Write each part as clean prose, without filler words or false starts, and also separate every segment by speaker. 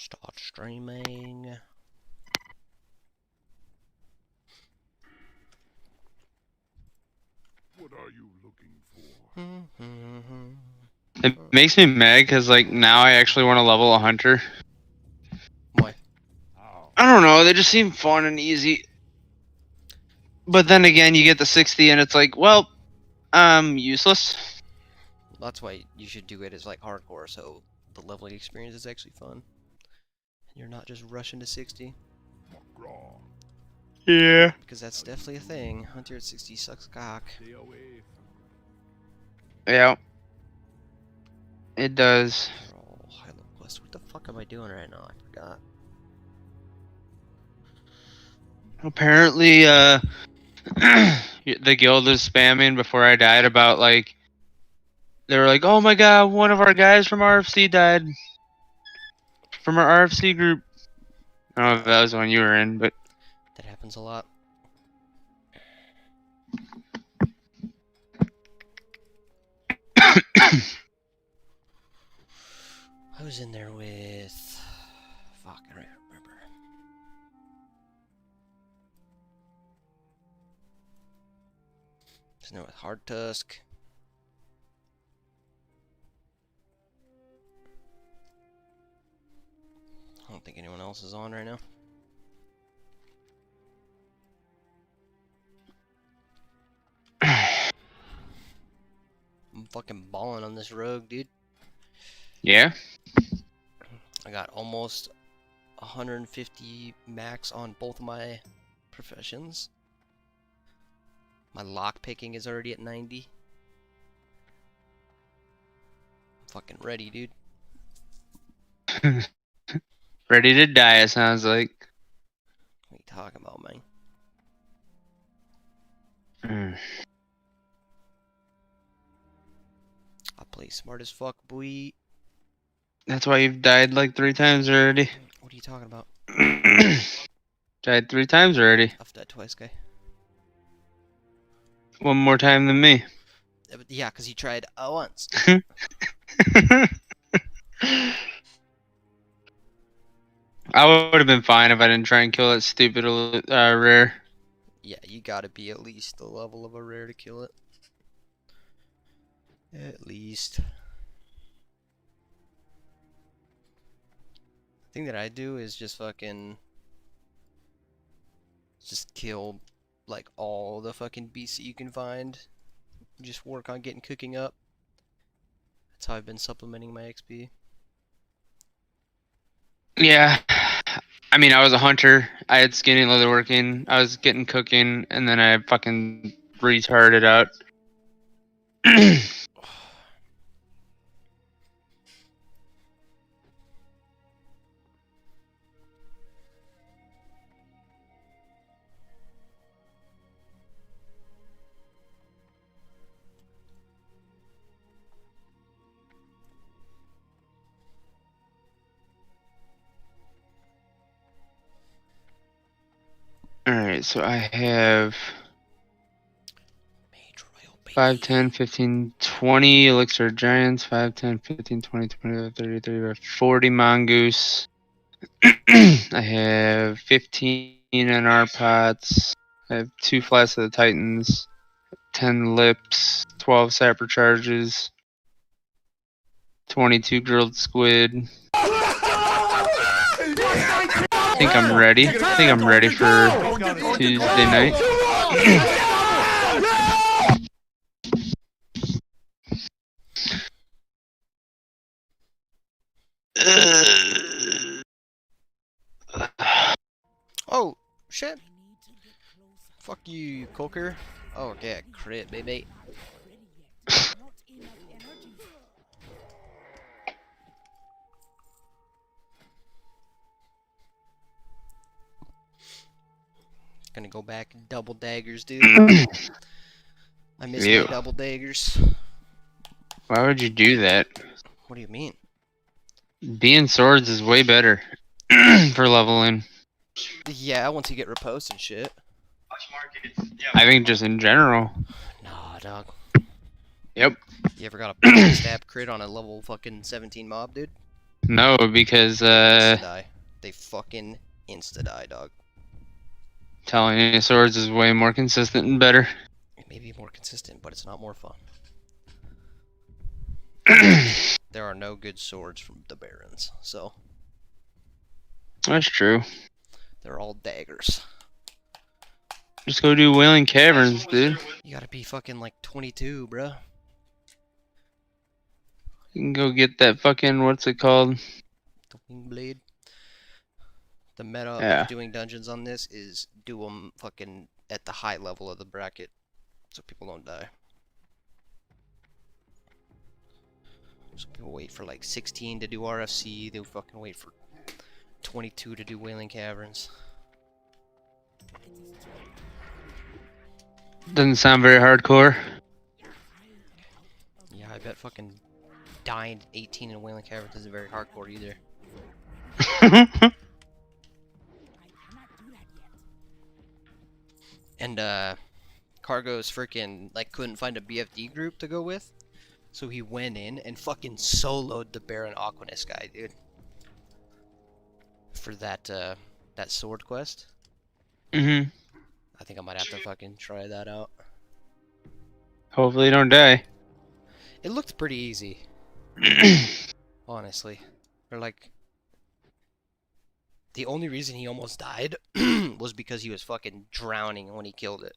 Speaker 1: Start streaming.
Speaker 2: What are you looking for?
Speaker 3: It makes me mad because, like, now I actually want to level a hunter.
Speaker 1: Why?
Speaker 3: I don't know, they just seem fun and easy. But then again, you get the 60 and it's like, well, useless.
Speaker 1: That's why you should do it as like hardcore, so the leveling experience is actually fun. And you're not just rushing to 60.
Speaker 3: Yeah.
Speaker 1: Because that's definitely a thing. Hunter at 60 sucks cock.
Speaker 3: Yeah. It does.
Speaker 1: Oh, high level quest. What the fuck am I doing right now? I forgot.
Speaker 3: Apparently, the guild is spamming before I died about, like, they were like, oh my god, one of our guys from RFC died. From our RFC group. I don't know if that was the one you were in, but...
Speaker 1: That happens a lot. I was in there with... Fuck, I don't even remember. I was in there with Hard Tusk. I don't think anyone else is on right now. I'm fucking balling on this rogue, dude.
Speaker 3: Yeah?
Speaker 1: I got almost 150 max on both of my professions. My lock picking is already at 90. I'm fucking ready, dude.
Speaker 3: Ready to die, it sounds like.
Speaker 1: What are you talking about, man? I play smart as fuck, boy.
Speaker 3: That's why you've died like 3 times already.
Speaker 1: What are you talking about?
Speaker 3: Died 3 times already.
Speaker 1: I've died twice, guy.
Speaker 3: One more time than me.
Speaker 1: Yeah, because you tried once.
Speaker 3: I would have been fine if I didn't try and kill that stupid rare.
Speaker 1: Yeah, you gotta be at least the level of a rare to kill it. At least. The thing that I do is just fucking... Just kill, like, all the fucking beasts that you can find. Just work on getting cooking up. That's how I've been supplementing my XP.
Speaker 3: Yeah. I mean, I was a hunter. I had skinny leatherworking. I was getting cooking, and then I fucking retarded out. Alright, so I have 5, 10, 15, 20 Elixir Giants, 5, 10, 15, 20, 25, 30, 35, 40 Mongoose. I have 15 NR pots. I have 2 Flasks of the Titans, 10 Lips, 12 Sapper Charges, 22 Grilled Squid. I think I'm ready. I think I'm ready for Tuesday night.
Speaker 1: Oh, shit. Fuck you, Coker. Oh, yeah, crit, baby. Gonna go back and double daggers, dude. I miss my
Speaker 3: Ew.
Speaker 1: double daggers.
Speaker 3: Why would you do that?
Speaker 1: What do you mean?
Speaker 3: Being swords is way better for leveling.
Speaker 1: Yeah, once you get riposte and shit.
Speaker 3: I think just in general.
Speaker 1: Nah, dog.
Speaker 3: Yep.
Speaker 1: You ever got a stab crit on a level fucking 17 mob, dude?
Speaker 3: No, because
Speaker 1: Insta die. They fucking insta die, dog.
Speaker 3: telling you swords is way more consistent and better.
Speaker 1: It may be more consistent, but it's not more fun.
Speaker 3: That's
Speaker 1: There are no good swords from the Barons, so
Speaker 3: true.
Speaker 1: they're all daggers.
Speaker 3: Just go do Wailing Caverns, dude.
Speaker 1: You gotta be fucking like 22, bruh.
Speaker 3: You can go get that fucking, what's it called?
Speaker 1: The Wing Blade. The meta
Speaker 3: Yeah.
Speaker 1: of doing dungeons on this is do them fucking at the high level of the bracket, so people don't die. So people wait for like 16 to do RFC, they fucking wait for 22 to do Wailing Caverns.
Speaker 3: Doesn't sound very hardcore.
Speaker 1: Yeah, I bet fucking dying 18 in Wailing Caverns isn't very hardcore either. And Cargo's freaking like couldn't find a BFD group to go with, so he went in and fucking soloed the Baron Aquanus guy, dude. For that that sword quest.
Speaker 3: I
Speaker 1: think I might have to fucking try that out.
Speaker 3: Hopefully you don't die.
Speaker 1: It looked pretty easy. Honestly. Or like the only reason he almost died was because he was fucking drowning when he killed it.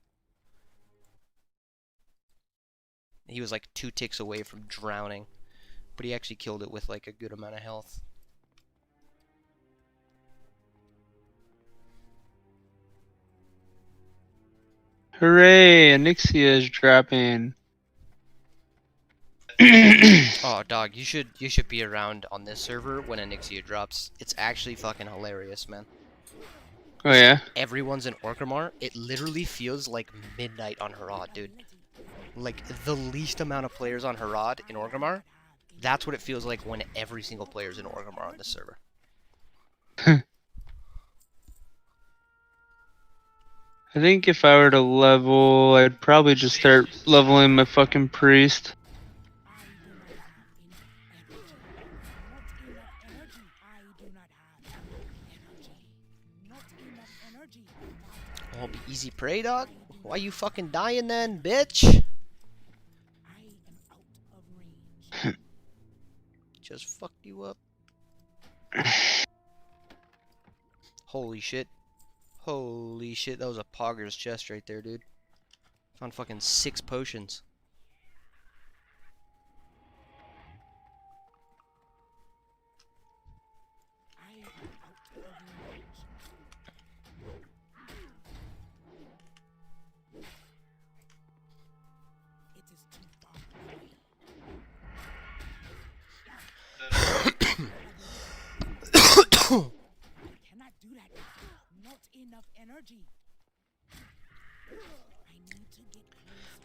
Speaker 1: He was like 2 ticks away from drowning, but he actually killed it with like a good amount of health.
Speaker 3: Hooray! Onyxia is dropping.
Speaker 1: Oh, dog, you should be around on this server when Onyxia drops. It's actually fucking hilarious, man.
Speaker 3: Oh yeah?
Speaker 1: Everyone's in Orgrimmar. It literally feels like midnight on Harad, dude. Like, the least amount of players on Harad in Orgrimmar, that's what it feels like when every single player's in Orgrimmar on this server.
Speaker 3: I think if I were to level, I'd probably just start leveling my fucking priest.
Speaker 1: Oh, be easy prey, dog? Why you fucking dying then, bitch? Just fucked you up. Holy shit. Holy shit, that was a Pogger's chest right there, dude. Found fucking 6 potions.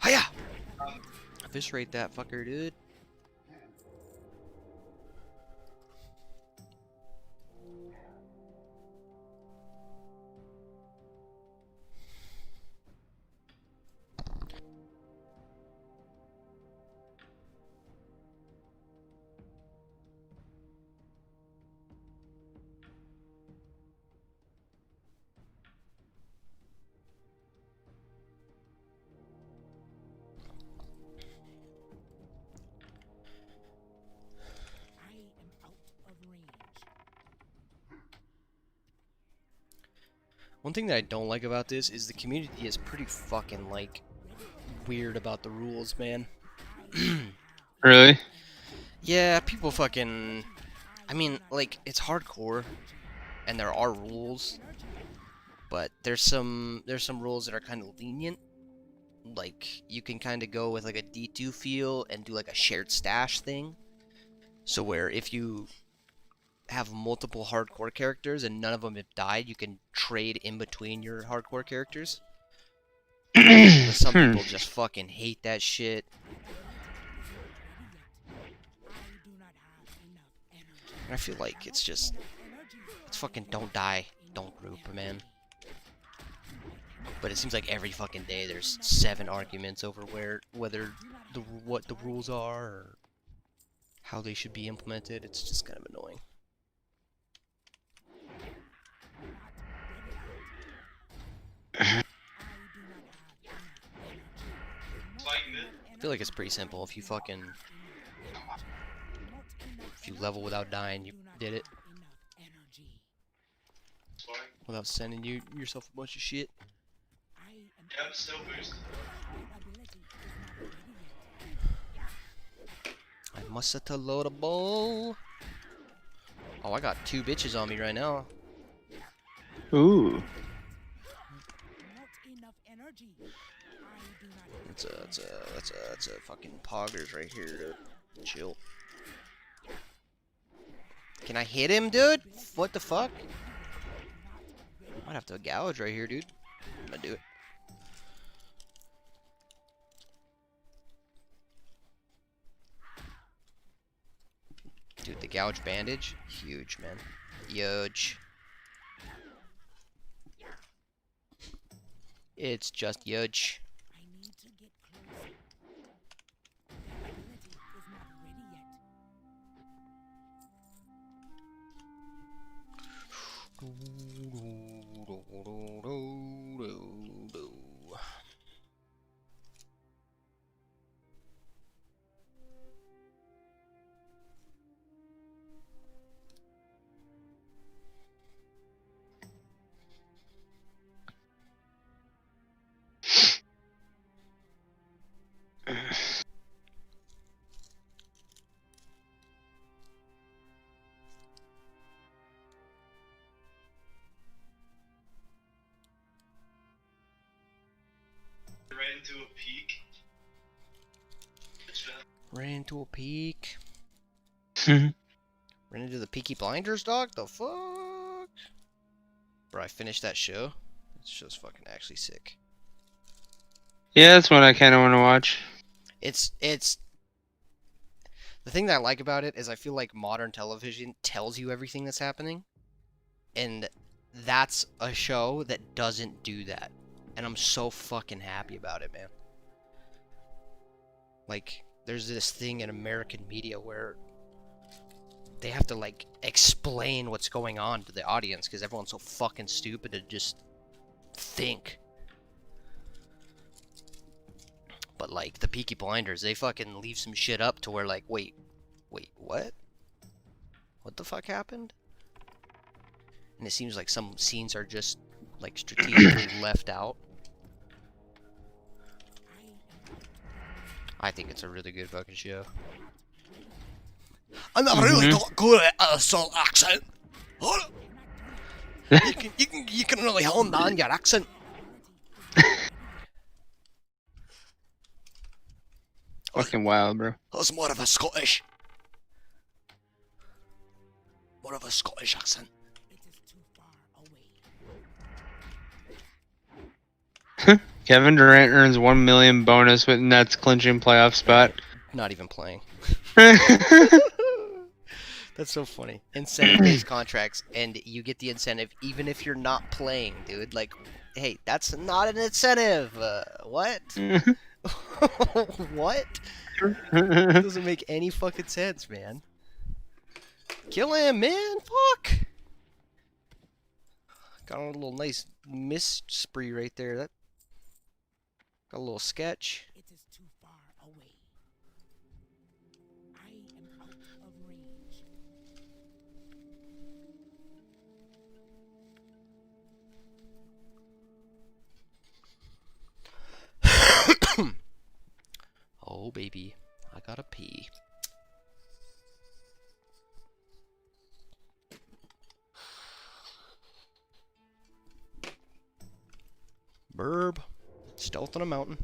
Speaker 1: Hiya! Eviscerate that fucker, dude. One thing that I don't like about this is the community is pretty fucking, like, weird about the rules, man.
Speaker 3: Really?
Speaker 1: Yeah, people fucking... I mean, like, it's hardcore, and there are rules, but there's some rules that are kind of lenient. Like, you can kind of go with, like, a D2 feel and do, like, a shared stash thing. So where if you have multiple hardcore characters and none of them have died, you can trade in between your hardcore characters. But some people just fucking hate that shit. And I feel like it's just... It's fucking don't die, don't group, man. But it seems like every fucking day there's 7 arguments over what the rules are, or how they should be implemented. It's just kind of annoying. I feel like it's pretty simple. If you level without dying, you did it. Without sending yourself a bunch of shit.
Speaker 3: Yeah, I'm still boosted.
Speaker 1: I must set a loadable. Oh, I got 2 bitches on me right now.
Speaker 3: Ooh.
Speaker 1: That's a fucking poggers right here, dude. Chill. Can I hit him, dude? What the fuck? Might have to gouge right here, dude. I'm gonna do it. Dude, the gouge bandage, huge, man. Huge. It's just huge.
Speaker 3: Right into a peak.
Speaker 1: Ran into a peak. Ran into the Peaky Blinders, dog? The fuck? Bro, I finished that show. That show's fucking actually sick.
Speaker 3: Yeah, that's one I kind of want to watch.
Speaker 1: It's the thing that I like about it is I feel like modern television tells you everything that's happening, and that's a show that doesn't do that, and I'm so fucking happy about it, man. Like, there's this thing in American media where they have to like explain what's going on to the audience because everyone's so fucking stupid to just think. But like the Peaky Blinders, they fucking leave some shit up to where like, wait, what? What the fuck happened? And it seems like some scenes are just like strategically left out. I think it's a really good fucking show. I'm not really not good at a South accent. Hold up. You can really hone down your accent.
Speaker 3: Fucking wild, bro.
Speaker 1: That's more of a Scottish accent.
Speaker 3: Kevin Durant earns 1 million bonus with Nets clinching playoff spot.
Speaker 1: Not even playing. That's so funny. Incentive-based contracts, and you get the incentive even if you're not playing, dude. Like, hey, that's not an incentive. What? What? Doesn't make any fucking sense, man. Kill him, man. Fuck. Got a little nice mist spree right there. That got a little sketch.
Speaker 2: It is too far away. I am out of range.
Speaker 1: Oh, baby. I gotta pee. Burb. Stealth on a mountain.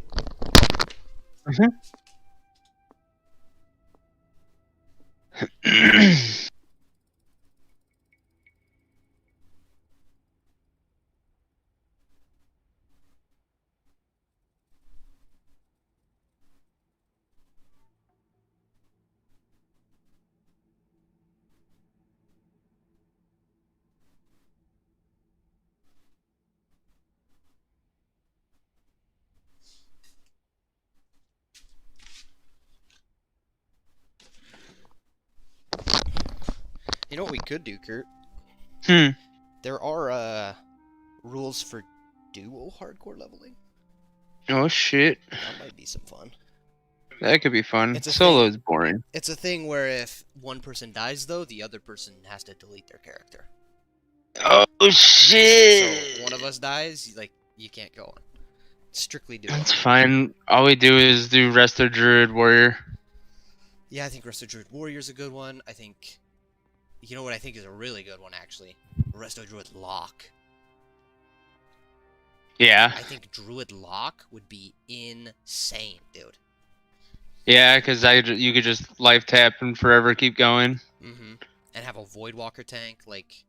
Speaker 1: You know what we could do, Kurt? There are rules for duo hardcore leveling.
Speaker 3: Oh shit.
Speaker 1: That might be some fun.
Speaker 3: That could be fun.
Speaker 1: It's a
Speaker 3: Solo
Speaker 1: thing.
Speaker 3: is boring.
Speaker 1: It's a thing where if one person dies, though, the other person has to delete their character.
Speaker 3: Oh shit!
Speaker 1: So one of us dies, like you can't go on. Strictly do
Speaker 3: That's
Speaker 1: it.
Speaker 3: fine. All we do is do Resto Druid Warrior.
Speaker 1: Yeah, I think Resto Druid Warrior's a good one. I think, you know what I think is a really good one actually, Resto Druid Lock.
Speaker 3: Yeah.
Speaker 1: I think Druid Lock would be insane, dude.
Speaker 3: Yeah, because you could just life tap and forever keep going.
Speaker 1: And have a Voidwalker tank, like.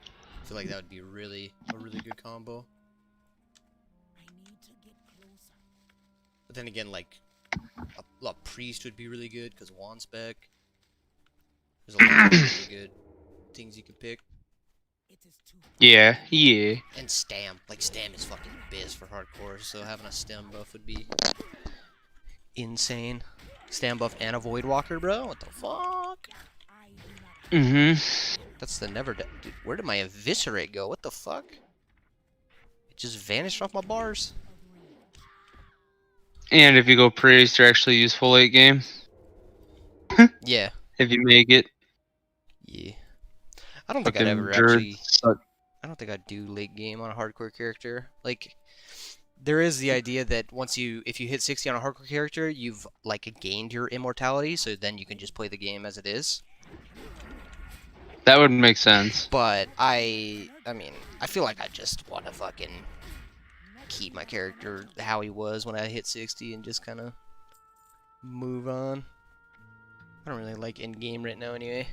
Speaker 1: I feel like that would be a really good combo.
Speaker 2: I need to get closer.
Speaker 1: But then again, like, a priest would be really good because Wand spec. There's a lot of really good things you could pick.
Speaker 2: It is too
Speaker 3: Yeah.
Speaker 1: And Stam. Like, Stam is fucking biz for hardcore, so having a Stam buff would be insane. Stam buff and a Voidwalker, bro? What the fuck?
Speaker 2: I do not
Speaker 3: Mm-hmm.
Speaker 1: That's the never... Dude, where did my Eviscerate go? What the fuck? It just vanished off my bars.
Speaker 3: And if you go priest, you're actually useful late game.
Speaker 1: Yeah.
Speaker 3: If you make it.
Speaker 1: Yeah. I don't think I'd
Speaker 3: Fucking
Speaker 1: ever
Speaker 3: druids
Speaker 1: actually...
Speaker 3: suck.
Speaker 1: I don't think I'd do late game on a hardcore character. Like, there is the idea that if you hit 60 on a hardcore character, you've, like, gained your immortality, so then you can just play the game as it is.
Speaker 3: That would make sense.
Speaker 1: But I mean, I feel like I just want to fucking keep my character how he was when I hit 60 and just kind of move on. I don't really like in-game right now anyway.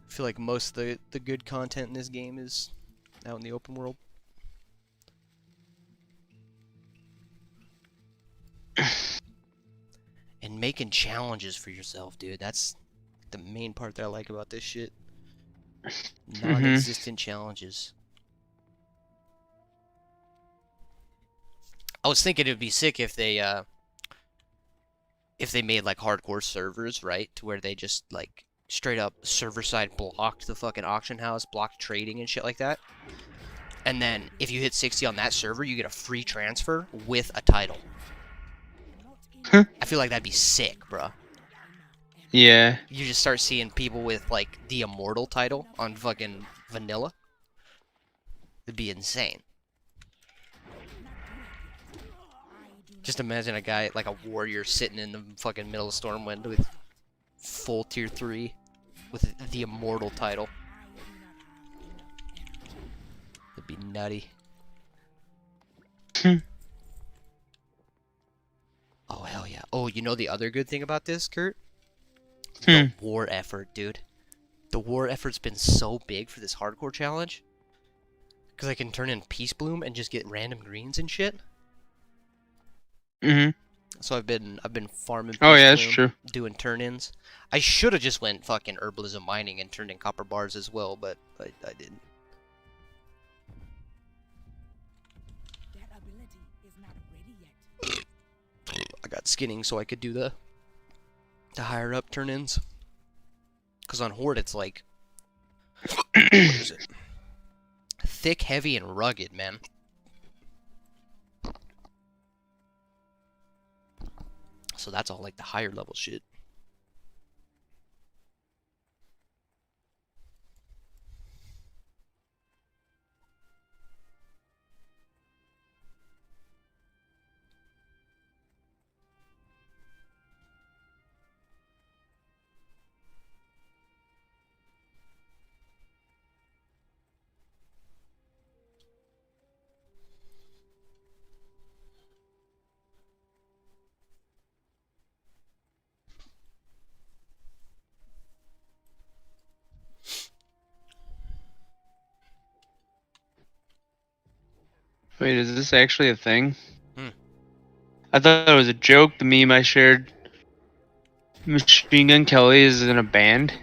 Speaker 1: I feel like most of the good content in this game is out in the open world. And making challenges for yourself, dude. That's the main part that I like about this shit. Non-existent challenges. I was thinking it would be sick if they made like hardcore servers, right? To where they just like straight up server side blocked the fucking auction house, blocked trading and shit like that. And then if you hit 60 on that server, you get a free transfer with a title. I feel like that'd be sick, bruh.
Speaker 3: Yeah.
Speaker 1: You just start seeing people with like the immortal title on fucking vanilla. It'd be insane. Just imagine a guy like a warrior sitting in the fucking middle of Stormwind with full tier 3 with the immortal title. It'd be nutty. Oh hell yeah. Oh, you know the other good thing about this, Kurt? The war effort, dude. The war effort's been so big for this hardcore challenge. Because I can turn in Peace Bloom and just get random greens and shit. So I've been farming Peace
Speaker 3: Oh yeah, that's
Speaker 1: Bloom,
Speaker 3: true.
Speaker 1: doing turn-ins. I should have just went fucking herbalism mining and turned in copper bars as well, but I didn't.
Speaker 2: That ability is not ready yet.
Speaker 1: I got skinning so I could do the higher up turn-ins. Because on Horde it's like... what is it? Thick, heavy, and rugged, man. So that's all like the higher level shit.
Speaker 3: Wait, is this actually a thing?
Speaker 1: Hmm.
Speaker 3: I thought it was a joke. The meme I shared. Machine Gun Kelly is in a band.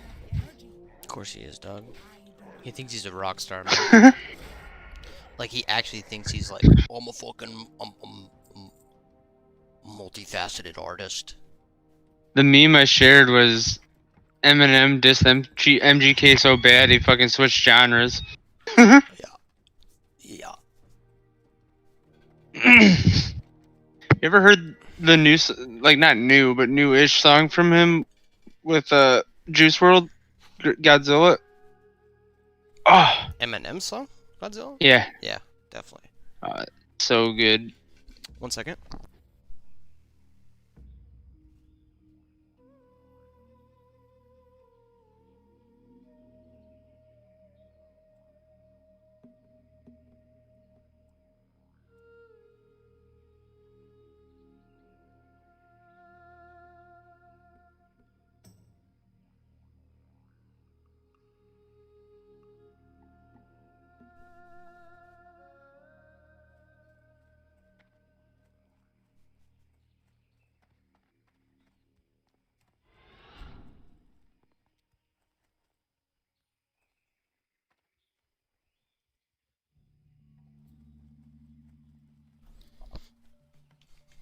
Speaker 1: Of course he is, dog. He thinks he's a rock star, man. Like, he actually thinks he's like, oh, I'm a fucking multifaceted artist.
Speaker 3: The meme I shared was Eminem dissed MGK so bad he fucking switched genres.
Speaker 1: Yeah.
Speaker 3: You ever heard the new, like not new, but new-ish song from him with Juice World, Godzilla? Oh,
Speaker 1: Eminem song? Godzilla?
Speaker 3: yeah,
Speaker 1: Yeah, definitely.
Speaker 3: so good.
Speaker 1: 1 second.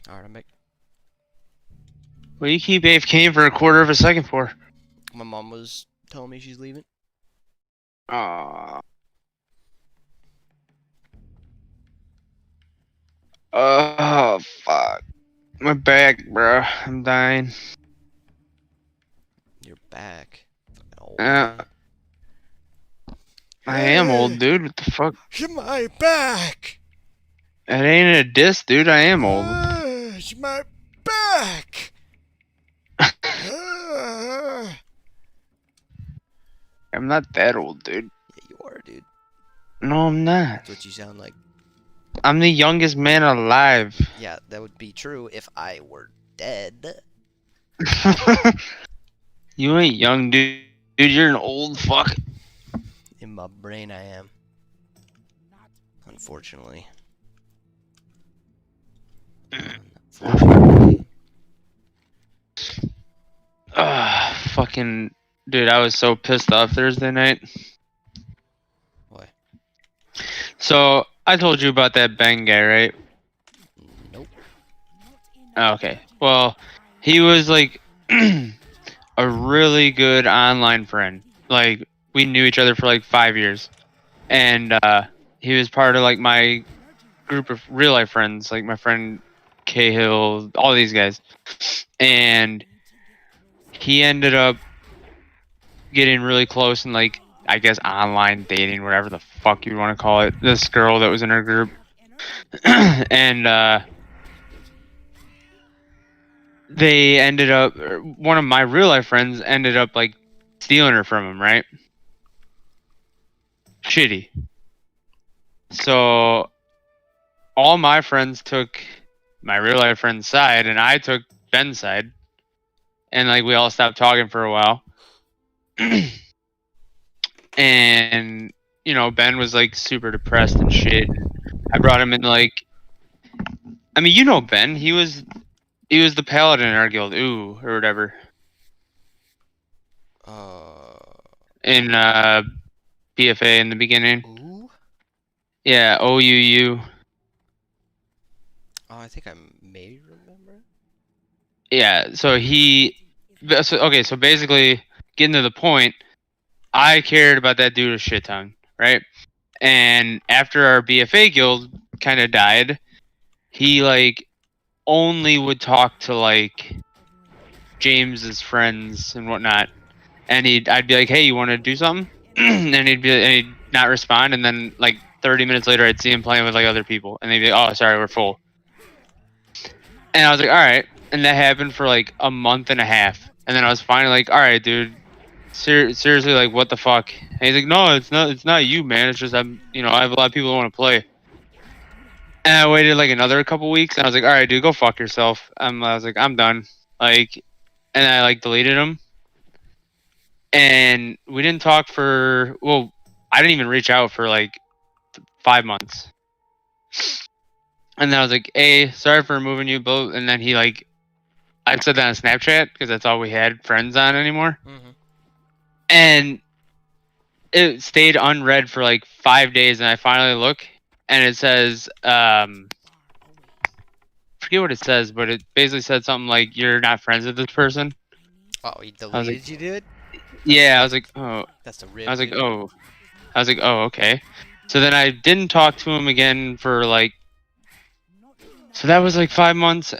Speaker 1: Alright, I'm back.
Speaker 3: What do you keep AFK for a quarter of a second for?
Speaker 1: My mom was telling me she's leaving.
Speaker 3: Aw. Oh, fuck. My back, bro. I'm dying.
Speaker 1: You're back. Fucking old.
Speaker 3: I am old, dude. What the fuck?
Speaker 1: You're my back!
Speaker 3: It ain't a diss, dude. I am old.
Speaker 1: You're my back!
Speaker 3: I'm not that old, dude.
Speaker 1: Yeah, you are, dude.
Speaker 3: No, I'm not.
Speaker 1: That's what you sound like.
Speaker 3: I'm the youngest man alive.
Speaker 1: Yeah, that would be true if I were dead.
Speaker 3: You ain't young, dude. Dude, you're an old fuck.
Speaker 1: In my brain, I am. Unfortunately. Unfortunately.
Speaker 3: Fucking... Dude, I was so pissed off Thursday night.
Speaker 1: Why?
Speaker 3: So, I told you about that Ben guy, right?
Speaker 1: Nope.
Speaker 3: Oh, okay. Well, he was like a really good online friend. Like, we knew each other for like 5 years. And he was part of like my group of real life friends, like my friend Cahill, all these guys. And he ended up getting really close and like, I guess online dating, whatever the fuck you want to call it, this girl that was in our group. And they ended up, one of my real life friends ended up like stealing her from him, right? Shitty. So all my friends took my real life friend's side and I took Ben's side. And like we all stopped talking for a while. And you know, Ben was like super depressed and shit. I brought him in like, I mean, you know Ben, he was the paladin in our guild, ooh, or whatever. In BFA in the beginning.
Speaker 1: Ooh?
Speaker 3: Yeah, OUU.
Speaker 1: Oh, I think I may remember.
Speaker 3: Yeah, so okay, so basically, getting to the point, I cared about that dude a shit ton, right? And after our BFA guild kind of died, he like only would talk to like James's friends and whatnot, and I'd be like, hey, you want to do something? And he'd not respond, and then like 30 minutes later, I'd see him playing with like other people, and they'd be like, oh, sorry, we're full. And I was like, all right, and that happened for like a month and a half, and then I was finally like, all right, dude, seriously, like, what the fuck? And he's like, no, it's not you, man. It's just I have a lot of people who want to play. And I waited like another couple weeks, and I was like, all right, dude, go fuck yourself. I was like, I'm done. Like, and I like deleted him. And we didn't talk for, well, I didn't even reach out for like 5 months. And then I was like, hey, sorry for removing you both. And then he like, I said that on Snapchat because that's all we had friends on anymore.
Speaker 1: Mm-hmm.
Speaker 3: And it stayed unread for like 5 days, and I finally look, and it says, forget what it says, but it basically said something like, you're not friends with this person.
Speaker 1: Oh, he deleted you, dude?
Speaker 3: Yeah, I was like, oh.
Speaker 1: That's the rip.
Speaker 3: I was like, oh, okay. So then I didn't talk to him again for like So that was like 5 months.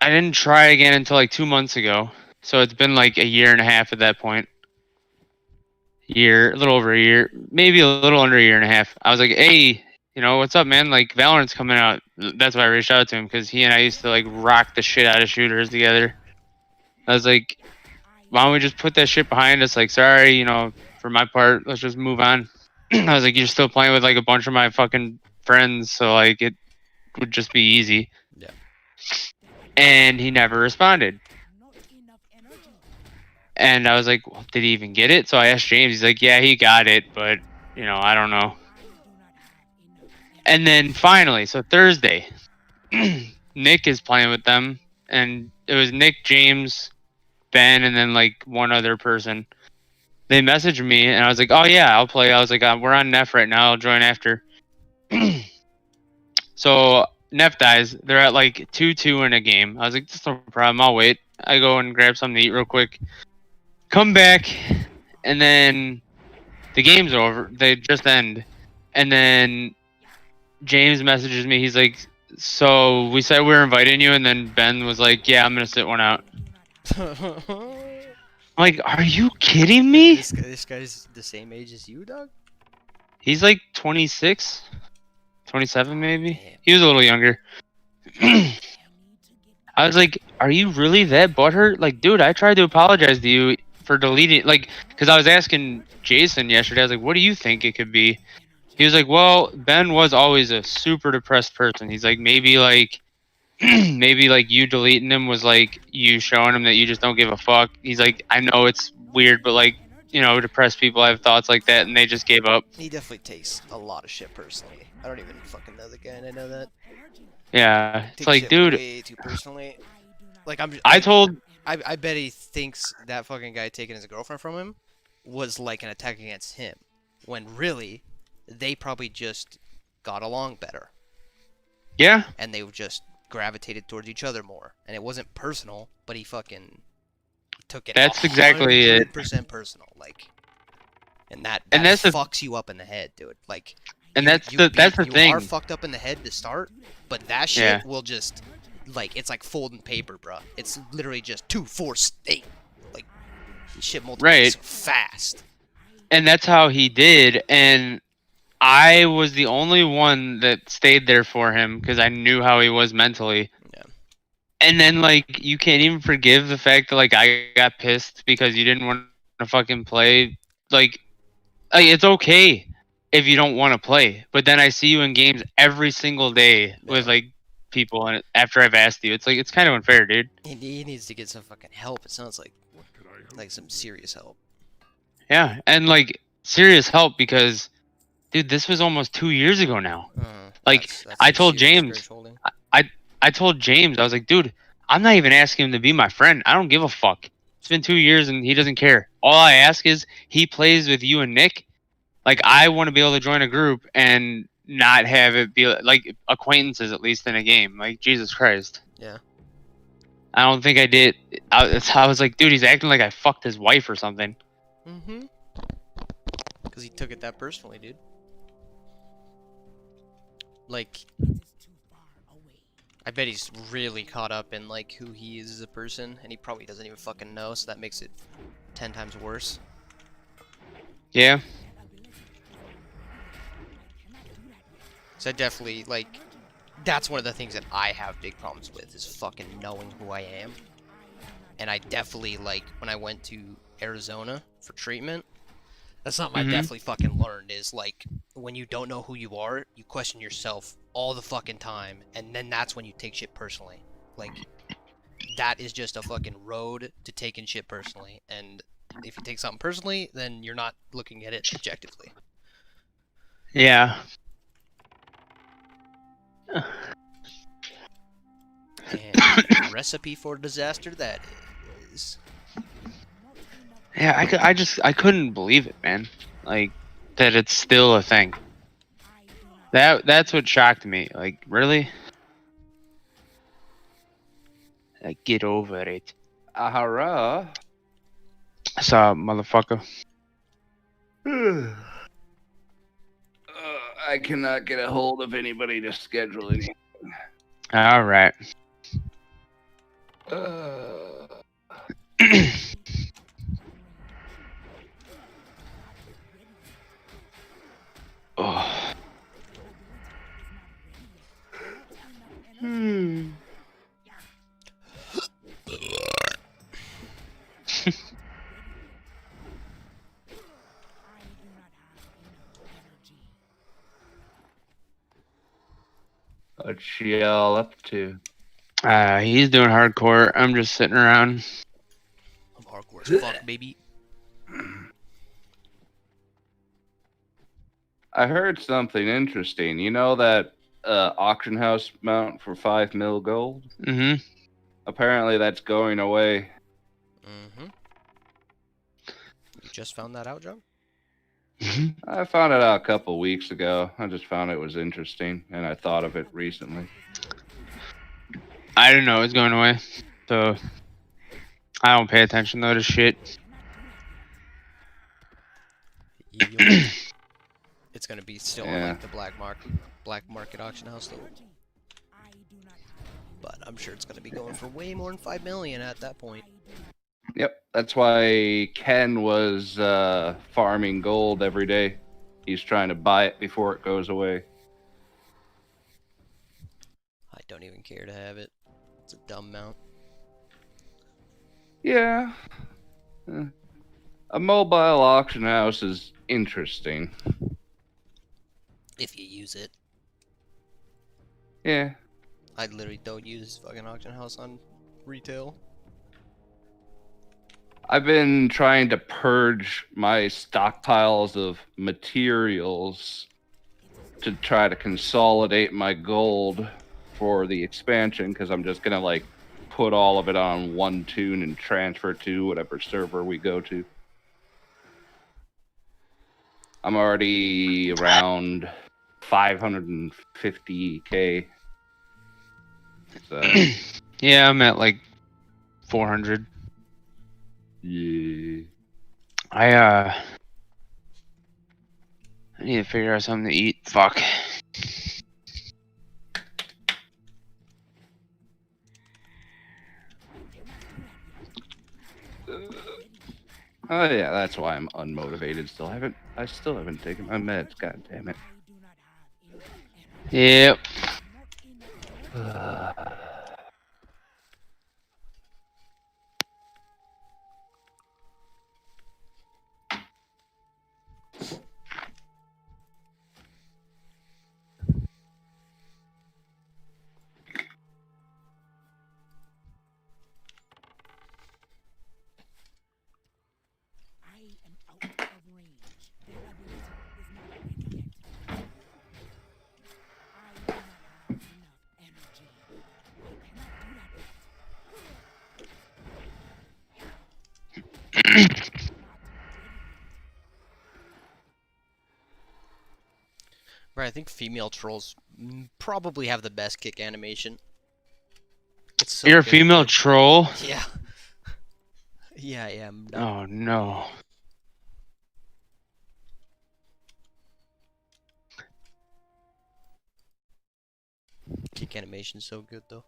Speaker 3: I didn't try again until like 2 months ago. So it's been like a year and a half at that point. A little over a year, maybe a little under a year and a half. I was like, hey, what's up, man? Like Valorant's coming out. That's why I reached out to him, because he and I used to like rock the shit out of shooters together. I was like, why don't we just put that shit behind us? Like, sorry, for my part, let's just move on. I was like, you're still playing with like a bunch of my fucking friends, so like it would just be easy.
Speaker 1: Yeah.
Speaker 3: And he never responded.
Speaker 2: Not enough energy.
Speaker 3: And I was like, well, did he even get it? So I asked James. He's like, yeah, he got it, but I don't know.
Speaker 2: I do not have enough energy.
Speaker 3: And then finally, so Thursday, Nick is playing with them, and it was Nick, James, Ben, and then like one other person. They messaged me, and I was like, oh yeah, I'll play. I was like, we're on Neff right now. I'll join after. So Neff dies. They're at like 2-2 in a game. I was like, that's no problem. I'll wait. I go and grab something to eat real quick. Come back, and then the game's over. They just end. And then James messages me. He's like, so we said we were inviting you, and then Ben was like, yeah, I'm going to sit one out. I'm like, are you kidding me?
Speaker 1: This guy's the same age as you, dog?
Speaker 3: He's like 26, 27 maybe.
Speaker 1: Damn.
Speaker 3: He was a little younger. I was like, are you really that butthurt? Like, dude, I tried to apologize to you for deleting, like, because I was asking Jason yesterday, I was like, what do you think it could be? He was like, well, Ben was always a super depressed person. He's like, maybe like you deleting him was like you showing him that you just don't give a fuck. He's like, I know it's weird, but like, depressed people have thoughts like that, and they just gave up.
Speaker 1: He definitely takes a lot of shit personally. I don't even fucking know the guy, and I know that.
Speaker 3: Yeah, it's
Speaker 1: Takes
Speaker 3: like,
Speaker 1: shit
Speaker 3: dude,
Speaker 1: way too personally. Like
Speaker 3: I told,
Speaker 1: I bet he thinks that fucking guy taking his girlfriend from him was like an attack against him, when really, they probably just got along better,
Speaker 3: yeah,
Speaker 1: and they just gravitated towards each other more, and it wasn't personal, but he fucking took it.
Speaker 3: That's exactly it.
Speaker 1: 100% personal, like, and that
Speaker 3: that's the-
Speaker 1: fucks you up in the head, dude. Like,
Speaker 3: and
Speaker 1: you-
Speaker 3: that's
Speaker 1: you
Speaker 3: the
Speaker 1: be-
Speaker 3: that's the
Speaker 1: you
Speaker 3: thing.
Speaker 1: are fucked up in the head to start, but that shit
Speaker 3: Yeah.
Speaker 1: will just, like, it's like folding paper, bruh. It's literally just 2, 4, 8, like, shit multiplies
Speaker 3: Right.
Speaker 1: so fast.
Speaker 3: And that's how he did, and I was the only one that stayed there for him because I knew how he was mentally.
Speaker 1: Yeah.
Speaker 3: And then like you can't even forgive the fact that like I got pissed because you didn't want to fucking play. Like it's okay if you don't want to play, but then I see you in games every single day with
Speaker 1: Yeah.
Speaker 3: like people, and after I've asked you, it's like it's kind of unfair, dude.
Speaker 1: He needs to get some fucking help. It sounds like some serious help.
Speaker 3: Yeah, and like serious help because, dude, this was almost 2 years ago now. Like,
Speaker 1: That's
Speaker 3: I
Speaker 1: some
Speaker 3: told
Speaker 1: serious
Speaker 3: James-
Speaker 1: courage holding.
Speaker 3: I told James, I was like, dude, I'm not even asking him to be my friend. I don't give a fuck. It's been 2 years and he doesn't care. All I ask is he plays with you and Nick. Like, I want to be able to join a group and not have it be like acquaintances, at least in a game. Like, Jesus Christ.
Speaker 1: Yeah.
Speaker 3: I don't think I did. I was like, dude, he's acting like I fucked his wife or something.
Speaker 1: Mm-hmm. Because he took it that personally, dude. Like,
Speaker 2: It is too far away.
Speaker 1: I bet he's really caught up in, like, who he is as a person, and he probably doesn't even fucking know, so that makes it 10 times worse.
Speaker 3: Yeah.
Speaker 2: That ability. I cannot do that.
Speaker 1: So I definitely, like, that's one of the things that I have big problems with, is fucking knowing who I am. And I definitely, like, when I went to Arizona for treatment, that's something
Speaker 3: Mhm.
Speaker 1: I definitely fucking learned, is, like, when you don't know who you are, you question yourself all the fucking time, and then that's when you take shit personally. Like, that is just a fucking road to taking shit personally, and if you take something personally, then you're not looking at it objectively.
Speaker 3: Yeah.
Speaker 1: And recipe for disaster that is.
Speaker 3: Yeah, I couldn't believe it, man. Like, that it's still a thing. That's what shocked me. Like, really? Like, get over it.
Speaker 4: Ahara.
Speaker 3: What's up, motherfucker?
Speaker 4: I cannot get a hold of anybody to schedule anything.
Speaker 3: All right. Oh. Hmm.
Speaker 4: What's she all up to?
Speaker 3: He's doing hardcore. I'm just sitting around.
Speaker 1: I'm hardcore as fuck, baby.
Speaker 4: I heard something interesting. You know that auction house mount for 5 mil gold?
Speaker 3: Mm-hmm.
Speaker 4: Apparently that's going away.
Speaker 1: Mm-hmm. You just found that out, John?
Speaker 4: I found it out a couple weeks ago. I just found it was interesting, and I thought of it recently.
Speaker 3: I didn't know it was going away, so I don't pay attention though to shit.
Speaker 1: It's gonna be still on
Speaker 4: Yeah.
Speaker 1: like the black market auction house though. But I'm sure it's gonna be going for way more than 5 million at that point.
Speaker 4: Yep, that's why Ken was farming gold every day. He's trying to buy it before it goes away.
Speaker 1: I don't even care to have it. It's a dumb mount.
Speaker 4: Yeah. A mobile auction house is interesting.
Speaker 1: If you use it.
Speaker 4: Yeah.
Speaker 1: I literally don't use fucking auction house on retail.
Speaker 4: I've been trying to purge my stockpiles of materials to try to consolidate my gold for the expansion, because I'm just gonna like put all of it on one tune and transfer it to whatever server we go to. I'm already around 550k. So
Speaker 3: Yeah, I'm at like 400.
Speaker 4: yeah.
Speaker 3: I need to figure out something to eat. Fuck.
Speaker 4: Oh yeah, that's why I'm unmotivated still. I still haven't taken my meds, god damn it.
Speaker 3: Yep.
Speaker 1: Right, I think female trolls probably have the best kick animation. It's so
Speaker 3: You're a
Speaker 1: good,
Speaker 3: female
Speaker 1: dude.
Speaker 3: troll?
Speaker 1: Yeah. Yeah, I am. No.
Speaker 3: Oh no.
Speaker 1: Kick animation's so good though.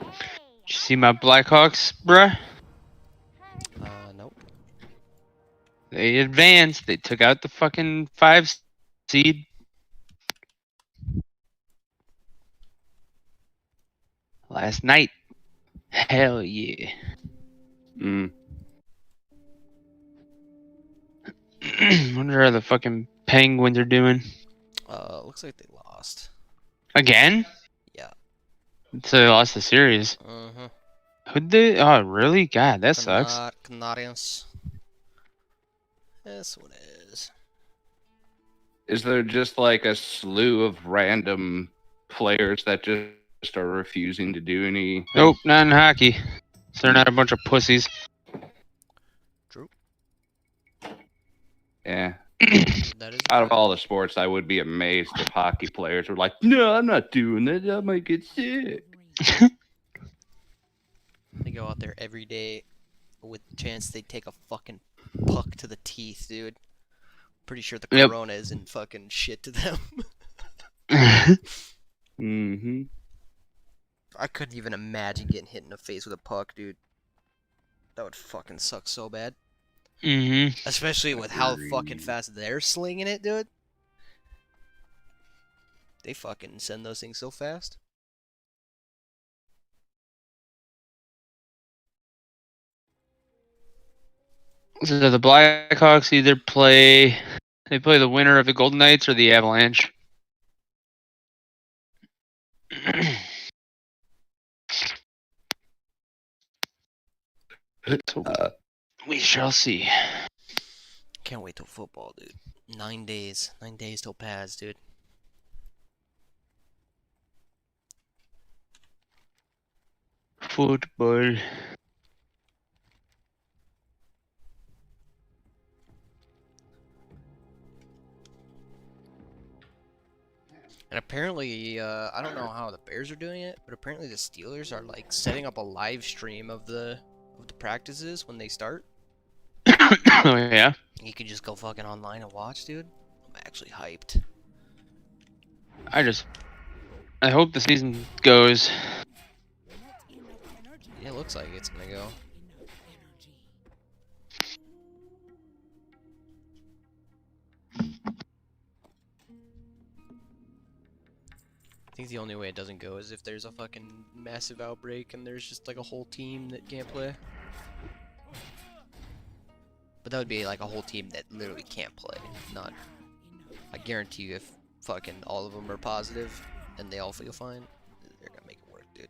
Speaker 3: Did you see my Blackhawks, bruh?
Speaker 1: Nope.
Speaker 3: They advanced. They took out the fucking 5 seed. Last night. Hell yeah. Wonder how the fucking Penguins are doing.
Speaker 1: Looks like they lost.
Speaker 3: Again?
Speaker 1: Yeah.
Speaker 3: So they lost the series.
Speaker 1: Mm-hmm.
Speaker 3: Who'd they? Oh, really? God, that sucks.
Speaker 1: Canadians. That's what it is.
Speaker 4: Is there just like a slew of random players that just are refusing to do any?
Speaker 3: Nope, not in hockey. So they're not a bunch of pussies.
Speaker 1: True.
Speaker 4: Yeah.
Speaker 1: That is.
Speaker 4: Out of all the sports, I would be amazed if hockey players were like, "No, I'm not doing that. I might get sick."
Speaker 1: They go out there every day with the chance they take a fucking puck to the teeth, dude. Pretty sure the
Speaker 3: Yep.
Speaker 1: corona isn't fucking shit to them.
Speaker 4: Mm-hmm.
Speaker 1: I couldn't even imagine getting hit in the face with a puck, dude. That would fucking suck so bad.
Speaker 3: Mm-hmm.
Speaker 1: Especially with how fucking
Speaker 4: Agreed.
Speaker 1: fast they're slinging it, dude. They fucking send those things so fast.
Speaker 3: So the Blackhawks either play the winner of the Golden Knights or the Avalanche. So we shall see.
Speaker 1: Can't wait till football, dude. 9 days. 9 days till pads, dude.
Speaker 3: Football.
Speaker 1: And apparently, I don't know how the Bears are doing it, but apparently the Steelers are like setting up a live stream of the practices when they start.
Speaker 3: Oh yeah.
Speaker 1: You can just go fucking online and watch, dude. I'm actually hyped.
Speaker 3: I hope the season goes.
Speaker 1: Yeah, it looks like it's gonna go. I think the only way it doesn't go is if there's a fucking massive outbreak and there's just like a whole team that can't play. But that would be like a whole team that literally can't play. Not, I guarantee you, if fucking all of them are positive and they all feel fine, they're gonna make it work, dude.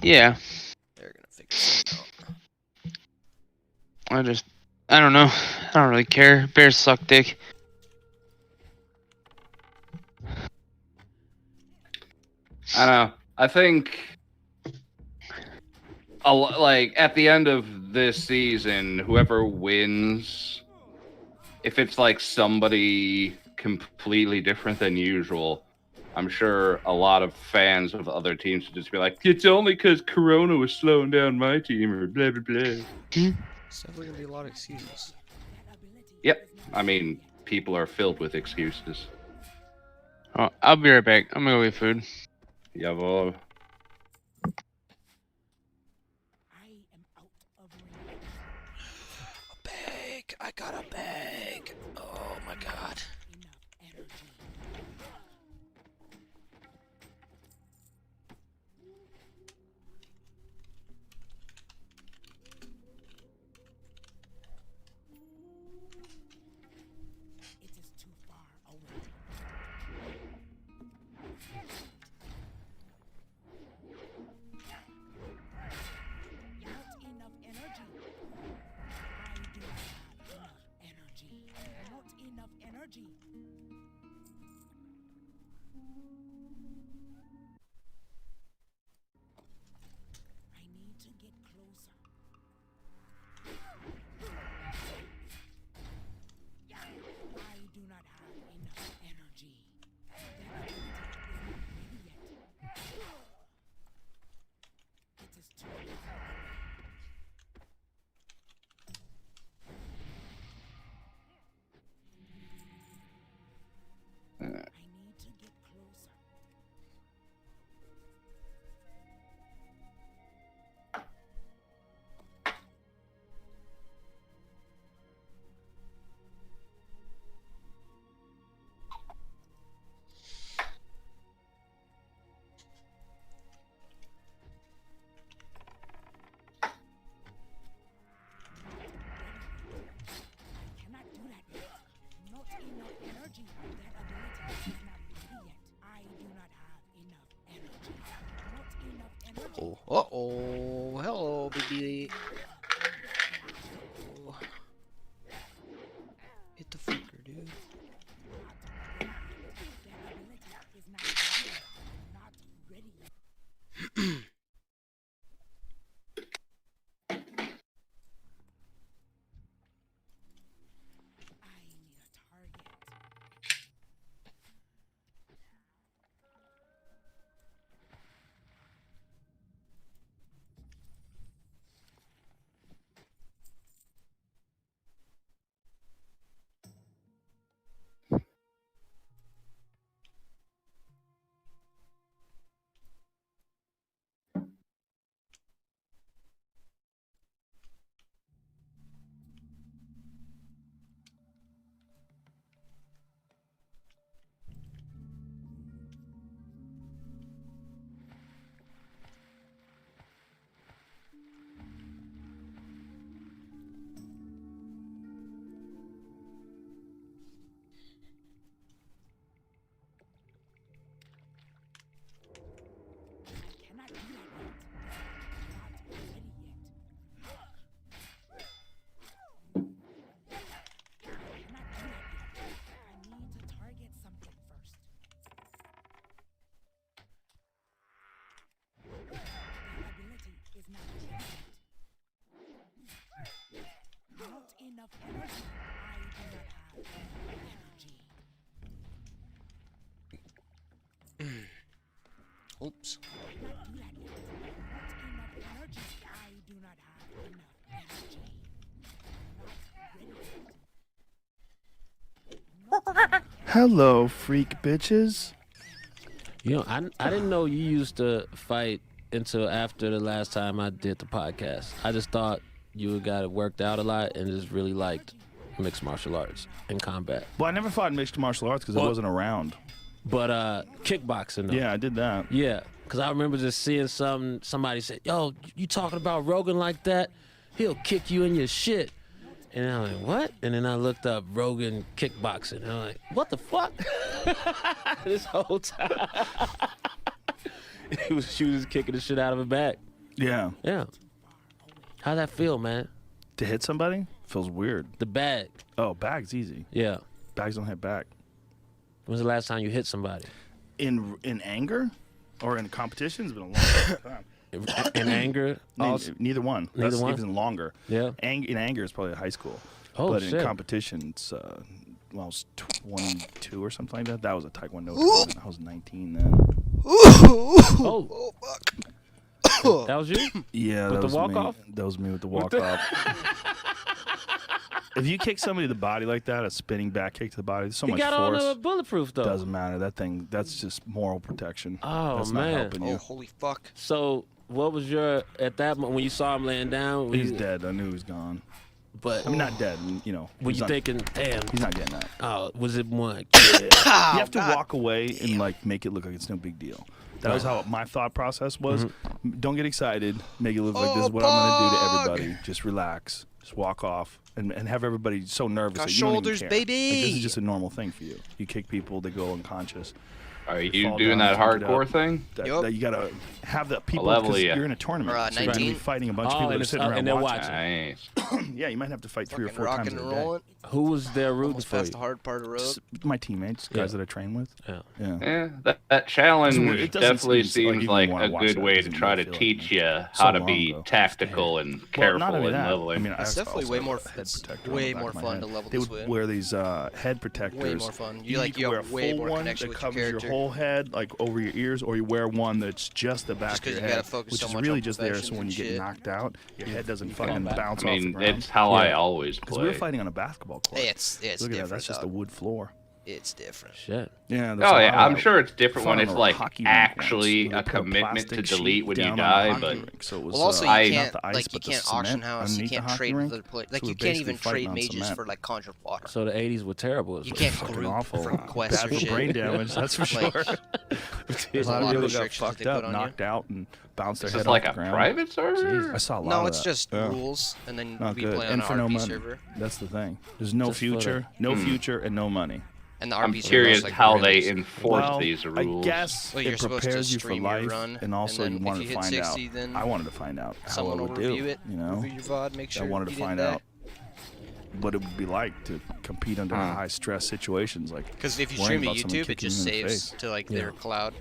Speaker 3: Yeah.
Speaker 1: They're gonna figure something out.
Speaker 3: I don't know. I don't really care. Bears suck dick.
Speaker 4: I don't know. I think like at the end of this season, whoever wins, if it's like somebody completely different than usual, I'm sure a lot of fans of other teams would just be like, "It's only because Corona was slowing down my team," or blah blah blah.
Speaker 1: It's definitely gonna be a lot of excuses.
Speaker 4: Yep. I mean, people are filled with excuses.
Speaker 3: Oh, I'll be right back. I'm gonna go get food.
Speaker 4: Yeah, well,
Speaker 1: A bag! I got a bag! Oh my god. Oh, uh-oh. Hello, baby. Oh. Hit the fucker, dude. Oops.
Speaker 2: I do not have enough energy.
Speaker 5: Hello, freak bitches.
Speaker 6: You know, I didn't know you used to fight until after the last time I did the podcast. I just thought you got it worked out a lot and just really liked mixed martial arts and combat.
Speaker 5: Well, I never fought mixed martial arts because I
Speaker 6: Well-
Speaker 5: wasn't around.
Speaker 6: But kickboxing, though.
Speaker 5: Yeah, I did that.
Speaker 6: Yeah, because I remember just seeing somebody say, yo, you talking about Rogan like that? He'll kick you in your shit. And I'm like, what? And then I looked up Rogan kickboxing. And I'm like, what the fuck? This whole time. She was just kicking the shit out of her back.
Speaker 5: Yeah.
Speaker 6: Yeah. How'd that feel, man?
Speaker 5: To hit somebody feels weird.
Speaker 6: The bag.
Speaker 5: Oh, bag's easy.
Speaker 6: Yeah.
Speaker 5: Bags don't hit back.
Speaker 6: When's the last time you hit somebody?
Speaker 5: In anger or in competition, it's been a long time.
Speaker 6: In anger? Also?
Speaker 5: Neither one.
Speaker 6: Neither
Speaker 5: That's
Speaker 6: one?
Speaker 5: even longer.
Speaker 6: Yeah.
Speaker 5: In anger is probably high school.
Speaker 6: Oh,
Speaker 5: but
Speaker 6: shit.
Speaker 5: in competition, it's when I was 22 or something like that. That was a Taekwondo tournament. I was 19 then.
Speaker 6: Oh,
Speaker 1: Oh fuck.
Speaker 6: that was you?
Speaker 5: Yeah,
Speaker 6: With
Speaker 5: that
Speaker 6: the
Speaker 5: was
Speaker 6: walk-off?
Speaker 5: me. That was me with the walk off. If you kick somebody to the body like that, a spinning back kick to the body, there's so
Speaker 6: You
Speaker 5: much
Speaker 6: got on
Speaker 5: force.
Speaker 6: a bulletproof, though.
Speaker 5: Doesn't matter. That thing, that's just moral protection.
Speaker 6: Oh,
Speaker 5: that's
Speaker 6: man.
Speaker 5: not helping
Speaker 1: Oh
Speaker 5: you.
Speaker 1: holy fuck.
Speaker 6: So, what was your, at that moment, when you saw him laying down?
Speaker 5: He's dead. I knew he was gone.
Speaker 6: But
Speaker 5: I mean, not dead. You know,
Speaker 6: were
Speaker 5: he's
Speaker 6: you
Speaker 5: not,
Speaker 6: thinking, damn,
Speaker 5: he's not getting that.
Speaker 6: oh, was it one?
Speaker 5: You have to walk away and like make it look like it's no big deal. That was how my thought process was. Don't get excited. Make it look like this is what I'm gonna do to everybody. Just relax. Just walk off and have everybody so nervous
Speaker 1: Got
Speaker 5: that you don't even
Speaker 1: shoulders,
Speaker 5: care.
Speaker 1: baby.
Speaker 5: Like, this is just a normal thing for you. You kick people, they go unconscious.
Speaker 4: Are
Speaker 5: fall
Speaker 4: you doing
Speaker 5: down,
Speaker 4: that
Speaker 5: keep it
Speaker 4: hardcore
Speaker 5: up.
Speaker 4: thing?
Speaker 1: Yup.
Speaker 5: That you gotta have the people
Speaker 4: level
Speaker 5: because
Speaker 4: you?
Speaker 5: you're in a tournament.
Speaker 1: Or,
Speaker 5: so you're gonna be
Speaker 1: 19?
Speaker 5: fighting a bunch of
Speaker 6: Oh,
Speaker 5: people that
Speaker 6: and
Speaker 5: are
Speaker 6: it's-
Speaker 5: sitting around
Speaker 6: and they're
Speaker 5: watching.
Speaker 4: Nice.
Speaker 5: Yeah, you might have to fight 3 or
Speaker 1: Fucking
Speaker 5: 4 times
Speaker 1: rocking
Speaker 5: a
Speaker 1: and
Speaker 5: day.
Speaker 1: rolling.
Speaker 6: Who was there rooting
Speaker 1: Almost
Speaker 6: for
Speaker 1: past
Speaker 6: you?
Speaker 1: the hard part of the road.
Speaker 5: Just my teammates, guys that I train with.
Speaker 6: Yeah.
Speaker 5: Yeah.
Speaker 4: Yeah, that challenge
Speaker 5: It doesn't
Speaker 4: definitely
Speaker 5: seem like
Speaker 4: seems
Speaker 5: you
Speaker 4: like
Speaker 5: wanna
Speaker 4: a
Speaker 5: watch
Speaker 4: good
Speaker 5: that.
Speaker 4: way
Speaker 5: It
Speaker 4: to
Speaker 5: doesn't
Speaker 4: try
Speaker 5: really
Speaker 4: to
Speaker 5: feel
Speaker 4: teach
Speaker 5: like
Speaker 4: you
Speaker 5: So
Speaker 4: how to
Speaker 5: long
Speaker 4: be
Speaker 5: ago.
Speaker 4: tactical and
Speaker 5: Well,
Speaker 4: careful
Speaker 5: not only
Speaker 4: and
Speaker 5: that.
Speaker 4: leveling.
Speaker 5: I mean, I
Speaker 1: It's definitely
Speaker 5: also
Speaker 1: way
Speaker 5: have a
Speaker 1: more.
Speaker 5: head
Speaker 1: It's
Speaker 5: protector on
Speaker 1: way
Speaker 5: the back
Speaker 1: more
Speaker 5: of my
Speaker 1: fun
Speaker 5: head.
Speaker 1: to level
Speaker 5: They
Speaker 1: this
Speaker 5: would
Speaker 1: with.
Speaker 5: wear these head protectors.
Speaker 1: Way more fun. You
Speaker 5: Either
Speaker 1: like you
Speaker 5: wear
Speaker 1: have
Speaker 5: a
Speaker 1: way
Speaker 5: full
Speaker 1: more
Speaker 5: one
Speaker 1: connection
Speaker 5: that
Speaker 1: with your
Speaker 5: covers your
Speaker 1: character.
Speaker 5: whole head, like over your ears, or you wear one that's just the back
Speaker 1: Just
Speaker 5: of
Speaker 1: 'cause
Speaker 5: your
Speaker 1: you gotta
Speaker 5: head,
Speaker 1: focus
Speaker 5: which
Speaker 1: so
Speaker 5: is
Speaker 1: much
Speaker 5: really
Speaker 1: on
Speaker 5: just there so
Speaker 1: professions
Speaker 5: when you
Speaker 1: and
Speaker 5: get
Speaker 1: shit.
Speaker 5: knocked out, your head doesn't fucking
Speaker 6: combat.
Speaker 5: bounce
Speaker 4: I
Speaker 5: off the
Speaker 4: mean,
Speaker 5: ground.
Speaker 4: it's how I
Speaker 6: Yeah.
Speaker 4: always
Speaker 5: Because we were
Speaker 4: play.
Speaker 5: fighting on a basketball court.
Speaker 1: It's
Speaker 5: Look at that.
Speaker 1: different.
Speaker 5: That's just a
Speaker 1: dog.
Speaker 5: wood floor.
Speaker 1: It's different.
Speaker 6: Shit.
Speaker 5: Yeah.
Speaker 4: Oh yeah, I'm sure it's different when
Speaker 5: fun on
Speaker 4: it's
Speaker 5: a
Speaker 4: like
Speaker 5: hockey rink once.
Speaker 4: actually
Speaker 5: They
Speaker 4: a
Speaker 5: put
Speaker 4: commitment to
Speaker 5: plastic
Speaker 4: delete
Speaker 5: sheet
Speaker 4: when you
Speaker 5: down on the
Speaker 4: die,
Speaker 5: hockey
Speaker 4: but
Speaker 5: rink, so it was,
Speaker 1: Well, also
Speaker 4: I-
Speaker 1: you
Speaker 5: not
Speaker 1: can't
Speaker 5: the ice,
Speaker 1: like you
Speaker 5: but the
Speaker 1: can't auction
Speaker 5: cement
Speaker 1: house. You
Speaker 5: underneath the
Speaker 1: can't
Speaker 5: hockey
Speaker 1: trade with
Speaker 5: rink.
Speaker 1: other players.
Speaker 5: So
Speaker 1: Like
Speaker 5: we're
Speaker 1: you can't
Speaker 5: basically
Speaker 1: even
Speaker 5: fighting
Speaker 1: trade
Speaker 5: on
Speaker 1: mages
Speaker 5: cement.
Speaker 1: for like conjured water.
Speaker 6: So the 80s were terrible. Is
Speaker 1: You
Speaker 6: what
Speaker 1: can't
Speaker 6: you're
Speaker 5: Fucking
Speaker 1: group
Speaker 5: awful.
Speaker 1: for quests
Speaker 5: Bad
Speaker 1: or
Speaker 5: for
Speaker 1: shit.
Speaker 5: brain damage, that's for
Speaker 1: Like,
Speaker 5: sure.
Speaker 1: There's
Speaker 5: a lot of
Speaker 1: of
Speaker 5: people got
Speaker 1: restrictions that
Speaker 5: fucked
Speaker 1: they
Speaker 5: up,
Speaker 1: put on you.
Speaker 5: knocked out, and bounced their
Speaker 4: it's
Speaker 5: head
Speaker 4: just
Speaker 5: off
Speaker 4: like
Speaker 5: the
Speaker 4: a
Speaker 5: ground.
Speaker 4: private server.
Speaker 5: I saw a lot
Speaker 1: No,
Speaker 5: of
Speaker 1: it's
Speaker 5: that.
Speaker 1: just
Speaker 5: Yeah.
Speaker 1: rules, and then
Speaker 5: Not
Speaker 1: we
Speaker 5: good.
Speaker 1: play on
Speaker 5: And
Speaker 1: an
Speaker 5: for no
Speaker 1: RP
Speaker 5: money.
Speaker 1: server.
Speaker 5: That's the thing. There's no
Speaker 6: Just for the-
Speaker 5: future, future, and no money.
Speaker 1: And the
Speaker 4: I'm
Speaker 1: RP server
Speaker 4: curious
Speaker 1: is, like,
Speaker 4: how
Speaker 1: really
Speaker 4: they enforce
Speaker 5: Well,
Speaker 4: these rules.
Speaker 5: I guess
Speaker 1: Well, you're
Speaker 5: it
Speaker 1: supposed to
Speaker 5: prepares you for
Speaker 1: stream your
Speaker 5: life,
Speaker 1: run,
Speaker 5: and also
Speaker 1: and
Speaker 5: you
Speaker 1: then if
Speaker 5: wanted
Speaker 1: you
Speaker 5: to
Speaker 1: hit
Speaker 5: find
Speaker 1: 60,
Speaker 5: out.
Speaker 1: then
Speaker 5: I wanted to find out how
Speaker 1: someone
Speaker 5: it
Speaker 1: will
Speaker 5: would
Speaker 1: review
Speaker 5: do.
Speaker 1: it,
Speaker 5: You know,
Speaker 1: review your VOD, make sure
Speaker 5: I wanted to
Speaker 1: you didn't
Speaker 5: find
Speaker 1: die.
Speaker 5: out what it would be like to compete under
Speaker 4: Huh.
Speaker 5: high stress situations. Like,
Speaker 1: Because if you
Speaker 5: worrying
Speaker 1: stream to
Speaker 5: about someone
Speaker 1: YouTube, it
Speaker 5: kicking
Speaker 1: just
Speaker 5: you in the
Speaker 1: saves
Speaker 5: face.
Speaker 1: to like
Speaker 6: Yeah.
Speaker 1: their cloud.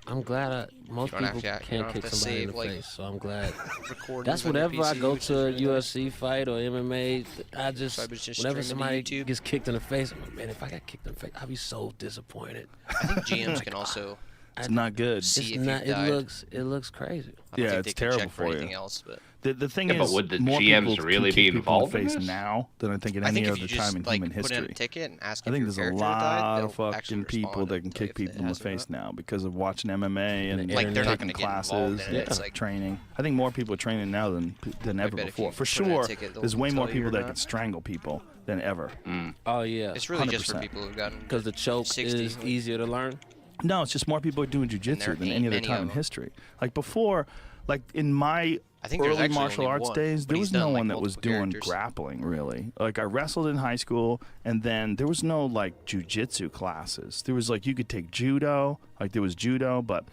Speaker 6: I'm glad most
Speaker 1: You don't have
Speaker 6: people
Speaker 1: to- you
Speaker 6: can't
Speaker 1: don't have
Speaker 6: kick
Speaker 1: to
Speaker 6: somebody in
Speaker 1: save,
Speaker 6: the
Speaker 1: like,
Speaker 6: face, so I'm glad.
Speaker 1: Recordings
Speaker 6: That's
Speaker 1: on your
Speaker 6: whenever I
Speaker 1: PC,
Speaker 6: go
Speaker 1: which is
Speaker 6: to a
Speaker 1: really nice.
Speaker 6: UFC fight or MMA, I just,
Speaker 1: So I was just
Speaker 6: whenever
Speaker 1: streaming to
Speaker 6: somebody
Speaker 1: YouTube.
Speaker 6: gets kicked in the face, I'm like, man, if I got kicked in the face, I'd be so disappointed.
Speaker 1: I think GMs can also.
Speaker 5: it's not good.
Speaker 1: See
Speaker 6: It's
Speaker 1: if you
Speaker 6: not. It
Speaker 1: died.
Speaker 6: looks crazy.
Speaker 1: I don't
Speaker 5: Yeah,
Speaker 1: think
Speaker 5: it's
Speaker 1: they can
Speaker 5: terrible
Speaker 1: check for
Speaker 5: for you.
Speaker 1: anything else, but
Speaker 5: The thing
Speaker 4: Yeah, but
Speaker 5: is,
Speaker 4: would the
Speaker 5: more
Speaker 4: GMs
Speaker 5: people
Speaker 4: really
Speaker 5: can
Speaker 4: be
Speaker 5: kick people
Speaker 4: involved
Speaker 5: in
Speaker 4: in
Speaker 5: the face
Speaker 4: this?
Speaker 5: now than I think at
Speaker 1: I
Speaker 5: any
Speaker 1: think if
Speaker 5: other
Speaker 1: you
Speaker 5: time
Speaker 1: just
Speaker 5: in
Speaker 1: like
Speaker 5: human
Speaker 1: put in
Speaker 5: history.
Speaker 1: a ticket and ask
Speaker 5: I
Speaker 1: if
Speaker 5: think
Speaker 1: your
Speaker 5: there's a
Speaker 1: character
Speaker 5: lot
Speaker 1: died,
Speaker 5: of
Speaker 1: they'll
Speaker 5: fucking
Speaker 1: actually
Speaker 5: people
Speaker 1: respond
Speaker 5: that can
Speaker 1: and tell you
Speaker 5: kick
Speaker 1: if it
Speaker 5: people in the
Speaker 1: has or
Speaker 5: face
Speaker 1: not.
Speaker 5: now because of watching MMA and
Speaker 6: And
Speaker 1: Like they're not
Speaker 5: taking
Speaker 1: gonna get involved
Speaker 5: classes,
Speaker 1: in it. It's
Speaker 5: and
Speaker 1: like
Speaker 5: training. I think more people are training now than ever
Speaker 1: bet if
Speaker 5: before.
Speaker 1: you
Speaker 5: For
Speaker 1: put in a
Speaker 5: sure,
Speaker 1: ticket, they'll
Speaker 5: there's way more
Speaker 1: tell you
Speaker 5: people
Speaker 1: or
Speaker 5: that
Speaker 1: not.
Speaker 5: can strangle people than ever.
Speaker 6: Oh yeah,
Speaker 1: it's really just for
Speaker 5: 100%.
Speaker 1: people who've gotten.
Speaker 6: because the choke
Speaker 1: 60,
Speaker 6: is
Speaker 1: like-
Speaker 6: easier to learn.
Speaker 5: No, it's just more people are doing
Speaker 1: there
Speaker 5: jujitsu than
Speaker 1: ain't
Speaker 5: any other
Speaker 1: many
Speaker 5: time
Speaker 1: of
Speaker 5: in
Speaker 1: them.
Speaker 5: history. Like before, like in my
Speaker 1: I think there's
Speaker 5: early
Speaker 1: actually
Speaker 5: martial
Speaker 1: only
Speaker 5: arts
Speaker 1: one,
Speaker 5: days,
Speaker 1: but
Speaker 5: there
Speaker 1: he's
Speaker 5: was no
Speaker 1: done, like,
Speaker 5: one that was
Speaker 1: multiple
Speaker 5: doing
Speaker 1: characters.
Speaker 5: grappling really. Like I wrestled in high school, and then there was no like jujitsu classes. There was like you could take judo, like there was judo, but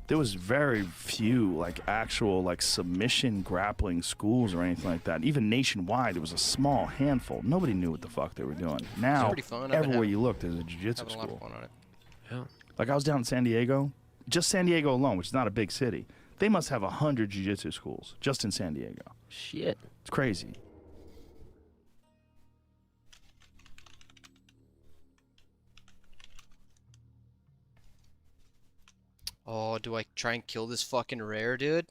Speaker 5: there was very few like actual like submission grappling schools or anything like that. Even nationwide, it was a small handful. Nobody knew what the fuck they were doing. Now,
Speaker 1: pretty fun. I've been
Speaker 5: everywhere
Speaker 1: having-
Speaker 5: you look, there's a jujitsu
Speaker 1: Having a lot of
Speaker 5: school.
Speaker 1: fun on it.
Speaker 6: Yeah.
Speaker 5: Like I was down in San Diego, just San Diego alone, which is not a big city. They must have 100 jiu-jitsu schools just in San Diego.
Speaker 6: Shit.
Speaker 5: It's crazy.
Speaker 1: Oh, do I try and kill this fucking rare dude?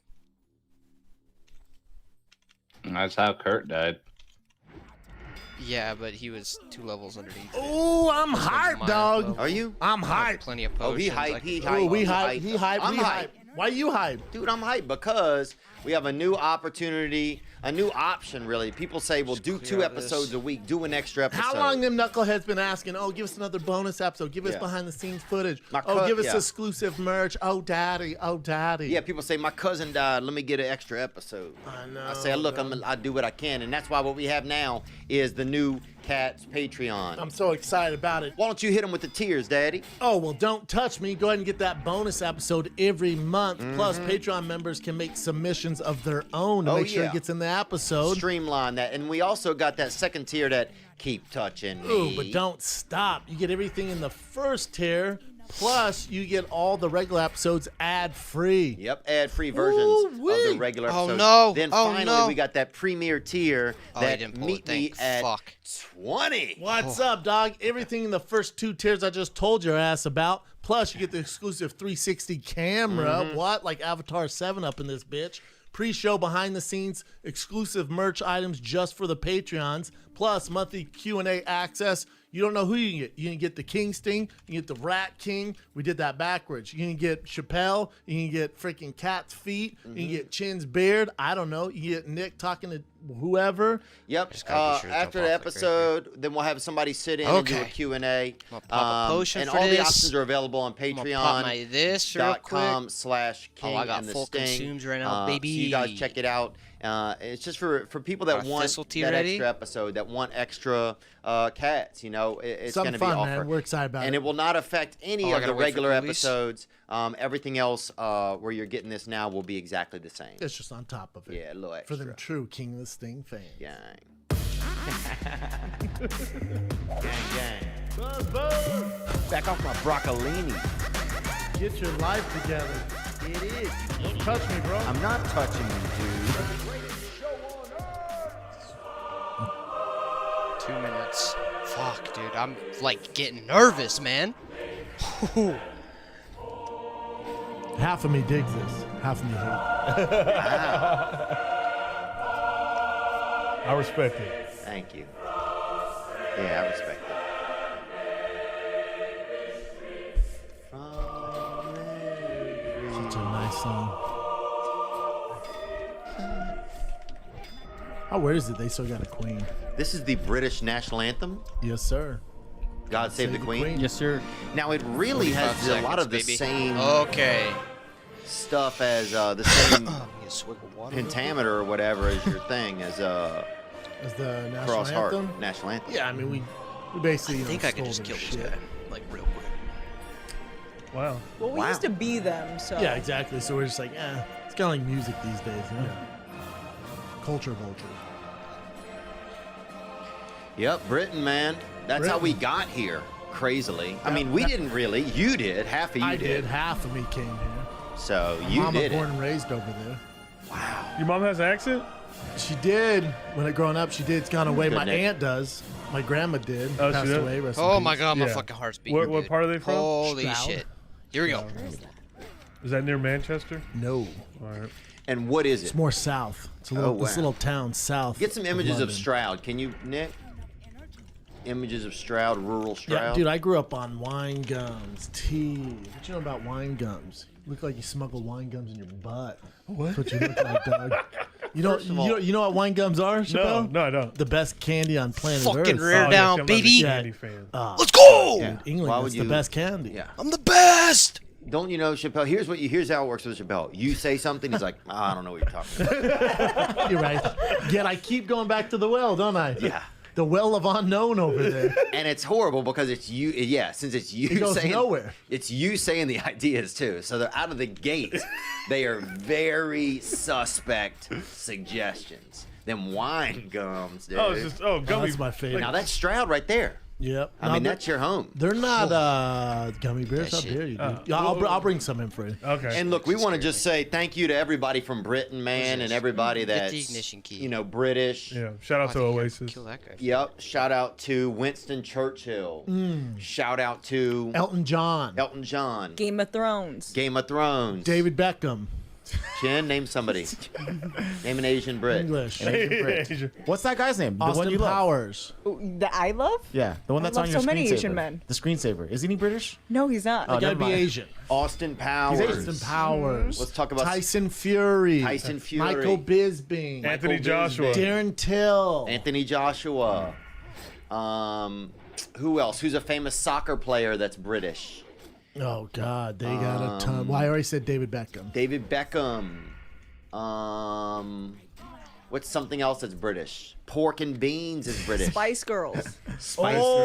Speaker 4: That's how Kurt died.
Speaker 1: Yeah, but he was 2 levels underneath. it.
Speaker 7: Ooh, I'm
Speaker 1: This one's
Speaker 7: hyped,
Speaker 1: mine,
Speaker 7: dog.
Speaker 1: though.
Speaker 8: Are you?
Speaker 7: I'm
Speaker 1: I have
Speaker 7: hyped.
Speaker 1: Plenty of
Speaker 8: Oh,
Speaker 1: potions.
Speaker 8: he
Speaker 1: I
Speaker 8: hyped.
Speaker 1: can
Speaker 8: He
Speaker 1: do-
Speaker 8: hyped.
Speaker 7: Ooh, we
Speaker 8: he
Speaker 7: hyped.
Speaker 8: hyped.
Speaker 7: He hyped.
Speaker 8: I'm
Speaker 7: We hyped.
Speaker 8: hyped.
Speaker 7: Why you hyped?
Speaker 8: Dude, I'm hyped because we have a new opportunity, a new option, really. People say, well, do
Speaker 1: clear
Speaker 8: 2
Speaker 1: out this.
Speaker 8: episodes a week, do an extra episode.
Speaker 7: How long them knuckleheads been asking? Oh, give us another bonus episode. Give us
Speaker 8: Yeah.
Speaker 7: behind the scenes footage.
Speaker 8: My
Speaker 7: Oh, give us
Speaker 8: yeah.
Speaker 7: exclusive merch. Oh, daddy. Oh, daddy.
Speaker 8: Yeah, people say, my cousin died. Let me get an extra episode.
Speaker 7: I know.
Speaker 8: I say, look,
Speaker 7: bro.
Speaker 8: I do what I can. And that's why what we have now is the new Cats Patreon.
Speaker 7: I'm so excited about it.
Speaker 8: Why don't you hit them with the tears, Daddy?
Speaker 7: Oh, well, don't touch me. Go ahead and get that bonus episode every month.
Speaker 8: Mm-hmm.
Speaker 7: Plus, Patreon members can make submissions of their own to
Speaker 8: Oh,
Speaker 7: make sure
Speaker 8: yeah.
Speaker 7: it gets in the episode.
Speaker 8: Streamline that. And we also got that second tier that keep touching me.
Speaker 7: Ooh, but don't stop. You get everything in the first tier. Plus, you get all the regular episodes ad-free.
Speaker 8: Yep, ad-free versions of the
Speaker 7: Ooh-wee.
Speaker 8: regular
Speaker 1: Oh,
Speaker 8: episodes.
Speaker 1: no.
Speaker 8: Then
Speaker 1: Oh,
Speaker 8: finally,
Speaker 1: no.
Speaker 8: we got that premiere tier
Speaker 1: Oh, you
Speaker 8: that
Speaker 1: didn't pull
Speaker 8: meet
Speaker 1: it.
Speaker 8: me
Speaker 1: Thank
Speaker 8: at
Speaker 1: fuck.
Speaker 8: 20.
Speaker 7: What's up, dog? Everything in the first 2 tiers I just told your ass about. Plus, you get the exclusive 360 camera.
Speaker 8: Mm-hmm.
Speaker 7: What? Like Avatar 7 up in this bitch. Pre-show, behind the scenes, exclusive merch items just for the Patreons. Plus, monthly Q&A access. You don't know who you can get. You can get the King Sting. You can get the Rat King. We did that backwards. You can get Chappelle. You can get freaking Cat's Feet. You can get Chin's Beard. I don't know. You get Nick talking to whoever.
Speaker 8: Yep.
Speaker 1: Just gotta be sure to
Speaker 8: After
Speaker 1: jump
Speaker 8: the
Speaker 1: off like
Speaker 8: episode, then we'll have somebody sit in and do a
Speaker 1: Okay.
Speaker 8: Q&A.
Speaker 1: I'm gonna pop a potion
Speaker 8: and
Speaker 1: for
Speaker 8: all the
Speaker 1: this.
Speaker 8: options are available on
Speaker 1: I'm gonna pop my this real quick.
Speaker 8: patreon.com/King
Speaker 1: Oh, I got
Speaker 8: and the
Speaker 1: full
Speaker 8: Sting.
Speaker 1: consumes right now,
Speaker 8: So you guys
Speaker 1: baby.
Speaker 8: check it out. It's just for people that
Speaker 1: Got a
Speaker 8: want
Speaker 1: thistle tea
Speaker 8: that
Speaker 1: ready?
Speaker 8: extra episode, that want extra cats. You know, it's going
Speaker 7: Something
Speaker 8: to be
Speaker 7: fun,
Speaker 8: offered.
Speaker 7: man. We're excited about
Speaker 8: And
Speaker 7: it.
Speaker 8: it will not affect any
Speaker 1: Oh, I
Speaker 8: of the
Speaker 1: gotta wait for
Speaker 8: regular
Speaker 1: Luis?
Speaker 8: episodes. Everything else where you're getting this now will be exactly the same.
Speaker 7: It's just on top of it.
Speaker 8: Yeah, a little
Speaker 7: For
Speaker 8: extra.
Speaker 7: them true King of the Sting fans.
Speaker 8: Gang. gang, gang.
Speaker 7: Buzz, buzz.
Speaker 8: Back off my broccolini.
Speaker 7: Get your life together.
Speaker 8: It is.
Speaker 7: Don't touch me, bro.
Speaker 8: I'm not touching you, dude.
Speaker 1: 2 minutes. Fuck, dude. I'm like getting nervous, man.
Speaker 7: Half of me digs this. Half of me hates
Speaker 5: I respect it.
Speaker 8: Thank you. Yeah, I respect it.
Speaker 7: it. Such a nice song. How weird is it they still got a queen?
Speaker 8: This is the British national anthem.
Speaker 7: Yes, sir.
Speaker 8: God Save the Queen.
Speaker 9: Yes, sir.
Speaker 8: Now it really has
Speaker 1: 45
Speaker 8: a lot of
Speaker 1: seconds,
Speaker 8: the
Speaker 1: baby.
Speaker 8: same
Speaker 1: Okay.
Speaker 8: stuff as the same
Speaker 1: Need a swig of water.
Speaker 8: pentameter or whatever as your thing as
Speaker 7: As the national
Speaker 8: Cross Heart
Speaker 7: anthem.
Speaker 8: national anthem.
Speaker 7: Yeah, I mean we basically.
Speaker 1: I think I can just
Speaker 7: stole
Speaker 1: kill
Speaker 7: their
Speaker 1: this
Speaker 7: shit.
Speaker 1: guy, like real quick.
Speaker 5: Wow.
Speaker 2: Well, we
Speaker 8: Wow.
Speaker 2: used to be them, so.
Speaker 7: Yeah, exactly. So we're just like, it's kind of like music these days, you know? Culture vultures.
Speaker 8: Yep, Britain, man. That's how we
Speaker 7: Britain.
Speaker 8: got here. Crazily. I mean, we didn't really. You did. Half of you
Speaker 7: I
Speaker 8: did.
Speaker 7: did. Half of me came here.
Speaker 8: So you
Speaker 7: Mama
Speaker 8: did
Speaker 7: born
Speaker 8: it.
Speaker 7: and raised over there.
Speaker 5: Your mom has an accent?
Speaker 7: She did. When it growing up, she did. It's gone away.
Speaker 8: Good,
Speaker 7: My
Speaker 8: Nick.
Speaker 7: aunt does. My grandma did.
Speaker 5: Oh, she
Speaker 7: Passed
Speaker 5: did?
Speaker 7: away. Rest in
Speaker 1: Oh my
Speaker 7: peace.
Speaker 1: god, my
Speaker 5: Yeah.
Speaker 1: fucking heart's beating.
Speaker 5: What
Speaker 1: dude.
Speaker 5: part are they from?
Speaker 1: Holy
Speaker 7: Stroud.
Speaker 1: shit. Here we go.
Speaker 5: Is that near Manchester?
Speaker 7: No,
Speaker 5: All right.
Speaker 8: And what is
Speaker 7: it's
Speaker 8: it?
Speaker 7: more south. It's a little,
Speaker 8: Oh,
Speaker 7: this
Speaker 8: wow.
Speaker 7: little town south.
Speaker 8: Get some images of
Speaker 7: London.
Speaker 8: Stroud. Can you, Nick? Images of Stroud, rural Stroud.
Speaker 7: Yeah, dude, I grew up on wine gums, tea. What you know about wine gums? You look like you smuggled wine gums in your butt. What? That's what you look like, dog. You don't,
Speaker 8: First of all-
Speaker 7: you know what wine gums are,
Speaker 5: No,
Speaker 7: Chappelle?
Speaker 5: no, I don't.
Speaker 7: The best candy on planet
Speaker 1: Fucking
Speaker 7: Earth.
Speaker 1: rare
Speaker 5: Oh,
Speaker 1: down,
Speaker 5: yes, I'm not a
Speaker 1: baby.
Speaker 7: Yeah.
Speaker 5: candy fan.
Speaker 1: Let's go!
Speaker 8: Yeah.
Speaker 7: Dude, England,
Speaker 8: Why
Speaker 7: that's
Speaker 8: would
Speaker 7: the
Speaker 8: you-
Speaker 7: best candy.
Speaker 8: Yeah.
Speaker 1: I'm the best.
Speaker 8: Don't you know, Chappelle? Here's how it works with Chappelle. You say something, he's like, I don't know what you're talking about.
Speaker 7: You're right. Yet I keep going back to the well, don't I?
Speaker 8: Yeah.
Speaker 7: The well of unknown over there.
Speaker 8: And it's horrible because it's you. Yeah, since it's you
Speaker 7: It goes
Speaker 8: saying
Speaker 7: nowhere.
Speaker 8: it's you saying the ideas too. So they're out of the gate. They are very suspect suggestions. Them wine gums, dude.
Speaker 5: Oh, it's just
Speaker 7: Oh,
Speaker 5: gummy.
Speaker 7: that's my favorite.
Speaker 8: Now that's Stroud right there.
Speaker 7: Yep.
Speaker 8: I mean, that's your home.
Speaker 7: They're not gummy bears.
Speaker 1: That
Speaker 7: How
Speaker 1: shit.
Speaker 7: dare you, dude?
Speaker 9: Oh.
Speaker 7: Yeah, I'll bring some in for you.
Speaker 9: Okay.
Speaker 8: And look, we want to just say thank you to everybody from Britain, man, and everybody
Speaker 1: Get
Speaker 8: that's
Speaker 1: the ignition key.
Speaker 8: British.
Speaker 9: yeah. Shout out to Oasis.
Speaker 1: Kill that guy.
Speaker 8: Yep. Shout out to Winston Churchill. Shout out to
Speaker 7: Elton John,
Speaker 8: Elton John.
Speaker 2: Game of Thrones.
Speaker 8: Game of Thrones.
Speaker 7: David Beckham,
Speaker 8: Chin, name somebody. Name an Asian Brit.
Speaker 7: English,
Speaker 10: What's that guy's name? The one
Speaker 7: Austin
Speaker 10: you love.
Speaker 7: Powers.
Speaker 2: That I love?
Speaker 10: Yeah, the one
Speaker 2: I
Speaker 10: that's
Speaker 2: love
Speaker 10: on your
Speaker 2: so many
Speaker 10: screensaver.
Speaker 2: Asian men.
Speaker 10: The screensaver. Isn't he British?
Speaker 2: No, he's not.
Speaker 10: Oh,
Speaker 7: Gotta
Speaker 10: never
Speaker 7: be
Speaker 10: mind.
Speaker 7: Asian.
Speaker 8: Austin Powers.
Speaker 7: Austin Powers.
Speaker 8: Let's talk about
Speaker 7: Tyson Fury.
Speaker 8: Tyson Fury.
Speaker 7: Michael Bisping.
Speaker 9: Anthony
Speaker 8: Michael
Speaker 9: Joshua.
Speaker 7: Darren Till.
Speaker 8: Anthony Joshua. Who else? Who's a famous soccer player that's British?
Speaker 7: Oh God, they got a ton. Well, I already said David Beckham.
Speaker 8: David Beckham. What's something else that's British? Pork and beans is British.
Speaker 2: Spice Girls.
Speaker 8: Spice
Speaker 7: Oh,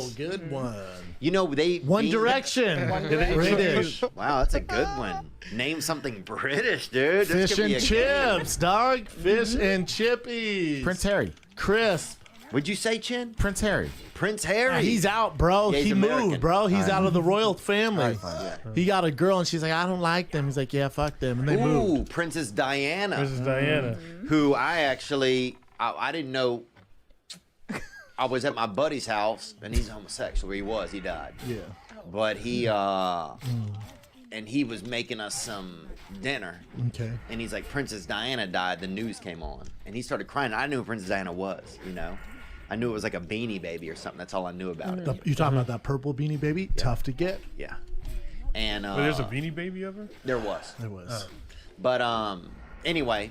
Speaker 8: Girls.
Speaker 7: good one.
Speaker 8: You know they
Speaker 7: One
Speaker 8: bean-
Speaker 7: Direction. British.
Speaker 8: Wow, that's a good one. Name something British, dude. This
Speaker 7: Fish
Speaker 8: could be
Speaker 7: and
Speaker 8: a-
Speaker 7: chips, dog. Fish and chippies.
Speaker 10: Prince Harry.
Speaker 7: Crisp.
Speaker 8: Would you say Chin?
Speaker 10: Prince Harry.
Speaker 8: Prince Harry.
Speaker 7: He's out, bro.
Speaker 8: Yeah, he's
Speaker 7: he
Speaker 8: American.
Speaker 7: moved, bro. He's out of the royal family.
Speaker 8: Yeah.
Speaker 7: He got a girl, and she's like, I don't like them. He's like, yeah, fuck them. And they moved.
Speaker 8: Ooh, Princess Diana.
Speaker 9: Princess Diana.
Speaker 8: Who I didn't know. I was at my buddy's house, and he's homosexual. He was. He died.
Speaker 7: Yeah.
Speaker 8: But he and he was making us some dinner,
Speaker 7: Okay.
Speaker 8: and he's like, Princess Diana died. The news came on, and he started crying. I knew who Princess Diana was. I knew it was like a Beanie Baby or something. That's all I knew about it.
Speaker 7: You talking about that purple beanie baby? Tough to get.
Speaker 8: Yeah. And
Speaker 9: Wait, there's a Beanie Baby of her?
Speaker 8: there was.
Speaker 7: It was.
Speaker 8: But anyway,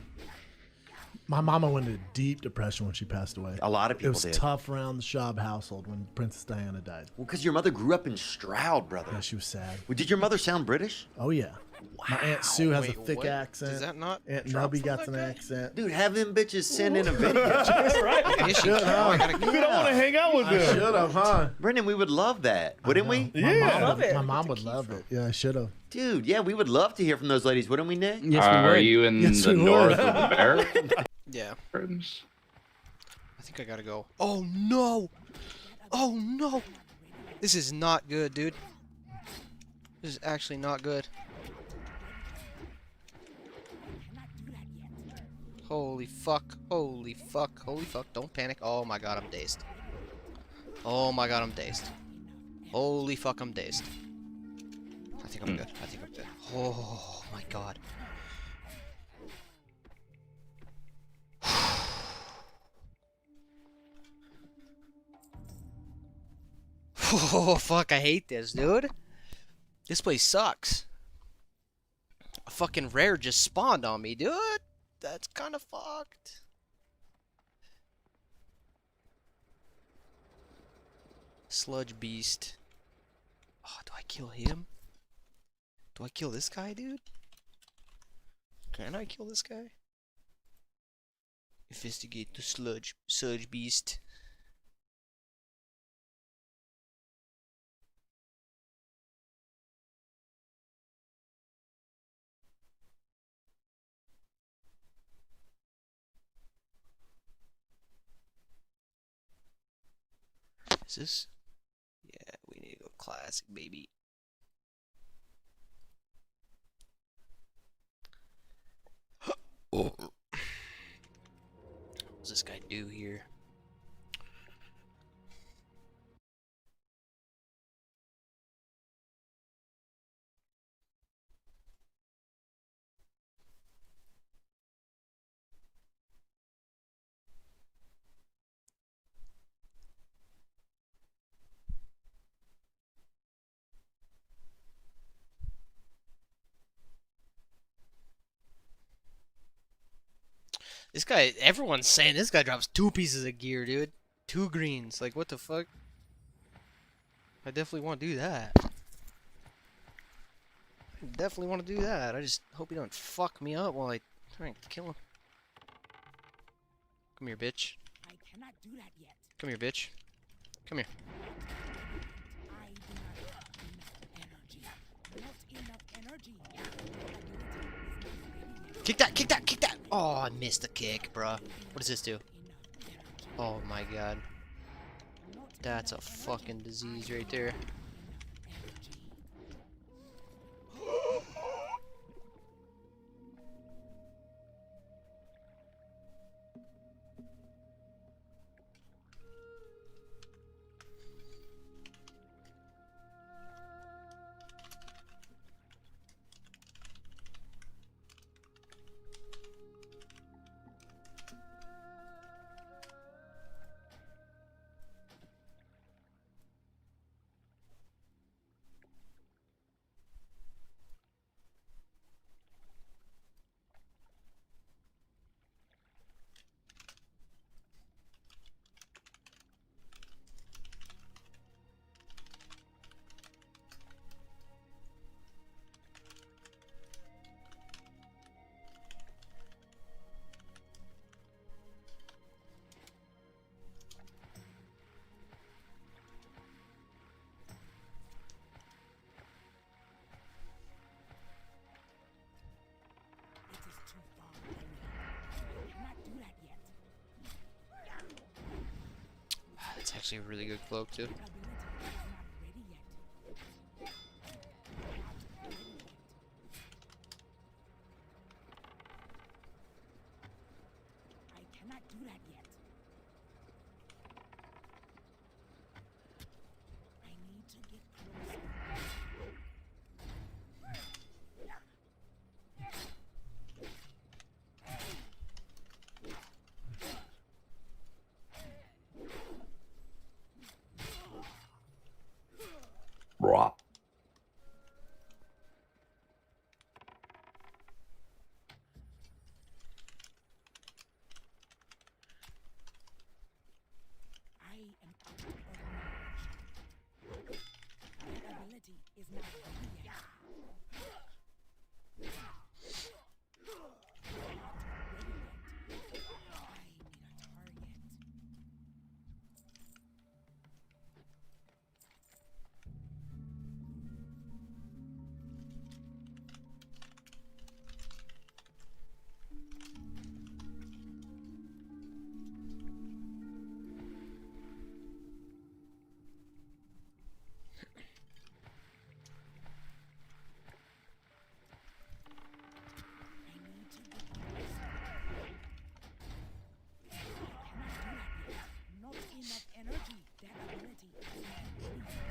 Speaker 7: My mama went into deep depression when she passed away.
Speaker 8: a lot of
Speaker 7: It
Speaker 8: people
Speaker 7: was
Speaker 8: did.
Speaker 7: tough around the Schaub household when Princess Diana died.
Speaker 8: Well, because your mother grew up in Stroud, brother.
Speaker 7: Yeah, she was sad.
Speaker 8: Well, did your mother sound British?
Speaker 7: Oh yeah. My Aunt Sue has
Speaker 1: Wait,
Speaker 7: a thick
Speaker 1: what?
Speaker 7: accent.
Speaker 1: Does that not
Speaker 7: Aunt
Speaker 1: drop
Speaker 7: Nubby
Speaker 1: from
Speaker 7: got
Speaker 1: that
Speaker 7: an
Speaker 1: guy?
Speaker 7: accent.
Speaker 8: Dude, have them bitches send in a video.
Speaker 1: Yes, you can. I gotta
Speaker 9: Dude, I want to hang out with them.
Speaker 7: Should have, huh?
Speaker 8: Brendan, we would love that, wouldn't we?
Speaker 9: Yeah.
Speaker 2: Love it.
Speaker 7: My mom would love it. Yeah, I should have.
Speaker 8: Dude, yeah, we would love to hear from those ladies, wouldn't we, Nick?
Speaker 3: Yes, we
Speaker 4: Are
Speaker 3: would.
Speaker 4: you in
Speaker 7: Yes,
Speaker 4: the
Speaker 7: we would.
Speaker 4: north of America?
Speaker 1: Yeah.
Speaker 4: friends?
Speaker 1: I think I gotta go. Oh no! Oh no! This is not good, dude. This is actually not good. Holy fuck. Holy fuck. Holy fuck. Don't panic. Oh my god, I'm dazed. Oh my god, I'm dazed. Holy fuck, I'm dazed. I think I'm good. I think I'm good. Oh my god. Oh fuck, I hate this, dude. This place sucks. A fucking rare just spawned on me, dude. That's kind of fucked. Sludge beast. Oh, do I kill him? Do I kill this guy, dude? Can I kill this guy? Investigate the sludge beast. Is this? Yeah, we need to go classic, baby. What does this guy do here? This guy, everyone's saying this guy drops 2 pieces of gear, dude. 2 greens. Like, what the fuck? I definitely want to do that. I definitely want to do that. I just hope he don't fuck me up while I try and kill him. Come here, bitch.
Speaker 2: I cannot do that yet.
Speaker 1: Come here, bitch. Come here.
Speaker 2: I do not have enough energy. Not enough energy.
Speaker 1: Kick that, kick that, kick that! Oh, I missed the kick, bruh. What does this do? Oh my god. That's a fucking disease right there.
Speaker 2: It is too far away. I cannot do that yet.
Speaker 1: That's actually a really good cloak too.
Speaker 2: Ability is not ready yet. Not ready yet. I cannot do that yet. I need to get closer. I am out of range. My ability is not ready yet. Not ready yet. I need a target. I need to get closer. I cannot do that yet. Not enough energy. That ability is not ready yet.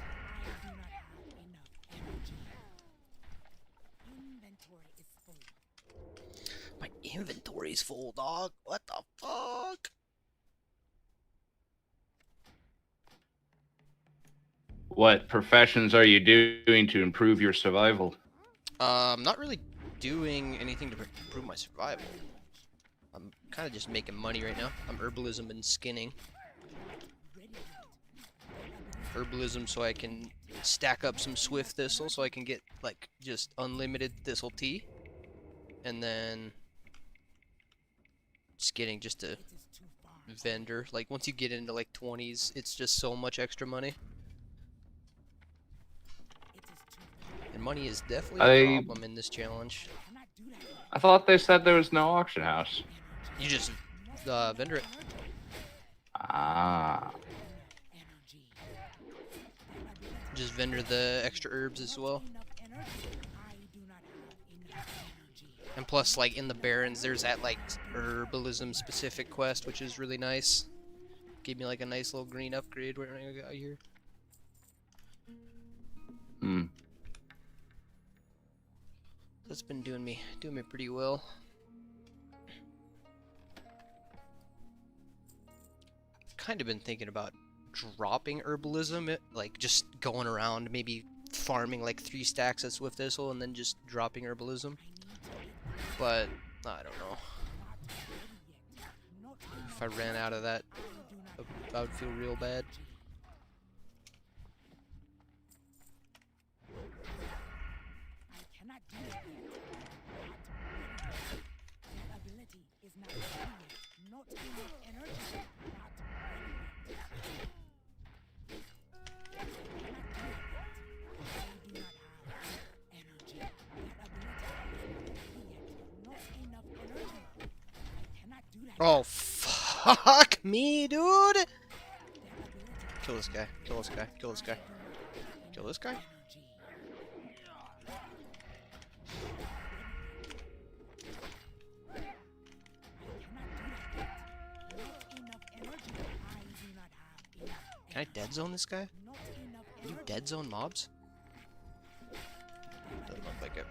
Speaker 2: I do not have enough energy. Inventory is full.
Speaker 1: My inventory's full, dog. What the fuck?
Speaker 4: What professions are you doing to improve your survival?
Speaker 1: I'm not really doing anything to improve my survival. I'm kind of just making money right now. I'm herbalism and skinning. Herbalism so I can stack up some swift thistle so I can get like just unlimited thistle tea. And then skinning just a vendor. Like once you get into like 20s, it's just so much extra money. And money is definitely a problem in this challenge.
Speaker 4: I thought they said there was no auction house.
Speaker 1: You just vendor it.
Speaker 4: Ah.
Speaker 1: Just vendor the extra herbs as well. And plus, like in the Barrens, there's that like herbalism specific quest, which is really nice. Gave me like a nice little green upgrade when I got here.
Speaker 4: Hmm.
Speaker 1: That's been doing me pretty well. I've kind of been thinking about dropping herbalism, like just going around maybe farming like 3 stacks of swift thistle and then just dropping herbalism. But I don't know. If I ran out of that, I would feel real bad.
Speaker 2: I cannot do that yet. That ability is not ready yet. Not enough energy. Not ready yet. I cannot do that yet. I do not have energy. That ability is not ready yet. Not enough energy. I cannot do that
Speaker 1: Oh
Speaker 2: yet.
Speaker 1: fuck me, dude!
Speaker 2: That ability
Speaker 1: Kill this guy. Kill this guy. Kill this guy. Kill this guy. Can I dead zone this guy? Can you dead zone mobs? Doesn't look like it.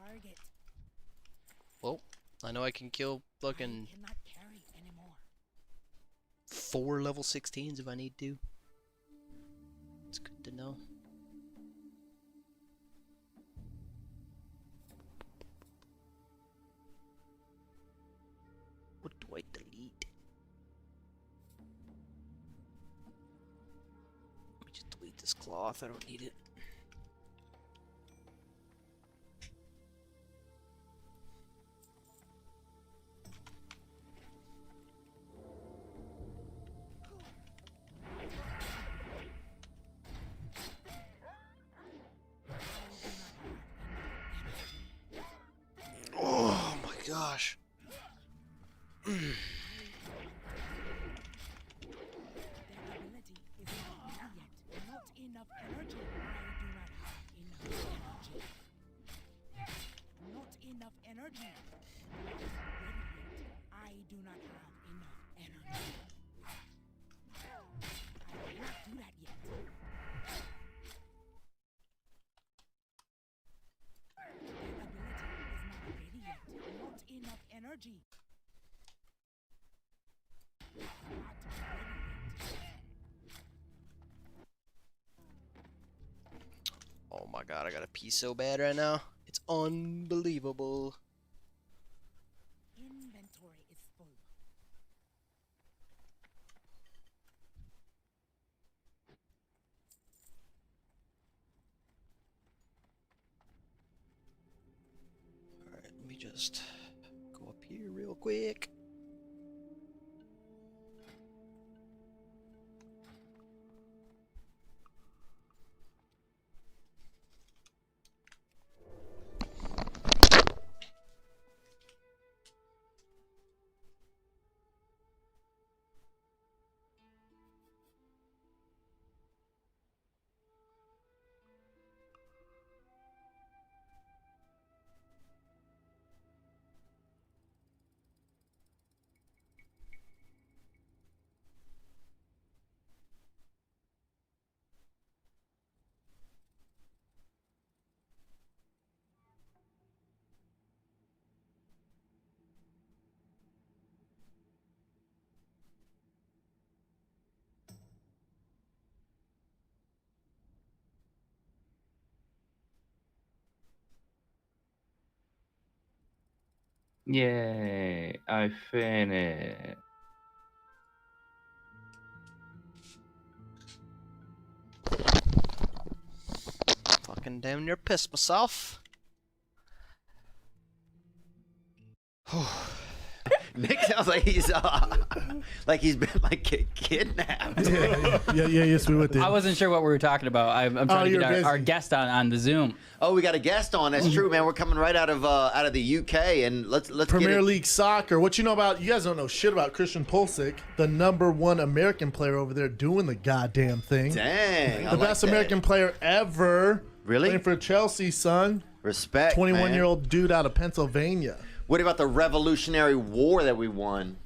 Speaker 2: Target.
Speaker 1: Well, I know I can kill fucking
Speaker 2: Cannot carry anymore.
Speaker 1: 4 level 16s if I need to. It's good to know. What do I delete? Let me just delete this cloth. I don't need it. Oh my gosh.
Speaker 2: Their ability is not ready yet. Not enough energy. I do not have enough energy. Not ready yet. I do not have enough energy. I cannot do that yet. Their ability is not ready yet. Not enough energy.
Speaker 1: Oh my god, I gotta pee so bad right now. It's unbelievable.
Speaker 2: Inventory is full.
Speaker 1: Alright, let me just go up here real quick.
Speaker 3: Yay, I finished.
Speaker 1: Fucking damn near pissed myself.
Speaker 8: Nick sounds like he's been like kidnapped.
Speaker 7: Yes, we would.
Speaker 11: I wasn't sure what we were talking about. I'm trying to get our guest on the Zoom.
Speaker 8: Oh, we got a guest on. That's true, man. We're coming right out of the UK, and let's
Speaker 7: Premier
Speaker 8: get it.
Speaker 7: League soccer. What you know about? You guys don't know shit about Christian Pulisic, the #1 American player over there doing the goddamn thing.
Speaker 8: Dang,
Speaker 7: the best American player ever.
Speaker 8: Really?
Speaker 7: Playing for Chelsea, son.
Speaker 8: Respect.
Speaker 7: 21-year-old dude out of Pennsylvania.
Speaker 8: What about the Revolutionary War that we won?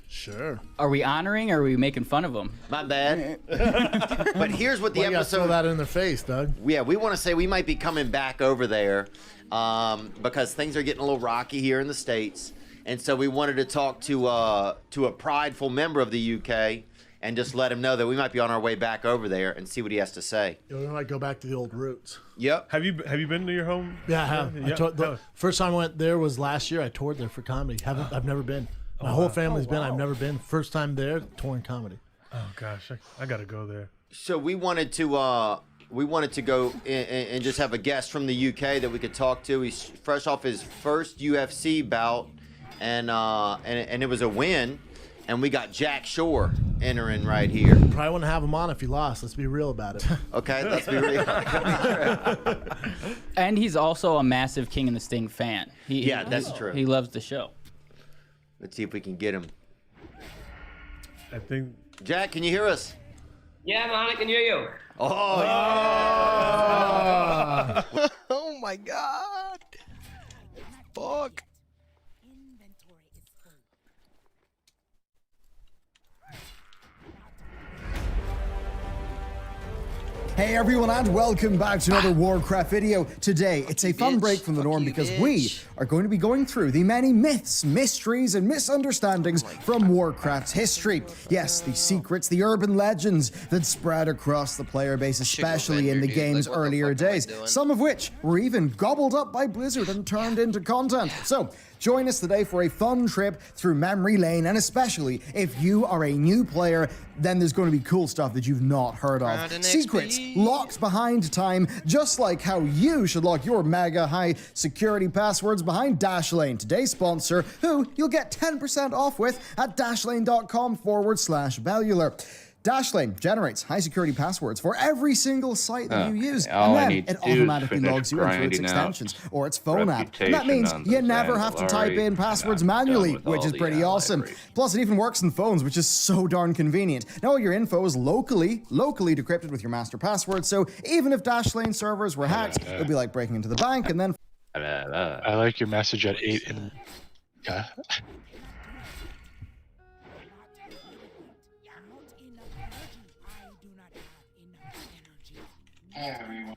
Speaker 7: Sure.
Speaker 11: Are we honoring or are we making fun of them?
Speaker 8: My bad. But here's what the
Speaker 7: Why you gotta
Speaker 8: episode.
Speaker 7: throw that in their face, Doug.
Speaker 8: Yeah, we want to say we might be coming back over there because things are getting a little rocky here in the States. And so we wanted to talk to a prideful member of the UK and just let him know that we might be on our way back over there and see what he has to say.
Speaker 7: We might go back to the old roots.
Speaker 8: Yep.
Speaker 9: Have you been to your home?
Speaker 7: Yeah, I have.
Speaker 9: Yeah.
Speaker 7: The first time I went there was last year. I toured there for comedy. I've never been. My whole family's been. I've never been. First time there, touring comedy.
Speaker 9: Oh gosh, I gotta go there.
Speaker 8: So we wanted to go and just have a guest from the UK that we could talk to. He's fresh off his first UFC bout, and it was a win. And we got Jack Shore entering right here.
Speaker 7: Probably wouldn't have him on if he lost. Let's be real about it.
Speaker 8: Okay, let's be real.
Speaker 11: And he's also a massive King and the Sting fan.
Speaker 8: Yeah, that's true.
Speaker 11: He loves the show.
Speaker 8: Let's see if we can get him.
Speaker 9: I think.
Speaker 8: Jack, can you hear us?
Speaker 12: Yeah, man, I can hear you.
Speaker 8: Oh,
Speaker 1: yeah. Oh my god. Fuck.
Speaker 13: Hey everyone, and welcome back to another Warcraft video. Today, it's a fun break from the norm because we are going to be going through the many myths, mysteries, and misunderstandings from Warcraft's history. Yes, the secrets, the urban legends that spread across the player base, especially in the game's earlier days, some of which were even gobbled up by Blizzard and turned into content. So, join us today for a fun trip through memory lane, and especially if you are a new player, then there's going to be cool stuff that you've not heard of. Secrets locked behind time, just like how you should lock your mega high security passwords behind Dashlane, today's sponsor, who you'll get 10% off with at dashlane.com/Bellular. Dashlane generates high security passwords for every single site that you use, and then it automatically logs you into its extensions or its phone app. And that means you never have to type in passwords manually, which is pretty awesome. Plus, it even works in phones, which is so darn convenient. Now, all your info is locally decrypted with your master password, so even if Dashlane servers were hacked, it would be like breaking into the bank and then...
Speaker 3: I like your message at 8 in... Yeah.
Speaker 2: Everyone.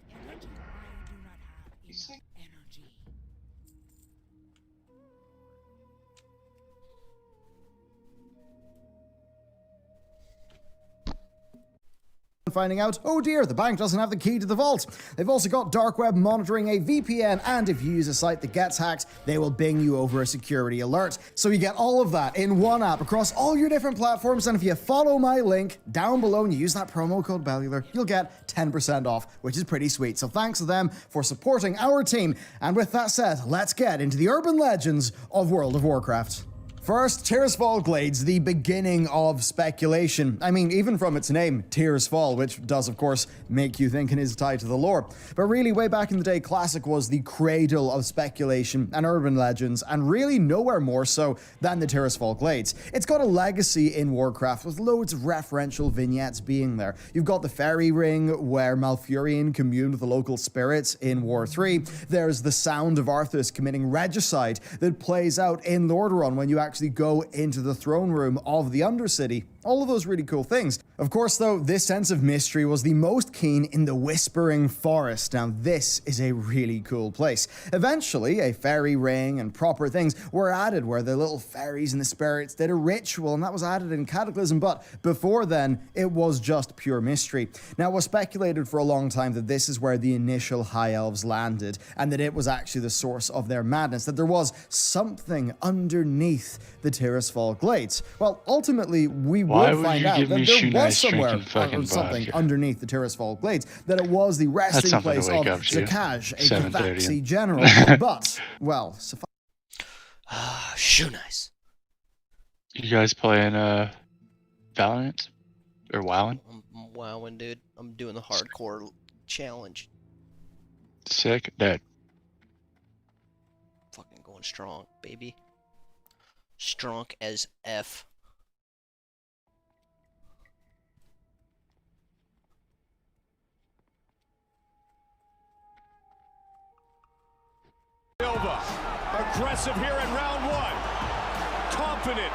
Speaker 13: Finding out, oh dear, the bank doesn't have the key to the vault. They've also got dark web monitoring, a VPN, and if you use a site that gets hacked, they will bing you over a security alert. So you get all of that in one app across all your different platforms, and if you follow my link down below and you use that promo code Bellular, you'll get 10% off, which is pretty sweet. So thanks to them for supporting our team. And with that said, let's get into the urban legends of World of Warcraft. First, Tirisfal Glades, the beginning of speculation. I mean, even from its name, Tirisfal, which does, of course, make you think and is tied to the lore. But really, way back in the day, Classic was the cradle of speculation and urban legends, and really nowhere more so than the Tirisfal Glades. It's got a legacy in Warcraft, with loads of referential vignettes being there. You've got the Fairy Ring, where Malfurion communed with the local spirits in War 3. There's the Sound of Arthas committing regicide that plays out in Lordaeron when you actually go into the throne room of the Undercity. All of those really cool things. Of course, though, this sense of mystery was the most keen in the Whispering Forest. Now, this is a really cool place. Eventually, a fairy ring and proper things were added where the little fairies and the spirits did a ritual, and that was added in Cataclysm, but before then, it was just pure mystery. Now, it was speculated for a long time that this is where the initial High Elves landed, and that it was actually the source of their madness, that there was something underneath the Tirisfal Glades. Well, ultimately, we will find out that there was somewhere or something underneath the Tirisfal Glades, that it was the resting place of Zakaj, a Cathaxi general. But, well,
Speaker 1: shoe nice.
Speaker 3: You guys playing Valorant or wowing?
Speaker 1: I'm wowing, dude. I'm doing the hardcore challenge.
Speaker 3: Sick, dead.
Speaker 1: Fucking going strong, baby. Strong as F.
Speaker 14: Aggressive here in round one. Confident.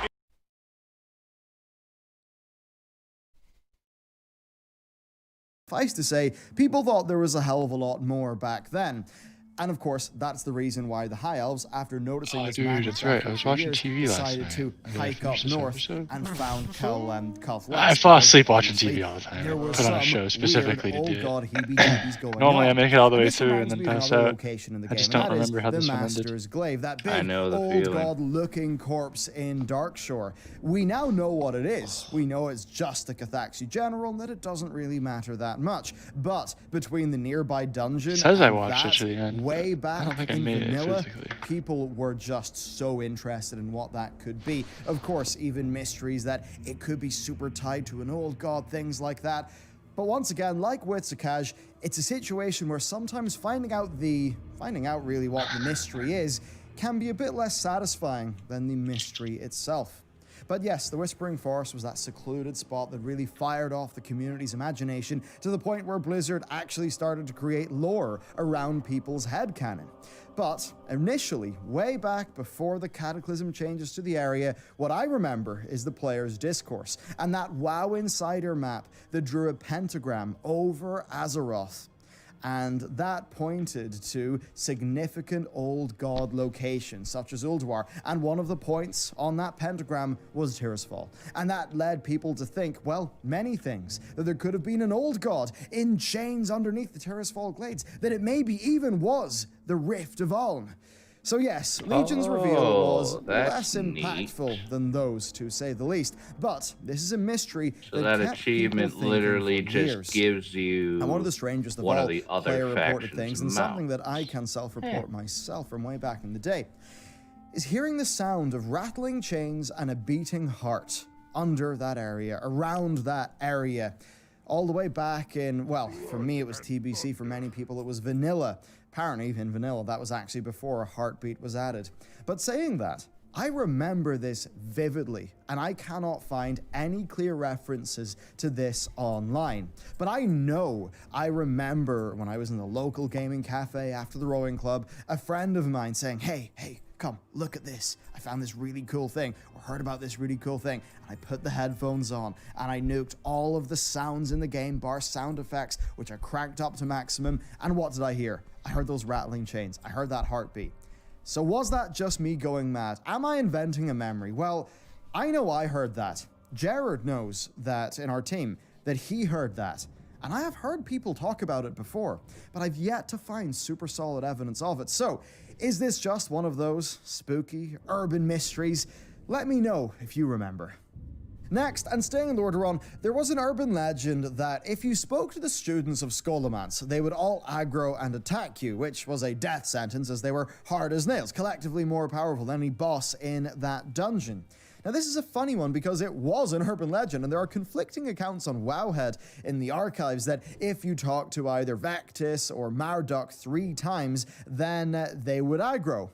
Speaker 13: Suffice to say, people thought there was a hell of a lot more back then. And of course, that's the reason why the High Elves, after noticing this madness,
Speaker 3: that's right. I was watching TV last
Speaker 13: decided
Speaker 3: night.
Speaker 13: to hike up north and found Culwest.
Speaker 3: I fall asleep watching TV all the time.
Speaker 13: There were
Speaker 3: Put on a
Speaker 13: some
Speaker 3: show specifically to
Speaker 13: weird,
Speaker 3: do
Speaker 13: oh God,
Speaker 3: it.
Speaker 13: heebie-jeebies going
Speaker 3: Normally
Speaker 13: on.
Speaker 3: I make it all the way
Speaker 13: This
Speaker 3: through and
Speaker 13: reminds
Speaker 3: then
Speaker 13: me of
Speaker 3: pass
Speaker 13: another
Speaker 3: out.
Speaker 13: location in the
Speaker 3: I
Speaker 13: game,
Speaker 3: just
Speaker 13: and
Speaker 3: don't
Speaker 13: that is
Speaker 3: remember how
Speaker 13: the
Speaker 3: this one ended.
Speaker 13: Master's Glaive, that big,
Speaker 4: I know the
Speaker 13: old
Speaker 4: feeling.
Speaker 13: God-looking corpse in Darkshore. We now know what it is. We know it's just a Cathaxi general and that it doesn't really matter that much. But between the nearby dungeon
Speaker 3: It says I
Speaker 13: and
Speaker 3: watched it
Speaker 13: that,
Speaker 3: to the end.
Speaker 13: way back
Speaker 3: think I
Speaker 13: in
Speaker 3: made it
Speaker 13: vanilla,
Speaker 3: physically.
Speaker 13: people were just so interested in what that could be. Of course, even mysteries that it could be super tied to an old god, things like that. But once again, like with Sekaj, it's a situation where sometimes finding out really what the mystery is can be a bit less satisfying than the mystery itself. But yes, the Whispering Forest was that secluded spot that really fired off the community's imagination to the point where Blizzard actually started to create lore around people's headcanon. But initially, way back before the Cataclysm changes to the area, what I remember is the player's discourse and that WoW Insider map that drew a pentagram over Azeroth. And that pointed to significant old god locations, such as Ulduar, and one of the points on that pentagram was Tirisfal. And that led people to think, well, many things, that there could have been an old god in chains underneath the Tirisfal Glades, that it maybe even was the Rift of Aln. So yes, Legion's reveal was less impactful than those, to say the least. But this is a mystery
Speaker 4: So that
Speaker 13: kept
Speaker 4: achievement
Speaker 13: people thinking
Speaker 4: literally
Speaker 13: for
Speaker 4: just
Speaker 13: years.
Speaker 4: gives you
Speaker 13: And one of the strangest of
Speaker 4: one
Speaker 13: all
Speaker 4: of the other
Speaker 13: player-reported
Speaker 4: factions'
Speaker 13: things, and something
Speaker 4: mouths.
Speaker 13: that I can self-report myself from way back in the day, is hearing the sound of rattling chains and a beating heart under that area, around that area. All the way back in, well, for me it was TBC, for many people it was vanilla. Apparently, in vanilla, that was actually before a heartbeat was added. But saying that, I remember this vividly, and I cannot find any clear references to this online. But I know I remember when I was in the local gaming cafe after the rowing club, a friend of mine saying, hey, come, look at this. I found this really cool thing, or heard about this really cool thing. And I put the headphones on, and I nuked all of the sounds in the game, bar sound effects, which I cranked up to maximum. And what did I hear? I heard those rattling chains. I heard that heartbeat. So was that just me going mad? Am I inventing a memory? Well, I know I heard that. Jared knows that in our team, that he heard that. And I have heard people talk about it before, but I've yet to find super solid evidence of it. So, is this just one of those spooky urban mysteries? Let me know if you remember. Next, and staying in Lordaeron, there was an urban legend that if you spoke to the students of Scholomance, they would all aggro and attack you, which was a death sentence as they were hard as nails, collectively more powerful than any boss in that dungeon. Now this is a funny one because it was an urban legend, and there are conflicting accounts on Wowhead in the archives that if you talk to either Vectis or Marduk 3 times, then they would aggro.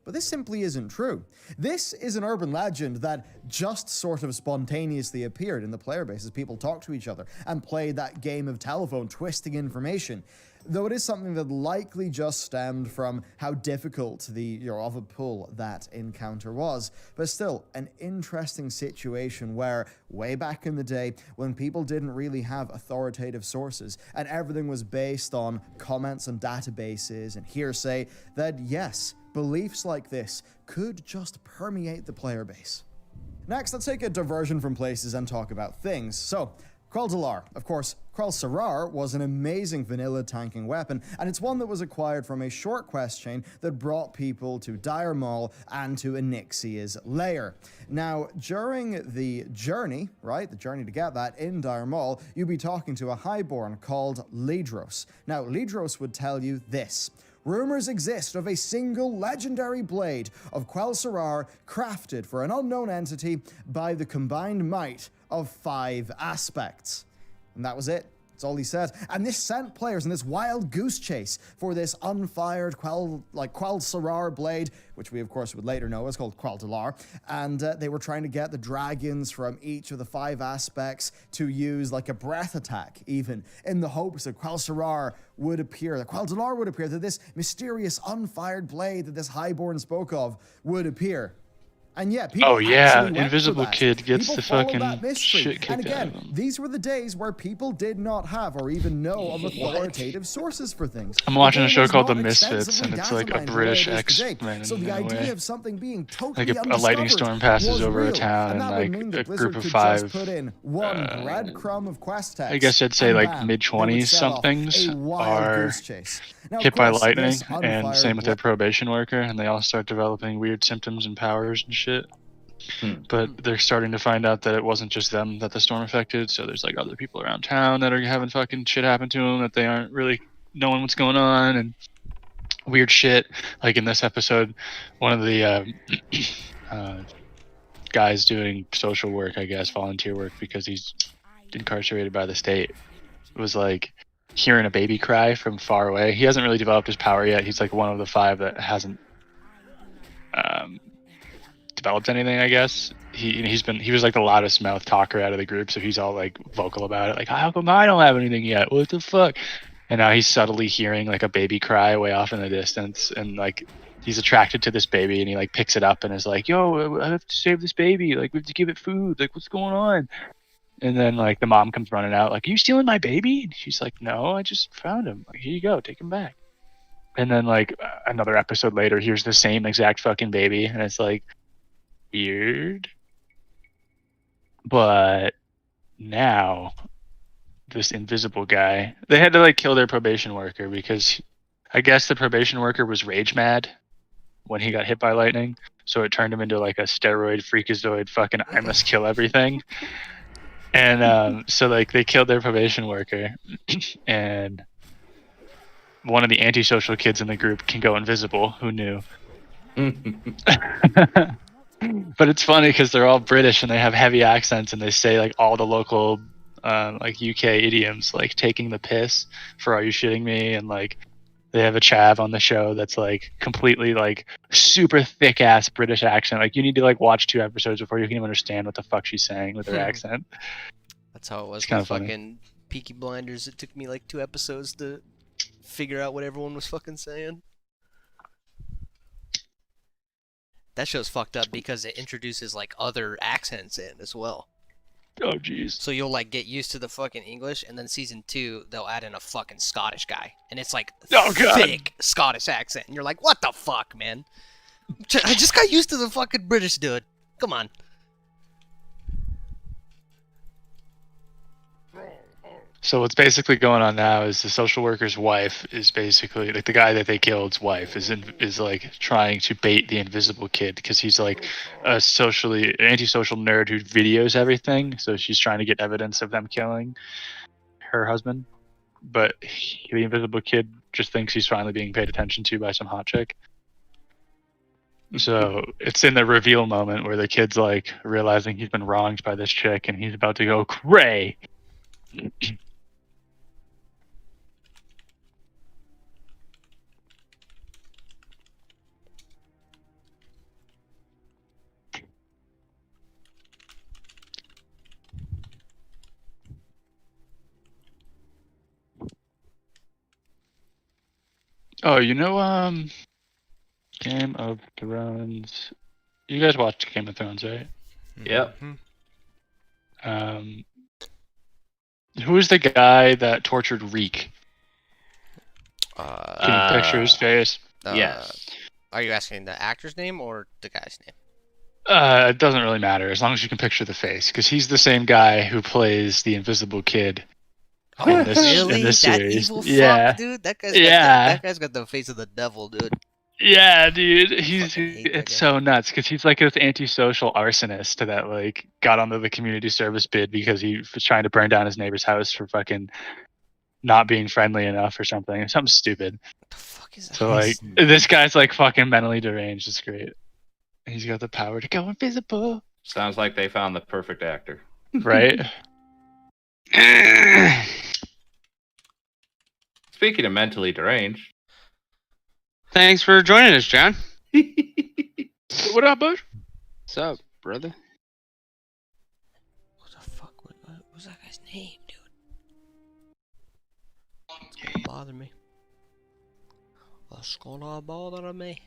Speaker 13: But this simply isn't true. This is an urban legend that just sort of spontaneously appeared in the player base as people talked to each other and played that game of telephone, twisting information. Though it is something that likely just stemmed from how difficult of a pull that encounter was. But still, an interesting situation where, way back in the day, when people didn't really have authoritative sources and everything was based on comments on databases and hearsay, that yes, beliefs like this could just permeate the player base. Next, let's take a diversion from places and talk about things. So, Quel'Dalar. Of course, Quel'Serrar was an amazing vanilla tanking weapon, and it's one that was acquired from a short quest chain that brought people to Dire Maul and to Onyxia's lair. Now, during the journey, the journey to get that in Dire Maul, you'd be talking to a highborn called Lidros. Now, Lidros would tell you this: rumors exist of a single legendary blade of Quel'Serrar crafted for an unknown entity by the combined might of 5 aspects. And that was it. That's all he said. And this sent players in this wild goose chase for this unfired Quel'Serrar blade, which we of course would later know is called Quel'Dalar. And they were trying to get the dragons from each of the 5 aspects to use like a breath attack, even, in the hopes that Quel'Serrar would appear, that Quel'Dalar would appear, that this mysterious unfired blade that this highborn spoke of would appear. And yeah, people
Speaker 3: Invisible Kid gets the fucking shit kicked
Speaker 13: And again,
Speaker 3: out of him.
Speaker 13: these were the days where people did not have or even know of authoritative sources for things.
Speaker 3: I'm watching a show
Speaker 13: was
Speaker 3: called The
Speaker 13: not
Speaker 3: Misfits, and
Speaker 13: extensively
Speaker 3: it's like a
Speaker 13: data mined
Speaker 3: British
Speaker 13: the way it is today.
Speaker 3: X-Men
Speaker 13: So the
Speaker 3: in a
Speaker 13: idea
Speaker 3: way.
Speaker 13: of something being totally
Speaker 3: Like a lightning storm passes over a town, and like a group of 5
Speaker 13: put in one breadcrumb of quest text.
Speaker 3: I guess I'd say
Speaker 13: and
Speaker 3: like
Speaker 13: bam,
Speaker 3: mid-20s
Speaker 13: they would set off
Speaker 3: somethings
Speaker 13: a wild
Speaker 3: are
Speaker 13: goose chase. Now, of
Speaker 3: hit by
Speaker 13: course,
Speaker 3: lightning,
Speaker 13: this
Speaker 3: and
Speaker 13: unfired
Speaker 3: same with their
Speaker 13: blade-
Speaker 3: probation worker, and they all start developing weird symptoms and powers and shit. But they're starting to find out that it wasn't just them that the storm affected, so there's like other people around town that are having fucking shit happen to them that they aren't really knowing what's going on, and
Speaker 15: weird shit. Like in this episode, one of the guys doing social work, I guess, volunteer work, because he's incarcerated by the state, was like hearing a baby cry from far away. He hasn't really developed his power yet. He's like one of the 5 that hasn't developed anything, I guess. He was like the loudest mouth talker out of the group, so he's all like vocal about it, like, how come I don't have anything yet? What the fuck? And now he's subtly hearing like a baby cry way off in the distance, and like he's attracted to this baby, and he like picks it up and is like, yo, I have to save this baby, like we have to give it food, like what's going on? And then like the mom comes running out, like, are you stealing my baby? And she's like, no, I just found him, like, here you go, take him back. And then like another episode later, here's the same exact fucking baby, and it's like weird. But now this invisible guy, they had to like kill their probation worker because I guess the probation worker was rage mad when he got hit by lightning, so it turned him into like a steroid freakazoid fucking I must kill everything. And so like they killed their probation worker, and one of the antisocial kids in the group can go invisible. Who knew? But it's funny because they're all British and they have heavy accents, and they say like all the local like UK idioms, like taking the piss for are you shitting me, and like they have a chav on the show that's like completely like super thick ass British accent. Like you need to like watch 2 episodes before you can even understand what the fuck she's saying with her accent.
Speaker 1: That's how it was
Speaker 15: It's kinda
Speaker 1: with
Speaker 15: funny.
Speaker 1: fucking Peaky Blinders. It took me like 2 episodes to figure out what everyone was fucking saying. That show's fucked up because it introduces like other accents in as well.
Speaker 15: Oh jeez.
Speaker 1: So you'll like get used to the fucking English, and then season 2 they'll add in a fucking Scottish guy, and it's like
Speaker 15: Oh, God.
Speaker 1: thick Scottish accent, and you're like, what the fuck, man? I just got used to the fucking British dude. Come on.
Speaker 15: So what's basically going on now is the social worker's wife is basically like the guy that they killed's wife is like trying to bait the invisible kid because he's like a antisocial nerd who videos everything. So she's trying to get evidence of them killing her husband, but the invisible kid just thinks he's finally being paid attention to by some hot chick. So it's in the reveal moment where the kid's like realizing he's been wronged by this chick, and he's about to go cray. Oh, you know, Game of Thrones. You guys watched Game of Thrones, right?
Speaker 4: Yep.
Speaker 15: Who was the guy that tortured Reek? Can you picture his face?
Speaker 4: Yes.
Speaker 1: Are you asking the actor's name or the guy's name?
Speaker 15: It doesn't really matter as long as you can picture the face, because he's the same guy who plays the Invisible Kid.
Speaker 1: Oh,
Speaker 15: in this,
Speaker 1: really?
Speaker 15: in this
Speaker 1: That
Speaker 15: series.
Speaker 1: evil
Speaker 15: Yeah.
Speaker 1: fuck, dude? That guy's
Speaker 15: Yeah.
Speaker 1: got the face of the devil, dude.
Speaker 15: Yeah, dude, it's so nuts because he's like this antisocial arsonist that like got onto the community service bid because he was trying to burn down his neighbor's house for fucking not being friendly enough or something stupid.
Speaker 1: What the fuck is that?
Speaker 15: So like this guy's like fucking mentally deranged. It's great. He's got the power to go invisible.
Speaker 4: Sounds like they found the perfect actor.
Speaker 15: Right?
Speaker 4: Speaking of mentally deranged.
Speaker 3: Thanks for joining us, John.
Speaker 15: What up, Bush?
Speaker 3: What's up, brother?
Speaker 1: What the fuck? What was that guy's name, dude? It's gonna bother me. What's gonna bother me?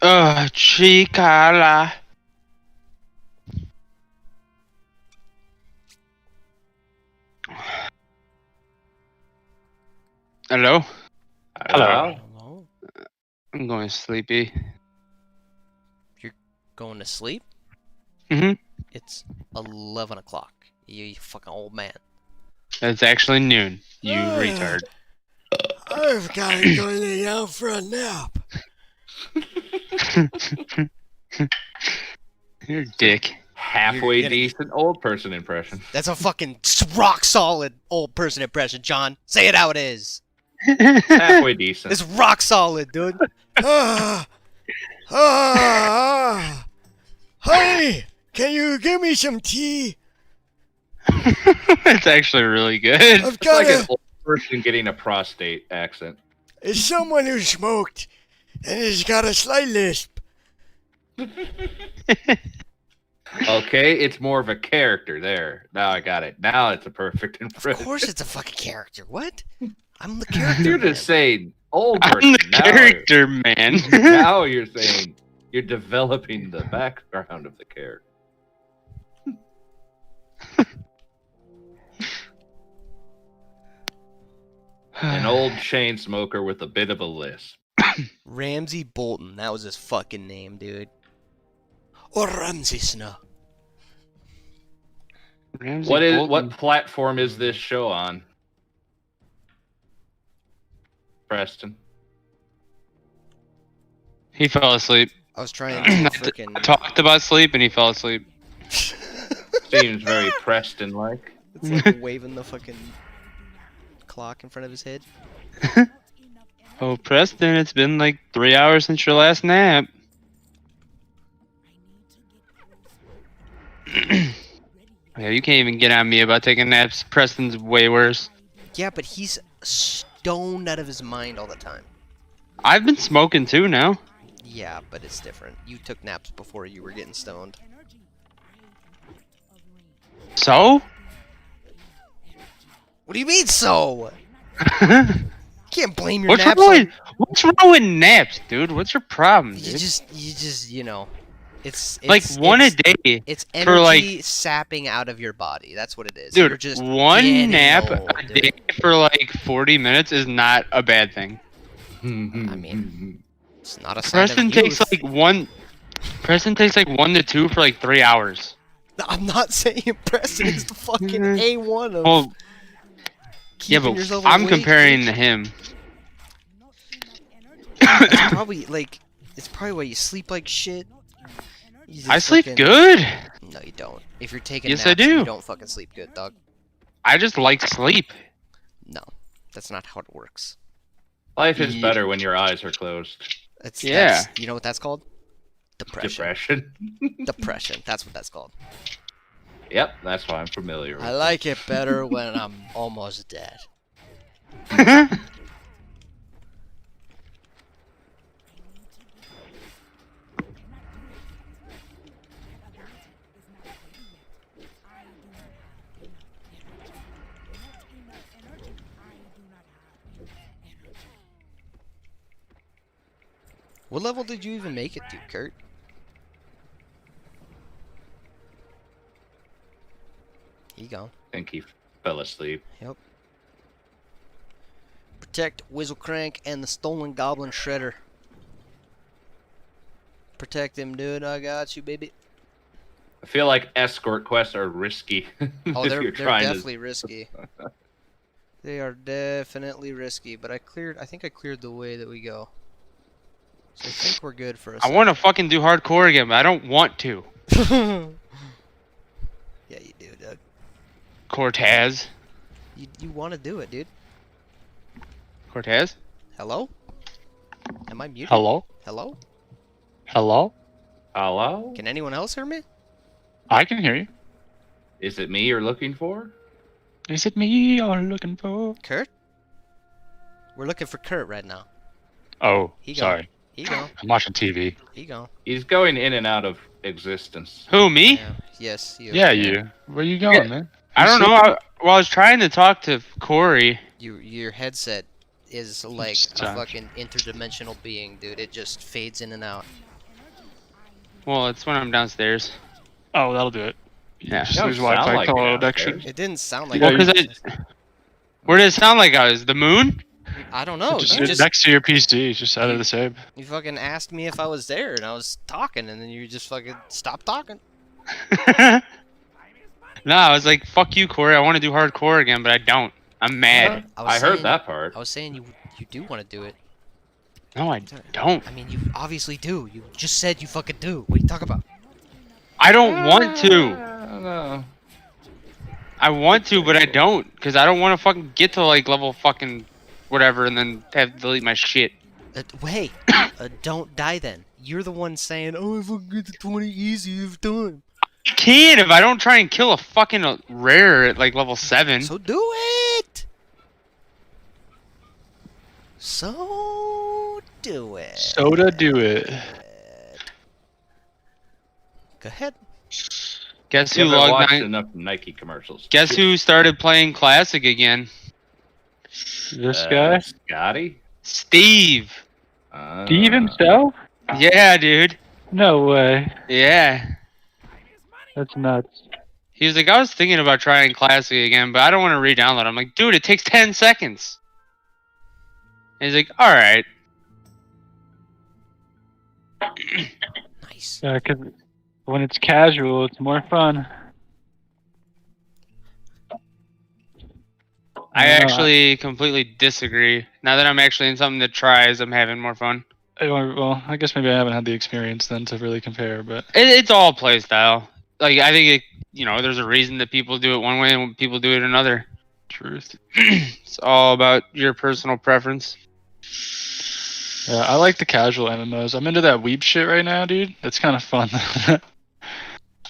Speaker 3: Chikala. Hello?
Speaker 1: Hello?
Speaker 3: I'm going sleepy.
Speaker 1: You're going to sleep?
Speaker 3: Mm-hmm.
Speaker 1: It's 11 o'clock. You fucking old man.
Speaker 3: It's actually noon, you retard.
Speaker 1: I've got to go lay down for a nap.
Speaker 3: You're a dick.
Speaker 4: Halfway
Speaker 1: gonna-
Speaker 4: decent old person impression.
Speaker 1: That's a fucking rock solid old person impression, John. Say it how it is.
Speaker 4: Halfway decent.
Speaker 1: It's rock solid, dude. Honey, can you give me some tea?
Speaker 3: It's actually really good.
Speaker 1: I've
Speaker 4: It's
Speaker 1: got
Speaker 4: like an old person getting a prostate accent.
Speaker 1: It's someone who smoked and has got a slight lisp.
Speaker 4: Okay, it's more of a character there. Now I got it. Now it's a perfect impression.
Speaker 1: Of course, it's a fucking character. What? I'm the character.
Speaker 4: You're
Speaker 1: man.
Speaker 4: just saying old
Speaker 3: I'm
Speaker 4: person.
Speaker 3: the
Speaker 4: Now
Speaker 3: character, man.
Speaker 4: now you're saying you're developing the background of the character. An old chain smoker with a bit of a lisp.
Speaker 1: Ramsey Bolton. That was his fucking name, dude. Or Ramsey Snow.
Speaker 3: Ramsey
Speaker 4: What
Speaker 3: Bolton.
Speaker 4: platform is this show on? Preston.
Speaker 3: He fell asleep.
Speaker 1: I was trying to
Speaker 3: I
Speaker 1: freaking.
Speaker 3: talked about sleep and he fell asleep.
Speaker 4: Seems very Preston-like.
Speaker 1: It's like waving the fucking clock in front of his head.
Speaker 3: Oh, Preston, it's been like 3 hours since your last nap. Yeah, you can't even get on me about taking naps. Preston's way worse.
Speaker 1: Yeah, but he's stoned out of his mind all the time.
Speaker 3: I've been smoking too now.
Speaker 1: Yeah, but it's different. You took naps before you were getting stoned.
Speaker 3: So?
Speaker 1: What do you mean, so? Can't blame your
Speaker 3: What's
Speaker 1: naps
Speaker 3: wrong,
Speaker 1: on...
Speaker 3: with, what's wrong with naps, dude? What's your problem, dude?
Speaker 1: You just, you know, it's
Speaker 3: like one a day
Speaker 1: It's
Speaker 3: for
Speaker 1: energy
Speaker 3: like,
Speaker 1: sapping out of your body. That's what it is.
Speaker 3: dude,
Speaker 1: You're just
Speaker 3: one
Speaker 1: getting
Speaker 3: nap
Speaker 1: old,
Speaker 3: a
Speaker 1: dude.
Speaker 3: day for like 40 minutes is not a bad thing.
Speaker 1: I mean, it's not a sign
Speaker 3: Preston
Speaker 1: of
Speaker 3: takes
Speaker 1: youth.
Speaker 3: like one. Preston takes like 1 to 2 for like 3 hours.
Speaker 1: I'm not saying Preston is the fucking A1 of
Speaker 3: Well, yeah,
Speaker 1: keeping
Speaker 3: but
Speaker 1: yourself
Speaker 3: I'm
Speaker 1: awake,
Speaker 3: comparing
Speaker 1: dude.
Speaker 3: to him.
Speaker 1: It's probably like, it's probably why you sleep like shit. You just
Speaker 3: I sleep
Speaker 1: fucking-
Speaker 3: good.
Speaker 1: No, you don't. If you're taking
Speaker 3: Yes, I
Speaker 1: naps,
Speaker 3: do.
Speaker 1: you don't fucking sleep good, dog.
Speaker 3: I just like sleep.
Speaker 1: No, that's not how it works.
Speaker 4: Life is
Speaker 3: Ye-
Speaker 4: better when your eyes are closed.
Speaker 1: It's
Speaker 3: Yeah.
Speaker 1: that's- you know what that's called? Depression.
Speaker 4: Depression.
Speaker 1: Depression. That's what that's called.
Speaker 4: Yep, that's why I'm familiar with
Speaker 1: I like it better when I'm almost dead. What level did you even make it to, Kurt? Here you go.
Speaker 4: I think he fell asleep.
Speaker 1: Yep. Protect Whizzlecrank and the Stolen Goblin Shredder. Protect him, dude. I got you, baby.
Speaker 4: I feel like escort quests are risky.
Speaker 1: Oh,
Speaker 4: if
Speaker 1: they're
Speaker 4: you're trying
Speaker 1: definitely risky. They are definitely risky, but I think I cleared the way that we go. So I think we're good for a
Speaker 3: I want to fucking do hardcore again, but I don't want to.
Speaker 1: Yeah, you do, Doug.
Speaker 3: Cortez.
Speaker 1: You want to do it, dude.
Speaker 3: Cortez?
Speaker 1: Hello? Am I muted?
Speaker 15: Hello?
Speaker 1: Hello?
Speaker 15: Hello?
Speaker 4: Hello?
Speaker 1: Can anyone else hear me?
Speaker 15: I can hear you.
Speaker 4: Is it me you're looking for?
Speaker 15: Is it me you're looking for?
Speaker 1: Kurt? We're looking for Kurt right now.
Speaker 15: Oh,
Speaker 1: He go.
Speaker 15: sorry.
Speaker 1: Here you go.
Speaker 15: I'm watching TV.
Speaker 1: Here you go.
Speaker 4: He's going in and out of existence.
Speaker 3: Who, me?
Speaker 1: Yeah. Yes, you.
Speaker 15: Yeah, you. Where you going,
Speaker 3: Yeah.
Speaker 15: man?
Speaker 3: I don't know. I was trying to talk to Corey.
Speaker 1: Your headset is like a
Speaker 15: Stop.
Speaker 1: fucking interdimensional being, dude. It just fades in and out.
Speaker 3: Well, it's when I'm downstairs.
Speaker 15: Oh, that'll do it.
Speaker 3: Yeah.
Speaker 15: Just
Speaker 4: Don't
Speaker 15: lose
Speaker 4: sound
Speaker 15: Wi-Fi
Speaker 4: like you're
Speaker 15: connection.
Speaker 4: downstairs.
Speaker 1: It didn't sound like.
Speaker 3: Well,
Speaker 1: it.
Speaker 3: because where did it sound like I was? The moon?
Speaker 1: I don't know.
Speaker 15: Just,
Speaker 1: You just
Speaker 15: next to your PC, just out of the same.
Speaker 1: you fucking asked me if I was there, and I was talking, and then you just fucking stopped talking.
Speaker 3: No, I was like, fuck you, Corey. I want to do hardcore again, but I don't. I'm mad.
Speaker 1: was
Speaker 4: I heard
Speaker 1: saying-
Speaker 4: that part.
Speaker 1: I was saying you do want to do it.
Speaker 3: No, I don't.
Speaker 1: I mean, you obviously do. You just said you fucking do. What are you talking about?
Speaker 3: I don't want to.
Speaker 4: No.
Speaker 3: I want to, but I don't, because I don't want to fucking get to like level fucking whatever and then have to delete my shit.
Speaker 1: Wait, don't die then. You're the one saying, "Oh, if I can get to 20 easy, you've done."
Speaker 3: I can if I don't try and kill a fucking rare at like level 7.
Speaker 1: So do it. So do it.
Speaker 15: Soda, do it.
Speaker 1: Go ahead.
Speaker 3: Guess
Speaker 4: You
Speaker 3: who
Speaker 4: ever
Speaker 3: logged
Speaker 4: watched
Speaker 3: 9?
Speaker 4: enough Nike commercials?
Speaker 3: Guess who started playing Classic again?
Speaker 15: This guy?
Speaker 4: Scotty?
Speaker 3: Steve.
Speaker 15: Steve himself?
Speaker 3: Yeah, dude.
Speaker 15: No way.
Speaker 3: Yeah.
Speaker 15: That's nuts.
Speaker 3: He was like, I was thinking about trying Classic again, but I don't want to re-download. I'm like, dude, it takes 10 seconds. And he's like, alright.
Speaker 1: Nice.
Speaker 15: Yeah, because when it's casual, it's more fun.
Speaker 3: I actually completely disagree. Now that I'm actually in something to try, as I'm having more fun.
Speaker 15: Well, I guess maybe I haven't had the experience then to really compare, but
Speaker 3: It's all play style. Like, I think, there's a reason that people do it one way and people do it another.
Speaker 15: Truth.
Speaker 3: It's all about your personal preference.
Speaker 15: Yeah, I like the casual MMOs. I'm into that weeb shit right now, dude. That's kind of fun.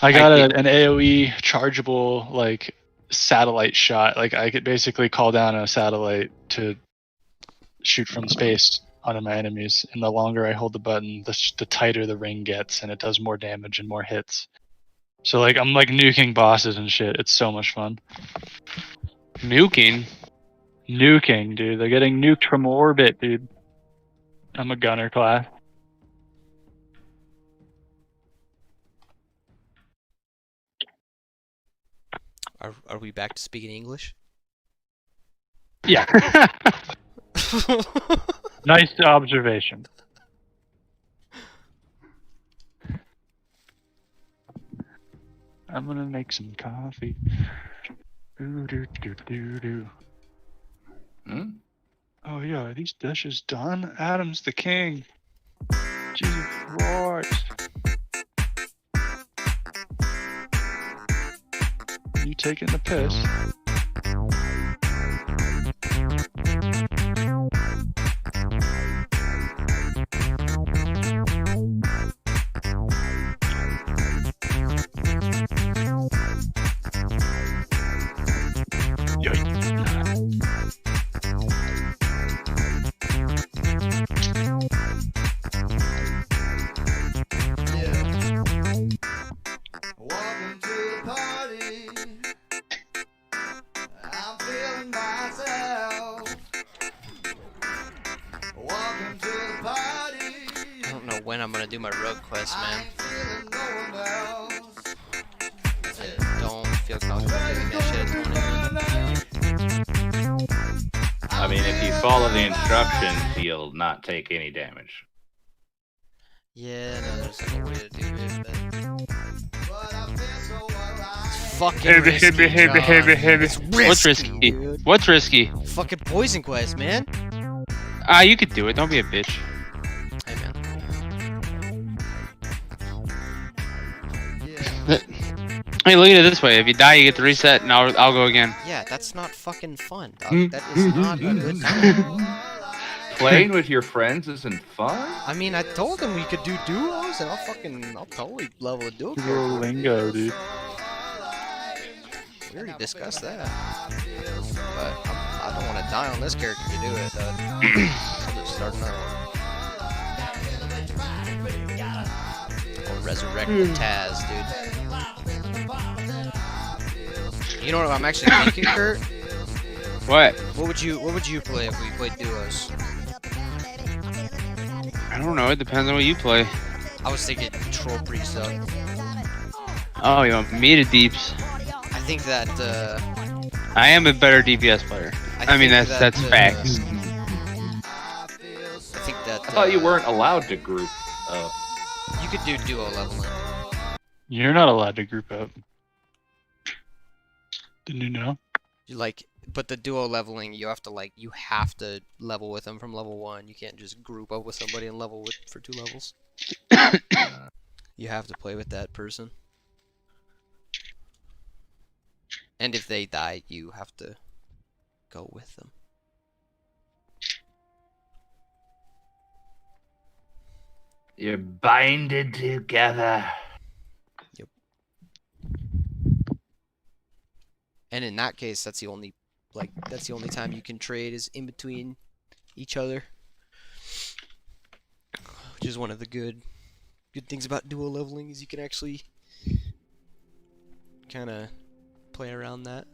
Speaker 15: I got an AoE chargeable, like, satellite shot. Like, I could basically call down a satellite to shoot from space onto my enemies. And the longer I hold the button, the tighter the ring gets, and it does more damage and more hits. So, like, I'm, like, nuking bosses and shit. It's so much fun.
Speaker 3: Nuking?
Speaker 15: Nuking, dude. They're getting nuked from orbit, dude. I'm a gunner class.
Speaker 1: Are we back to speaking English?
Speaker 15: Yeah. Nice observation. I'm gonna make some coffee. Oh yeah, are these dishes done? Adam's the king. Jesus Christ. You taking the piss?
Speaker 16: Welcome to the party. I'm feeling myself. Welcome to the party.
Speaker 1: I don't know when I'm gonna do my rogue quest, man. I don't feel comfortable doing that shit at 20.
Speaker 4: I mean, if you follow the instructions, you'll not take any damage.
Speaker 1: Yeah, no, there's like a way to do it, but it's fucking
Speaker 3: Heavy,
Speaker 1: risky,
Speaker 3: heavy, heavy,
Speaker 1: John.
Speaker 3: heavy.
Speaker 1: It's
Speaker 3: What's
Speaker 1: risky,
Speaker 3: risky?
Speaker 1: dude.
Speaker 3: What's risky?
Speaker 1: Fucking poison quest, man.
Speaker 3: You could do it. Don't be a bitch.
Speaker 1: Hey, man.
Speaker 3: Hey, look at it this way. If you die, you get to reset, and I'll go again.
Speaker 1: Yeah, that's not fucking fun, dog. That is not a good time.
Speaker 4: Playing with your friends isn't fun?
Speaker 1: I mean, I told them we could do duos, and I'll totally level a duo.
Speaker 15: Duolingo, dude.
Speaker 1: We already discussed that. But I don't want to die on this character to do it, I'll just start another one. Or resurrect the Taz, dude. You know what I'm actually thinking, Kurt?
Speaker 3: What?
Speaker 1: What would you play if we played duos?
Speaker 3: I don't know. It depends on what you play.
Speaker 1: I was thinking Troll Priest up.
Speaker 3: Oh, you want me to deeps?
Speaker 1: I think that
Speaker 3: I am a better DPS player. I mean,
Speaker 1: think
Speaker 3: that's facts.
Speaker 1: I think that
Speaker 4: I thought you weren't allowed to group up.
Speaker 1: you could do duo leveling.
Speaker 15: You're not allowed to group up. Didn't you know?
Speaker 1: But the duo leveling, you have to level with them from level 1. You can't just group up with somebody and level with for 2 levels. You have to play with that person. And if they die, you have to go with them.
Speaker 4: You're binded together.
Speaker 1: Yep. And in that case, that's the only time you can trade is in between each other. Which is one of the good things about dual leveling is you can actually kind of play around that.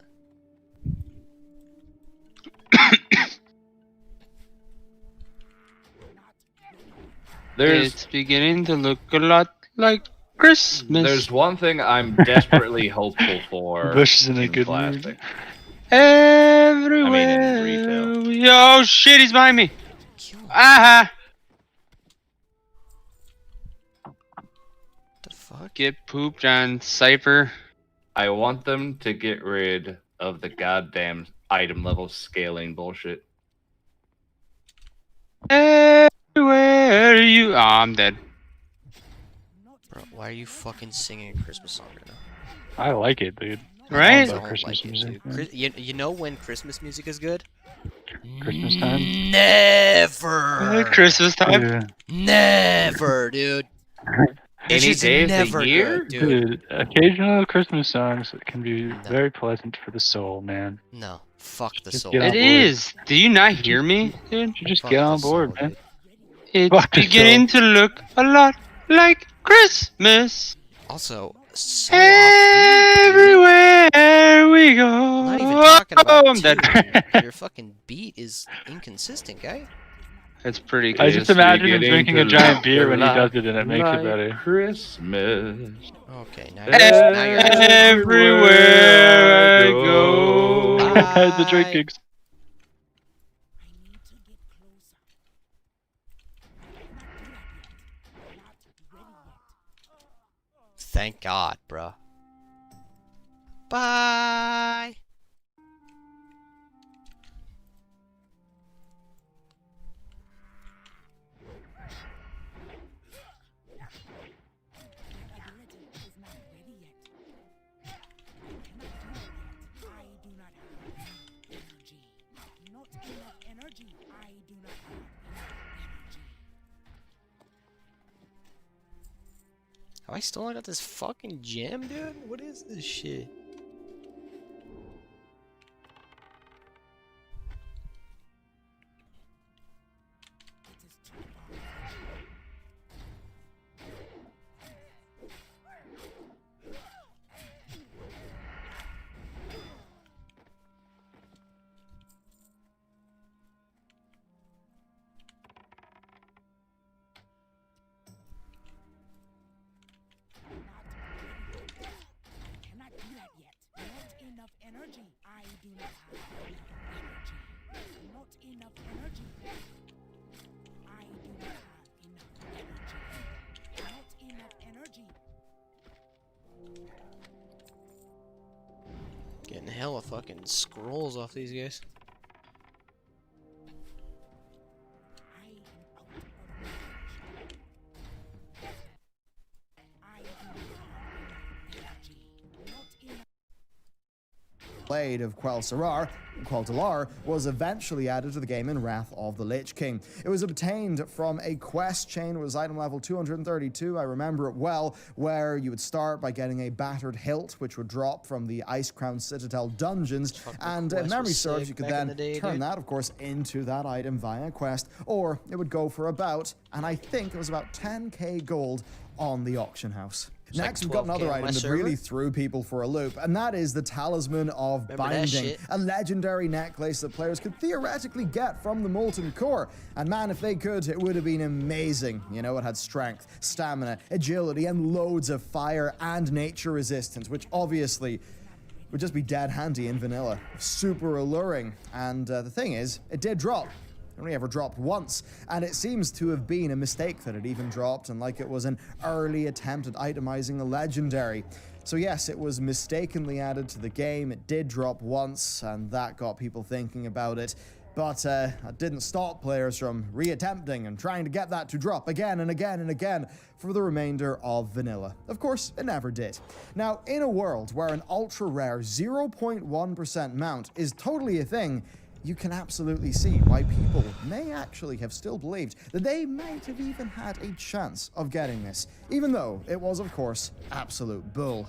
Speaker 3: It's beginning to look a lot like Christmas.
Speaker 4: There's one thing I'm desperately hopeful for.
Speaker 15: Bush is in a good
Speaker 4: plastic.
Speaker 15: mood.
Speaker 3: Everywhere. Oh shit, he's behind me. Aha.
Speaker 1: The fuck?
Speaker 3: Get pooped on, Cypher.
Speaker 4: I want them to get rid of the goddamn item level scaling bullshit.
Speaker 3: Everywhere you. Oh, I'm dead.
Speaker 1: Bro, why are you fucking singing a Christmas song right now?
Speaker 15: I like it, dude.
Speaker 3: Right?
Speaker 15: I
Speaker 1: I
Speaker 15: love
Speaker 1: don't
Speaker 15: Christmas
Speaker 1: like it,
Speaker 15: music.
Speaker 1: dude. You know when Christmas music is good?
Speaker 15: Christmas time.
Speaker 1: Never.
Speaker 3: Christmas time.
Speaker 15: Yeah.
Speaker 1: Never, dude. It's
Speaker 4: Any
Speaker 1: just
Speaker 4: day of the
Speaker 1: never
Speaker 4: year?
Speaker 1: good, dude.
Speaker 15: Dude, occasional Christmas songs can be very pleasant for the soul, man.
Speaker 1: No, fuck the
Speaker 15: Just
Speaker 1: soul.
Speaker 15: get on
Speaker 3: It
Speaker 15: board.
Speaker 3: is. Do you not hear me, dude?
Speaker 15: You just
Speaker 1: Fuck
Speaker 15: get
Speaker 1: the
Speaker 15: on
Speaker 1: soul,
Speaker 15: board, man.
Speaker 1: dude.
Speaker 3: It's
Speaker 15: Fuck the
Speaker 3: beginning to look a lot like Christmas.
Speaker 1: Also, so offbeat, dude.
Speaker 3: Everywhere we go.
Speaker 1: I'm not even talking about
Speaker 3: I'm dead.
Speaker 1: tune. Your fucking beat is inconsistent, guy.
Speaker 3: That's pretty good.
Speaker 15: I just imagine him drinking a giant beer when he does it, and it makes it
Speaker 4: Like
Speaker 15: better.
Speaker 4: Christmas.
Speaker 1: Okay, now you're
Speaker 3: Everywhere I go.
Speaker 15: The drink gigs.
Speaker 1: Thank God, bruh. Bye. Have I still not got this fucking gem, dude? What is this shit?
Speaker 2: Energy. I do not have energy. Not enough energy. I do not have enough energy. Not enough energy.
Speaker 1: Getting hella fucking scrolls off these guys.
Speaker 13: Blade of Quel'Serrar, was eventually added to the game in Wrath of the Lich King. It was obtained from a quest chain. It was item level 232, I remember it well, where you would start by getting a battered hilt, which would drop from the Icecrown Citadel dungeons, and if memory serves, you could then turn that, of course, into that item via quest, or it would go for about, and I think it was about 10k gold on the auction house. Next, we've got another item that really threw people for a loop, and that is the Talisman of Binding, a legendary necklace that players could theoretically get from the Molten Core. And man, if they could, it would have been amazing. You know, it had strength, stamina, agility, and loads of fire and nature resistance, which obviously would just be dead handy in vanilla. Super alluring. And the thing is, it did drop. It only ever dropped once, and it seems to have been a mistake that it even dropped, and like it was an early attempt at itemizing a legendary. So yes, it was mistakenly added to the game. It did drop once, and that got people thinking about it. But that didn't stop players from reattempting and trying to get that to drop again and again and again for the remainder of vanilla. Of course, it never did. Now, in a world where an ultra-rare 0.1% mount is totally a thing, you can absolutely see why people may actually have still believed that they might have even had a chance of getting this, even though it was, of course, absolute bull.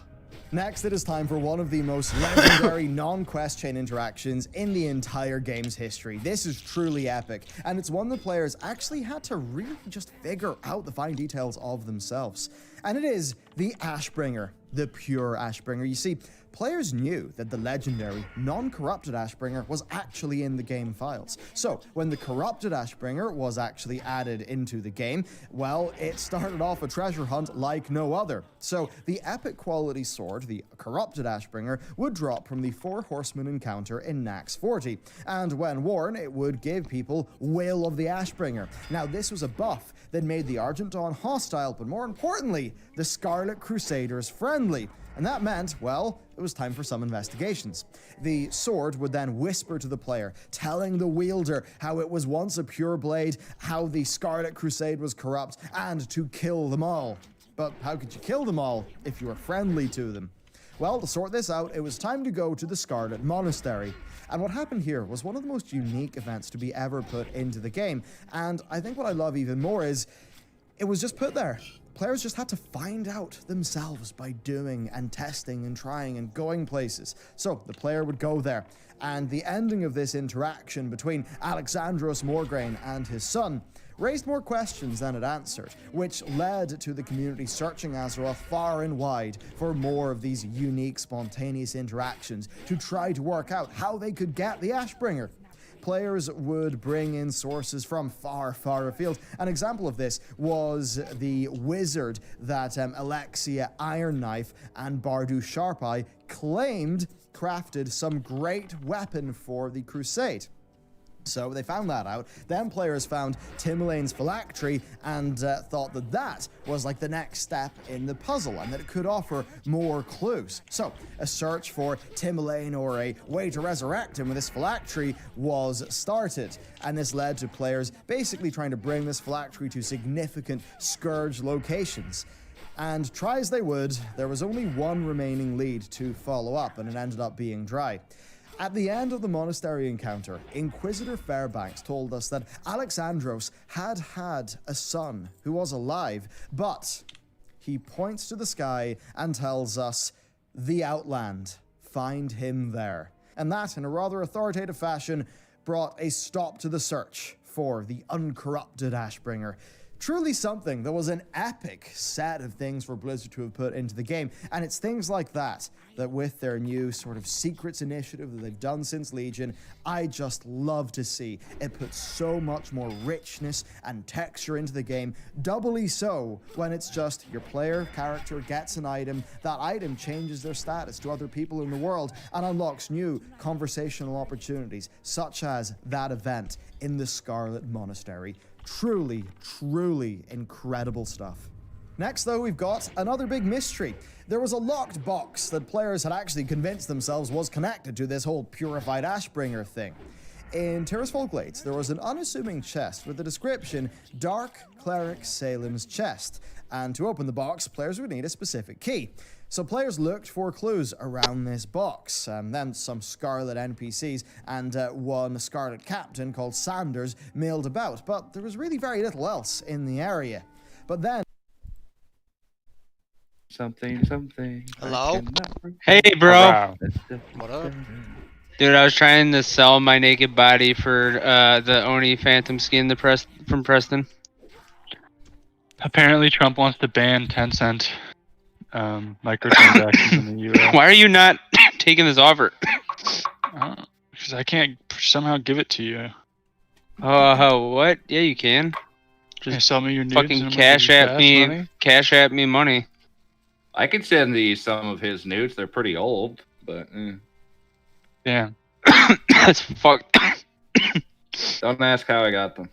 Speaker 13: Next, it is time for one of the most legendary non-quest chain interactions in the entire game's history. This is truly epic, and it's one the players actually had to really just figure out the fine details of themselves. And it is the Ashbringer, the pure Ashbringer. You see, players knew that the legendary, non-corrupted Ashbringer was actually in the game files. So, when the corrupted Ashbringer was actually added into the game, well, it started off a treasure hunt like no other. So, the epic quality sword, the corrupted Ashbringer, would drop from the 4 Horsemen encounter in Nax 40. And when worn, it would give people Will of the Ashbringer. Now, this was a buff that made the Argent Dawn hostile, but more importantly, the Scarlet Crusaders friendly. And that meant, well, it was time for some investigations. The sword would then whisper to the player, telling the wielder how it was once a pure blade, how the Scarlet Crusade was corrupt, and to kill them all. But how could you kill them all if you were friendly to them? Well, to sort this out, it was time to go to the Scarlet Monastery. And what happened here was one of the most unique events to be ever put into the game. And I think what I love even more is it was just put there. Players just had to find out themselves by doing and testing and trying and going places. So the player would go there, and the ending of this interaction between Alexandros Morgraine and his son raised more questions than it answered, which led to the community searching Azeroth far and wide for more of these unique, spontaneous interactions to try to work out how they could get the Ashbringer. Players would bring in sources from far, far afield. An example of this was the wizard that Alexia Ironknife and Bardu Sharpeye claimed crafted some great weapon for the Crusade. So they found that out. Then players found Timalane's phylactery and thought that that was like the next step in the puzzle and that it could offer more clues. So a search for Timalane or a way to resurrect him with this phylactery was started. And this led to players basically trying to bring this phylactery to significant Scourge locations. And try as they would, there was only one remaining lead to follow up, and it ended up being dry. At the end of the monastery encounter, Inquisitor Fairbanks told us that Alexandros had had a son who was alive, but he points to the sky and tells us, "The Outland, find him there." And that, in a rather authoritative fashion, brought a stop to the search for the uncorrupted Ashbringer. Truly something that was an epic set of things for Blizzard to have put into the game, and it's things like that with their new sort of secrets initiative that they've done since Legion, I just love to see. It puts so much more richness and texture into the game, doubly so when it's just your player character gets an item, that item changes their status to other people in the world and unlocks new conversational opportunities, such as that event in the Scarlet Monastery. Truly, truly incredible stuff. Next, though, we've got another big mystery. There was a locked box that players had actually convinced themselves was connected to this whole purified Ashbringer thing. In Tirisfal Glades, there was an unassuming chest with the description, Dark Cleric Salem's Chest. And to open the box, players would need a specific key. So players looked for clues around this box, then some Scarlet NPCs and one Scarlet Captain called Sanders milled about, but there was really very little else in the area. But then...
Speaker 3: Something.
Speaker 1: Hello?
Speaker 3: Hey, bro.
Speaker 1: What up?
Speaker 3: Dude, I was trying to sell my naked body for the Oni Phantom skin from Preston.
Speaker 15: Apparently, Trump wants to ban Tencent microtransactions in the U.S.
Speaker 3: Why are you not taking this offer?
Speaker 15: Because I can't somehow give it to you.
Speaker 3: What? Yeah, you can.
Speaker 15: Just sell me your nudes
Speaker 3: fucking
Speaker 15: and
Speaker 3: cash
Speaker 15: I'm gonna give you
Speaker 3: at me.
Speaker 15: money?
Speaker 3: Cash at me money.
Speaker 4: I could send these some of his nudes. They're pretty old, but
Speaker 15: yeah.
Speaker 3: That's fucked.
Speaker 4: Don't ask how I got them,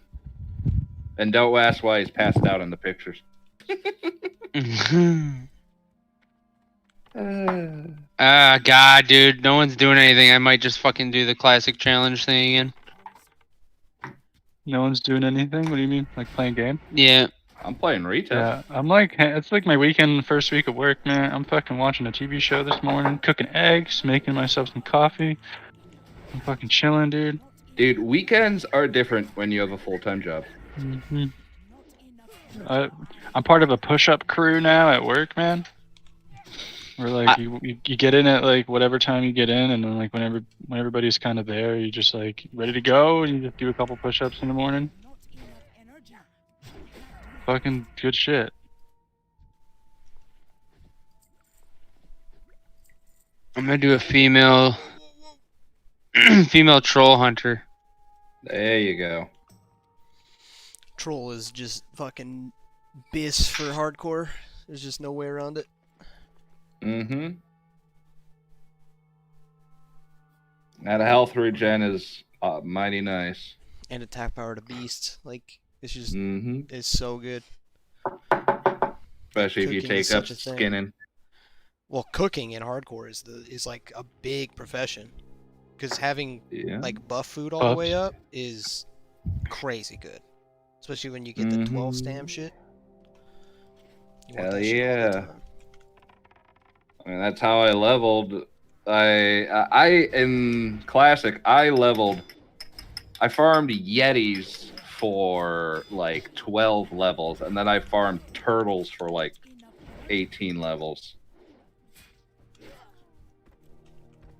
Speaker 4: and don't ask why he's passed out in the pictures.
Speaker 3: God, dude, no one's doing anything. I might just fucking do the classic challenge thing again.
Speaker 15: No one's doing anything? What do you mean? Like playing game?
Speaker 3: Yeah.
Speaker 4: I'm playing retail.
Speaker 15: Yeah, I'm like, it's like my weekend, first week of work, man. I'm fucking watching a TV show this morning, cooking eggs, making myself some coffee. I'm fucking chilling, dude.
Speaker 4: Dude, weekends are different when you have a full-time job.
Speaker 15: Hmm. I'm part of a push-up crew now at work, man. Where like you get in at like whatever time you get in, and then like when everybody's kind of there, you just like ready to go, and you just do a couple push-ups in the morning. Fucking good shit.
Speaker 3: I'm gonna do a female troll hunter.
Speaker 4: There you go.
Speaker 1: Troll is just fucking bis for hardcore. There's just no way around it.
Speaker 4: Mm-hmm. That health regen is mighty nice.
Speaker 1: And attack power to beast. Like, it's just,
Speaker 4: Mm-hmm.
Speaker 1: it's so good.
Speaker 4: Especially if you
Speaker 1: Cooking is
Speaker 4: take up
Speaker 1: such a thing.
Speaker 4: skinning.
Speaker 1: Well, cooking in hardcore is like a big profession. Because having
Speaker 4: Yeah.
Speaker 1: like buff food all the way up is crazy good. Especially when you get the 12 stam shit. You want
Speaker 4: Hell
Speaker 1: that shit all the
Speaker 4: yeah.
Speaker 1: time.
Speaker 4: I mean, that's how I leveled. I in classic I farmed Yetis for like 12 levels, and then I farmed turtles for like 18 levels.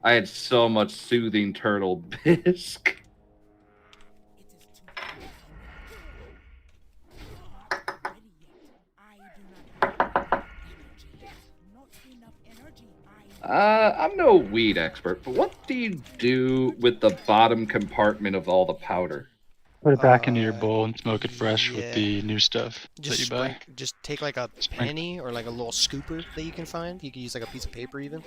Speaker 4: I had so much soothing turtle bisque. I'm no weed expert, but what do you do with the bottom compartment of all the powder?
Speaker 15: Put it back into your bowl and smoke it fresh with the new stuff
Speaker 1: Just
Speaker 15: that you buy.
Speaker 1: just take like a penny or like a little scooper that you can find. You can use like a piece of paper even.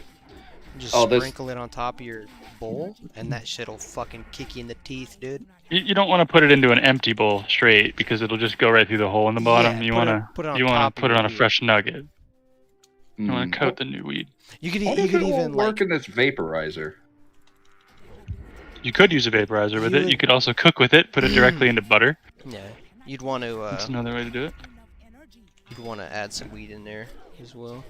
Speaker 1: And just sprinkle it on top of your bowl, and that shit'll fucking kick you in the teeth, dude.
Speaker 15: You don't want to put it into an empty bowl straight because it'll just go right through the hole in the bottom.
Speaker 1: Yeah,
Speaker 15: you
Speaker 1: put it-
Speaker 15: want to
Speaker 1: put it on
Speaker 15: you want
Speaker 1: top
Speaker 15: to
Speaker 1: of
Speaker 15: put it
Speaker 1: your
Speaker 15: on a
Speaker 1: weed.
Speaker 15: fresh nugget. You want to coat the new weed.
Speaker 1: You could
Speaker 4: What
Speaker 1: you
Speaker 4: if
Speaker 1: could
Speaker 4: it won't
Speaker 1: even
Speaker 4: work
Speaker 1: like
Speaker 4: in this vaporizer?
Speaker 15: You could use a vaporizer with it. You could also cook with it. Put it directly into butter.
Speaker 1: yeah. You'd want to
Speaker 15: That's another way to do it.
Speaker 1: you'd want to add some weed in there as well.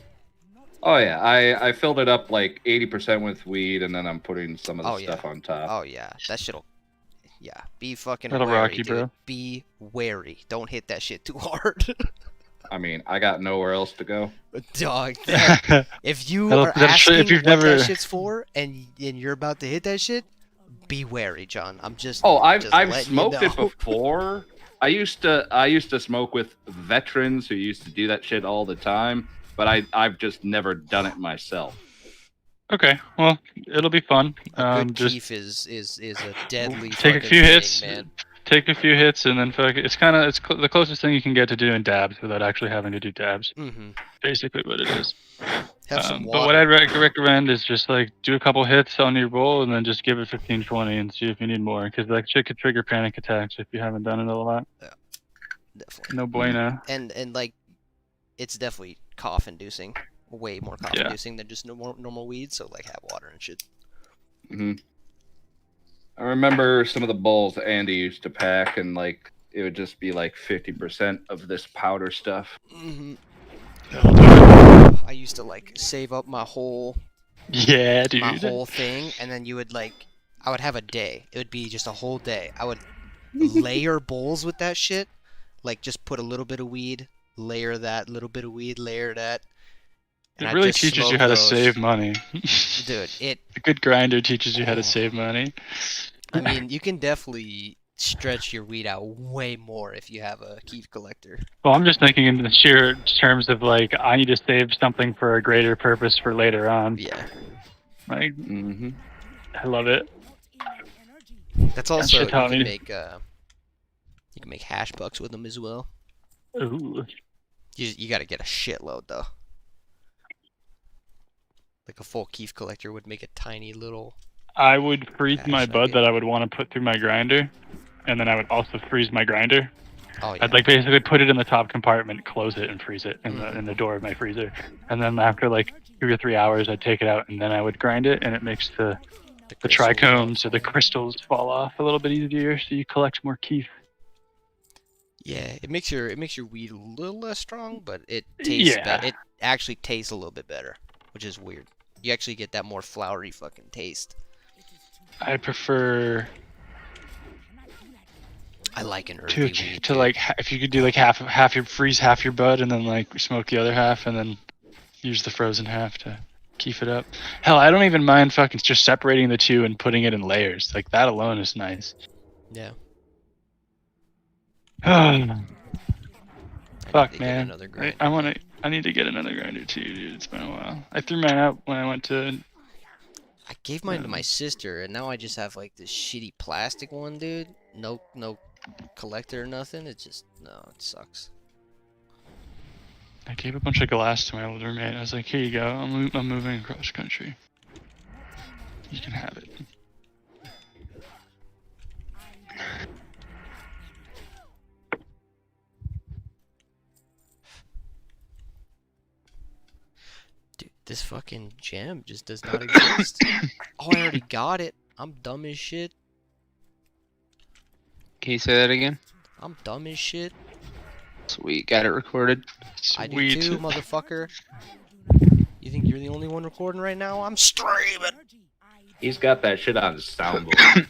Speaker 4: Oh yeah, I filled it up like 80% with weed, and then I'm putting some of the stuff on top.
Speaker 1: Oh yeah, that shit'll. Yeah, be fucking
Speaker 15: That'll
Speaker 1: wary,
Speaker 15: rock you,
Speaker 1: dude.
Speaker 15: bro.
Speaker 1: Be wary. Don't hit that shit too hard.
Speaker 4: I mean, I got nowhere else to go.
Speaker 1: Dog, if you
Speaker 15: That'll-
Speaker 1: are
Speaker 15: that'll show-
Speaker 1: asking
Speaker 15: if you've
Speaker 1: what
Speaker 15: never-
Speaker 1: that shit's for, and you're about to hit that shit, be wary, John. I'm just.
Speaker 4: Oh, I've
Speaker 1: just
Speaker 4: I've
Speaker 1: letting
Speaker 4: smoked
Speaker 1: you
Speaker 4: it
Speaker 1: know.
Speaker 4: before. I used to smoke with veterans who used to do that shit all the time, but I've just never done it myself.
Speaker 15: Okay, well, it'll be fun.
Speaker 1: Good
Speaker 15: Just
Speaker 1: keef is a deadly.
Speaker 15: take a
Speaker 1: fucking
Speaker 15: few
Speaker 1: thing,
Speaker 15: hits.
Speaker 1: man.
Speaker 15: Take a few hits, and then fuck it. It's kind of the closest thing you can get to doing dabs without actually having to do dabs.
Speaker 1: Mm-hmm.
Speaker 15: Basically, what it is.
Speaker 1: Have some
Speaker 15: But what
Speaker 1: water.
Speaker 15: I'd recommend is just like do a couple hits on your bowl, and then just give it 15-20 and see if you need more, because that shit could trigger panic attacks if you haven't done it a lot.
Speaker 1: Definitely.
Speaker 15: No bueno.
Speaker 1: And like, it's definitely cough inducing. Way more cough inducing than just normal weed. So like, have water and shit.
Speaker 4: hmm I remember some of the bowls Andy used to pack, and like it would just be like 50% of this powder stuff.
Speaker 1: Mm-hmm. I used to like save up my whole
Speaker 15: dude.
Speaker 1: my whole thing, and then you would like, I would have a day. It would be just a whole day. I would layer bowls with that shit. Like just put a little bit of weed, layer that, little bit of weed, layer that. and
Speaker 15: It
Speaker 1: I'd
Speaker 15: really
Speaker 1: just
Speaker 15: teaches you
Speaker 1: smoke
Speaker 15: how to
Speaker 1: those.
Speaker 15: save money.
Speaker 1: Dude,
Speaker 15: A good grinder teaches you how to save money.
Speaker 1: I mean, you can definitely stretch your weed out way more if you have a keef collector.
Speaker 15: Well, I'm just thinking in the sheer terms of like I need to save something for a greater purpose for later on.
Speaker 1: Yeah.
Speaker 15: Like, I love it.
Speaker 1: That's
Speaker 15: That
Speaker 1: also
Speaker 15: shit
Speaker 1: you
Speaker 15: taught
Speaker 1: can
Speaker 15: me.
Speaker 1: make you can make hash bucks with them as well.
Speaker 15: Ooh.
Speaker 1: You got to get a shitload though. Like a full keef collector would make a tiny little.
Speaker 15: I would freeze my bud that I would want to put through my grinder, and then I would also freeze my grinder.
Speaker 1: Oh, yeah.
Speaker 15: I'd like basically put it in the top compartment, close it, and freeze it in the door of my freezer. And then after like 2 or 3 hours, I'd take it out, and then I would grind it, and it makes the trichomes or the crystals fall off a little bit easier, so you collect more keef.
Speaker 1: Yeah, it makes your weed a little less strong, but it tastes better. It actually tastes a little bit better, which is weird. You actually get that more flowery fucking taste.
Speaker 15: I prefer
Speaker 1: I like an
Speaker 15: to
Speaker 1: earthy weed.
Speaker 15: to like if you could do like half your freeze half your bud and then like smoke the other half and then use the frozen half to keep it up. Hell, I don't even mind fucking just separating the two and putting it in layers. Like that alone is nice.
Speaker 1: Yeah.
Speaker 15: Fuck, man. I need to get another grinder too, dude. It's been a while. I threw mine out when I went to.
Speaker 1: I gave mine to my sister, and now I just have like this shitty plastic one, dude. No collector or nothing. It just it sucks.
Speaker 15: I gave a bunch of glass to my old roommate. I was like, here you go. I'm moving across country. You can have it.
Speaker 1: Dude, this fucking gem just does not exist. Oh, I already got it. I'm dumb as shit.
Speaker 3: Can you say that again?
Speaker 1: I'm dumb as shit.
Speaker 3: Sweet, got it recorded.
Speaker 1: I do too, motherfucker. You think you're the only one recording right now? I'm streaming.
Speaker 4: He's got that shit on his soundboard.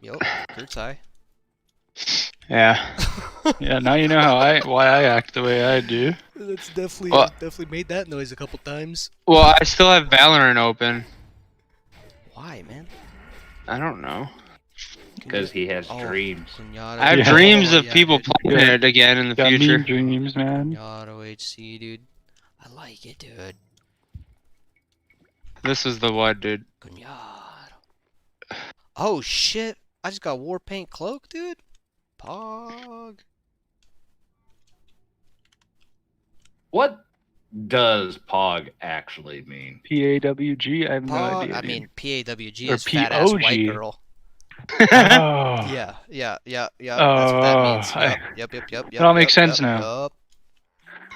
Speaker 1: Yep. Kurt's high.
Speaker 3: Yeah.
Speaker 15: Yeah, now you know why I act the way I do.
Speaker 1: That's definitely made that noise a couple times.
Speaker 3: Well, I still have Valorant open.
Speaker 1: Why, man?
Speaker 3: I don't know.
Speaker 4: Because he has dreams.
Speaker 3: I have dreams of people playing it again in the
Speaker 15: Got
Speaker 3: future.
Speaker 15: mean dreams, man.
Speaker 1: Auto HC, dude. I like it, dude.
Speaker 3: This is the one, dude.
Speaker 1: Oh shit! I just got war paint cloak, dude. Pog.
Speaker 4: What does POG actually mean?
Speaker 15: PAWG? I have no
Speaker 1: Pog.
Speaker 15: idea.
Speaker 1: I
Speaker 15: dude.
Speaker 1: mean PAWG
Speaker 15: Or
Speaker 1: is fat ass white
Speaker 15: POG.
Speaker 1: girl.
Speaker 15: Oh.
Speaker 1: Yeah. That's what
Speaker 15: Oh,
Speaker 1: that means. Yep.
Speaker 15: It all makes sense now.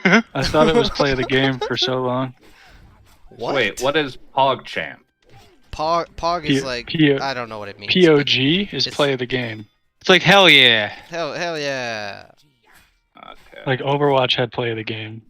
Speaker 15: I thought it was play of the game for so long.
Speaker 1: What?
Speaker 4: Wait, what is PogChamp?
Speaker 1: Pog is like I don't know what it means.
Speaker 15: POG is play of the game.
Speaker 3: It's like hell yeah.
Speaker 1: Hell yeah.
Speaker 4: Okay.
Speaker 15: Like Overwatch had play of the game.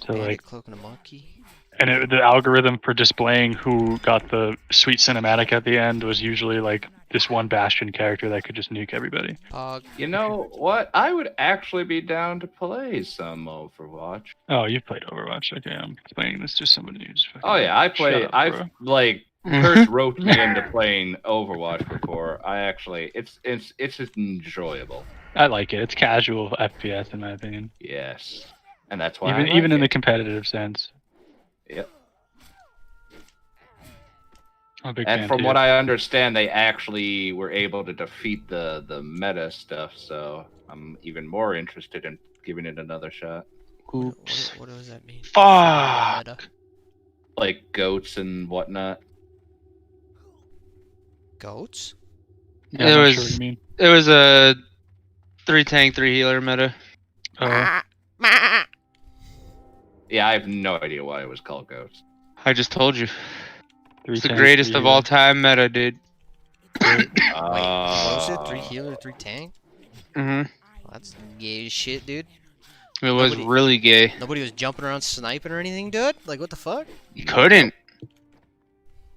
Speaker 15: So
Speaker 1: Bandit,
Speaker 15: like,
Speaker 1: cloak and a monkey.
Speaker 15: and the algorithm for displaying who got the sweet cinematic at the end was usually like this one Bastion character that could just nuke everybody.
Speaker 1: Pog.
Speaker 4: You know what? I would actually be down to play some Overwatch.
Speaker 15: Oh, you've played Overwatch. Okay, I'm explaining this to somebody who's fucking...
Speaker 4: Oh yeah, I play.
Speaker 15: Shut up,
Speaker 4: I've
Speaker 15: bro.
Speaker 4: like Kurt roped me into playing Overwatch before. I actually, it's just enjoyable.
Speaker 15: I like it. It's casual FPS in my opinion.
Speaker 4: Yes, and that's why
Speaker 15: Even in the competitive sense.
Speaker 4: Yep.
Speaker 15: I'm a big
Speaker 4: And
Speaker 15: fan
Speaker 4: from
Speaker 15: too.
Speaker 4: what I understand, they actually were able to defeat the meta stuff. So I'm even more interested in giving it another shot.
Speaker 3: Oops.
Speaker 1: What does that mean?
Speaker 15: Fuck.
Speaker 4: Like goats and whatnot.
Speaker 1: Goats?
Speaker 15: Yeah, I'm not sure what
Speaker 3: was
Speaker 15: you mean.
Speaker 3: it was a 3 tank, 3 healer meta.
Speaker 4: Yeah, I have no idea why it was called goats.
Speaker 3: I just told you.
Speaker 15: 3
Speaker 3: It's the
Speaker 15: tank,
Speaker 3: greatest
Speaker 15: 3
Speaker 3: of all time meta, dude.
Speaker 1: Wait, what was it? 3 healer, 3 tank?
Speaker 3: Mhm.
Speaker 1: Well, that's gay as shit, dude.
Speaker 3: It was really gay.
Speaker 1: Nobody was jumping around sniping or anything, dude? Like, what the fuck?
Speaker 3: You couldn't.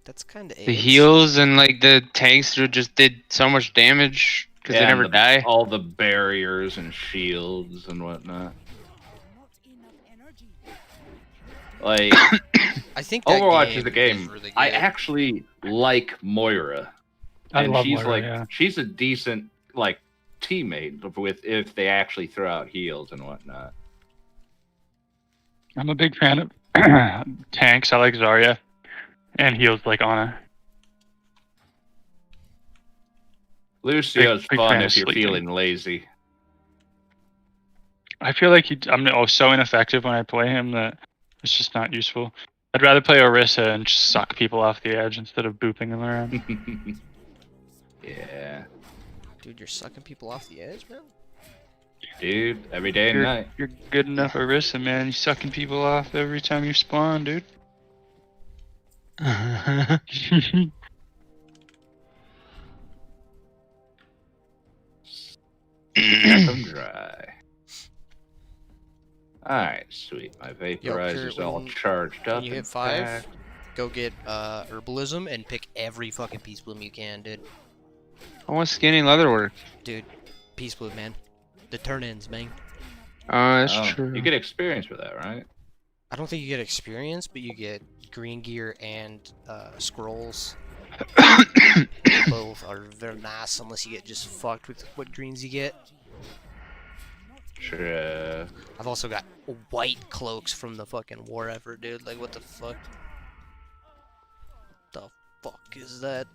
Speaker 1: That's kind of
Speaker 3: The heals and like the tanks just did so much damage because they
Speaker 4: Yeah,
Speaker 3: never
Speaker 4: and
Speaker 3: die.
Speaker 4: all the barriers and shields and whatnot. Like,
Speaker 1: I think that
Speaker 4: Overwatch is a
Speaker 1: game
Speaker 4: game.
Speaker 1: is really
Speaker 4: I
Speaker 1: good.
Speaker 4: actually like Moira,
Speaker 15: I
Speaker 4: and
Speaker 15: love
Speaker 4: she's
Speaker 15: Moira,
Speaker 4: like
Speaker 15: yeah.
Speaker 4: she's a decent like teammate with if they actually throw out heals and whatnot.
Speaker 15: I'm a big fan of tanks. I like Zarya. And heals like Ana.
Speaker 4: Lucio's
Speaker 15: Big
Speaker 4: fun
Speaker 15: fan
Speaker 4: if
Speaker 15: of
Speaker 4: you're
Speaker 15: sleeping.
Speaker 4: feeling lazy.
Speaker 15: I feel like I'm so ineffective when I play him that it's just not useful. I'd rather play Orisa and just suck people off the edge instead of booping them around.
Speaker 4: Yeah.
Speaker 1: Dude, you're sucking people off the edge, man?
Speaker 4: dude. Every day and
Speaker 15: You're,
Speaker 4: night.
Speaker 15: you're good enough Orisa, man. You're sucking people off every time you spawn, dude.
Speaker 4: Kept them dry. Alright, sweet. My
Speaker 1: Yo,
Speaker 4: vaporizer's
Speaker 1: Kurt,
Speaker 4: all
Speaker 1: when-
Speaker 4: charged up.
Speaker 1: When you hit
Speaker 4: and
Speaker 1: 5,
Speaker 4: packed.
Speaker 1: go get herbalism and pick every fucking peace bloom you can, dude.
Speaker 3: I want skinny leatherwork.
Speaker 1: Dude, peace bloom, man. The turn-ins, man.
Speaker 3: Oh, that's
Speaker 4: Oh,
Speaker 3: true.
Speaker 4: You get experience for that, right?
Speaker 1: I don't think you get experience, but you get green gear and scrolls. Both are very nice unless you get just fucked with what greens you get.
Speaker 4: Sure.
Speaker 1: I've also got white cloaks from the fucking war effort, dude. Like, what the fuck? The fuck is that?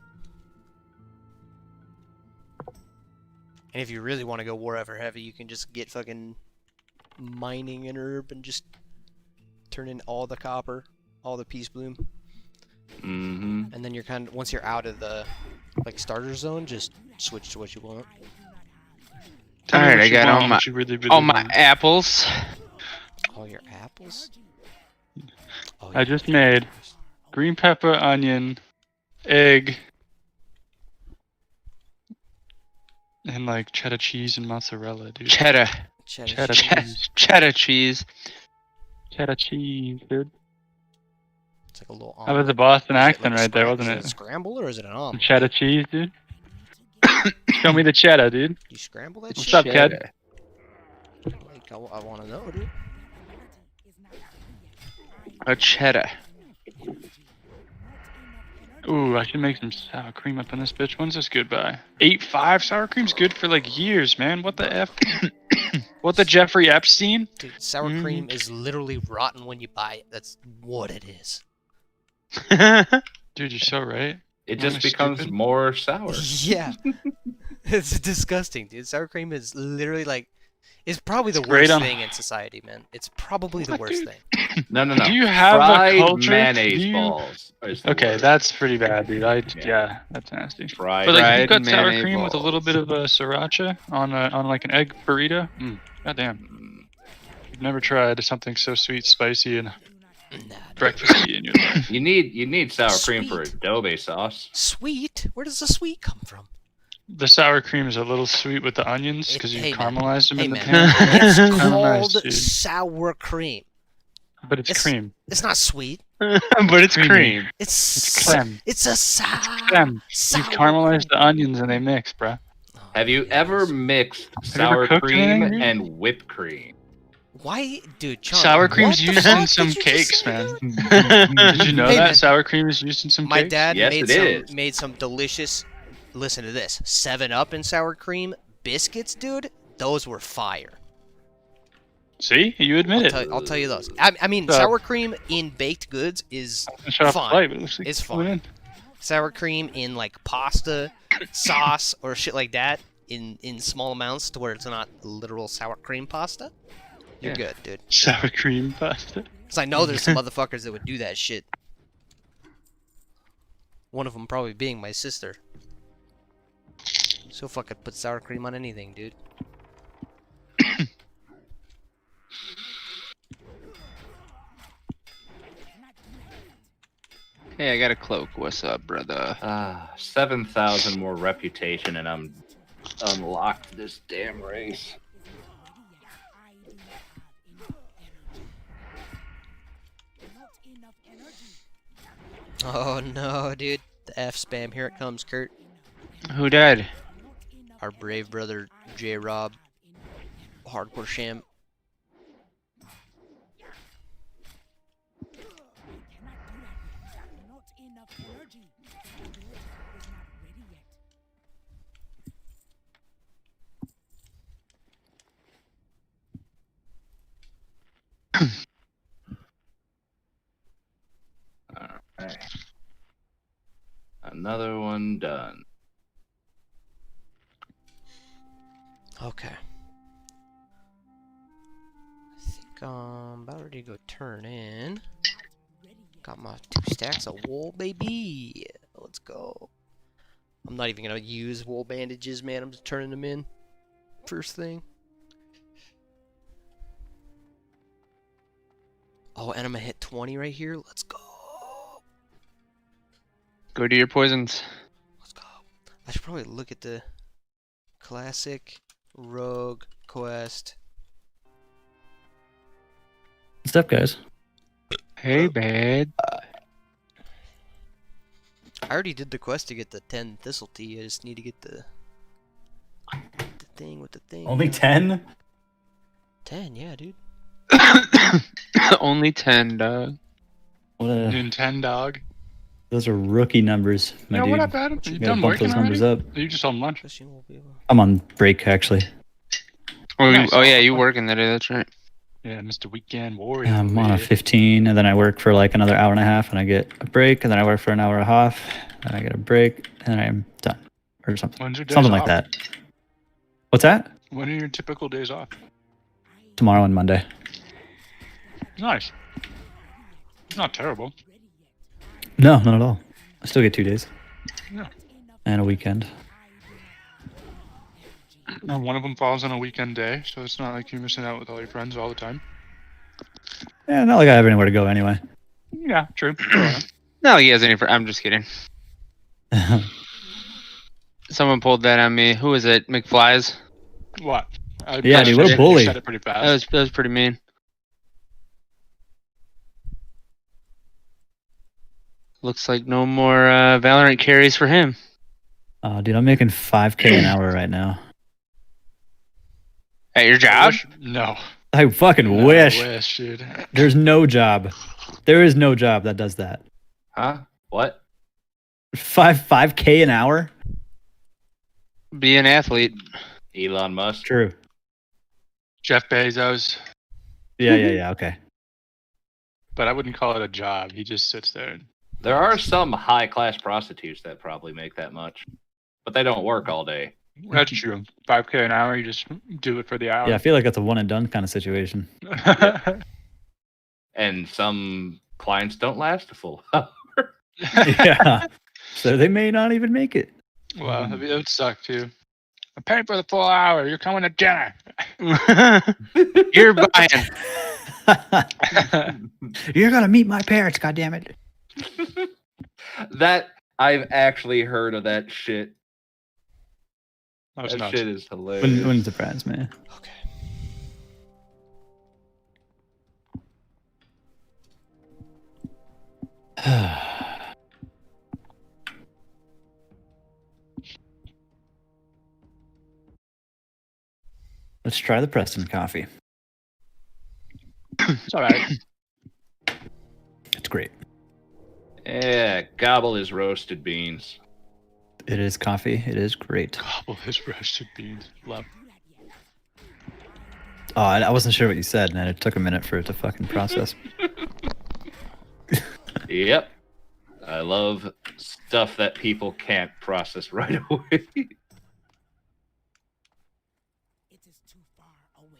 Speaker 1: And if you really want to go war effort heavy, you can just get fucking mining and herb and just turn in all the copper, all the peace bloom.
Speaker 4: Mm-hmm.
Speaker 1: And then you're kind of, once you're out of the like starter zone, just switch to what you want.
Speaker 15: Tell me
Speaker 3: Alright,
Speaker 15: what
Speaker 3: I
Speaker 15: you
Speaker 3: got
Speaker 15: want,
Speaker 3: all my
Speaker 15: what you really, really
Speaker 3: all my
Speaker 15: want.
Speaker 3: apples.
Speaker 1: All your apples? Oh,
Speaker 15: I just made green pepper, onion, egg, and like cheddar cheese and mozzarella, dude.
Speaker 3: Cheddar.
Speaker 1: Cheddar
Speaker 15: cheese.
Speaker 3: Cheddar cheese.
Speaker 15: Cheddar cheese, dude.
Speaker 1: It's like a little
Speaker 15: That was
Speaker 1: omelet.
Speaker 15: a Boston
Speaker 1: Is it
Speaker 15: accent
Speaker 1: like
Speaker 15: right there,
Speaker 1: scram-
Speaker 15: wasn't
Speaker 1: is
Speaker 15: it?
Speaker 1: a scramble or is it an
Speaker 15: The
Speaker 1: omelet?
Speaker 15: cheddar cheese, dude. Show me the cheddar, dude.
Speaker 1: You scramble that
Speaker 15: What's
Speaker 1: shit?
Speaker 15: up, kid?
Speaker 1: Like, I want to know, dude.
Speaker 3: A cheddar.
Speaker 15: Ooh, I should make some sour cream up in this bitch. When's this good by? 8.5 sour cream's good for like years, man. What the F? What the Jeffrey Epstein?
Speaker 1: Dude, sour cream is literally rotten when you buy it. That's what it is.
Speaker 15: Dude, you're so right.
Speaker 4: It
Speaker 15: Am I
Speaker 4: just becomes
Speaker 15: stupid?
Speaker 4: more sour.
Speaker 1: Yeah. It's disgusting, dude. Sour cream is literally like, it's probably the
Speaker 15: great
Speaker 1: worst
Speaker 15: on-
Speaker 1: thing in society, man. It's probably the worst thing.
Speaker 4: No.
Speaker 15: Do you have
Speaker 4: Fried
Speaker 15: a culture?
Speaker 4: mayonnaise
Speaker 15: Do you-
Speaker 4: balls. is the
Speaker 15: Okay,
Speaker 4: worst.
Speaker 15: that's pretty bad, dude. Yeah, that's nasty.
Speaker 4: Fried,
Speaker 15: But like, if you
Speaker 3: Fried
Speaker 15: cut sour
Speaker 3: mayonnaise
Speaker 15: cream with a little
Speaker 3: balls.
Speaker 15: bit of sriracha on like an egg burrito. Goddamn. You've never tried something so sweet, spicy, and breakfasty in your life.
Speaker 4: You need sour cream for adobe sauce.
Speaker 1: Sweet? Where does the sweet come from?
Speaker 15: The sour cream is a little sweet with the onions because you
Speaker 1: Hey, man.
Speaker 15: caramelized them
Speaker 1: Hey,
Speaker 15: in the
Speaker 1: man.
Speaker 15: pan.
Speaker 1: It's
Speaker 15: Caramelized,
Speaker 1: called
Speaker 15: dude.
Speaker 1: sour cream.
Speaker 15: But it's cream.
Speaker 1: It's not sweet.
Speaker 3: But it's
Speaker 15: Creamy.
Speaker 3: cream.
Speaker 1: It's
Speaker 15: creme.
Speaker 1: It's a sour.
Speaker 15: Creme. You
Speaker 1: sour
Speaker 15: caramelized the onions and they mix, bruh.
Speaker 4: Have you ever mixed
Speaker 15: you ever
Speaker 4: sour
Speaker 15: cooked
Speaker 4: cream
Speaker 15: anything, dude?
Speaker 4: and whipped cream?
Speaker 1: Why, dude? Sean,
Speaker 15: Sour cream's
Speaker 1: what the
Speaker 15: used in
Speaker 1: fuck
Speaker 15: some
Speaker 1: did you just
Speaker 15: cakes,
Speaker 1: say,
Speaker 15: man.
Speaker 1: dude?
Speaker 15: Did you know
Speaker 1: Hey,
Speaker 15: that
Speaker 1: man.
Speaker 15: sour cream is used in some
Speaker 1: My
Speaker 15: cakes?
Speaker 1: dad
Speaker 4: Yes,
Speaker 1: made
Speaker 4: it
Speaker 1: some
Speaker 4: is.
Speaker 1: delicious. Listen to this: 7-Up and sour cream biscuits, dude. Those were fire.
Speaker 15: See, you admit it.
Speaker 1: I'll tell you those. I mean,
Speaker 15: Shut up.
Speaker 1: sour cream in baked goods is
Speaker 15: Shut off the
Speaker 1: fine.
Speaker 15: light, but it looks like
Speaker 1: It's
Speaker 15: it's coming
Speaker 1: fine.
Speaker 15: in.
Speaker 1: Sour cream in like pasta, sauce, or shit like that in small amounts to where it's not literal sour cream pasta. You're
Speaker 15: Yeah.
Speaker 1: good, dude.
Speaker 15: Sour cream pasta.
Speaker 1: Because I know there's some motherfuckers that would do that shit. One of them probably being my sister. She'll fucking put sour cream on anything, dude.
Speaker 3: Hey, I got a cloak. What's up, brother?
Speaker 4: 7,000 more reputation, and I'm unlocked this damn race.
Speaker 1: Oh no, dude. The F spam. Here it comes, Kurt.
Speaker 3: Who died?
Speaker 1: Our brave brother, J Rob. Hardcore Sham.
Speaker 4: Alright. Another one done.
Speaker 1: Okay. I think I'm about ready to go turn in. Got my 2 stacks of wool, baby. Let's go. I'm not even gonna use wool bandages, man. I'm just turning them in. First thing. Oh, and I'm gonna hit 20 right here. Let's go.
Speaker 3: Go do your poisons.
Speaker 1: Let's go. I should probably look at the classic rogue quest.
Speaker 17: What's up, guys?
Speaker 3: Hey, bad.
Speaker 1: I already did the quest to get the 10 thistle tea. I just need to get the thing with the thing.
Speaker 17: Only 10?
Speaker 1: 10, yeah, dude.
Speaker 3: Only 10, dog.
Speaker 17: What a,
Speaker 15: Nintendo.
Speaker 17: those are rookie numbers, my
Speaker 15: Yeah,
Speaker 17: dude.
Speaker 15: what up, Adam? You
Speaker 17: You
Speaker 15: done
Speaker 17: gotta bump
Speaker 15: working
Speaker 17: those numbers
Speaker 15: already?
Speaker 17: up.
Speaker 15: Are you just on lunch?
Speaker 17: I'm on break, actually.
Speaker 3: Oh,
Speaker 15: Nice.
Speaker 3: oh yeah, you working today? That's right.
Speaker 15: Yeah, Mr. Weekend Warrior.
Speaker 17: I'm on a
Speaker 15: over here.
Speaker 17: 15, and then I work for like another hour and a half, and I get a break, and then I work for an hour and a half, and I get a break, and then I'm done. Or something.
Speaker 15: When's your days
Speaker 17: Something like
Speaker 15: off?
Speaker 17: that. What's that?
Speaker 15: When are your typical days off?
Speaker 17: Tomorrow and Monday.
Speaker 15: Nice. Not terrible.
Speaker 17: No, not at all. I still get 2 days.
Speaker 15: Yeah.
Speaker 17: And a weekend.
Speaker 15: And one of them falls on a weekend day, so it's not like you're missing out with all your friends all the time.
Speaker 17: Yeah, not like I have anywhere to go anyway.
Speaker 15: Yeah, true.
Speaker 3: No, he has any. I'm just kidding. Someone pulled that on me. Who is it? McFlies.
Speaker 15: What?
Speaker 17: Yeah, dude, what a bully.
Speaker 15: You said it pretty fast.
Speaker 3: That was pretty mean. Looks like no more Valorant carries for him.
Speaker 17: Dude, I'm making 5K an hour right now.
Speaker 3: At your job?
Speaker 15: No.
Speaker 17: I fucking wish.
Speaker 15: I wish, dude.
Speaker 17: There's no job. There is no job that does that.
Speaker 4: Huh? What?
Speaker 17: 5K an hour?
Speaker 3: Be an athlete.
Speaker 4: Elon Musk.
Speaker 17: True.
Speaker 15: Jeff Bezos.
Speaker 17: Yeah, okay.
Speaker 15: But I wouldn't call it a job. He just sits there. And...
Speaker 4: There are some high-class prostitutes that probably make that much, but they don't work all day.
Speaker 15: That's true. 5K an hour, you just do it for the hour.
Speaker 17: Yeah, I feel like that's a one and done kind of situation.
Speaker 4: And some clients don't last a full hour.
Speaker 17: Yeah. So they may not even make it.
Speaker 15: Well, that would suck too. I'm paying for the full hour. You're coming to dinner.
Speaker 3: You're buying.
Speaker 17: You're gonna meet my parents, goddammit.
Speaker 4: That I've actually heard of that shit.
Speaker 15: That
Speaker 4: That
Speaker 15: nuts.
Speaker 4: shit is hilarious.
Speaker 17: When's the friends, man?
Speaker 1: Okay.
Speaker 17: Let's try the Preston coffee.
Speaker 15: It's all right.
Speaker 17: It's great.
Speaker 4: Yeah, gobble his roasted beans.
Speaker 17: It is coffee. It is great.
Speaker 15: Gobble his roasted beans. Love.
Speaker 17: Oh, I wasn't sure what you said, man. It took a minute for it to fucking process.
Speaker 4: Yep. I love stuff that people can't process right away.
Speaker 2: It is too far away.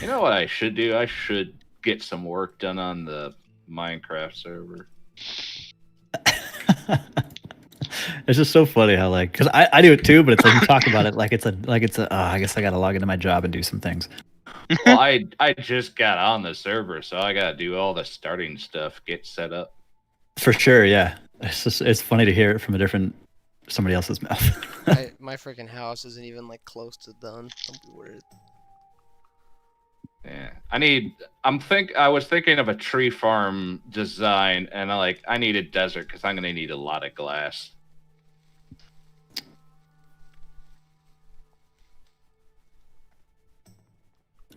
Speaker 4: You know what I should do? I should get some work done on the Minecraft server.
Speaker 17: It's just so funny how like, cause I do it too, but it's like you talk about it like it's a I guess I gotta log into my job and do some things.
Speaker 4: Well, I just got on the server, so I gotta do all the starting stuff, get set up.
Speaker 17: For sure, yeah. It's funny to hear it from somebody else's mouth.
Speaker 1: My freaking house isn't even like close to done. Don't be worried.
Speaker 4: Yeah, I was thinking of a tree farm design, and I need a desert because I'm gonna need a lot of glass.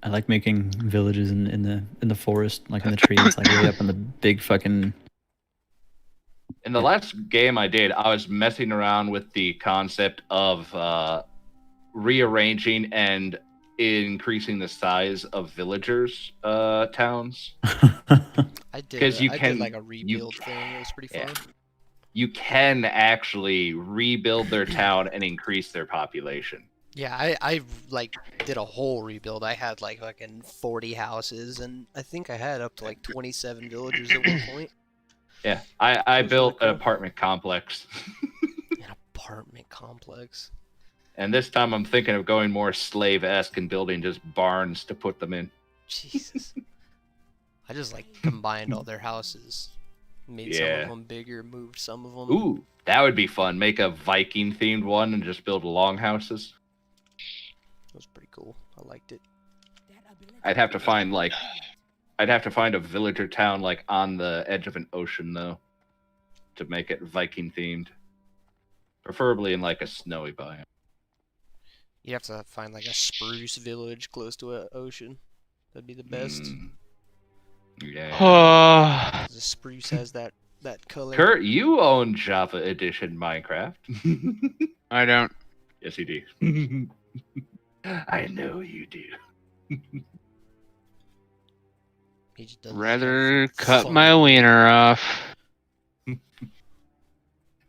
Speaker 17: I like making villages in the forest, like in the trees, like way up in the big fucking.
Speaker 4: In the last game I did, I was messing around with the concept of rearranging and increasing the size of villagers' towns.
Speaker 1: I did.
Speaker 4: Because
Speaker 1: I did like a rebuild thing. It was pretty fun.
Speaker 4: You can actually rebuild their town and increase their population.
Speaker 1: Yeah, I like did a whole rebuild. I had like fucking 40 houses, and I think I had up to like 27 villagers at one point.
Speaker 4: Yeah, I built an apartment complex.
Speaker 1: apartment complex.
Speaker 4: And this time I'm thinking of going more slave-esque and building just barns to put them in.
Speaker 1: Jesus. I just like combined all their houses. Made some of them bigger, moved some of them.
Speaker 4: Ooh, that would be fun. Make a Viking-themed one and just build longhouses.
Speaker 1: That was pretty cool. I liked it.
Speaker 4: I'd have to find a villager town like on the edge of an ocean though, to make it Viking themed, preferably in like a snowy biome.
Speaker 1: You have to find like a spruce village close to an ocean. That'd be the best.
Speaker 4: Yeah.
Speaker 1: The spruce has that color.
Speaker 4: Kurt, you own Java Edition Minecraft.
Speaker 3: I don't.
Speaker 4: Yes, you do. I know you do.
Speaker 1: He just does
Speaker 3: Rather cut my wiener off.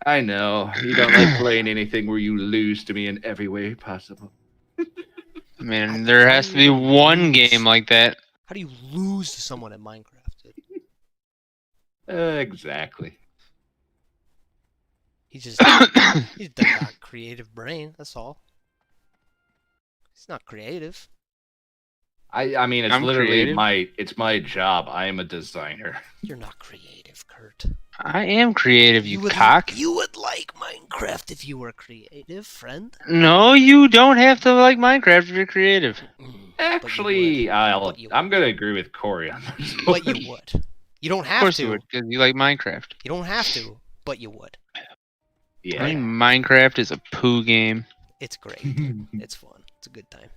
Speaker 4: I know. You don't like playing anything where you lose to me in every way possible.
Speaker 3: I mean, there has to be one game like that.
Speaker 1: How do you lose to someone in Minecraft?
Speaker 4: Exactly.
Speaker 1: He's just got a creative brain. That's all. He's not creative.
Speaker 4: I mean, it's
Speaker 3: I'm
Speaker 4: literally
Speaker 3: creative.
Speaker 4: my job. I am a designer.
Speaker 1: You're not creative, Kurt.
Speaker 3: I am creative, you cock.
Speaker 1: You would like Minecraft if you were creative, friend.
Speaker 3: No, you don't have to like Minecraft if you're creative.
Speaker 4: Actually, I'm gonna agree with Corey on this.
Speaker 1: But you would. You don't have
Speaker 3: Of course
Speaker 1: to.
Speaker 3: you would, because you like Minecraft.
Speaker 1: You don't have to, but you would.
Speaker 4: Yeah.
Speaker 3: I think Minecraft is a poo game.
Speaker 1: It's great. It's fun. It's a good time.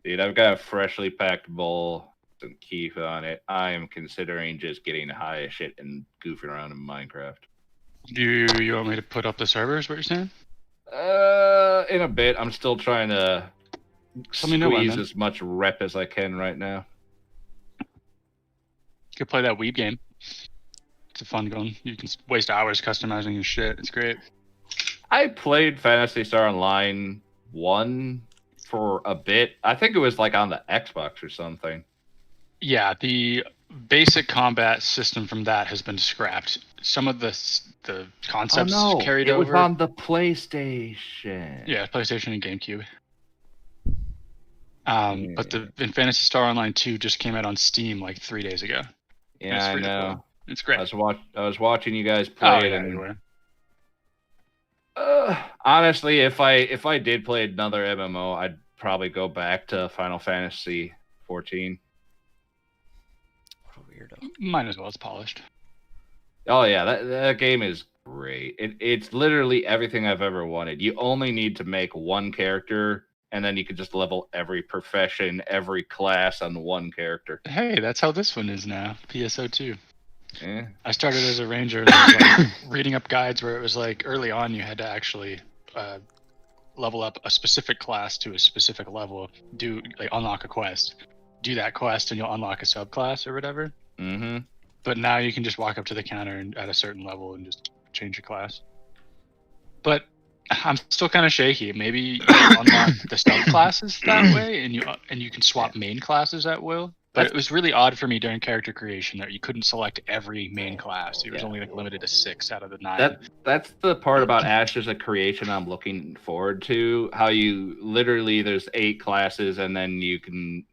Speaker 4: Dude, I've got a freshly packed bowl, some keef on it. I am considering just getting high as shit and goofing around in Minecraft.
Speaker 15: You want me to put up the servers? What you're saying?
Speaker 4: In a bit. I'm still trying to
Speaker 15: Let me know when,
Speaker 4: squeeze
Speaker 15: man.
Speaker 4: as much rep as I can right now.
Speaker 15: You could play that Weeb game. It's a fun one. You can waste hours customizing your shit. It's great.
Speaker 4: I played Phantasy Star Online 1 for a bit. I think it was like on the Xbox or something.
Speaker 15: Yeah, the basic combat system from that has been scrapped. Some of the concepts carried over.
Speaker 4: It was on the PlayStation.
Speaker 15: Yeah, PlayStation and GameCube. But in Phantasy Star Online 2 just came out on Steam like 3 days ago.
Speaker 4: Yeah,
Speaker 15: It's
Speaker 4: I
Speaker 15: free to
Speaker 4: know.
Speaker 15: play. It's great.
Speaker 4: I was watching you guys play
Speaker 15: Oh,
Speaker 4: it,
Speaker 15: yeah,
Speaker 4: and
Speaker 15: anyway.
Speaker 4: honestly, if I did play another MMO, I'd probably go back to Final Fantasy 14.
Speaker 1: What a weirdo.
Speaker 15: Might as well. It's polished.
Speaker 4: Oh yeah, that game is great. It's literally everything I've ever wanted. You only need to make one character, and then you can just level every profession, every class on one character.
Speaker 15: Hey, that's how this one is now. PSO2.
Speaker 4: Yeah.
Speaker 15: I started as a ranger and I was like reading up guides where it was like early on you had to actually level up a specific class to a specific level, unlock a quest, do that quest, and you'll unlock a subclass or whatever.
Speaker 4: Mm-hmm.
Speaker 15: But now you can just walk up to the counter and at a certain level and just change your class. But I'm still kind of shaky. Maybe you unlock the subclasses that way, and you can swap main classes at will. But it was really odd for me during character creation that you couldn't select every main class. It was only like limited to 6 out of the 9.
Speaker 4: That's the part about Ashes of Creation I'm looking forward to. How you literally there's 8 classes, and then you can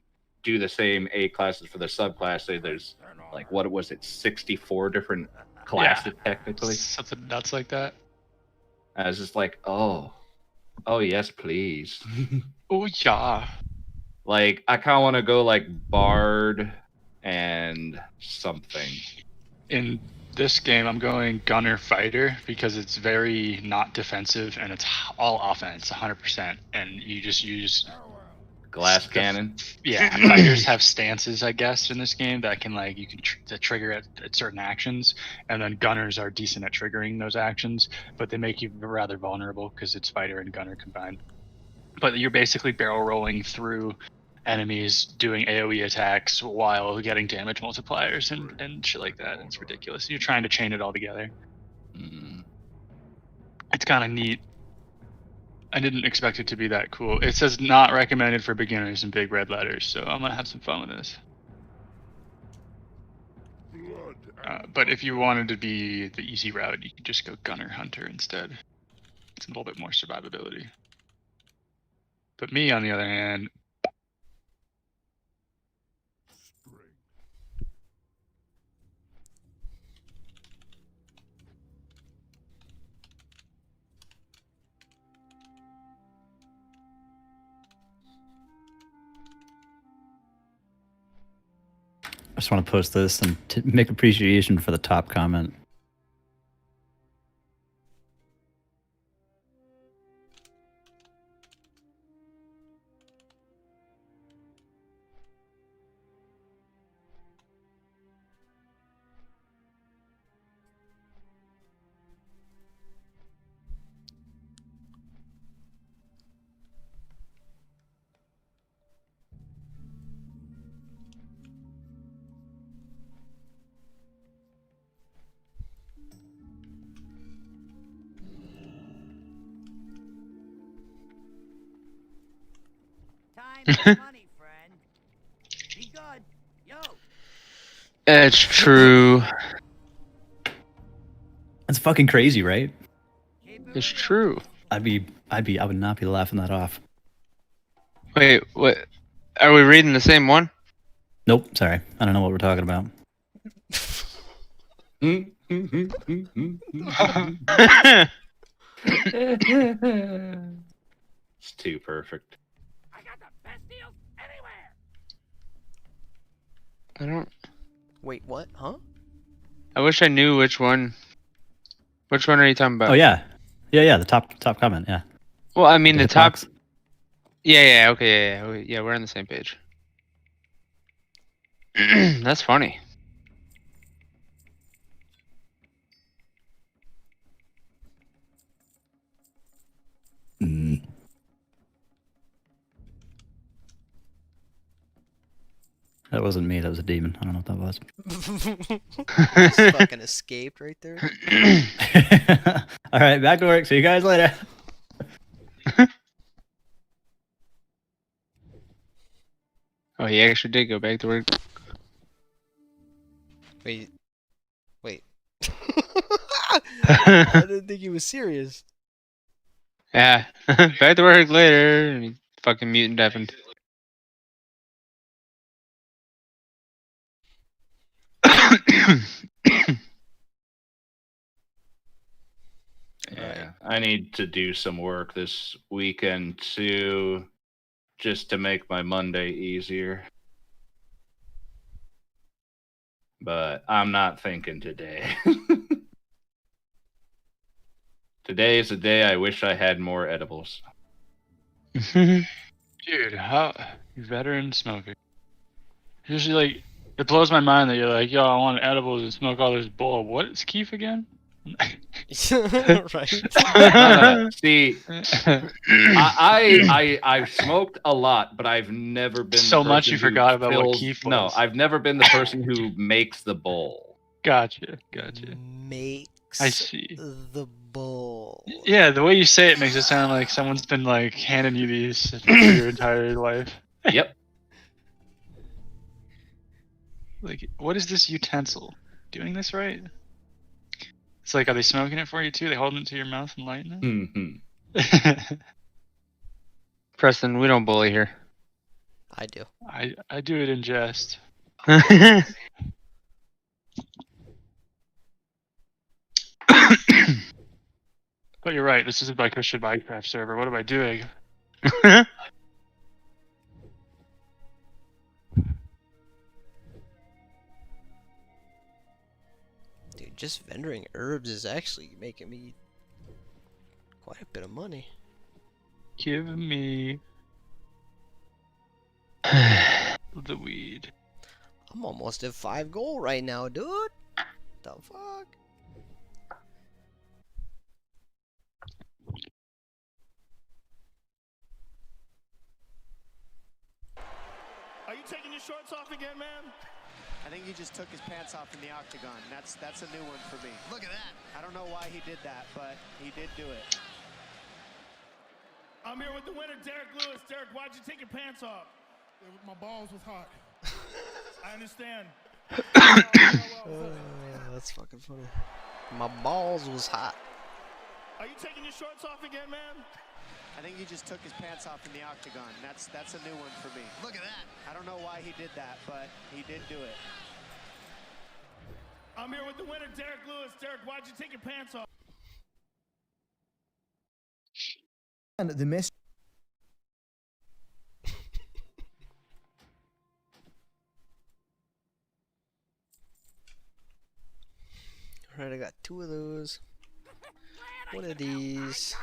Speaker 4: do the same 8 classes for the subclass. So there's like what was it, 64 different classes technically.
Speaker 15: Something nuts like that.
Speaker 4: I was just like, oh yes, please.
Speaker 15: Oh yeah.
Speaker 4: Like I kind of want to go like Bard and something.
Speaker 15: In this game, I'm going Gunner Fighter because it's very not defensive and it's all offense, 100%. And you just use
Speaker 4: glass cannon.
Speaker 15: Yeah, fighters have stances, I guess, in this game that can you can trigger at certain actions, and then gunners are decent at triggering those actions, but they make you rather vulnerable because it's fighter and gunner combined. But you're basically barrel rolling through enemies, doing AoE attacks while getting damage multipliers and shit like that. It's ridiculous. You're trying to chain it all together. It's kind of neat. I didn't expect it to be that cool. It says not recommended for beginners in big red letters, so I'm gonna have some fun with this.
Speaker 14: Blood
Speaker 15: But if you wanted to be the easy route, you could just go Gunner Hunter instead. It's a little bit more survivability. But me, on the other hand,
Speaker 17: I just want to post this and make appreciation for the top comment.
Speaker 16: Time is money, friend. Be good. Yo.
Speaker 3: It's true.
Speaker 17: That's fucking crazy, right?
Speaker 3: It's true.
Speaker 17: I would not be laughing that off.
Speaker 3: Wait, what? Are we reading the same one?
Speaker 17: Nope, sorry. I don't know what we're talking about.
Speaker 4: It's too perfect.
Speaker 3: I don't.
Speaker 1: Wait, what? Huh?
Speaker 3: I wish I knew which one. Which one are you talking about?
Speaker 17: Oh yeah, yeah. The top comment. Yeah.
Speaker 3: Well, I mean the top.
Speaker 17: box.
Speaker 3: Yeah. Okay. Yeah. We're on the same page. That's funny.
Speaker 17: That wasn't me. That was a demon. I don't know what that was.
Speaker 1: Just fucking escaped right there.
Speaker 17: All right, back to work. See you guys later.
Speaker 3: Oh, he actually did go back to work.
Speaker 1: Wait. I didn't think he was serious.
Speaker 3: Yeah, back to work later. And he fucking mutant deafened.
Speaker 4: Yeah, I need to do some work this weekend too, just to make my Monday easier. But I'm not thinking today. Today is a day I wish I had more edibles.
Speaker 15: dude, how you veteran smoker? Usually, like, it blows my mind that you're like, yo, I want edibles and smoke all this bull. What is Keith again?
Speaker 1: Right.
Speaker 4: See, I've smoked a lot, but I've never been
Speaker 15: So
Speaker 4: the
Speaker 15: much
Speaker 4: person
Speaker 15: you
Speaker 4: who
Speaker 15: forgot about what
Speaker 4: fills-
Speaker 15: Keith was.
Speaker 4: No, I've never been the person who makes the bowl.
Speaker 15: Gotcha.
Speaker 1: Makes
Speaker 15: I see.
Speaker 1: the bowl.
Speaker 15: Yeah, the way you say it makes it sound like someone's been like handing you these for your entire life.
Speaker 4: Yep.
Speaker 15: Like, what is this utensil? Doing this right? It's like, are they smoking it for you too? They holding it to your mouth and lighting it?
Speaker 4: Mm-hmm.
Speaker 3: Preston, we don't bully here.
Speaker 1: I do.
Speaker 15: I do it in jest. But you're right. This is a Christian Minecraft server. What am I doing?
Speaker 1: Dude, just vendoring herbs is actually making me quite a bit of money.
Speaker 15: Give me the weed.
Speaker 1: I'm almost at 5 gold right now, dude. The fuck?
Speaker 14: Are you taking your shorts off again, man?
Speaker 18: I think he just took his pants off in the octagon. That's a new one for me. Look at that. I don't know why he did that, but he did do it.
Speaker 14: I'm here with the winner, Derek Lewis. Derek, why'd you take your pants off? My balls was hot. I understand.
Speaker 1: That's fucking funny. My balls was hot.
Speaker 14: Are you taking your shorts off again, man?
Speaker 18: I think he just took his pants off in the octagon. That's a new one for me. Look at that. I don't know why he did that, but he did do it.
Speaker 14: I'm here with the winner, Derek Lewis. Derek, why'd you take your pants off?
Speaker 13: And the miss.
Speaker 1: Alright, I got 2 of those. 1 of these.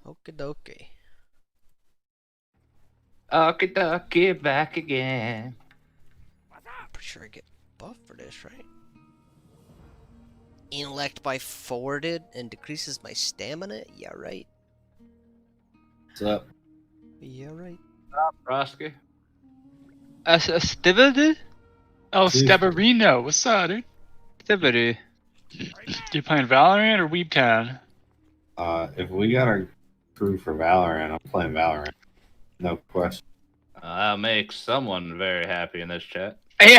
Speaker 1: Okie dokie.
Speaker 4: Okie dokie, back again.
Speaker 1: I'm pretty sure I get buff for this, right? Intellect by forwarded and decreases my stamina? Yeah, right.
Speaker 19: What's up?
Speaker 1: Yeah, right.
Speaker 4: Roski.
Speaker 3: Stibidi?
Speaker 15: Oh, Stabarino. What's up, dude?
Speaker 3: Stibidi.
Speaker 15: You playing Valorant or Weebtown?
Speaker 19: If we got our crew for Valorant, I'm playing Valorant. No question.
Speaker 4: I'll make someone very happy in this chat.
Speaker 3: Yeah.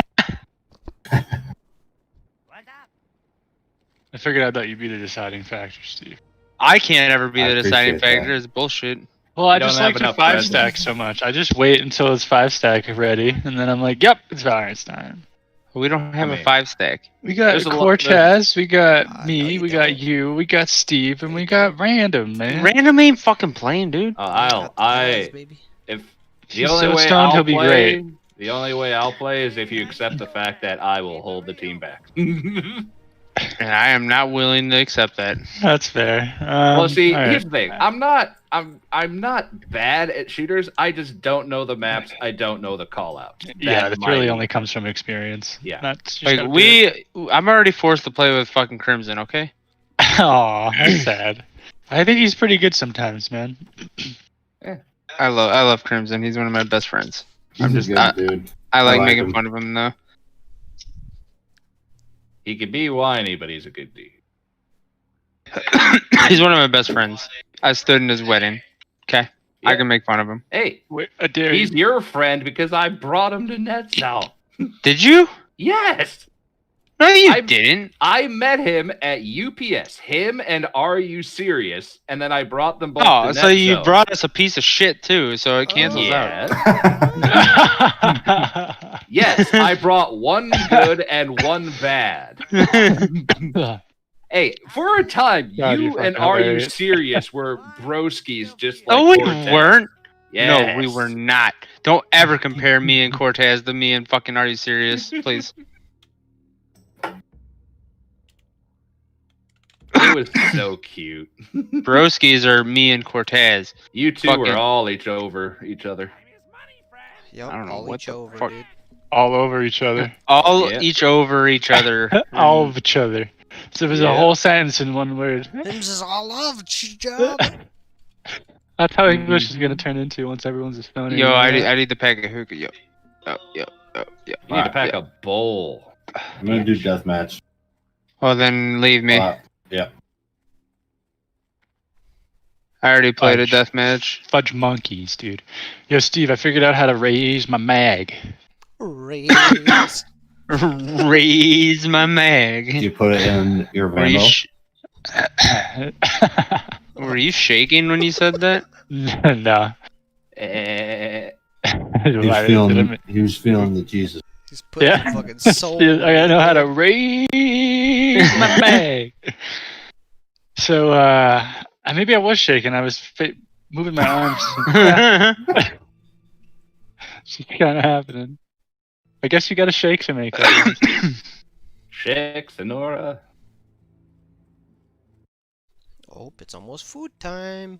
Speaker 15: I figured I'd let you be the deciding factor, Steve.
Speaker 3: I can't ever be
Speaker 19: I
Speaker 3: the deciding
Speaker 19: appreciate
Speaker 3: factor.
Speaker 19: that.
Speaker 3: It's bullshit.
Speaker 15: Well, I
Speaker 4: You
Speaker 15: just
Speaker 4: don't have
Speaker 15: like your
Speaker 4: enough
Speaker 15: 5
Speaker 4: presence.
Speaker 15: stack so much. I just wait until it's 5 stack ready, and then I'm like, yep, it's Valorant time.
Speaker 3: We don't have
Speaker 4: I
Speaker 3: a
Speaker 4: mean,
Speaker 3: 5 stack.
Speaker 15: We got
Speaker 4: There's a lot-
Speaker 15: Cortez, we got
Speaker 1: no,
Speaker 15: me,
Speaker 1: you
Speaker 15: we got
Speaker 1: don't.
Speaker 15: you, we got Steve, and we got Random, man.
Speaker 3: Random ain't fucking playing, dude.
Speaker 1: Got the guys, baby.
Speaker 4: If
Speaker 15: If
Speaker 4: the
Speaker 15: he's
Speaker 4: only
Speaker 15: so
Speaker 4: way
Speaker 15: stoned,
Speaker 4: I'll
Speaker 15: he'll be
Speaker 4: play,
Speaker 15: great.
Speaker 4: the only way I'll play is if you accept the fact that I will hold the team back.
Speaker 3: And I am not willing to accept that.
Speaker 15: That's fair.
Speaker 4: Well, see,
Speaker 15: alright.
Speaker 4: here's the thing. I'm not bad at shooters. I just don't know the maps. I don't know the call outs.
Speaker 15: Yeah, that really only comes from experience.
Speaker 4: Yeah.
Speaker 15: That's
Speaker 3: Like I'm already forced to play with fucking Crimson, okay?
Speaker 15: Aw, that's sad. I think he's pretty good sometimes, man.
Speaker 3: I love Crimson. He's one of my best friends. I'm
Speaker 19: He's
Speaker 3: just
Speaker 19: a good dude.
Speaker 3: I like
Speaker 19: I like
Speaker 3: making
Speaker 19: him.
Speaker 3: fun of him though.
Speaker 4: He can be whiny, but he's a good dude.
Speaker 3: He's one of my best friends. I stood in his wedding. Okay, I can make fun of him.
Speaker 4: Hey,
Speaker 15: Wait, I dare
Speaker 4: he's
Speaker 15: you.
Speaker 4: your friend because I brought him to NetSouth.
Speaker 3: Did you?
Speaker 4: Yes.
Speaker 3: No, you didn't.
Speaker 4: I met him at UPS. Him and Are You Serious? And then I brought them both
Speaker 3: Oh,
Speaker 4: to
Speaker 3: so you
Speaker 4: NetZone.
Speaker 3: brought us a piece of shit too, so it cancels
Speaker 4: Yes.
Speaker 3: out.
Speaker 4: Yes, I brought one good and one bad. Hey, for a time,
Speaker 15: God,
Speaker 4: you
Speaker 15: you're
Speaker 4: and
Speaker 15: fucking
Speaker 4: Are You
Speaker 15: hilarious.
Speaker 4: Serious were broskies just like
Speaker 3: No, we
Speaker 4: Cortez.
Speaker 3: weren't.
Speaker 4: Yes.
Speaker 3: No, we were not. Don't ever compare me and Cortez to me and fucking Are You Serious, please?
Speaker 4: It was so cute.
Speaker 3: Broskies are me and Cortez.
Speaker 4: You two
Speaker 3: Fucking-
Speaker 4: were all each other.
Speaker 1: Yep,
Speaker 3: I don't know
Speaker 1: all
Speaker 3: what
Speaker 1: each
Speaker 3: the
Speaker 1: over,
Speaker 3: fuck.
Speaker 1: dude.
Speaker 15: All over each other.
Speaker 3: All
Speaker 4: Yeah.
Speaker 3: each over each other.
Speaker 15: All of each other. So it was a
Speaker 4: Yeah.
Speaker 15: whole sentence in one word.
Speaker 1: Hims is all of job.
Speaker 15: That's how English is gonna turn into once everyone's a stoner.
Speaker 3: Yo, I need the pack of hookah. Yo. Oh, yo.
Speaker 4: You need to pack a bowl.
Speaker 19: I'm gonna do deathmatch.
Speaker 3: Well, then leave me.
Speaker 19: Yeah.
Speaker 3: I already played a
Speaker 15: Fudge.
Speaker 3: deathmatch.
Speaker 15: Fudge monkeys, dude. Yo, Steve, I figured out how to raise my mag.
Speaker 1: Raise.
Speaker 3: Raise my mag.
Speaker 19: You put it in your
Speaker 3: Were you,
Speaker 19: Vandal.
Speaker 3: were you shaking when you said that?
Speaker 15: No.
Speaker 19: He was feeling the Jesus.
Speaker 1: He's putting
Speaker 15: Yeah.
Speaker 1: fucking soul.
Speaker 15: I know how to raise my mag. So, maybe I was shaking. I was moving my arms. It's kind of happening. I guess you got to shake to make that.
Speaker 4: Shake, Sonora.
Speaker 1: Oh, it's almost food time.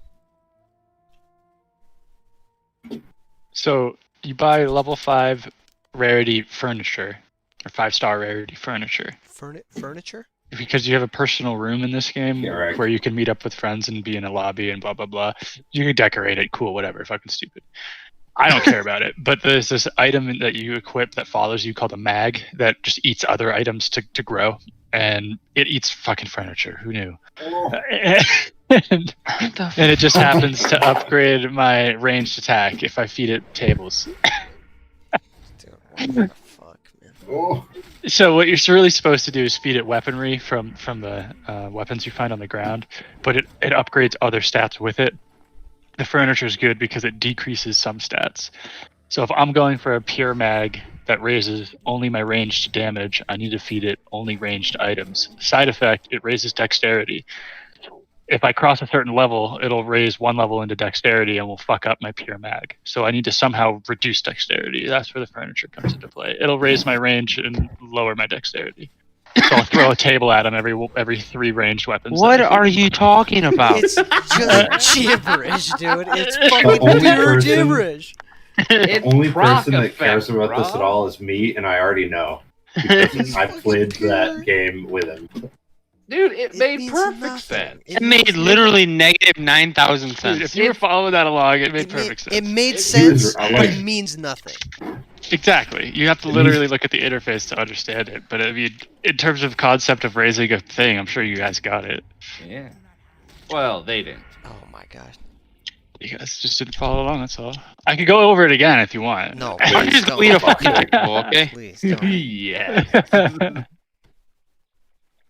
Speaker 15: So you buy level 5 rarity furniture, or 5-star rarity furniture,
Speaker 1: Furniture?
Speaker 15: because you have a personal room in this game
Speaker 19: Yeah, right.
Speaker 15: where you can meet up with friends and be in a lobby and blah blah blah. You can decorate it, cool, whatever. Fucking stupid. I don't care about it. But there's this item that you equip that follows you called a mag that just eats other items to grow, and it eats fucking furniture. Who knew? and it just happens to upgrade my ranged attack if I feed it tables.
Speaker 1: Dude, what the fuck, man?
Speaker 19: Oh.
Speaker 15: So what you're really supposed to do is feed it weaponry from the weapons you find on the ground, but it upgrades other stats with it. The furniture is good because it decreases some stats. So if I'm going for a pure mag that raises only my ranged damage, I need to feed it only ranged items. Side effect, it raises dexterity. If I cross a certain level, it'll raise one level into dexterity and will fuck up my pure mag. So I need to somehow reduce dexterity. That's where the furniture comes into play. It'll raise my range and lower my dexterity. So I'll throw a table at him every 3 ranged weapons.
Speaker 3: What are you talking about?
Speaker 1: It's just gibberish, dude. It's fucking pure gibberish.
Speaker 19: The only person that
Speaker 4: effect,
Speaker 19: cares about
Speaker 4: bro.
Speaker 19: this at all is me, and I already know. Because I played that game with him.
Speaker 4: Dude, it made
Speaker 1: means
Speaker 4: perfect
Speaker 1: nothing.
Speaker 4: sense.
Speaker 3: It made literally negative 9,000
Speaker 15: Dude,
Speaker 3: cents.
Speaker 15: if you were following that along, it made perfect sense.
Speaker 1: It made sense,
Speaker 19: I
Speaker 1: but
Speaker 19: like-
Speaker 1: it means nothing.
Speaker 15: Exactly. You have to literally look at the interface to understand it. But I mean, in terms of concept of raising a thing, I'm sure you guys got it.
Speaker 4: Yeah. Well, they didn't.
Speaker 1: Oh my god.
Speaker 15: You guys just didn't follow along, that's all. I could go over it again if you want.
Speaker 1: No,
Speaker 3: Why don't you
Speaker 1: please
Speaker 3: just
Speaker 1: don't.
Speaker 3: lead a fucking ritual, okay?
Speaker 1: Please don't.
Speaker 4: Yeah.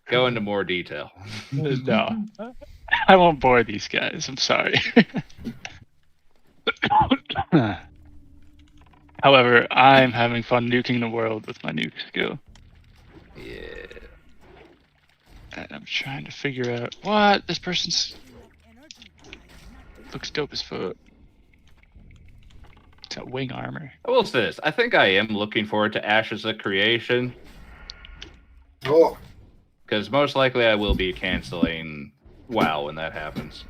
Speaker 4: Go into more detail.
Speaker 15: No. I won't bore these guys. I'm sorry. However, I'm having fun nuking the world with my nuke skill.
Speaker 4: Yeah.
Speaker 15: And I'm trying to figure out what this person's looks dope as fuck. It's got wing armor.
Speaker 4: I will say this. I think I am looking forward to Ashes of Creation.
Speaker 19: Oh.
Speaker 4: Because most likely I will be canceling WoW when that happens.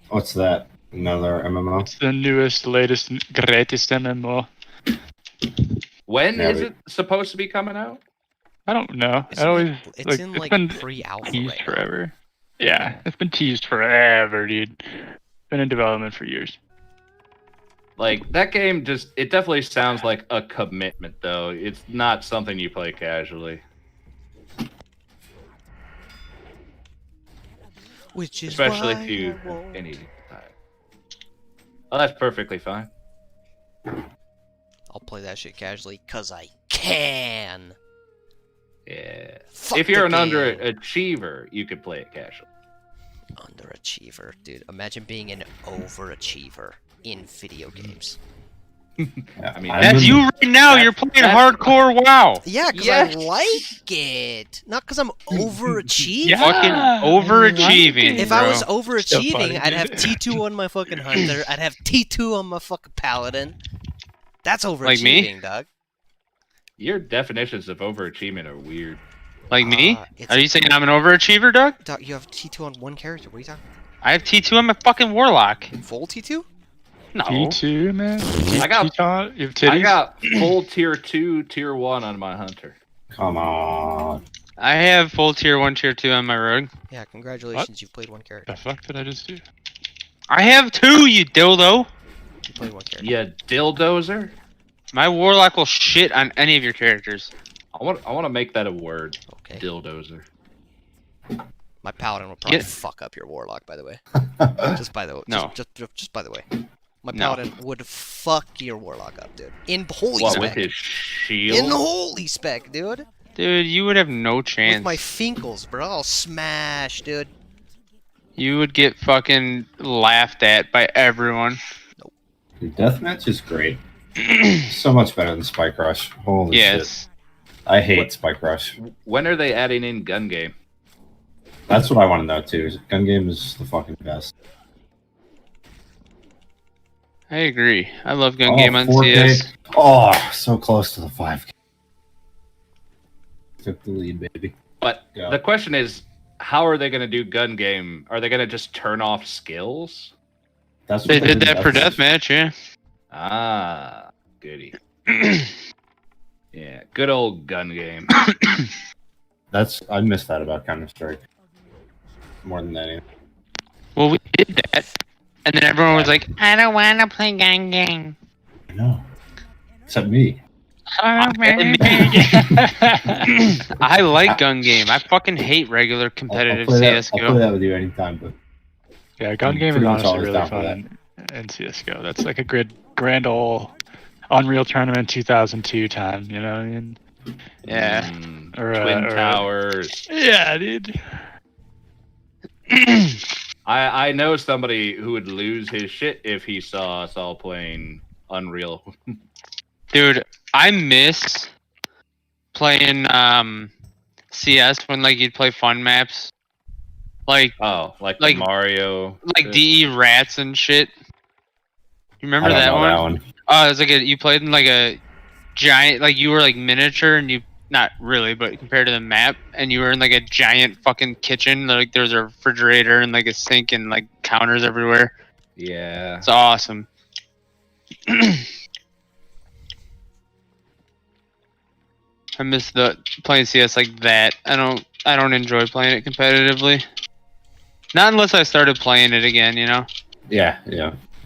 Speaker 19: What's that? Another MMO?
Speaker 15: It's the newest, latest, greatest MMO.
Speaker 4: When
Speaker 19: Yeah,
Speaker 4: is it supposed to be coming out?
Speaker 15: I don't know.
Speaker 1: It's
Speaker 15: I always
Speaker 1: in, it's in like
Speaker 15: been
Speaker 1: pre-alpha
Speaker 15: teased
Speaker 1: right now.
Speaker 15: forever. Yeah, it's been teased forever, dude. Been in development for years.
Speaker 4: Like, that game just, it definitely sounds like a commitment, though. It's not something you play casually.
Speaker 1: Which is
Speaker 4: Especially
Speaker 1: why
Speaker 4: if you
Speaker 1: I won't.
Speaker 4: any time. Oh, that's perfectly fine.
Speaker 1: I'll play that shit casually because I can.
Speaker 4: Yeah.
Speaker 1: Fuck
Speaker 4: if you're
Speaker 1: the
Speaker 4: an
Speaker 1: game.
Speaker 4: underachiever, you could play it casually.
Speaker 1: Underachiever, dude. Imagine being an overachiever in video games.
Speaker 4: I mean,
Speaker 3: That's you right now. You're playing hardcore WoW.
Speaker 1: Yeah, because
Speaker 4: Yes.
Speaker 1: I like it. Not because I'm overachieving.
Speaker 15: Yeah.
Speaker 3: Fucking overachieving.
Speaker 1: If
Speaker 3: bro.
Speaker 1: I was overachieving,
Speaker 15: funny,
Speaker 1: I'd have
Speaker 15: dude.
Speaker 1: T2 on my fucking hunter. I'd have T2 on my fucking paladin. That's overachieving,
Speaker 3: Like me?
Speaker 1: dog.
Speaker 4: your definitions of overachievement are weird.
Speaker 3: Like me?
Speaker 1: it's-
Speaker 3: Are you saying I'm an overachiever, Doug?
Speaker 1: Dog, you have T2 on one character. What are you talking
Speaker 3: I have T2 on my fucking warlock.
Speaker 1: about? Full T2?
Speaker 3: No.
Speaker 15: T2, man.
Speaker 4: I got-
Speaker 15: T2, you have
Speaker 4: I
Speaker 15: titties?
Speaker 4: got full tier 2, tier 1 on my hunter.
Speaker 19: Come on.
Speaker 3: I have full tier 1, tier 2 on my rogue.
Speaker 1: Yeah, congratulations. You've played one character.
Speaker 15: The fuck did I just do?
Speaker 3: I have 2, you dildo.
Speaker 1: You played one character.
Speaker 4: Yeah, dildozer.
Speaker 3: My warlock will shit on any of your characters.
Speaker 4: I want to make that a word.
Speaker 1: Okay.
Speaker 4: Dildozer.
Speaker 1: My paladin will probably
Speaker 3: Yeah.
Speaker 1: fuck up your warlock, by the way. Just by the way.
Speaker 3: No.
Speaker 1: Just by the way. My
Speaker 3: No.
Speaker 1: paladin would fuck your warlock up, dude. In holy
Speaker 4: What,
Speaker 1: spec.
Speaker 4: with his shield?
Speaker 1: In holy spec, dude.
Speaker 3: Dude, you would have no chance.
Speaker 1: With my Finkles, bro. I'll smash, dude.
Speaker 3: You would get fucking laughed at by everyone.
Speaker 19: Dude, Deathmatch is great. So much better than Spike Rush. Holy
Speaker 3: Yes.
Speaker 19: shit. I hate Spike Rush.
Speaker 4: When are they adding in gun game?
Speaker 19: That's what I want to know too. Gun game is the fucking best.
Speaker 3: I agree. I love gun
Speaker 19: Oh,
Speaker 3: game on
Speaker 19: 4K.
Speaker 3: CS.
Speaker 19: Oh, so close to the 5K. Took the lead, baby.
Speaker 4: But
Speaker 19: Yeah.
Speaker 4: the question is, how are they going to do gun game? Are they going to just turn off skills?
Speaker 19: That's what
Speaker 3: They did
Speaker 19: in
Speaker 3: that for deathmatch, yeah.
Speaker 4: Ah, goody. Yeah, good old gun game.
Speaker 19: I missed that about Counter Strike. More than that.
Speaker 3: Well, we did that, and then everyone was like, "I don't want to play gun game."
Speaker 19: I know. Except me.
Speaker 3: I like gun game. I fucking hate regular competitive
Speaker 19: I'll play
Speaker 3: CS:GO.
Speaker 19: that with you anytime, but
Speaker 15: Yeah, gun
Speaker 19: I'm
Speaker 15: game is
Speaker 19: pretty much
Speaker 15: honestly
Speaker 19: always
Speaker 15: really
Speaker 19: down for
Speaker 15: fun in CS:GO. That's like a grand old Unreal Tournament 2002 time. You know what I mean?
Speaker 3: Yeah.
Speaker 4: Twin Towers.
Speaker 15: Yeah, dude.
Speaker 4: I know somebody who would lose his shit if he saw us all playing Unreal.
Speaker 3: Dude, I miss playing CS when like you'd play fun maps. Like
Speaker 4: like Mario,
Speaker 3: like
Speaker 4: shit.
Speaker 3: DE Rats and shit. You remember
Speaker 19: I don't
Speaker 3: that
Speaker 19: know
Speaker 3: one?
Speaker 19: that one.
Speaker 3: Oh, it's like you played in like a giant, like you were like miniature, and you not really, but compared to the map, and you were in like a giant fucking kitchen. Like there's a refrigerator and like a sink and like counters everywhere.
Speaker 4: Yeah,
Speaker 3: it's awesome. I miss playing CS like that. I don't enjoy playing it competitively. Not unless I started playing it again, you know.
Speaker 19: Yeah.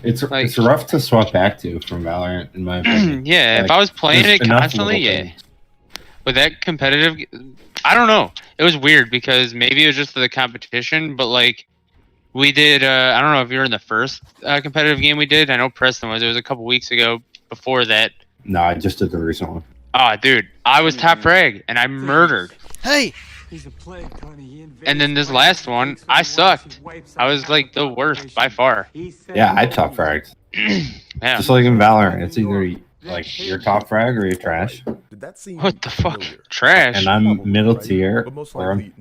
Speaker 19: It's rough to swap back to from Valorant, in my opinion.
Speaker 3: Yeah,
Speaker 19: Like,
Speaker 3: if I was playing
Speaker 19: there's
Speaker 3: it
Speaker 19: enough
Speaker 3: constantly,
Speaker 19: little
Speaker 3: yeah.
Speaker 19: things.
Speaker 3: But that competitive, I don't know. It was weird because maybe it was just the competition, but like we did. I don't know if you were in the first competitive game we did. I know Preston was. It was a couple weeks ago. Before that.
Speaker 19: No, I just did the recent one.
Speaker 3: Ah, dude, I was top frag and I murdered.
Speaker 1: Hey.
Speaker 3: And then this last one, I sucked. I was like the worst by far.
Speaker 19: Yeah, I top fragged.
Speaker 3: Yeah.
Speaker 19: Just like in Valorant, it's either like you're top frag or you're trash.
Speaker 3: What the fuck? Trash.
Speaker 19: And I'm middle tier or I'm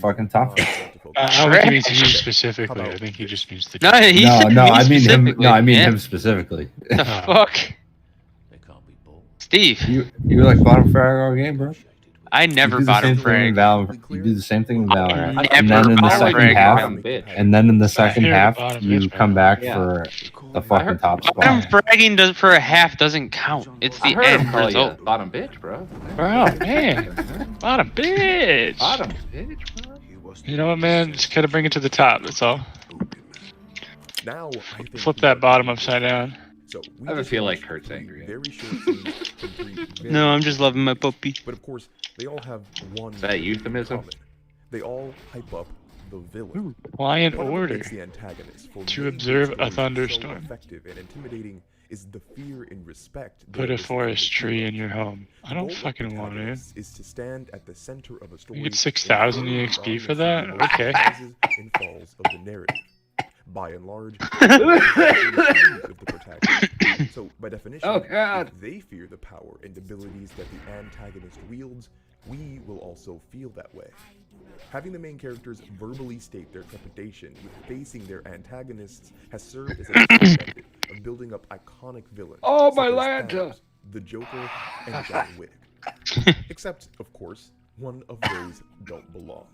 Speaker 19: fucking top frag.
Speaker 15: I don't think he means you specifically. I think he just means the.
Speaker 3: No, he
Speaker 19: No,
Speaker 3: said
Speaker 19: no,
Speaker 3: me
Speaker 19: I mean him.
Speaker 3: specifically,
Speaker 19: No, I mean
Speaker 3: man.
Speaker 19: him specifically.
Speaker 3: The fuck? Steve.
Speaker 19: You were like bottom frag all game, bro.
Speaker 3: I never
Speaker 19: You do the
Speaker 3: bottom
Speaker 19: same thing in
Speaker 3: frag.
Speaker 19: You do the same thing in Valorant.
Speaker 3: I
Speaker 19: And
Speaker 3: never
Speaker 19: then in the
Speaker 3: bottom
Speaker 19: second
Speaker 3: frag.
Speaker 19: half,
Speaker 4: Bitch.
Speaker 19: and then in the second
Speaker 15: hear the
Speaker 19: half,
Speaker 15: bottom
Speaker 19: you
Speaker 15: bitch,
Speaker 19: come
Speaker 15: bro.
Speaker 19: back
Speaker 4: Yeah.
Speaker 19: for the fucking top
Speaker 3: Bottom
Speaker 19: spot.
Speaker 3: fragging for a half doesn't count. It's
Speaker 4: I
Speaker 3: the
Speaker 4: heard him
Speaker 3: end
Speaker 4: call you
Speaker 3: result.
Speaker 4: bottom bitch, bro.
Speaker 15: Oh man, bottom bitch.
Speaker 4: Bottom bitch, bro.
Speaker 15: You know what, man? Just gotta bring it to the top. That's all.
Speaker 20: Now, I think
Speaker 15: Flip
Speaker 20: we
Speaker 15: that
Speaker 20: are
Speaker 15: bottom
Speaker 20: ready.
Speaker 15: upside down.
Speaker 20: So we
Speaker 4: I have a
Speaker 20: just
Speaker 4: feel
Speaker 20: watched
Speaker 4: like Kurt's
Speaker 20: three
Speaker 4: angry.
Speaker 20: Very short scenes from three very
Speaker 3: No, I'm just loving my puppy.
Speaker 20: But of course, they all have one
Speaker 4: Is that
Speaker 20: thing in
Speaker 4: euphemism?
Speaker 20: common. They all hype up the villain.
Speaker 15: Why in
Speaker 20: Part of what
Speaker 15: order?
Speaker 20: makes the antagonist for
Speaker 15: To
Speaker 20: many
Speaker 15: observe
Speaker 20: good
Speaker 15: a
Speaker 20: stories
Speaker 15: thunderstorm.
Speaker 20: So effective and intimidating is the fear and respect.
Speaker 15: Put
Speaker 20: there
Speaker 15: a
Speaker 20: is for
Speaker 15: forest
Speaker 20: the
Speaker 15: tree
Speaker 20: hero.
Speaker 15: in your home. I
Speaker 20: The
Speaker 15: don't
Speaker 20: goal of
Speaker 15: fucking want it.
Speaker 20: protagonists Is to stand at the center of a story.
Speaker 15: You get 6,000
Speaker 20: and
Speaker 15: EXP for
Speaker 20: the
Speaker 15: that?
Speaker 20: emotional
Speaker 15: Okay.
Speaker 20: rises and falls of the narrative. By and large, of the protagonist. So, by definition,
Speaker 4: Oh, God.
Speaker 20: if they fear the power and abilities that the antagonist wields, we will also feel that way. Having the main characters verbally state their trepidation with facing their antagonists has served as a method of building up iconic villains.
Speaker 4: Oh,
Speaker 20: such
Speaker 4: my
Speaker 20: as
Speaker 4: Lanta!
Speaker 20: Thanos, the Joker, and John Wick. Except, of course, one of those don't belong.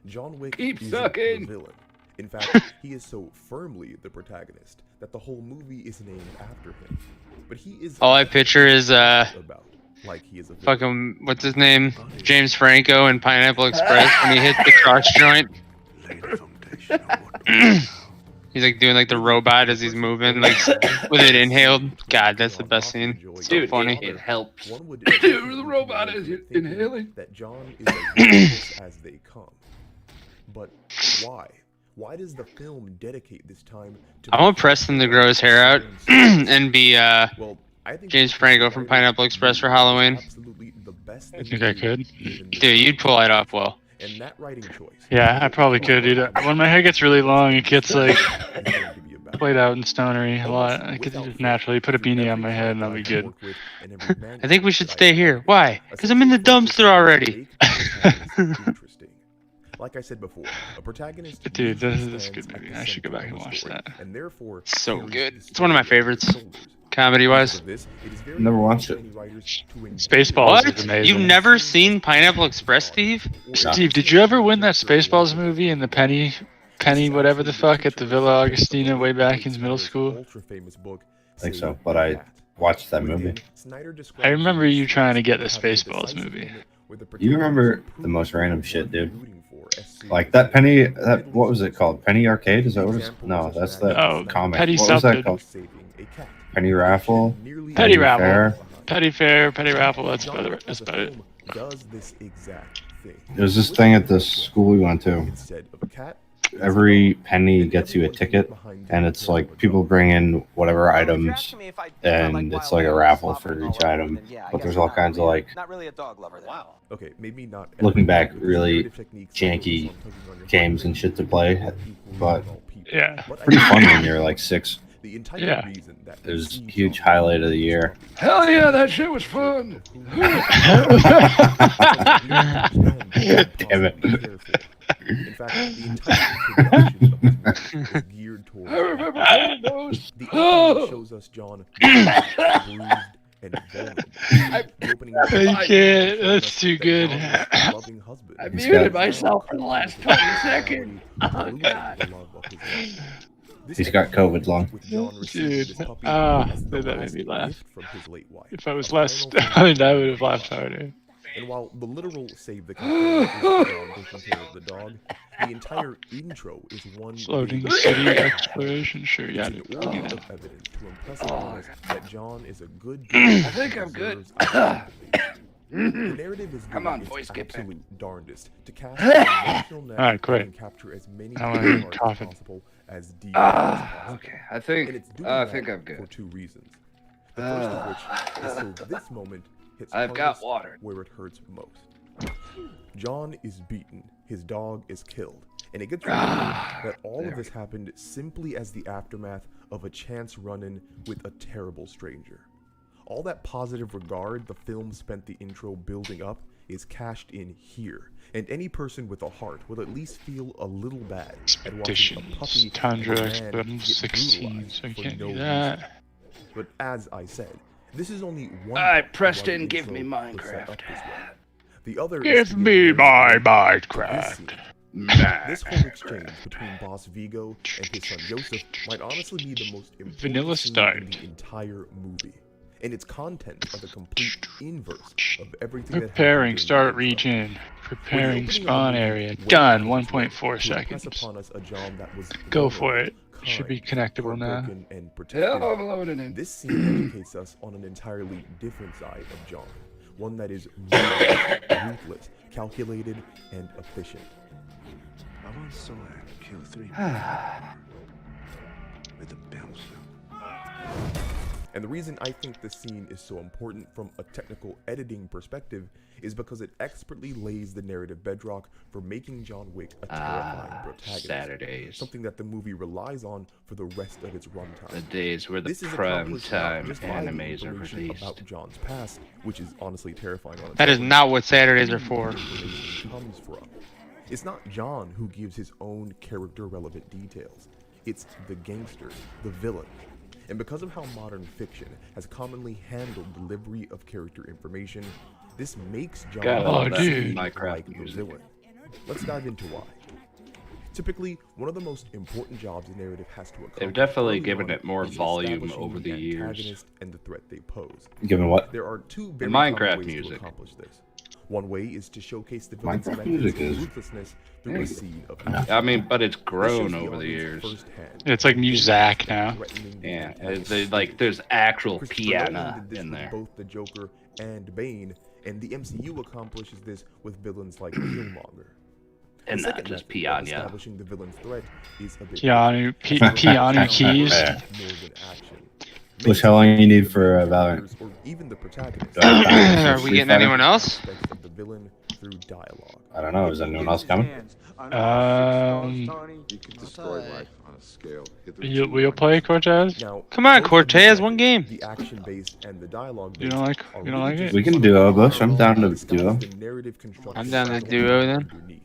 Speaker 20: John Wick
Speaker 4: Keep
Speaker 20: isn't
Speaker 4: sucking.
Speaker 20: the villain. In fact, he is so firmly the protagonist that the whole movie is named after him. But he is
Speaker 3: All I picture is
Speaker 20: about like he is a villain.
Speaker 3: fucking what's his name? James Franco in Pineapple Express when he hit the crotch joint. He's like doing like the robot as he's moving, like with it inhaled. God, that's the best scene. So
Speaker 4: Dude,
Speaker 3: funny.
Speaker 4: it helps.
Speaker 20: One would
Speaker 4: The robot is inhaling.
Speaker 20: that John is as ruthless as they come. But why? Why does the film dedicate this time to
Speaker 3: I want Preston to grow his hair out and be
Speaker 20: Well, I think
Speaker 3: James Franco from Pineapple Express for Halloween.
Speaker 20: absolutely the best
Speaker 15: I think I could.
Speaker 3: Dude, you'd pull it off well.
Speaker 20: and that writing choice.
Speaker 15: Yeah, I probably could, dude. When my hair gets really long, it gets like played out and stonery a lot. I could just naturally put a beanie on my head and I'll be good.
Speaker 3: I think we should stay here. Why? Because I'm in the dumpster already.
Speaker 20: Interesting. Like I said before, a protagonist
Speaker 15: Dude,
Speaker 20: usually
Speaker 15: this is a good
Speaker 20: stands at
Speaker 15: movie.
Speaker 20: the
Speaker 15: I should go
Speaker 20: center
Speaker 15: back
Speaker 20: of
Speaker 15: and
Speaker 20: a
Speaker 15: watch
Speaker 20: story,
Speaker 15: that.
Speaker 20: and therefore
Speaker 3: So
Speaker 20: carries
Speaker 3: good.
Speaker 20: the
Speaker 3: It's one of my
Speaker 20: story on
Speaker 3: favorites,
Speaker 20: its shoulders.
Speaker 3: comedy wise.
Speaker 20: Because of this, it is very
Speaker 19: Never watched
Speaker 20: important
Speaker 19: it.
Speaker 20: for many writers to enjoy
Speaker 15: Spaceballs
Speaker 3: What?
Speaker 15: is amazing.
Speaker 3: You've never seen Pineapple Express, Steve?
Speaker 15: Steve, did you ever win that Spaceballs movie in the penny whatever the fuck at the Villa Augustina way back in middle school?
Speaker 20: ultra-famous book.
Speaker 19: I think so, but I watched that movie.
Speaker 20: Snyder
Speaker 15: I remember you trying to get the Spaceballs movie.
Speaker 19: You remember the most random shit, dude. Like that penny, what was it called? Penny Arcade? Is that what it's? No, that's the
Speaker 15: Oh,
Speaker 19: comic.
Speaker 15: Petty
Speaker 19: What was that
Speaker 15: something.
Speaker 19: called? Penny Raffle.
Speaker 15: Petty Raffle.
Speaker 19: Fair.
Speaker 15: Petty fair, petty raffle. That's
Speaker 20: Genre
Speaker 15: about
Speaker 20: as
Speaker 15: it.
Speaker 20: a film does this exact thing.
Speaker 19: There's this thing at the school we went to.
Speaker 20: Instead of a cat,
Speaker 19: Every penny gets you a ticket, and it's like people bring in whatever items, and it's like a raffle for each item. But there's all kinds of like,
Speaker 18: Not really a dog lover. Wow.
Speaker 20: Okay, maybe not.
Speaker 19: looking back, really janky games and shit to play, but
Speaker 15: Yeah.
Speaker 19: pretty fun when you're like 6.
Speaker 20: The entire
Speaker 15: Yeah.
Speaker 20: reason that
Speaker 19: It was a huge highlight of the year.
Speaker 4: Hell yeah, that shit was fun.
Speaker 19: Damn it.
Speaker 20: In fact, the entire introduction of this movie is geared towards
Speaker 4: I remember playing those.
Speaker 20: the opening shows us John bruised and vulnerable. The opening
Speaker 15: I can't. That's too good.
Speaker 20: loving husband.
Speaker 4: I
Speaker 19: He's
Speaker 4: muted
Speaker 19: got-
Speaker 4: myself for the last 20 seconds. Oh god.
Speaker 19: He's got COVID lung.
Speaker 15: Dude, that made me laugh. If I was less stoned, I would have laughed harder.
Speaker 20: And while the literal save the cat is John taking care of the dog, the entire intro is one
Speaker 15: Floating
Speaker 20: big
Speaker 15: city exploration, sure, yeah.
Speaker 20: It's an orgy of evidence to impress upon us that John is a good
Speaker 4: I
Speaker 20: dude
Speaker 4: think
Speaker 20: who
Speaker 4: I'm good.
Speaker 20: deserves our The narrative is
Speaker 4: Come
Speaker 20: doing
Speaker 4: on,
Speaker 20: its
Speaker 4: boy, skip it.
Speaker 20: absolute darndest to cast an emotional net
Speaker 15: Alright, quit.
Speaker 20: and capture as many
Speaker 15: I wanna
Speaker 20: parts
Speaker 15: hear
Speaker 20: as
Speaker 15: coughing.
Speaker 20: possible as deep as possible.
Speaker 4: Okay, I think
Speaker 20: And it's doing
Speaker 4: I
Speaker 20: that
Speaker 4: think I'm
Speaker 20: for
Speaker 4: good.
Speaker 20: 2 reasons. The first of which is so this moment hits
Speaker 4: I've got
Speaker 20: hardest
Speaker 4: water.
Speaker 20: where it hurts most. John is beaten, his dog is killed, and it gets revealed that all
Speaker 4: There
Speaker 20: of this happened simply as the aftermath of a chance run-in with a terrible stranger. All that positive regard the film spent the intro building up is cashed in here, and any person with a heart will at least feel a little bad at watching a puppy
Speaker 15: Tundra
Speaker 20: and a man
Speaker 15: Expedition
Speaker 20: get
Speaker 15: 16,
Speaker 20: brutalized
Speaker 15: so you
Speaker 20: for
Speaker 15: can't
Speaker 20: no
Speaker 15: do
Speaker 20: reason.
Speaker 15: that.
Speaker 20: But as I said, this is only one.
Speaker 4: Alright,
Speaker 20: part of
Speaker 4: Preston,
Speaker 20: why the
Speaker 4: give me
Speaker 20: intro was set
Speaker 4: Minecraft.
Speaker 20: up this way. The other is
Speaker 15: Give
Speaker 20: to
Speaker 15: me
Speaker 20: give
Speaker 15: my
Speaker 20: narrative weight to this
Speaker 15: Minecraft.
Speaker 20: scene. This whole exchange between Boss Vigo and his son Joseph might honestly be the most important
Speaker 15: Vanilla
Speaker 20: scene
Speaker 15: start.
Speaker 20: in the entire movie. And its contents are the complete inverse of everything that
Speaker 15: Preparing
Speaker 20: happened
Speaker 15: start
Speaker 20: during the intro.
Speaker 15: region. Preparing
Speaker 20: When the opening
Speaker 15: spawn
Speaker 20: of the movie
Speaker 15: area.
Speaker 20: went
Speaker 15: Done.
Speaker 20: out
Speaker 15: 1.4
Speaker 20: to impress
Speaker 15: seconds.
Speaker 20: upon us a John that was
Speaker 15: Go for
Speaker 20: vulnerable,
Speaker 15: it. Should be
Speaker 20: kind,
Speaker 15: connectable now.
Speaker 20: heartbroken, and protective.
Speaker 4: Hell, I'm loading in.
Speaker 20: This scene educates us on an entirely different side of John, one that is ruthless, calculated, and efficient.
Speaker 21: I once saw her kill 3 with a pencil.
Speaker 20: And the reason I think this scene is so important from a technical editing perspective is because it expertly lays the narrative bedrock for making John Wick a terrifying protagonist.
Speaker 4: Saturdays.
Speaker 20: Something that the movie relies on for the rest of its runtime.
Speaker 4: The days where the
Speaker 20: This is
Speaker 4: prime
Speaker 20: accomplished not
Speaker 4: time
Speaker 20: just by the
Speaker 4: animes are
Speaker 20: information
Speaker 4: released.
Speaker 20: about John's past, which is honestly terrifying on its
Speaker 3: That is
Speaker 20: own.
Speaker 3: not what Saturdays are for.
Speaker 20: Information comes from. It's not John who gives his own character-relevant details. It's the gangster, the villain. And because of how modern fiction has commonly handled delivery of character information, this makes John
Speaker 4: Gotta love that
Speaker 20: seem
Speaker 4: Minecraft
Speaker 20: like the
Speaker 4: music.
Speaker 20: villain. Let's dive into why. Typically, one of the most important jobs a narrative has to accomplish.
Speaker 4: They've definitely
Speaker 20: early
Speaker 4: given
Speaker 20: on
Speaker 4: it more
Speaker 20: is
Speaker 4: volume
Speaker 20: establishing
Speaker 4: over the years.
Speaker 20: antagonist and the threat they pose.
Speaker 19: Given what?
Speaker 20: There are 2
Speaker 4: The
Speaker 20: very
Speaker 4: Minecraft
Speaker 20: common ways
Speaker 4: music.
Speaker 20: to accomplish this. One way is to showcase the villain's
Speaker 19: Minecraft
Speaker 20: methods
Speaker 19: music
Speaker 20: and
Speaker 19: is-
Speaker 20: ruthlessness through
Speaker 4: There
Speaker 20: a
Speaker 4: you go.
Speaker 20: scene of
Speaker 4: I mean, but it's
Speaker 20: This
Speaker 4: grown
Speaker 20: shows the
Speaker 4: over the
Speaker 20: audience
Speaker 4: years.
Speaker 20: firsthand
Speaker 15: It's like
Speaker 20: the
Speaker 15: Muzak
Speaker 20: impact
Speaker 15: now.
Speaker 20: threatening the
Speaker 4: Yeah,
Speaker 20: antagonist.
Speaker 4: there's actual
Speaker 20: Christopher Nolan
Speaker 4: piano
Speaker 20: did this
Speaker 4: in
Speaker 20: with
Speaker 4: there.
Speaker 20: both the Joker and Bane, and the MCU accomplishes this with villains like Killmonger.
Speaker 4: And
Speaker 20: The
Speaker 4: not
Speaker 20: second
Speaker 4: just
Speaker 20: method of
Speaker 4: piano.
Speaker 20: establishing the villain's threat is a bit
Speaker 15: Keanu,
Speaker 20: different.
Speaker 15: Keanu Keys.
Speaker 20: More than action.
Speaker 19: Which how long you need for Valorant?
Speaker 20: Or even the protagonist.
Speaker 3: Are we getting anyone else?
Speaker 20: Aspects of the villain through dialogue.
Speaker 19: I don't know. Is anyone else coming?
Speaker 15: We'll play Cortez.
Speaker 20: Now,
Speaker 3: Come on,
Speaker 20: both of
Speaker 3: Cortez,
Speaker 20: these
Speaker 3: one game.
Speaker 20: The action-based and the dialogue.
Speaker 15: You don't like- you don't like it?
Speaker 19: We can duo, Bush. I'm down to duo.
Speaker 3: I'm down to duo then.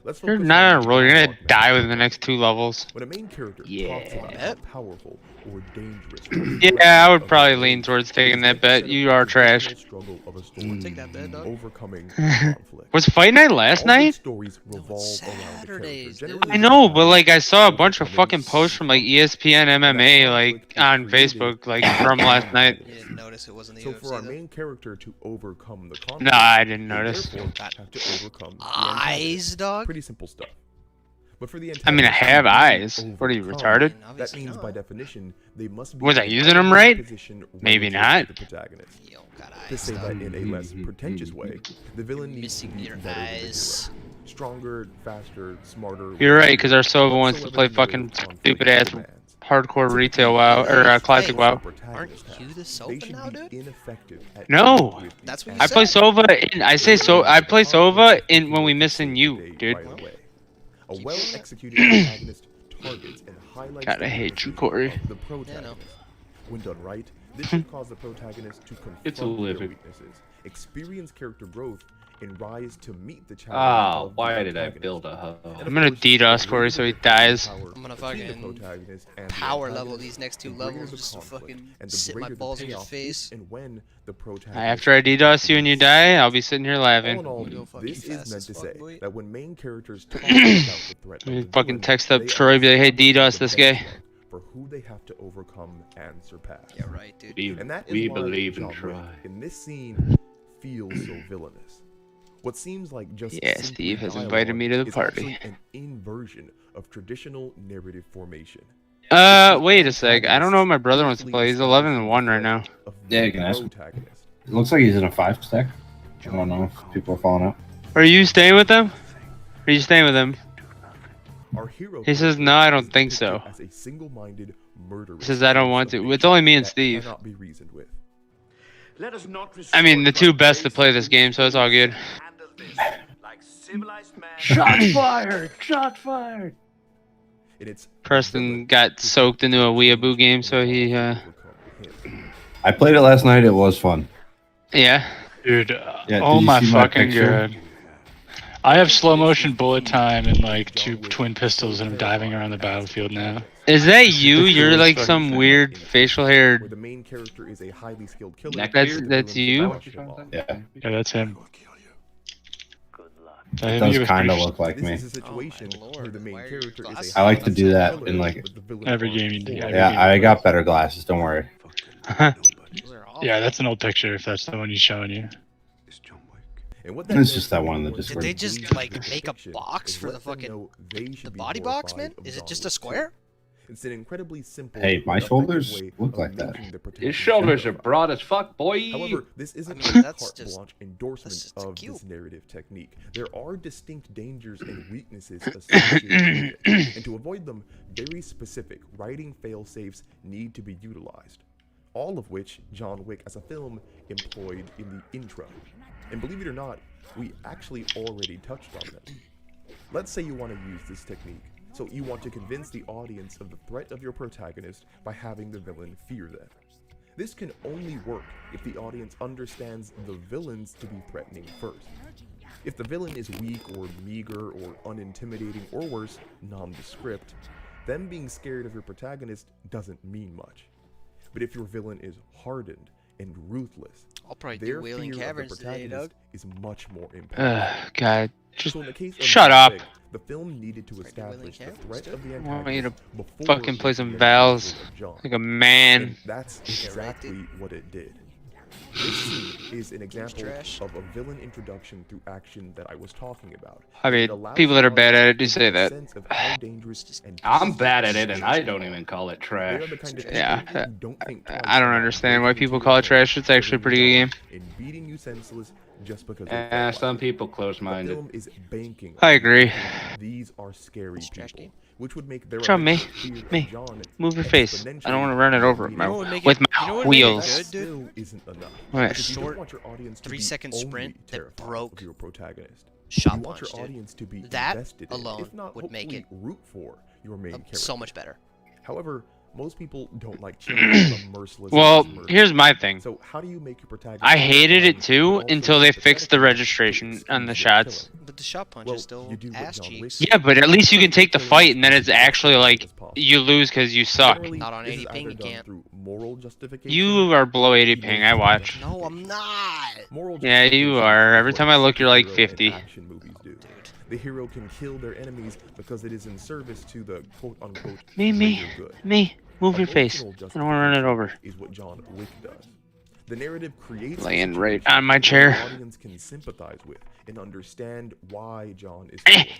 Speaker 20: Let's
Speaker 3: You're
Speaker 20: focus
Speaker 3: not
Speaker 20: on
Speaker 3: on a roll. You're
Speaker 20: dialogue
Speaker 3: gonna
Speaker 20: now.
Speaker 3: die within the next 2 levels.
Speaker 20: When a main character
Speaker 4: Yeah.
Speaker 20: talks about how powerful or dangerous.
Speaker 3: Yeah, I would probably lean towards taking that bet. You are trash.
Speaker 20: Struggle of a story.
Speaker 1: Take that bet, dog.
Speaker 20: Overcoming conflict.
Speaker 3: Was Fight Night last
Speaker 20: All good
Speaker 3: night?
Speaker 20: stories revolve around the character.
Speaker 1: Saturdays,
Speaker 20: Generally,
Speaker 1: dude.
Speaker 3: I know, but like I saw a bunch of fucking posts from like ESPN MMA like on Facebook like from last night.
Speaker 1: You didn't notice it wasn't the
Speaker 20: So
Speaker 1: UFC,
Speaker 20: for our
Speaker 1: though?
Speaker 20: main character to overcome the conflict,
Speaker 3: No, I didn't
Speaker 20: they
Speaker 3: notice.
Speaker 20: therefore have to overcome the
Speaker 1: Eyes,
Speaker 20: antagonist.
Speaker 1: dog.
Speaker 20: Pretty simple stuff. But for the
Speaker 3: I mean, I
Speaker 20: antagonist
Speaker 3: have
Speaker 20: to
Speaker 3: eyes.
Speaker 20: be
Speaker 3: What are you,
Speaker 20: overcome,
Speaker 3: retarded?
Speaker 20: That means by definition they must be
Speaker 3: Was I
Speaker 20: in
Speaker 3: using them
Speaker 20: a
Speaker 3: right?
Speaker 20: position
Speaker 3: Maybe
Speaker 20: relative
Speaker 3: not.
Speaker 20: to the protagonist. To say that in a less pretentious way, the villain needs to be better than the hero. Stronger, faster, smarter.
Speaker 3: You're right, because our Sova wants to play
Speaker 20: whatsoever
Speaker 3: fucking
Speaker 20: the
Speaker 3: stupid ass hardcore retail WoW or classic WoW.
Speaker 1: Aren't you the Sova now, dude?
Speaker 3: No,
Speaker 1: That's what you
Speaker 3: I play
Speaker 1: said.
Speaker 3: Sova. I play Sova in when we missing you, dude.
Speaker 20: A well-executed antagonist targets and highlights
Speaker 3: God, I
Speaker 20: the
Speaker 3: hate you,
Speaker 20: weaknesses
Speaker 3: Corey.
Speaker 20: of the protagonist. When done right, this should cause the protagonist to
Speaker 4: It's a
Speaker 20: confront their
Speaker 4: living.
Speaker 20: weaknesses, experience character growth, and rise to meet the challenge.
Speaker 4: Ah,
Speaker 20: of the
Speaker 4: why did I
Speaker 20: protagonist.
Speaker 4: build a hub?
Speaker 20: And of
Speaker 3: I'm gonna
Speaker 20: course,
Speaker 3: DDoS
Speaker 20: the
Speaker 3: Corey
Speaker 20: greater
Speaker 3: so he
Speaker 20: the
Speaker 3: dies.
Speaker 20: power
Speaker 1: I'm gonna
Speaker 20: between the
Speaker 1: fucking
Speaker 20: protagonist and the
Speaker 1: power level
Speaker 20: antagonist,
Speaker 1: these next two
Speaker 20: the greater
Speaker 1: levels
Speaker 20: the
Speaker 1: just to
Speaker 20: conflict,
Speaker 1: fucking
Speaker 20: and the
Speaker 1: sit my
Speaker 20: greater the
Speaker 1: balls in your
Speaker 20: payoff
Speaker 1: face.
Speaker 20: if and when the protagonist
Speaker 3: After I DDoS you and you die, I'll be sitting here
Speaker 20: all in
Speaker 3: laughing.
Speaker 20: all,
Speaker 1: Go fucking
Speaker 20: this is
Speaker 1: fast
Speaker 20: meant
Speaker 1: as
Speaker 20: to
Speaker 1: fuck,
Speaker 20: say
Speaker 1: boy.
Speaker 20: that when main characters talk about the threat of
Speaker 3: We
Speaker 20: the
Speaker 3: fucking
Speaker 20: villain,
Speaker 3: text up
Speaker 20: they
Speaker 3: Troy, be like, "Hey,
Speaker 20: establish
Speaker 3: DDoS
Speaker 20: the
Speaker 3: this guy."
Speaker 20: benchmark for who they have to overcome and surpass.
Speaker 1: Yeah, right, dude.
Speaker 20: And that is
Speaker 4: We
Speaker 20: why
Speaker 4: believe in
Speaker 20: John Wick
Speaker 4: try.
Speaker 20: in this scene feels so villainous. What seems like just
Speaker 3: Yeah,
Speaker 20: simple
Speaker 3: Steve has
Speaker 20: dialogue
Speaker 3: invited me to the
Speaker 20: is
Speaker 3: party.
Speaker 20: actually an inversion of traditional narrative formation.
Speaker 3: Wait a sec. I don't know what my brother wants to play. He's 11-1 right now.
Speaker 19: Yeah, you can ask him. It looks like he's in a 5-stack. I don't know if people are falling out.
Speaker 3: Are you staying with them? Are you staying with him?
Speaker 20: Our hero
Speaker 3: He says, "No, I don't think so."
Speaker 20: as a single-minded murderer.
Speaker 3: He says, "I don't want to." It's only me and Steve.
Speaker 20: Cannot be reasoned with.
Speaker 16: Let us not
Speaker 3: I mean, the two best to play this game, so it's all good.
Speaker 16: like civilized man.
Speaker 4: Shots fired! Shots fired!
Speaker 20: And it's
Speaker 3: Preston got soaked into a weeaboo game, so he,
Speaker 19: I played it last night. It was fun.
Speaker 3: yeah.
Speaker 15: Dude,
Speaker 19: Yeah,
Speaker 15: oh
Speaker 19: did you
Speaker 15: my
Speaker 19: see my
Speaker 15: fucking
Speaker 19: picture?
Speaker 15: god. I have slow motion bullet time and like 2 twin pistols and I'm diving around the battlefield now.
Speaker 3: Is that you? You're like some weird facial hair.
Speaker 20: Where the main character is a highly skilled killer.
Speaker 3: That's you?
Speaker 19: Yeah.
Speaker 15: Yeah, that's him.
Speaker 19: It does kind of look like
Speaker 20: This
Speaker 19: me.
Speaker 20: is a situation where the main character is a
Speaker 19: I like to do that
Speaker 20: killer
Speaker 19: in like.
Speaker 20: with the villain
Speaker 15: Every
Speaker 20: arc.
Speaker 15: game you do.
Speaker 19: Yeah, I got better glasses. Don't worry.
Speaker 15: Yeah, that's an old picture if that's the one he's showing you.
Speaker 20: And what
Speaker 19: It's
Speaker 20: does
Speaker 19: just that one in the
Speaker 20: is
Speaker 1: Did
Speaker 19: Discord.
Speaker 1: they just like make a
Speaker 20: fiction
Speaker 1: box
Speaker 20: is
Speaker 1: for the
Speaker 20: let them
Speaker 1: fucking
Speaker 20: know they should
Speaker 1: the
Speaker 20: be
Speaker 1: body box, man?
Speaker 20: horrified of
Speaker 1: Is it
Speaker 20: John
Speaker 1: just a
Speaker 20: Wick
Speaker 1: square?
Speaker 20: 2. It's an incredibly simple.
Speaker 19: Hey, my
Speaker 20: effective
Speaker 19: shoulders
Speaker 20: way
Speaker 19: look
Speaker 20: of
Speaker 19: like that.
Speaker 20: making the
Speaker 4: His
Speaker 20: protagonist
Speaker 4: shoulders are
Speaker 20: terrifying.
Speaker 4: broad as fuck, boy.
Speaker 20: However, this isn't
Speaker 1: I mean,
Speaker 20: a
Speaker 1: that's
Speaker 20: carte
Speaker 1: just-
Speaker 20: blanche endorsement
Speaker 1: that's just
Speaker 20: of
Speaker 1: cute.
Speaker 20: this narrative technique. There are distinct dangers and weaknesses associated with it, and to avoid them, very specific writing fail-safes need to be utilized. All of which John Wick as a film employed in the intro. And believe it or not, we actually already touched on them. Let's say you want to use this technique. So you want to convince the audience of the threat of your protagonist by having the villain fear them. This can only work if the audience understands the villains to be threatening first. If the villain is weak or meager or unintimidating or worse, nondescript, them being scared of your protagonist doesn't mean much. But if your villain is hardened and ruthless,
Speaker 1: I'll probably do
Speaker 20: their
Speaker 1: Wailing
Speaker 20: fear of the
Speaker 1: Caverns today, Doug.
Speaker 20: protagonist is much more impactful.
Speaker 3: God, just
Speaker 20: So in the case of
Speaker 3: shut
Speaker 20: John
Speaker 3: up.
Speaker 20: Wick, the film needed to establish the threat of the
Speaker 3: I want you to
Speaker 20: antagonist before
Speaker 3: fucking play some
Speaker 20: the
Speaker 3: Vals
Speaker 20: encounter with John.
Speaker 3: like a man.
Speaker 20: And that's exactly what it did. This scene is an example of a villain introduction through action that I was talking about.
Speaker 3: I mean,
Speaker 20: It allows
Speaker 3: people that are
Speaker 20: the
Speaker 3: bad at it
Speaker 20: audience
Speaker 3: do
Speaker 20: to
Speaker 3: say
Speaker 20: get a
Speaker 3: that.
Speaker 20: sense of how dangerous and
Speaker 4: I'm bad at it, and I don't even call it
Speaker 20: they
Speaker 4: trash.
Speaker 20: are the kind of
Speaker 3: Yeah,
Speaker 20: people who don't think twice
Speaker 3: I don't
Speaker 20: about
Speaker 3: understand why
Speaker 20: breaking
Speaker 3: people
Speaker 20: into
Speaker 3: call
Speaker 20: your
Speaker 3: it trash.
Speaker 20: home,
Speaker 3: It's actually a pretty good game.
Speaker 20: and beating you senseless just because they felt like
Speaker 4: Some
Speaker 20: it.
Speaker 4: people
Speaker 20: The
Speaker 4: close-minded.
Speaker 20: film is banking
Speaker 3: I
Speaker 20: on
Speaker 3: agree.
Speaker 20: these are scary people, which would make their
Speaker 3: Show me,
Speaker 20: fear of
Speaker 3: me.
Speaker 20: John
Speaker 3: Move your face. I don't
Speaker 20: exponentially
Speaker 3: want to run it over
Speaker 20: greater.
Speaker 3: my,
Speaker 1: You know what would make
Speaker 3: with
Speaker 1: it-
Speaker 3: my
Speaker 1: you know what would make it
Speaker 3: wheels.
Speaker 1: good, dude?
Speaker 20: Still isn't enough.
Speaker 3: What?
Speaker 20: Because you don't
Speaker 1: Short
Speaker 20: want your audience to
Speaker 1: 3-second
Speaker 20: be
Speaker 1: sprint
Speaker 20: only
Speaker 1: that
Speaker 20: terrified
Speaker 1: broke
Speaker 20: of your protagonist.
Speaker 1: Shot
Speaker 20: You want
Speaker 1: punch,
Speaker 20: your
Speaker 1: dude.
Speaker 20: audience to be
Speaker 1: That
Speaker 20: invested in,
Speaker 1: alone
Speaker 20: if not
Speaker 1: would make
Speaker 20: hopefully root for your main character.
Speaker 1: So much better.
Speaker 20: However, most people don't like change from merciless
Speaker 3: Well,
Speaker 20: to murder.
Speaker 3: here's my thing.
Speaker 20: So how do you make your protagonist
Speaker 3: I hated it
Speaker 20: fun,
Speaker 3: too
Speaker 20: but also
Speaker 3: until they fixed the
Speaker 20: sympathetic
Speaker 3: registration
Speaker 20: to
Speaker 3: on the
Speaker 20: excuse their
Speaker 3: shots.
Speaker 20: killing?
Speaker 1: But the shot punch
Speaker 20: Well,
Speaker 1: is still
Speaker 20: you do what
Speaker 1: ass
Speaker 20: John Wick
Speaker 1: cheeks.
Speaker 20: did.
Speaker 3: Yeah, but at least you can take the fight and then it's actually like you lose because you suck.
Speaker 20: Generally,
Speaker 1: Not on
Speaker 20: this
Speaker 1: 80
Speaker 20: is
Speaker 1: ping,
Speaker 20: either
Speaker 1: you
Speaker 20: done
Speaker 1: can't.
Speaker 20: through moral justification
Speaker 3: You are below 80 ping. I watch.
Speaker 1: No, I'm not.
Speaker 20: Moral
Speaker 3: Yeah, you
Speaker 20: justification
Speaker 3: are.
Speaker 20: is
Speaker 3: Every
Speaker 20: what
Speaker 3: time I look, you're like
Speaker 20: superhero and
Speaker 3: 50.
Speaker 20: action movies do. The hero can kill their enemies because it is in service to the quote-unquote
Speaker 3: Me.
Speaker 20: greater good.
Speaker 3: Me. Move your face. I
Speaker 20: Emotional
Speaker 3: don't want to run it over.
Speaker 20: justification is what John Wick does. The narrative creates a
Speaker 3: Laying right
Speaker 20: situation
Speaker 3: on my
Speaker 20: where
Speaker 3: chair.
Speaker 20: The audience can sympathize with and understand why John is
Speaker 3: Eh.
Speaker 20: killed.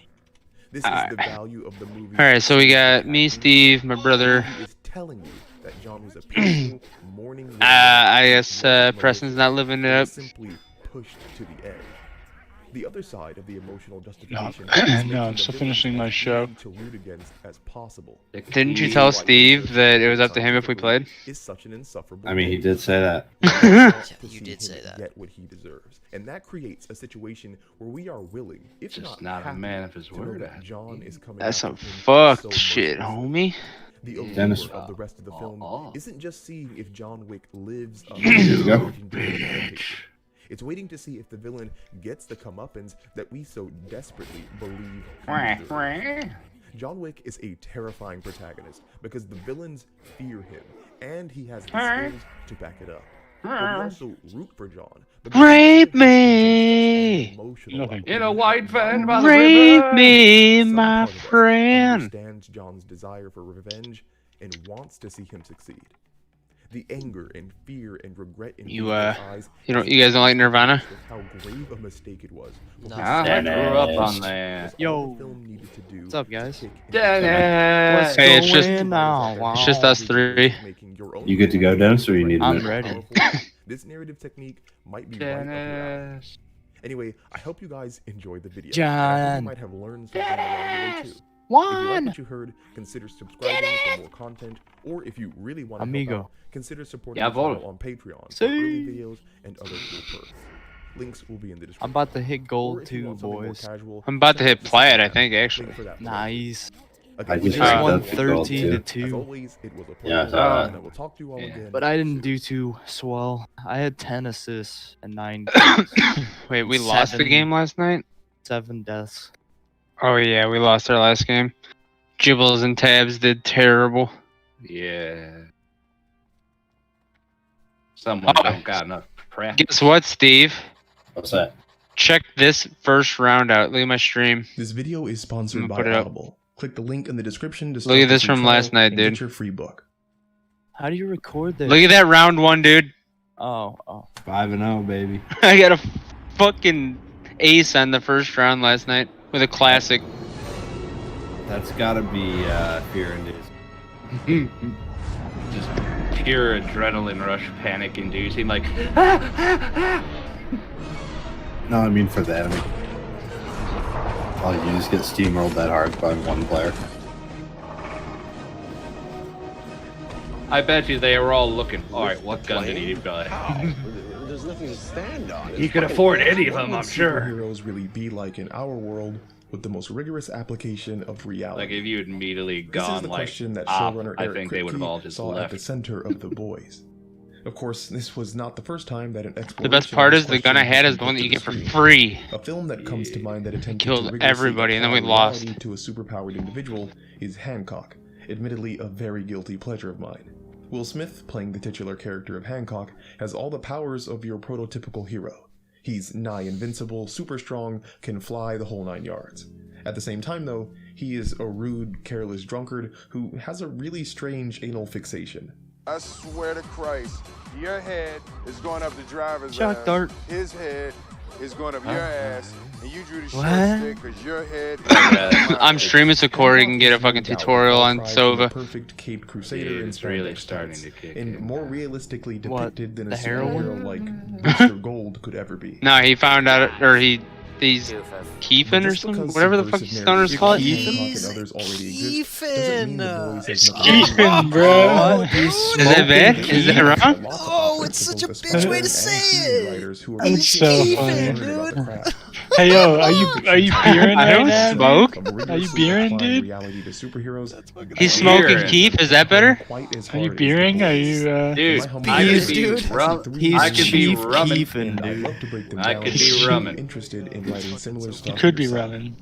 Speaker 20: This is the value of the movie.
Speaker 3: All right, so we got me, Steve, my brother.
Speaker 20: Is telling you that John was a peaceful, mourning.
Speaker 3: I guess Preston's not living it up.
Speaker 20: Simply pushed to the edge. The other side of the emotional
Speaker 15: No,
Speaker 20: justification.
Speaker 15: no, I'm still finishing my show.
Speaker 20: To root against as possible.
Speaker 3: Didn't you tell Steve that it was up to him if we played?
Speaker 20: Is such an insufferable.
Speaker 19: I mean, he did say that.
Speaker 20: You did say that. Get what he deserves, and that creates a situation where we are willing, if
Speaker 4: Just
Speaker 20: not
Speaker 4: not a
Speaker 20: happy,
Speaker 4: man of his
Speaker 20: to know
Speaker 4: word.
Speaker 20: that John is coming.
Speaker 3: That's some
Speaker 20: after him
Speaker 3: fucked
Speaker 20: so
Speaker 3: shit,
Speaker 20: mercilessly.
Speaker 3: homie.
Speaker 20: The allure
Speaker 19: Dennis.
Speaker 20: of the rest of the film isn't just seeing if John Wick lives up
Speaker 19: There you go.
Speaker 20: to the expectation. It's waiting to see if the villain gets the comeuppance that we so desperately believe he deserves. John Wick is a terrifying protagonist because the villains fear him, and he has the skills to back it up. But we also root for John. because
Speaker 3: Rape me!
Speaker 4: In a white van by the
Speaker 3: Rape
Speaker 4: river.
Speaker 3: me,
Speaker 20: Some
Speaker 3: my
Speaker 20: part of us
Speaker 3: friend!
Speaker 20: understands John's desire for revenge and wants to see him succeed. The anger and fear and regret in
Speaker 3: You,
Speaker 20: his eyes
Speaker 3: you guys don't like Nirvana?
Speaker 20: with how grave a mistake it was.
Speaker 1: No.
Speaker 4: I grew up on that.
Speaker 17: Yo,
Speaker 20: Needed to do
Speaker 17: what's up, guys?
Speaker 4: Dennis!
Speaker 3: Hey, it's just us three.
Speaker 19: You good to go, Dennis, or you need a
Speaker 17: I'm
Speaker 19: minute?
Speaker 17: ready.
Speaker 20: This narrative technique might be right up your alley.
Speaker 4: Dennis.
Speaker 20: Anyway, I hope you guys enjoyed the video.
Speaker 17: John.
Speaker 20: And I hope you might have learned something along the way too. If you like what you heard, consider subscribing for more content, or if you really want to help
Speaker 17: Amigo.
Speaker 20: out, consider supporting
Speaker 4: Yeah,
Speaker 20: the channel
Speaker 4: vote.
Speaker 20: on Patreon for
Speaker 17: See?
Speaker 20: early videos and other cool perks. Links will be in the description.
Speaker 17: I'm about to hit
Speaker 20: Or
Speaker 17: gold
Speaker 20: if you
Speaker 17: too,
Speaker 20: want something more
Speaker 17: boys.
Speaker 20: casual,
Speaker 3: I'm about to
Speaker 20: check
Speaker 3: hit
Speaker 20: out the
Speaker 3: plat, I
Speaker 20: Instagram
Speaker 3: think,
Speaker 20: link
Speaker 3: actually.
Speaker 20: for that below.
Speaker 17: Nice.
Speaker 20: Again,
Speaker 19: I
Speaker 20: we
Speaker 19: just
Speaker 20: just
Speaker 19: got
Speaker 20: want
Speaker 19: that to gold,
Speaker 17: 113 to
Speaker 19: too.
Speaker 20: as
Speaker 17: 2.
Speaker 20: always, it was a
Speaker 19: Yeah, I
Speaker 20: pleasure,
Speaker 19: saw that.
Speaker 20: and I will talk to you all again.
Speaker 17: But I didn't do too swell. I had 10 assists and 9
Speaker 3: Wait, we lost the
Speaker 17: 7
Speaker 3: game last night?
Speaker 17: 7 deaths.
Speaker 3: Oh yeah, we lost our last game. Gibbles and Tabs did terrible.
Speaker 4: Yeah. Someone
Speaker 3: Oh.
Speaker 4: don't got enough practice.
Speaker 3: Guess what, Steve?
Speaker 19: What's that?
Speaker 3: Check this first round out. Look at my stream.
Speaker 20: This video is sponsored
Speaker 3: I'm
Speaker 20: by
Speaker 3: gonna put it up.
Speaker 20: Audible. Click the link in the description to
Speaker 3: Look at this from last night,
Speaker 20: and
Speaker 3: dude.
Speaker 20: Get your free book.
Speaker 17: How do you record this?
Speaker 3: Look at that round one, dude.
Speaker 17: Oh.
Speaker 19: 5-0, baby.
Speaker 3: I got a fucking ace on the first round last night with a classic.
Speaker 19: That's gotta be Fear and
Speaker 4: Just pure adrenaline rush, panic inducing, like
Speaker 19: No, I mean for the enemy. Oh, you just get steamrolled that hard by one player.
Speaker 4: I bet you they were all looking. Alright, what gun did he buy?
Speaker 21: There's nothing to stand on.
Speaker 4: He could afford any of them,
Speaker 20: What
Speaker 4: I'm
Speaker 20: would
Speaker 4: sure.
Speaker 20: superheroes really be like in our world with the most rigorous application of reality?
Speaker 4: Like if you had immediately
Speaker 20: This is
Speaker 4: gone
Speaker 20: the
Speaker 4: like,
Speaker 20: question that
Speaker 4: ah,
Speaker 20: showrunner
Speaker 4: I
Speaker 20: Eric
Speaker 4: think they would have
Speaker 20: Kripke
Speaker 4: all just
Speaker 20: saw at the
Speaker 4: left.
Speaker 20: center of The Boys. Of course, this was not the first time that an exploration.
Speaker 3: The best part
Speaker 20: of
Speaker 3: is
Speaker 20: this
Speaker 3: the gun I
Speaker 20: question
Speaker 3: had
Speaker 20: has
Speaker 3: is the
Speaker 20: been
Speaker 3: one that
Speaker 20: put
Speaker 3: you
Speaker 20: to
Speaker 3: get for
Speaker 20: screen.
Speaker 3: free.
Speaker 20: A film that comes to mind that attempted
Speaker 3: Killed
Speaker 20: to rigorously
Speaker 3: everybody, and then we
Speaker 20: apply
Speaker 3: lost.
Speaker 20: reality to a superpowered individual is Hancock, admittedly a very guilty pleasure of mine. Will Smith, playing the titular character of Hancock, has all the powers of your prototypical hero. He's nigh invincible, super strong, can fly the whole 9 yards. At the same time, though, he is a rude, careless drunkard who has a really strange anal fixation.
Speaker 21: I swear to Christ, your head is going up the driver's
Speaker 17: Chuck
Speaker 21: ass.
Speaker 17: Dart.
Speaker 21: His head is going up your ass, and you drew the short
Speaker 17: What?
Speaker 21: stick because your head.
Speaker 3: I'm streaming so Corey can get a fucking tutorial on Sova.
Speaker 20: Perfect Caped Crusader in
Speaker 4: It's really
Speaker 20: spandex
Speaker 4: starting
Speaker 20: tights,
Speaker 4: to kick
Speaker 20: and
Speaker 4: in
Speaker 20: more realistically
Speaker 17: What,
Speaker 20: depicted than
Speaker 17: the
Speaker 20: a
Speaker 17: heroin?
Speaker 20: superhero like Booster Gold could ever be.
Speaker 3: No, he found out, or he's Keefin or
Speaker 20: Just
Speaker 3: something,
Speaker 20: because
Speaker 3: whatever the fuck
Speaker 20: subversive
Speaker 3: stoners
Speaker 20: narratives
Speaker 3: call
Speaker 20: like
Speaker 3: it.
Speaker 20: Hancock and others already exist doesn't mean The Boys has nothing
Speaker 3: Keefin, bro. Is that bad? Is that wrong?
Speaker 20: Oh,
Speaker 1: it's such a bitch way to say it.
Speaker 15: That's so funny.
Speaker 20: dude.
Speaker 15: Hey yo, are you beering
Speaker 3: I
Speaker 15: right
Speaker 3: don't
Speaker 15: now?
Speaker 3: smoke.
Speaker 15: Are you beering, dude?
Speaker 3: He's smoking Keef. Is that better?
Speaker 15: Are you beering? Are you
Speaker 4: Dude, I could be rum. I could be rumming. I could be rumming.
Speaker 20: Interested in writing similar
Speaker 15: You
Speaker 20: stuff
Speaker 15: could be
Speaker 20: yourself.
Speaker 15: running.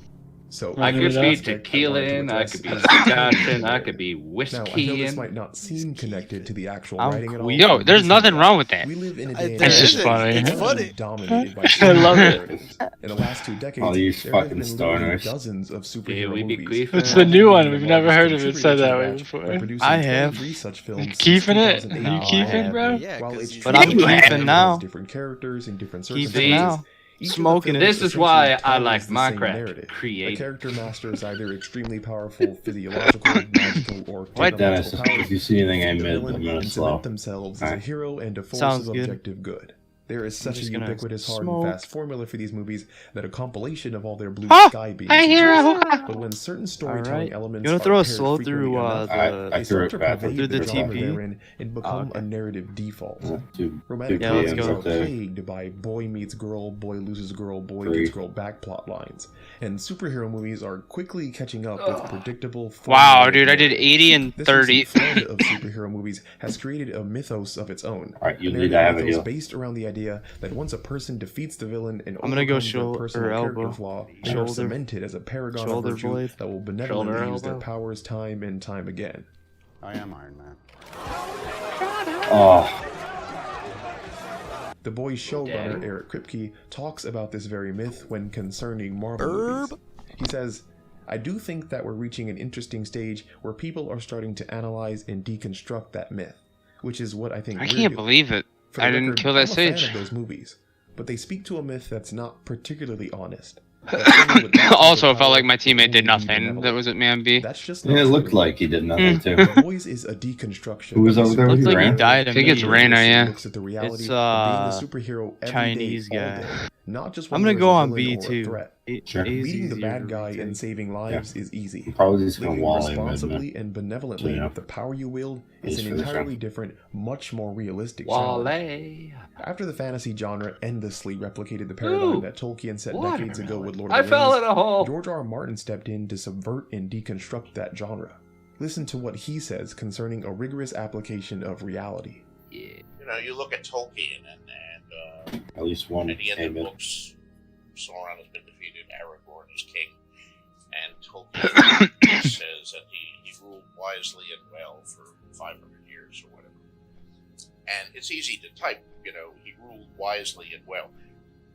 Speaker 20: So
Speaker 4: I could be tequila-ing, I could be scotching, I could be
Speaker 20: Now, I know
Speaker 4: whiskey-ing.
Speaker 20: this might not seem connected to the actual
Speaker 17: I'm
Speaker 20: writing at all.
Speaker 3: Yo,
Speaker 20: but
Speaker 3: there's
Speaker 20: this is
Speaker 3: nothing
Speaker 20: why.
Speaker 3: wrong with that.
Speaker 20: We live in a
Speaker 1: I-
Speaker 20: day and
Speaker 1: there
Speaker 15: It's
Speaker 20: age
Speaker 15: just
Speaker 1: isn't.
Speaker 15: funny.
Speaker 1: It's
Speaker 20: heavily
Speaker 1: funny.
Speaker 20: dominated by
Speaker 15: I love it.
Speaker 20: narratives. In the last 2 decades,
Speaker 19: All these
Speaker 20: there have
Speaker 19: fucking
Speaker 20: been literally
Speaker 19: stoners.
Speaker 20: dozens of superhero
Speaker 4: Yeah, we be
Speaker 20: movies.
Speaker 4: queefing.
Speaker 15: It's the new one. We've never heard of it said that way before.
Speaker 17: I have.
Speaker 20: Such films since
Speaker 15: Keefing it?
Speaker 20: 2008.
Speaker 15: You keefing, bro?
Speaker 1: Yeah,
Speaker 20: While
Speaker 1: 'cause
Speaker 20: it's
Speaker 1: you-
Speaker 17: But I'm
Speaker 20: true that
Speaker 17: keefing
Speaker 20: it has
Speaker 17: now.
Speaker 20: different characters and different
Speaker 17: Keefing
Speaker 20: circumstances,
Speaker 17: now.
Speaker 3: Smoking it.
Speaker 4: This is why I like
Speaker 20: Minecraft.
Speaker 4: Minecraft.
Speaker 20: A character masters either extremely powerful physiological, magical, or
Speaker 19: Dennis,
Speaker 20: technological powers.
Speaker 19: if you see anything I
Speaker 20: the
Speaker 19: missed,
Speaker 20: villain
Speaker 19: I'm gonna
Speaker 20: and
Speaker 19: slow.
Speaker 20: cement themselves as a
Speaker 19: Alright.
Speaker 20: hero and a force
Speaker 3: Sounds
Speaker 20: of
Speaker 3: good.
Speaker 20: objective good. There is such a
Speaker 3: just gonna
Speaker 20: ubiquitous hard
Speaker 3: smoke.
Speaker 20: and fast formula for these movies that a compilation of all their blue
Speaker 3: Oh,
Speaker 20: sky beams
Speaker 3: I hear a
Speaker 20: exists.
Speaker 3: hookah.
Speaker 20: But when certain storytelling
Speaker 3: Alright.
Speaker 20: elements
Speaker 3: You wanna
Speaker 20: are
Speaker 3: throw a
Speaker 20: paired
Speaker 3: slow
Speaker 20: frequently
Speaker 3: through,
Speaker 20: enough,
Speaker 19: I
Speaker 20: they
Speaker 19: threw
Speaker 20: start
Speaker 19: it
Speaker 20: to
Speaker 19: back
Speaker 20: pervade
Speaker 3: through the
Speaker 20: genre
Speaker 3: TP.
Speaker 20: therein and become
Speaker 3: okay.
Speaker 20: a narrative default.
Speaker 19: Two
Speaker 20: Romantic
Speaker 3: Yeah, let's
Speaker 20: comedies
Speaker 3: go.
Speaker 20: are plagued by boy meets girl, boy loses girl, boy
Speaker 19: Three.
Speaker 20: gets girl back plot lines. And superhero movies are quickly catching up with predictable
Speaker 3: Wow,
Speaker 20: formulaic
Speaker 3: dude, I did
Speaker 20: narratives.
Speaker 3: 80 and
Speaker 20: This
Speaker 3: 30.
Speaker 20: recent flood of superhero movies has created a mythos of its own.
Speaker 19: Alright, you
Speaker 20: A
Speaker 19: lead,
Speaker 20: narrative
Speaker 19: I have a
Speaker 20: mythos
Speaker 19: heal.
Speaker 20: based around the idea that once a person defeats the villain and
Speaker 3: I'm gonna go
Speaker 20: overcomes their
Speaker 3: shoulder
Speaker 20: personal
Speaker 3: or
Speaker 20: character
Speaker 3: elbow.
Speaker 20: flaw, they are
Speaker 3: Shoulder.
Speaker 20: cemented as a paragon of
Speaker 3: Shoulder
Speaker 20: virtue
Speaker 3: blade.
Speaker 20: that will benevolently
Speaker 4: Shoulder
Speaker 20: use their
Speaker 4: elbow.
Speaker 20: powers time and time again.
Speaker 6: I am Iron Man.
Speaker 19: Oh,
Speaker 20: The Boys showrunner Eric Kripke talks about this very myth when concerning Marvel movies. He says, I do think that we're reaching an interesting stage where people are starting to analyze and deconstruct that myth, which is what I think
Speaker 3: I
Speaker 20: we're
Speaker 3: can't
Speaker 20: doing.
Speaker 3: believe it.
Speaker 20: For the
Speaker 3: I didn't
Speaker 20: record,
Speaker 3: kill that
Speaker 20: I'm a fan
Speaker 3: sage.
Speaker 20: of those movies, but they speak to a myth that's not particularly honest. That someone with that type
Speaker 3: Also,
Speaker 20: of
Speaker 3: it felt like
Speaker 20: power
Speaker 3: my
Speaker 20: can
Speaker 3: teammate
Speaker 20: only
Speaker 3: did
Speaker 20: be
Speaker 3: nothing.
Speaker 20: benevolent.
Speaker 3: That was at Man B.
Speaker 20: That's just
Speaker 19: yeah,
Speaker 20: not
Speaker 19: it looked
Speaker 20: true.
Speaker 19: like he did nothing too.
Speaker 20: The Boys is a deconstruction.
Speaker 19: Who was
Speaker 20: of
Speaker 19: over
Speaker 20: the
Speaker 19: there with
Speaker 3: Looks
Speaker 19: you,
Speaker 3: like he
Speaker 19: Ran?
Speaker 3: died
Speaker 1: I think it's
Speaker 3: immediately.
Speaker 1: Reyna, yeah.
Speaker 20: Looks at the reality
Speaker 3: It's,
Speaker 20: of being a superhero every
Speaker 3: Chinese
Speaker 20: day, all
Speaker 3: guy.
Speaker 20: day. Not just
Speaker 3: I'm
Speaker 20: when
Speaker 3: gonna
Speaker 20: there's
Speaker 3: go
Speaker 20: a
Speaker 3: on
Speaker 20: villain
Speaker 3: B
Speaker 20: or a
Speaker 3: too.
Speaker 20: threat.
Speaker 19: Sure.
Speaker 20: Beating the bad guy and saving lives is easy.
Speaker 19: Probably just gonna
Speaker 20: Living
Speaker 19: wall him in,
Speaker 20: responsibly and benevolently
Speaker 19: So, yeah.
Speaker 20: with the power you wield is
Speaker 19: Just
Speaker 20: an
Speaker 19: for this
Speaker 20: entirely
Speaker 19: round.
Speaker 20: different, much more realistic
Speaker 4: Wale.
Speaker 20: challenge. After the fantasy genre endlessly replicated the paradigm
Speaker 4: Ooh,
Speaker 20: that Tolkien set
Speaker 4: watermelon.
Speaker 20: decades ago with Lord
Speaker 4: I
Speaker 20: of the
Speaker 4: fell
Speaker 20: Rings,
Speaker 4: in a hole.
Speaker 20: George R. R. Martin stepped in to subvert and deconstruct that genre. Listen to what he says concerning a rigorous application of reality.
Speaker 6: You know, you look at Tolkien and
Speaker 19: At least one
Speaker 6: at the end of the
Speaker 19: amen.
Speaker 6: books, Sauron has been defeated, Aragorn is king, and Tolkien says that he ruled wisely and well for 500 years or whatever. And it's easy to type, you know, he ruled wisely and well.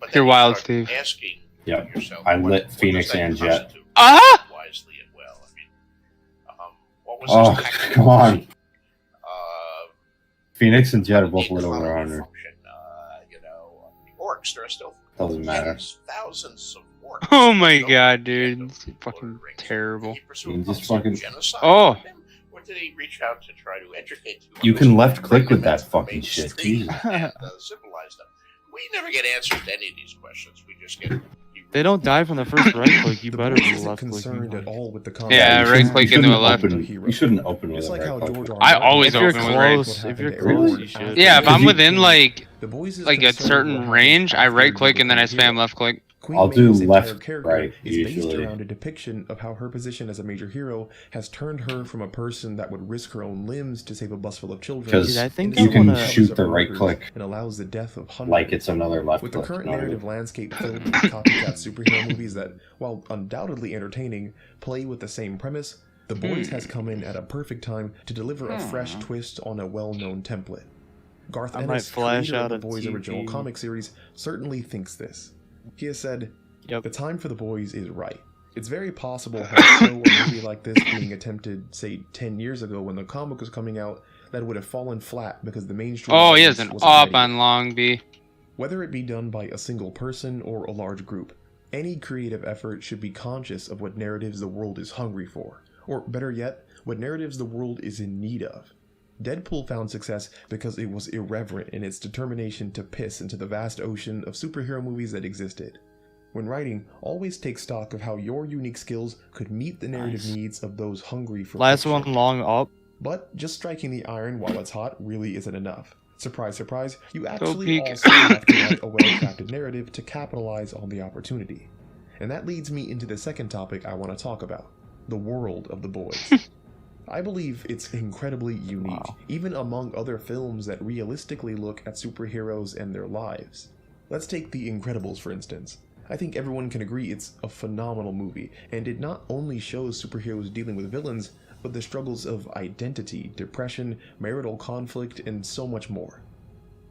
Speaker 6: But
Speaker 3: You're
Speaker 6: then you
Speaker 3: wild,
Speaker 6: start
Speaker 3: Steve.
Speaker 6: asking
Speaker 19: Yep.
Speaker 6: yourself,
Speaker 19: I
Speaker 6: what
Speaker 19: lit
Speaker 6: does
Speaker 19: Phoenix
Speaker 6: that
Speaker 19: and Jet.
Speaker 6: constitute?
Speaker 3: Ah!
Speaker 6: Wisely and well. I mean, what was
Speaker 19: Oh,
Speaker 6: his technical
Speaker 19: come on.
Speaker 6: position?
Speaker 19: Phoenix and Jet are both
Speaker 6: Need to
Speaker 19: lit over
Speaker 6: follow your
Speaker 19: 100.
Speaker 6: function. You know, the orcs, there are still
Speaker 19: Doesn't matter.
Speaker 6: tens, thousands of orcs.
Speaker 3: Oh my god, dude. It's fucking terrible.
Speaker 19: You just fucking.
Speaker 6: Genocide
Speaker 3: Oh.
Speaker 6: with them? Or did he reach out to try to educate them?
Speaker 19: You can left click with that fucking shit. Jesus.
Speaker 6: And civilize them. We never get answers to any of these questions. We just get.
Speaker 5: They don't die from the first right click. You
Speaker 20: The
Speaker 5: better
Speaker 20: Boys
Speaker 5: be
Speaker 20: isn't
Speaker 5: left
Speaker 20: concerned
Speaker 5: clicking.
Speaker 20: at all with the
Speaker 3: Yeah,
Speaker 20: concept.
Speaker 3: right click into a left.
Speaker 19: You shouldn't open with
Speaker 20: Just
Speaker 19: a
Speaker 20: like
Speaker 19: right
Speaker 20: how
Speaker 19: click.
Speaker 20: George R. R.
Speaker 3: I
Speaker 20: Martin
Speaker 3: always
Speaker 20: explained
Speaker 3: open with
Speaker 20: what
Speaker 3: right.
Speaker 20: happened
Speaker 5: If
Speaker 20: to
Speaker 5: you're
Speaker 20: Aragorn
Speaker 5: close, you
Speaker 20: after
Speaker 5: should.
Speaker 20: the
Speaker 3: Yeah, if
Speaker 20: Aragorn
Speaker 3: I'm within
Speaker 20: King.
Speaker 3: like
Speaker 20: The Boys is
Speaker 3: a
Speaker 20: concerned
Speaker 3: certain
Speaker 20: what
Speaker 3: range, I
Speaker 20: happens
Speaker 3: right
Speaker 20: after
Speaker 3: click
Speaker 20: you
Speaker 3: and then I
Speaker 20: become a
Speaker 3: spam
Speaker 20: hero.
Speaker 3: left click.
Speaker 20: Queen
Speaker 19: I'll do
Speaker 20: Maeve's entire
Speaker 19: left,
Speaker 20: character
Speaker 19: right,
Speaker 20: is based
Speaker 19: usually.
Speaker 20: around a depiction of how her position as a major hero has turned her from a person that would risk her own limbs to save a bus full of children.
Speaker 19: Because
Speaker 5: Dude, I think
Speaker 20: into
Speaker 19: you
Speaker 5: I
Speaker 19: can
Speaker 20: someone
Speaker 5: wanna-
Speaker 20: who
Speaker 19: shoot
Speaker 20: covers
Speaker 19: the
Speaker 20: up
Speaker 19: right
Speaker 20: murders
Speaker 19: click
Speaker 20: and allows the death of hundreds.
Speaker 19: like it's another left
Speaker 20: With the
Speaker 19: click.
Speaker 20: current
Speaker 19: you know what I mean?
Speaker 20: narrative landscape filled with copycat superhero movies that, while undoubtedly entertaining, play with the same premise, The Boys has come in at a perfect time to deliver a fresh twist on a well-known template. Garth
Speaker 5: I might
Speaker 20: Ennis,
Speaker 5: flash
Speaker 20: creator of
Speaker 5: out
Speaker 20: the
Speaker 5: a
Speaker 20: Boys original
Speaker 5: TV.
Speaker 20: comic series, certainly thinks this. He has said,
Speaker 5: Yep.
Speaker 20: the time for The Boys is right. It's very possible how a show or movie like this being attempted, say, 10 years ago when the comic was coming out, that would have fallen flat because the mainstream
Speaker 3: Oh, he
Speaker 20: audience
Speaker 3: has an
Speaker 20: wasn't
Speaker 3: op
Speaker 20: ready.
Speaker 3: on long B.
Speaker 20: Whether it be done by a single person or a large group, any creative effort should be conscious of what narratives the world is hungry for, or better yet, what narratives the world is in need of. Deadpool found success because it was irreverent in its determination to piss into the vast ocean of superhero movies that existed. When writing, always take stock of how your unique skills could meet the narrative needs of those hungry for
Speaker 5: Last
Speaker 20: fiction.
Speaker 5: one long up.
Speaker 20: But just striking the iron while it's hot really isn't enough. Surprise, surprise, you actually
Speaker 3: peek.
Speaker 20: also have to write a well-crafted narrative to capitalize on the opportunity. And that leads me into the second topic I want to talk about, the world of The Boys. I believe it's incredibly unique, even among other films that realistically look at superheroes and their lives. Let's take The Incredibles for instance. I think everyone can agree it's a phenomenal movie, and it not only shows superheroes dealing with villains, but the struggles of identity, depression, marital conflict, and so much more.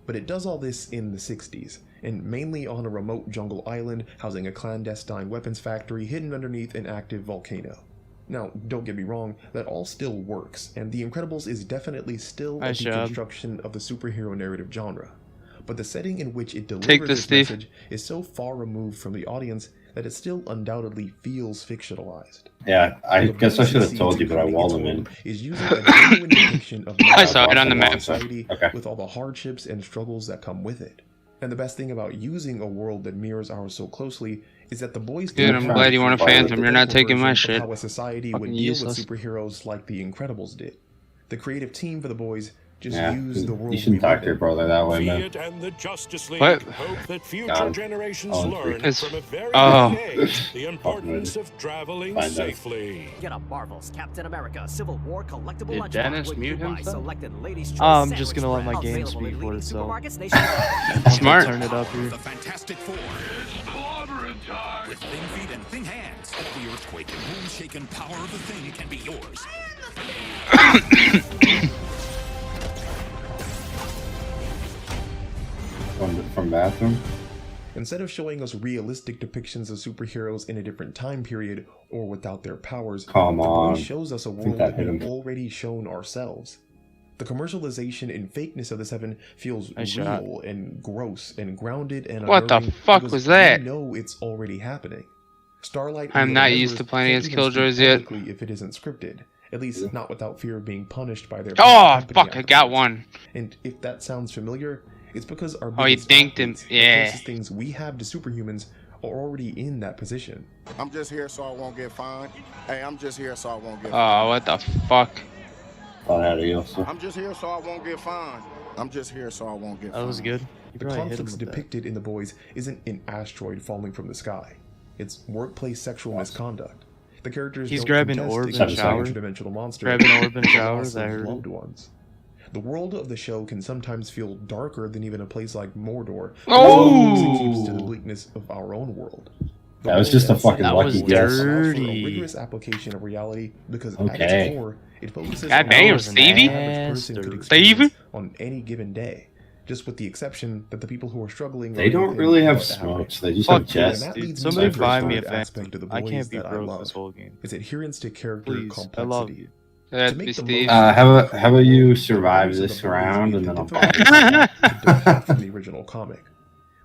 Speaker 20: But it does all this in the 60s, and mainly on a remote jungle island housing a clandestine weapons factory hidden underneath an active volcano. Now, don't get me wrong, that all still works, and The Incredibles is definitely still a
Speaker 5: Hi, Shab.
Speaker 20: deconstruction of the superhero narrative genre. but the setting in which it
Speaker 3: Take
Speaker 20: delivers
Speaker 3: this,
Speaker 20: this
Speaker 3: Steve.
Speaker 20: message is so far removed from the audience that it still undoubtedly feels fictionalized.
Speaker 19: Yeah, I
Speaker 20: The
Speaker 19: guess I
Speaker 20: Boys
Speaker 19: should have
Speaker 20: succeeds
Speaker 19: told you,
Speaker 20: in
Speaker 19: but I
Speaker 20: creating
Speaker 19: walled
Speaker 20: its
Speaker 19: him in.
Speaker 20: world is using a genuine depiction of
Speaker 3: I saw it on the
Speaker 20: modern
Speaker 3: map.
Speaker 20: society
Speaker 19: Okay.
Speaker 20: with all the hardships and struggles that come with it. And the best thing about using a world that mirrors ours so closely is that the Boys
Speaker 3: Dude, I'm glad you want a Phantom. You're not taking my shit.
Speaker 20: how a society would
Speaker 3: Fucking
Speaker 20: deal
Speaker 3: useless.
Speaker 20: with superheroes like the Incredibles did. The creative team for the Boys just
Speaker 19: Yeah,
Speaker 20: used the world
Speaker 19: you shouldn't
Speaker 20: we
Speaker 19: talk
Speaker 20: live
Speaker 19: to your
Speaker 20: in.
Speaker 19: brother that way, man.
Speaker 14: And the Justice League
Speaker 3: What?
Speaker 14: hope that future
Speaker 19: Got him.
Speaker 14: generations
Speaker 19: Oh,
Speaker 14: learn
Speaker 3: it's-
Speaker 14: from a very
Speaker 3: oh.
Speaker 14: young age the importance of traveling
Speaker 19: Find out.
Speaker 14: safely.
Speaker 16: Get a Marvel's Captain America Civil War collectible
Speaker 4: Did
Speaker 16: lunchbox
Speaker 4: Dennis
Speaker 16: when
Speaker 4: mute
Speaker 16: you buy
Speaker 4: himself?
Speaker 16: selected Ladies' Choice
Speaker 10: I'm just gonna let
Speaker 16: sandwich
Speaker 10: my game
Speaker 16: bread.
Speaker 10: speak
Speaker 16: Available
Speaker 10: for
Speaker 16: in
Speaker 10: itself.
Speaker 16: supermarkets nationwide.
Speaker 3: Smart.
Speaker 10: Turn it up here.
Speaker 14: The Fantastic Four. With thin feet and thin hands, the earthquake and moon-shaken power of the Thing can be yours.
Speaker 19: From bathroom?
Speaker 20: Instead of showing us realistic depictions of superheroes in a different time period or without their powers,
Speaker 19: Come
Speaker 20: The
Speaker 19: on.
Speaker 20: Boys shows us a
Speaker 19: I think
Speaker 20: world
Speaker 19: that
Speaker 20: that
Speaker 19: hit
Speaker 20: we've
Speaker 19: him.
Speaker 20: already shown ourselves. The commercialization and fakeness of the Seven feels
Speaker 10: Nice shot.
Speaker 20: real and gross and grounded and
Speaker 3: What the
Speaker 20: unnerving
Speaker 3: fuck
Speaker 20: because
Speaker 3: was that?
Speaker 20: We know it's already happening. Starlight.
Speaker 3: I'm
Speaker 20: and the
Speaker 3: not
Speaker 20: members
Speaker 3: used to playing
Speaker 20: can't
Speaker 3: against
Speaker 20: even speak
Speaker 3: Killjoys yet.
Speaker 20: publicly if it isn't scripted. At least not without fear of being punished by their
Speaker 3: Oh,
Speaker 20: company
Speaker 3: fuck, I got
Speaker 20: afterwards.
Speaker 3: one.
Speaker 20: And if that sounds familiar, it's because our
Speaker 3: Oh, he
Speaker 20: biggest
Speaker 3: dinked him.
Speaker 20: athletes, the
Speaker 3: Yeah.
Speaker 20: closest things we have to superhumans are already in that position.
Speaker 21: I'm just here so I won't get fined. Hey, I'm just here so I won't get
Speaker 3: Oh, what the fuck?
Speaker 19: Thought I had a also.
Speaker 21: I'm just here so I won't get fined. I'm just here so I won't get fined.
Speaker 10: That was good. You
Speaker 20: The
Speaker 10: probably hit him
Speaker 20: conflicts
Speaker 10: with that.
Speaker 20: depicted in The Boys isn't an asteroid falling from the sky. It's workplace sexual misconduct. The characters
Speaker 10: He's
Speaker 20: don't
Speaker 10: grabbing
Speaker 20: contest
Speaker 10: orb in
Speaker 20: against
Speaker 10: the shower.
Speaker 20: interdimensional monsters,
Speaker 10: Grabbing orb in the
Speaker 20: but
Speaker 10: shower,
Speaker 20: loss
Speaker 10: I
Speaker 20: of
Speaker 10: heard it.
Speaker 20: loved ones. The world of the show can sometimes feel darker than even a place like Mordor.
Speaker 3: Oh!
Speaker 20: Because it keeps to the bleakness of our own world. The
Speaker 19: That was
Speaker 20: world
Speaker 19: just a
Speaker 20: that
Speaker 19: fucking
Speaker 20: Satan
Speaker 19: lucky
Speaker 20: creates
Speaker 19: guess.
Speaker 20: allows for a
Speaker 10: Dirty.
Speaker 20: rigorous application of reality because at
Speaker 19: Okay.
Speaker 20: its core, it focuses
Speaker 3: God
Speaker 20: on
Speaker 3: damn,
Speaker 20: what
Speaker 3: Stevie.
Speaker 20: the average person could
Speaker 10: Stevie.
Speaker 20: experience on any given day. Just with the exception that the people who are struggling
Speaker 19: They
Speaker 20: are
Speaker 19: don't
Speaker 20: within
Speaker 19: really have
Speaker 20: what average.
Speaker 19: smokes. They just
Speaker 10: Fuck
Speaker 19: have chests.
Speaker 20: And that
Speaker 10: dude.
Speaker 20: leads
Speaker 10: Somebody
Speaker 20: me to the
Speaker 10: buy me a
Speaker 20: third
Speaker 10: Phantom.
Speaker 20: aspect of the
Speaker 10: I
Speaker 20: Boys
Speaker 10: can't be
Speaker 20: that
Speaker 10: broke
Speaker 20: love.
Speaker 10: this whole game.
Speaker 20: Its adherence to character
Speaker 10: Please,
Speaker 20: complexity.
Speaker 10: I love you.
Speaker 3: That'd
Speaker 20: To make
Speaker 3: be
Speaker 20: the
Speaker 3: Steve.
Speaker 20: most
Speaker 19: How about you survive
Speaker 20: the
Speaker 19: this
Speaker 20: Boys
Speaker 19: round
Speaker 20: made
Speaker 19: and
Speaker 20: the
Speaker 19: then I'll
Speaker 20: difficult
Speaker 19: buy
Speaker 20: decision to depart from the original comic.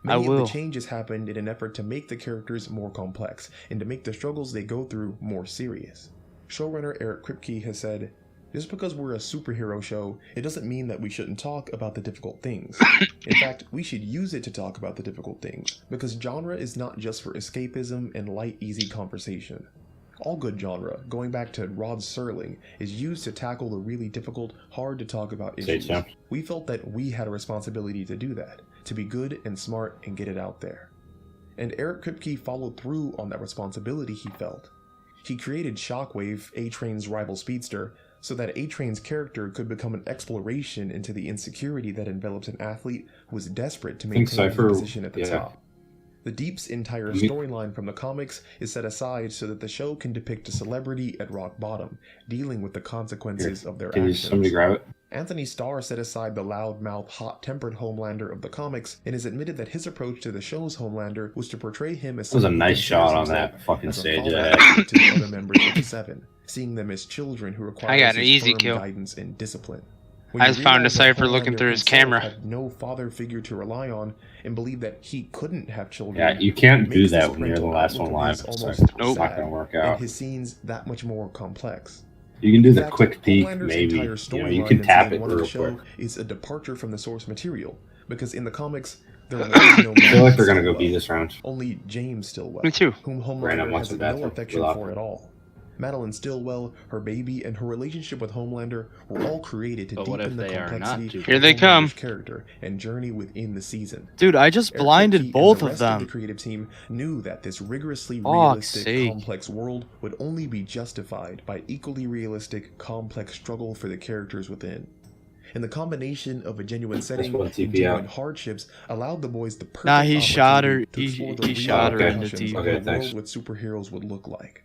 Speaker 10: I
Speaker 20: Many of
Speaker 10: will.
Speaker 20: the changes happened in an effort to make the characters more complex and to make the struggles they go through more serious. Showrunner Eric Kripke has said, "Just because we're a superhero show, it doesn't mean that we shouldn't talk about the difficult things. In fact, we should use it to talk about the difficult things, because genre is not just for escapism and light, easy conversation. All good genre, going back to Rod Serling, is used to tackle the really difficult, hard to talk about
Speaker 19: Say
Speaker 20: issues.
Speaker 19: so.
Speaker 20: We felt that we had a responsibility to do that, to be good and smart and get it out there." And Eric Kripke followed through on that responsibility he felt. He created Shockwave, A-Train's rival speedster, so that A-Train's character could become an exploration into the insecurity that envelops an athlete who is desperate to
Speaker 19: I think
Speaker 20: maintain his
Speaker 19: Cypher-
Speaker 20: position at the
Speaker 19: yeah.
Speaker 20: top. The Deep's entire
Speaker 19: Me-
Speaker 20: storyline from the comics is set aside so that the show can depict a celebrity at rock bottom, dealing with the consequences of their
Speaker 19: Can you
Speaker 20: actions.
Speaker 19: somebody grab it?
Speaker 20: Anthony Starr set aside the loudmouth, hot-tempered Homelander of the comics and has admitted that his approach to the show's Homelander was to portray him as
Speaker 19: That was a
Speaker 20: someone who
Speaker 19: nice shot on
Speaker 20: considers
Speaker 19: that
Speaker 20: himself
Speaker 19: fucking
Speaker 20: as a
Speaker 19: stage
Speaker 20: father
Speaker 19: I had.
Speaker 20: figure to the other members of the Seven, seeing them as children who require
Speaker 3: I got an
Speaker 20: his
Speaker 3: easy
Speaker 20: firm
Speaker 3: kill.
Speaker 20: guidance and discipline.
Speaker 3: I just found a
Speaker 20: realize that
Speaker 3: Cypher looking
Speaker 20: Homelander
Speaker 3: through his
Speaker 20: himself
Speaker 3: camera.
Speaker 20: had no father figure to rely on and believed that he couldn't have children.
Speaker 19: Yeah, you can't do
Speaker 20: makes
Speaker 19: that
Speaker 20: this
Speaker 19: when you're the
Speaker 20: parental
Speaker 19: last one
Speaker 20: outlook of
Speaker 19: live.
Speaker 20: his
Speaker 19: It's
Speaker 20: almost
Speaker 19: like, it's not
Speaker 20: sad,
Speaker 19: gonna work
Speaker 20: and
Speaker 19: out.
Speaker 20: his scenes that much more complex.
Speaker 19: You can do
Speaker 20: In
Speaker 19: the
Speaker 20: fact,
Speaker 19: quick peek,
Speaker 20: Homelander's
Speaker 19: maybe.
Speaker 20: entire
Speaker 19: You know,
Speaker 20: storyline
Speaker 19: you can
Speaker 20: in
Speaker 19: tap
Speaker 20: season
Speaker 19: it
Speaker 20: one of the
Speaker 19: real
Speaker 20: show
Speaker 19: quick.
Speaker 20: is a departure from the source material, because in the comics there was no
Speaker 19: I feel like they're
Speaker 20: man
Speaker 19: gonna go
Speaker 20: Stillwell,
Speaker 19: beat this round.
Speaker 20: only James Stillwell,
Speaker 3: Me too.
Speaker 20: whom
Speaker 19: Ran up
Speaker 20: Homelander
Speaker 19: once
Speaker 20: has
Speaker 19: in the
Speaker 20: no
Speaker 19: bathroom
Speaker 20: affection
Speaker 19: without-
Speaker 20: for at all. Madeline Stillwell, her baby, and her relationship with Homelander were all created to
Speaker 4: But what
Speaker 20: deepen
Speaker 4: if
Speaker 20: the
Speaker 4: they are not
Speaker 20: complexity
Speaker 4: too
Speaker 20: of
Speaker 3: Here they come.
Speaker 20: Homelander's character and journey within the season.
Speaker 10: Dude, I just
Speaker 20: Eric
Speaker 10: blinded
Speaker 20: Kripke and
Speaker 10: both
Speaker 20: the
Speaker 10: of
Speaker 20: rest
Speaker 10: them.
Speaker 20: the creative team knew that this rigorously
Speaker 10: Fuck's
Speaker 20: realistic,
Speaker 10: sake.
Speaker 20: complex world would only be justified by equally realistic, complex struggle for the characters within. And the combination of a genuine setting
Speaker 19: one
Speaker 20: and
Speaker 19: TP
Speaker 20: genuine
Speaker 19: out.
Speaker 20: hardships allowed the boys the perfect
Speaker 10: Nah, he shot her-
Speaker 20: opportunity to
Speaker 10: he-
Speaker 20: explore the
Speaker 10: he
Speaker 20: real
Speaker 10: shot
Speaker 19: her in the
Speaker 20: repercussions
Speaker 10: teeth.
Speaker 20: of
Speaker 19: Okay,
Speaker 20: the
Speaker 19: thanks.
Speaker 20: world with superheroes would look like.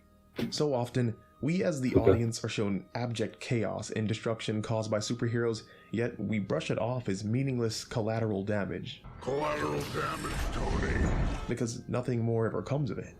Speaker 20: So often, we as the
Speaker 19: Okay.
Speaker 20: audience are shown abject chaos and destruction caused by superheroes, yet we brush it off as meaningless collateral damage.
Speaker 21: Collateral damage, Tony.
Speaker 20: Because nothing more ever comes of it.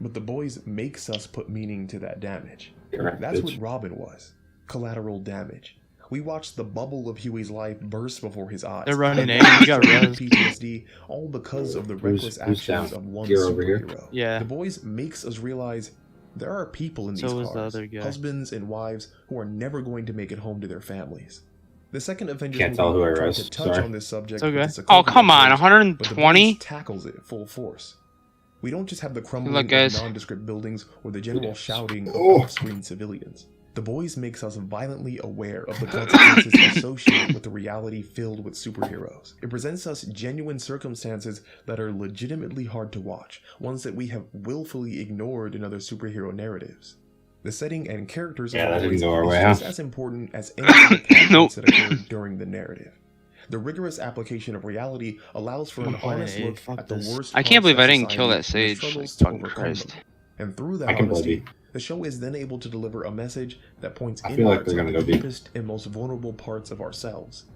Speaker 20: But the boys makes us put meaning to that damage.
Speaker 19: Correct,
Speaker 20: That's
Speaker 19: bitch.
Speaker 20: what Robin was. Collateral damage. We watched the bubble of Huey's life burst before his eyes.
Speaker 3: They're running
Speaker 20: He
Speaker 3: A. You got
Speaker 20: suffered
Speaker 3: res.
Speaker 20: PTSD, all because of the reckless
Speaker 19: who's down?
Speaker 20: actions of one
Speaker 19: Gear over here?
Speaker 20: superhero.
Speaker 3: Yeah.
Speaker 20: The Boys makes us realize there are people in
Speaker 3: So
Speaker 20: these
Speaker 3: was the
Speaker 20: cars,
Speaker 3: other guy.
Speaker 20: husbands and wives, who are never going to make it home to their families. The second Avengers
Speaker 19: Can't tell
Speaker 20: movie
Speaker 19: who I
Speaker 20: tried
Speaker 19: res,
Speaker 20: to touch
Speaker 19: sorry.
Speaker 20: on this subject
Speaker 3: It's okay.
Speaker 20: with the
Speaker 3: Oh,
Speaker 20: Sokovia
Speaker 3: come on,
Speaker 20: Accords,
Speaker 3: 120?
Speaker 20: but the Boys tackles it full force. We don't just have the crumbling
Speaker 3: luck, guys.
Speaker 20: of nondescript buildings or the general shouting of
Speaker 19: Oh.
Speaker 20: off-screen civilians. The Boys makes us violently aware of the consequences associated with a reality filled with superheroes. It presents us genuine circumstances that are legitimately hard to watch, ones that we have willfully ignored in other superhero narratives. The setting and characters
Speaker 19: Yeah,
Speaker 20: of
Speaker 19: that
Speaker 20: the
Speaker 19: didn't
Speaker 20: Boys
Speaker 19: go our
Speaker 20: is
Speaker 19: way,
Speaker 20: just
Speaker 19: huh?
Speaker 20: as important as any other plot
Speaker 3: Nope.
Speaker 20: points that occurred during the narrative. The rigorous application of reality allows for an
Speaker 3: I'm playing
Speaker 20: honest
Speaker 3: A,
Speaker 20: look
Speaker 3: fuck
Speaker 20: at the
Speaker 3: this.
Speaker 20: worst
Speaker 3: I can't
Speaker 20: parts
Speaker 3: believe
Speaker 20: of
Speaker 3: I didn't kill
Speaker 20: society
Speaker 3: that
Speaker 20: and the
Speaker 3: sage,
Speaker 20: struggles
Speaker 3: like,
Speaker 20: to
Speaker 3: fucking
Speaker 20: overcome
Speaker 3: Christ.
Speaker 20: them. And through that
Speaker 19: I can
Speaker 20: honesty,
Speaker 19: believe
Speaker 20: the show is then able to deliver a message that points
Speaker 19: I feel like
Speaker 20: inwards
Speaker 19: they're
Speaker 20: at
Speaker 19: gonna
Speaker 20: the
Speaker 19: go deep.
Speaker 20: deepest and most vulnerable parts of ourselves.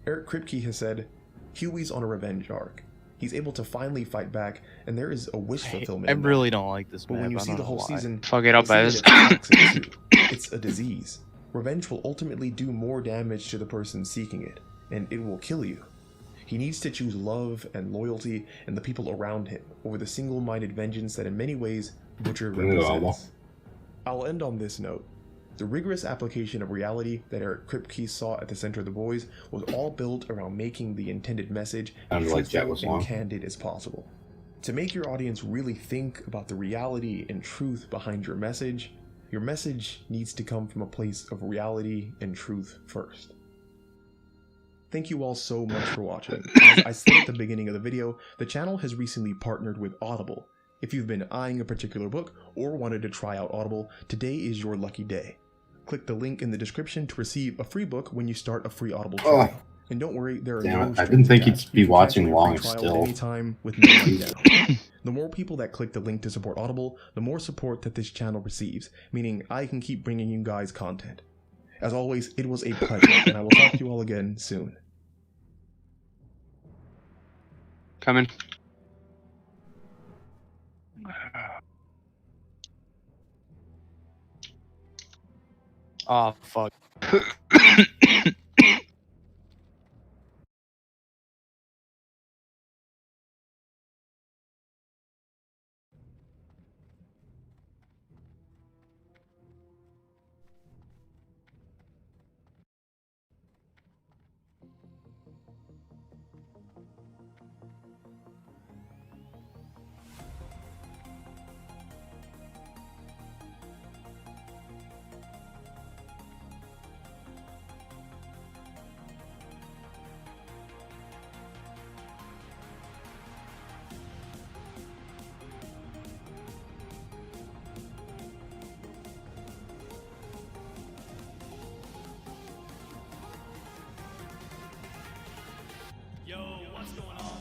Speaker 20: Eric Kripke has said, Huey's on a revenge arc. He's able to finally fight back, and there is a wish fulfillment.
Speaker 3: I
Speaker 20: in that.
Speaker 3: really don't like this
Speaker 20: But
Speaker 3: map.
Speaker 20: when you
Speaker 3: I
Speaker 20: see
Speaker 3: don't
Speaker 20: the
Speaker 3: know
Speaker 20: whole
Speaker 3: why.
Speaker 20: season,
Speaker 3: Fuck it up,
Speaker 20: you'll
Speaker 3: guys.
Speaker 20: see that it's toxic too. It's a disease. Revenge will ultimately do more damage to the person seeking it, and it will kill you. He needs to choose love and loyalty and the people around him over the single-minded vengeance that in many ways Butcher represents. I'll end on this note. The rigorous application of reality that Eric Kripke saw at the center of The Boys was all built around making the intended message as
Speaker 19: Sounded like Jet
Speaker 20: truthful
Speaker 19: was
Speaker 20: and
Speaker 19: long.
Speaker 20: candid as possible. To make your audience really think about the reality and truth behind your message needs to come from a place of reality and truth first. Thank you all so much for watching. As I said at the beginning of the video, the channel has recently partnered with Audible. If you've been eyeing a particular book or wanted to try out Audible, today is your lucky day. Click the link in the description to receive a free book when you start a free Audible trial. And don't worry, there are
Speaker 19: Damn
Speaker 20: no
Speaker 19: it, I
Speaker 20: strings
Speaker 19: didn't think
Speaker 20: attached.
Speaker 19: you'd be
Speaker 20: You can
Speaker 19: watching
Speaker 20: cancel your
Speaker 19: long
Speaker 20: free trial
Speaker 19: still.
Speaker 20: at any time with no money down. The more people that click the link to support Audible, the more support that this channel receives, meaning I can keep bringing you guys content. As always, it was a pleasure, and I will talk to you all again soon.
Speaker 3: Coming. Oh, fuck.
Speaker 14: Yo, what's going on?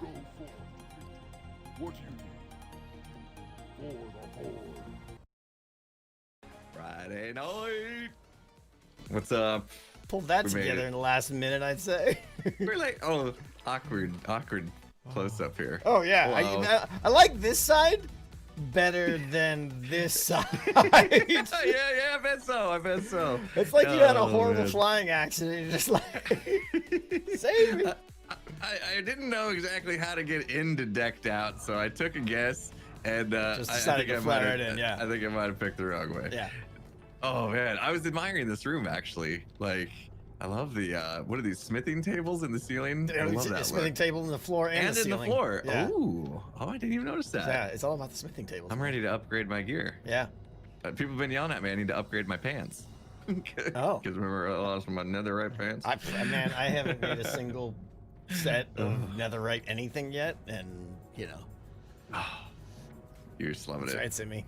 Speaker 21: Go forth. What do you need? For the Horde.
Speaker 10: Friday night. What's up? Pulled that
Speaker 22: We made
Speaker 10: together
Speaker 22: it.
Speaker 10: in the last minute, I'd say.
Speaker 22: We're like, oh, awkward close up here.
Speaker 10: Oh yeah,
Speaker 22: Hello.
Speaker 10: I like this side better than this side.
Speaker 22: yeah, I bet so.
Speaker 10: It's like you had a
Speaker 22: Oh,
Speaker 10: horrible
Speaker 22: man.
Speaker 10: flying accident. You're just like, save me.
Speaker 22: I didn't know exactly how to get into decked out, so I took a guess and
Speaker 10: Just
Speaker 22: I
Speaker 10: decided
Speaker 22: think
Speaker 10: to
Speaker 22: I
Speaker 10: fly
Speaker 22: might
Speaker 10: right
Speaker 22: have,
Speaker 10: in, yeah.
Speaker 22: I think I might have picked the wrong way.
Speaker 10: Yeah.
Speaker 22: Oh man, I was admiring this room actually. Like, I love the what are these smithing tables in the ceiling? I love that
Speaker 10: smithing
Speaker 22: look.
Speaker 10: table in the floor and,
Speaker 22: And
Speaker 10: the
Speaker 22: in the
Speaker 10: ceiling.
Speaker 22: floor.
Speaker 10: Yeah.
Speaker 22: Ooh. Oh, I didn't even notice that.
Speaker 10: Yeah, it's all about the smithing tables.
Speaker 22: I'm ready to upgrade my gear.
Speaker 10: Yeah.
Speaker 22: People have been yelling at me. I need to upgrade my pants.
Speaker 10: Oh.
Speaker 22: Because remember, I lost my netherite pants.
Speaker 10: Man, I haven't made a single set of netherite anything yet, and you know.
Speaker 22: You're just loving
Speaker 10: That's
Speaker 22: it.
Speaker 10: right, Simi.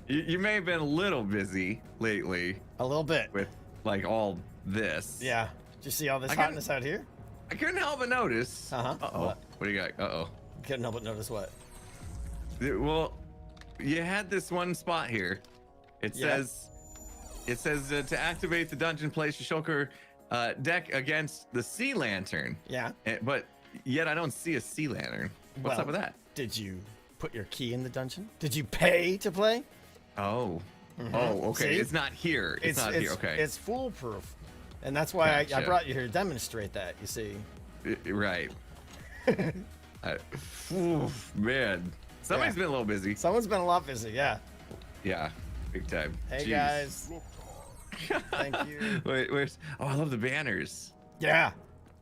Speaker 22: You may have been a little busy lately.
Speaker 10: A little bit.
Speaker 22: With like all this.
Speaker 10: Yeah. Did you see all this
Speaker 22: I couldn't-
Speaker 10: hotness out here?
Speaker 22: I couldn't help but notice.
Speaker 10: Uh-huh.
Speaker 22: Uh-oh.
Speaker 10: What?
Speaker 22: What do you got? Uh-oh.
Speaker 10: Couldn't help but notice what?
Speaker 22: Well, you had this one spot here. It
Speaker 10: Yeah.
Speaker 22: says to activate the dungeon, place your shulker deck against the sea lantern.
Speaker 10: Yeah.
Speaker 22: But yet I don't see a sea lantern. What's
Speaker 10: Well,
Speaker 22: up with that?
Speaker 10: Did you put your key in the dungeon? Did you pay to play?
Speaker 22: Oh.
Speaker 10: Mhm.
Speaker 22: Oh, okay.
Speaker 10: See?
Speaker 22: it's not here. It's not here. Okay.
Speaker 10: It's foolproof. And that's why I
Speaker 22: Gotcha.
Speaker 10: brought you here to demonstrate that, you see.
Speaker 22: Right. Man. Somebody's been a little busy.
Speaker 10: Someone's been a lot busy, yeah.
Speaker 22: Yeah. Big time.
Speaker 10: Hey,
Speaker 22: Jeez.
Speaker 10: guys. Thank you.
Speaker 22: Wait, where's... Oh, I love the banners.
Speaker 10: Yeah.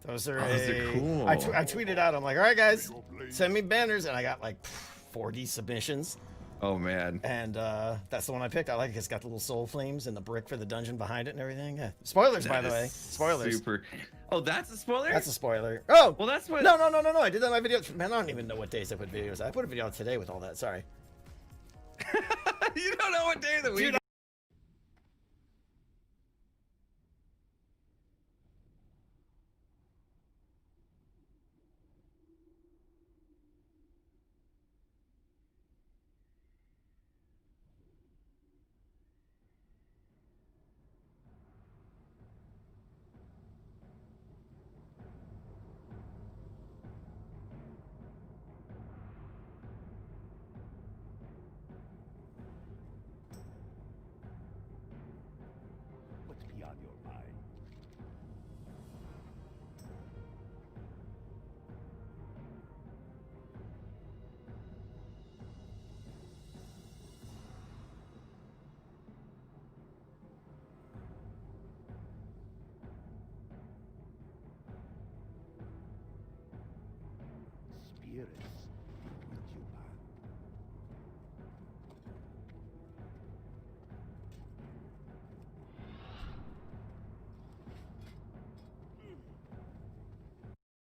Speaker 10: Those are,
Speaker 22: Those are cool.
Speaker 10: I tweeted out, I'm like, all right, guys, send me banners. And I got like 40 submissions.
Speaker 22: Oh, man.
Speaker 10: And that's the one I picked. I like it. It's got the little soul flames and the brick for the dungeon behind it and everything. Yeah. Spoilers, by the
Speaker 22: That
Speaker 10: way.
Speaker 22: is
Speaker 10: Spoilers.
Speaker 22: Super. Oh, that's a spoiler?
Speaker 10: That's a spoiler. Oh!
Speaker 22: Well, that's what...
Speaker 10: No. I did that in my video. Man, I don't even know what days I put videos. I put a video out today with all that. Sorry.
Speaker 22: You don't know what day of the week.
Speaker 10: Dude,
Speaker 14: What's beyond your mind? Spirits with you, man.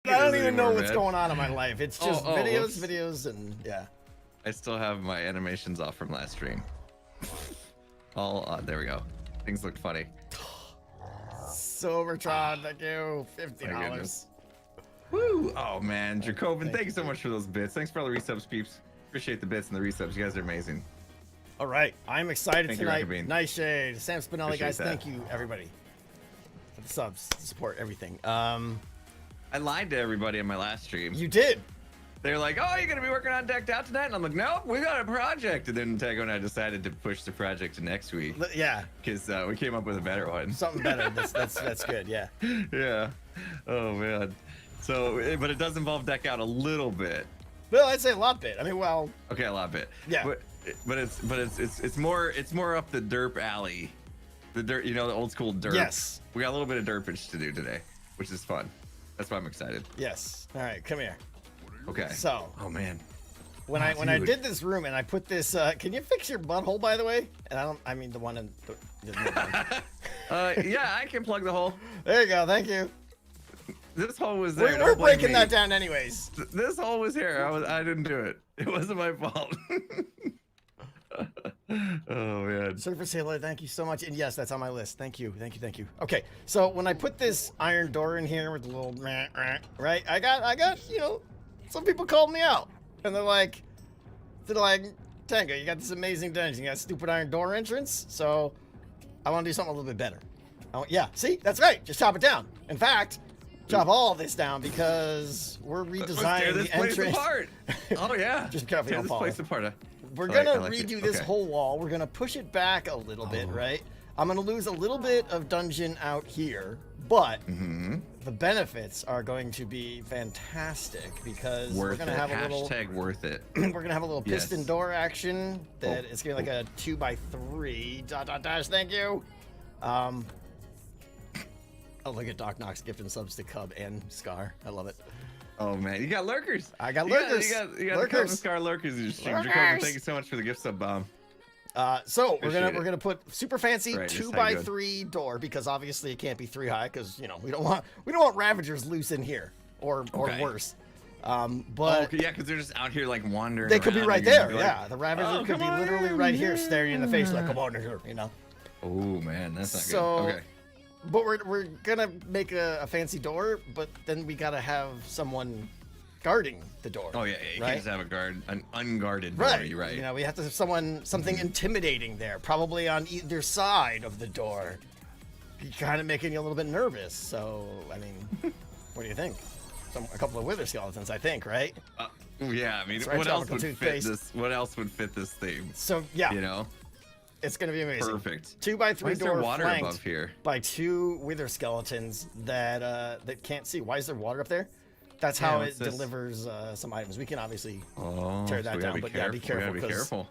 Speaker 10: I don't even know
Speaker 22: anymore,
Speaker 10: what's
Speaker 22: man.
Speaker 10: going on in my life. It's just
Speaker 22: whoops.
Speaker 10: videos, and yeah.
Speaker 22: I still have my animations off from last stream. All there we go. Things looked funny.
Speaker 10: Silvertron, thank you.
Speaker 22: My
Speaker 10: $50.
Speaker 22: goodness. Woo! Oh man, Jacobin, thank you so much for those bits. Thanks for all the resubs, peeps. Appreciate the bits and the resubs. You guys are amazing.
Speaker 10: All right, I'm excited
Speaker 22: Thank you,
Speaker 10: tonight.
Speaker 22: Rocket Bean.
Speaker 10: Nice shade, Sam Spinelli,
Speaker 22: Appreciate
Speaker 10: guys.
Speaker 22: that.
Speaker 10: Thank you, everybody, for the subs, the support, everything.
Speaker 22: I lied to everybody in my last stream.
Speaker 10: You did.
Speaker 22: They're like, "Oh, you're gonna be working on Decked Out tonight," and I'm like, "Nope, we got a project." And then Tego and I decided to push the project to next week.
Speaker 10: Yeah.
Speaker 22: Because we came up with a better one.
Speaker 10: Something better. That's good. Yeah.
Speaker 22: Yeah. Oh man. So, but it does involve Deck Out a little bit.
Speaker 10: Well, I'd say a lot bit. I mean, well.
Speaker 22: Okay, a lot bit.
Speaker 10: Yeah.
Speaker 22: But it's more up the derp alley. The dirt, the old school derp.
Speaker 10: Yes.
Speaker 22: We got a little bit of derpage to do today, which is fun. That's why I'm excited.
Speaker 10: Yes. All right, come here.
Speaker 22: Okay.
Speaker 10: So.
Speaker 22: Oh man.
Speaker 10: When I
Speaker 22: dude.
Speaker 10: did this room and I put this, can you fix your butthole, by the way? And I mean the one in the
Speaker 22: yeah, I can plug the hole.
Speaker 10: There you go. Thank you.
Speaker 22: This hole was there.
Speaker 10: We're
Speaker 22: don't blame
Speaker 10: breaking
Speaker 22: me.
Speaker 10: that down anyways.
Speaker 22: This hole was here. I didn't do it. It wasn't my fault. Oh man.
Speaker 10: Surfer Sailor, thank you so much. And yes, that's on my list. Thank you. Okay, so when I put this iron door in here with the little right, I got, some people called me out. And they're like, Tango, you got this amazing dungeon. You got a stupid iron door entrance. So I want to do something a little bit better. Oh, yeah, see? That's right. Just chop it down. In fact, chop all this down because we're
Speaker 22: Let's tear
Speaker 10: redesigning
Speaker 22: this
Speaker 10: the
Speaker 22: place
Speaker 10: entrance.
Speaker 22: apart. Oh yeah.
Speaker 10: Just careful,
Speaker 22: tear
Speaker 10: don't
Speaker 22: this
Speaker 10: fall.
Speaker 22: place apart.
Speaker 10: We're
Speaker 22: I
Speaker 10: gonna
Speaker 22: like it.
Speaker 10: redo this
Speaker 22: Okay.
Speaker 10: whole wall. We're gonna push it back a little bit, right? I'm gonna lose a little bit of dungeon out here, but the benefits are going to be fantastic because we're
Speaker 22: Worth
Speaker 10: gonna
Speaker 22: it.
Speaker 10: have a little.
Speaker 22: Hashtag worth it.
Speaker 10: We're gonna have a little
Speaker 22: Yes.
Speaker 10: piston door action that it's gonna be like a 2x3 ... Thank you. Oh, look at Doc Knox gifting subs to Cub and Scar. I love it.
Speaker 22: Oh man, you got lurkers.
Speaker 10: I got
Speaker 22: You got-
Speaker 10: lurkers.
Speaker 22: You got the
Speaker 10: Lurkers.
Speaker 22: Cub and Scar lurkers in your stream.
Speaker 10: Lurkers.
Speaker 22: Jacob, thank you so much for the gift sub bomb.
Speaker 10: So
Speaker 22: Appreciate
Speaker 10: we're
Speaker 22: it.
Speaker 10: gonna put super fancy
Speaker 22: Right, just
Speaker 10: 2x3 door because obviously it can't be 3 high because we don't want Ravagers loose in here or
Speaker 22: Okay.
Speaker 10: worse.
Speaker 22: Oh,
Speaker 10: But
Speaker 22: okay, yeah, because they're just out here like wandering.
Speaker 10: they could be
Speaker 22: around,
Speaker 10: right
Speaker 22: and you're
Speaker 10: there.
Speaker 22: gonna be
Speaker 10: Yeah,
Speaker 22: like,
Speaker 10: the Ravager
Speaker 22: "Oh,
Speaker 10: could be
Speaker 22: come
Speaker 10: literally
Speaker 22: on
Speaker 10: right here, staring you in the face like,
Speaker 22: in."
Speaker 10: "Come on, here," you know.
Speaker 22: Oh man, that's not
Speaker 10: So,
Speaker 22: good. Okay.
Speaker 10: but we're gonna make a fancy door, but then we gotta have someone guarding the door.
Speaker 22: Oh yeah, you
Speaker 10: right?
Speaker 22: can't just have a guard, an unguarded
Speaker 10: Right.
Speaker 22: door. You're right.
Speaker 10: You know, we have to have something intimidating there, probably on either side of the door. Kind of making you a little bit nervous. So, I mean, what do you think? A couple of wither skeletons, I think, right?
Speaker 22: Yeah, I mean,
Speaker 10: That's right,
Speaker 22: what else
Speaker 10: tropical
Speaker 22: would
Speaker 10: toothpaste.
Speaker 22: fit this? What else would fit this theme?
Speaker 10: So yeah,
Speaker 22: You know,
Speaker 10: it's gonna be amazing.
Speaker 22: perfect.
Speaker 10: 2x3
Speaker 22: Why is there
Speaker 10: door
Speaker 22: water
Speaker 10: flanked
Speaker 22: above here?
Speaker 10: by 2 wither skeletons that can't see. Why is there water up there? That's
Speaker 22: Yeah,
Speaker 10: how
Speaker 22: what's
Speaker 10: it
Speaker 22: this?
Speaker 10: delivers some items. We can obviously
Speaker 22: Oh,
Speaker 10: tear
Speaker 22: so
Speaker 10: that
Speaker 22: we gotta
Speaker 10: down,
Speaker 22: be
Speaker 10: but yeah, be
Speaker 22: We
Speaker 10: careful.
Speaker 22: gotta be
Speaker 10: 'cause-
Speaker 22: careful.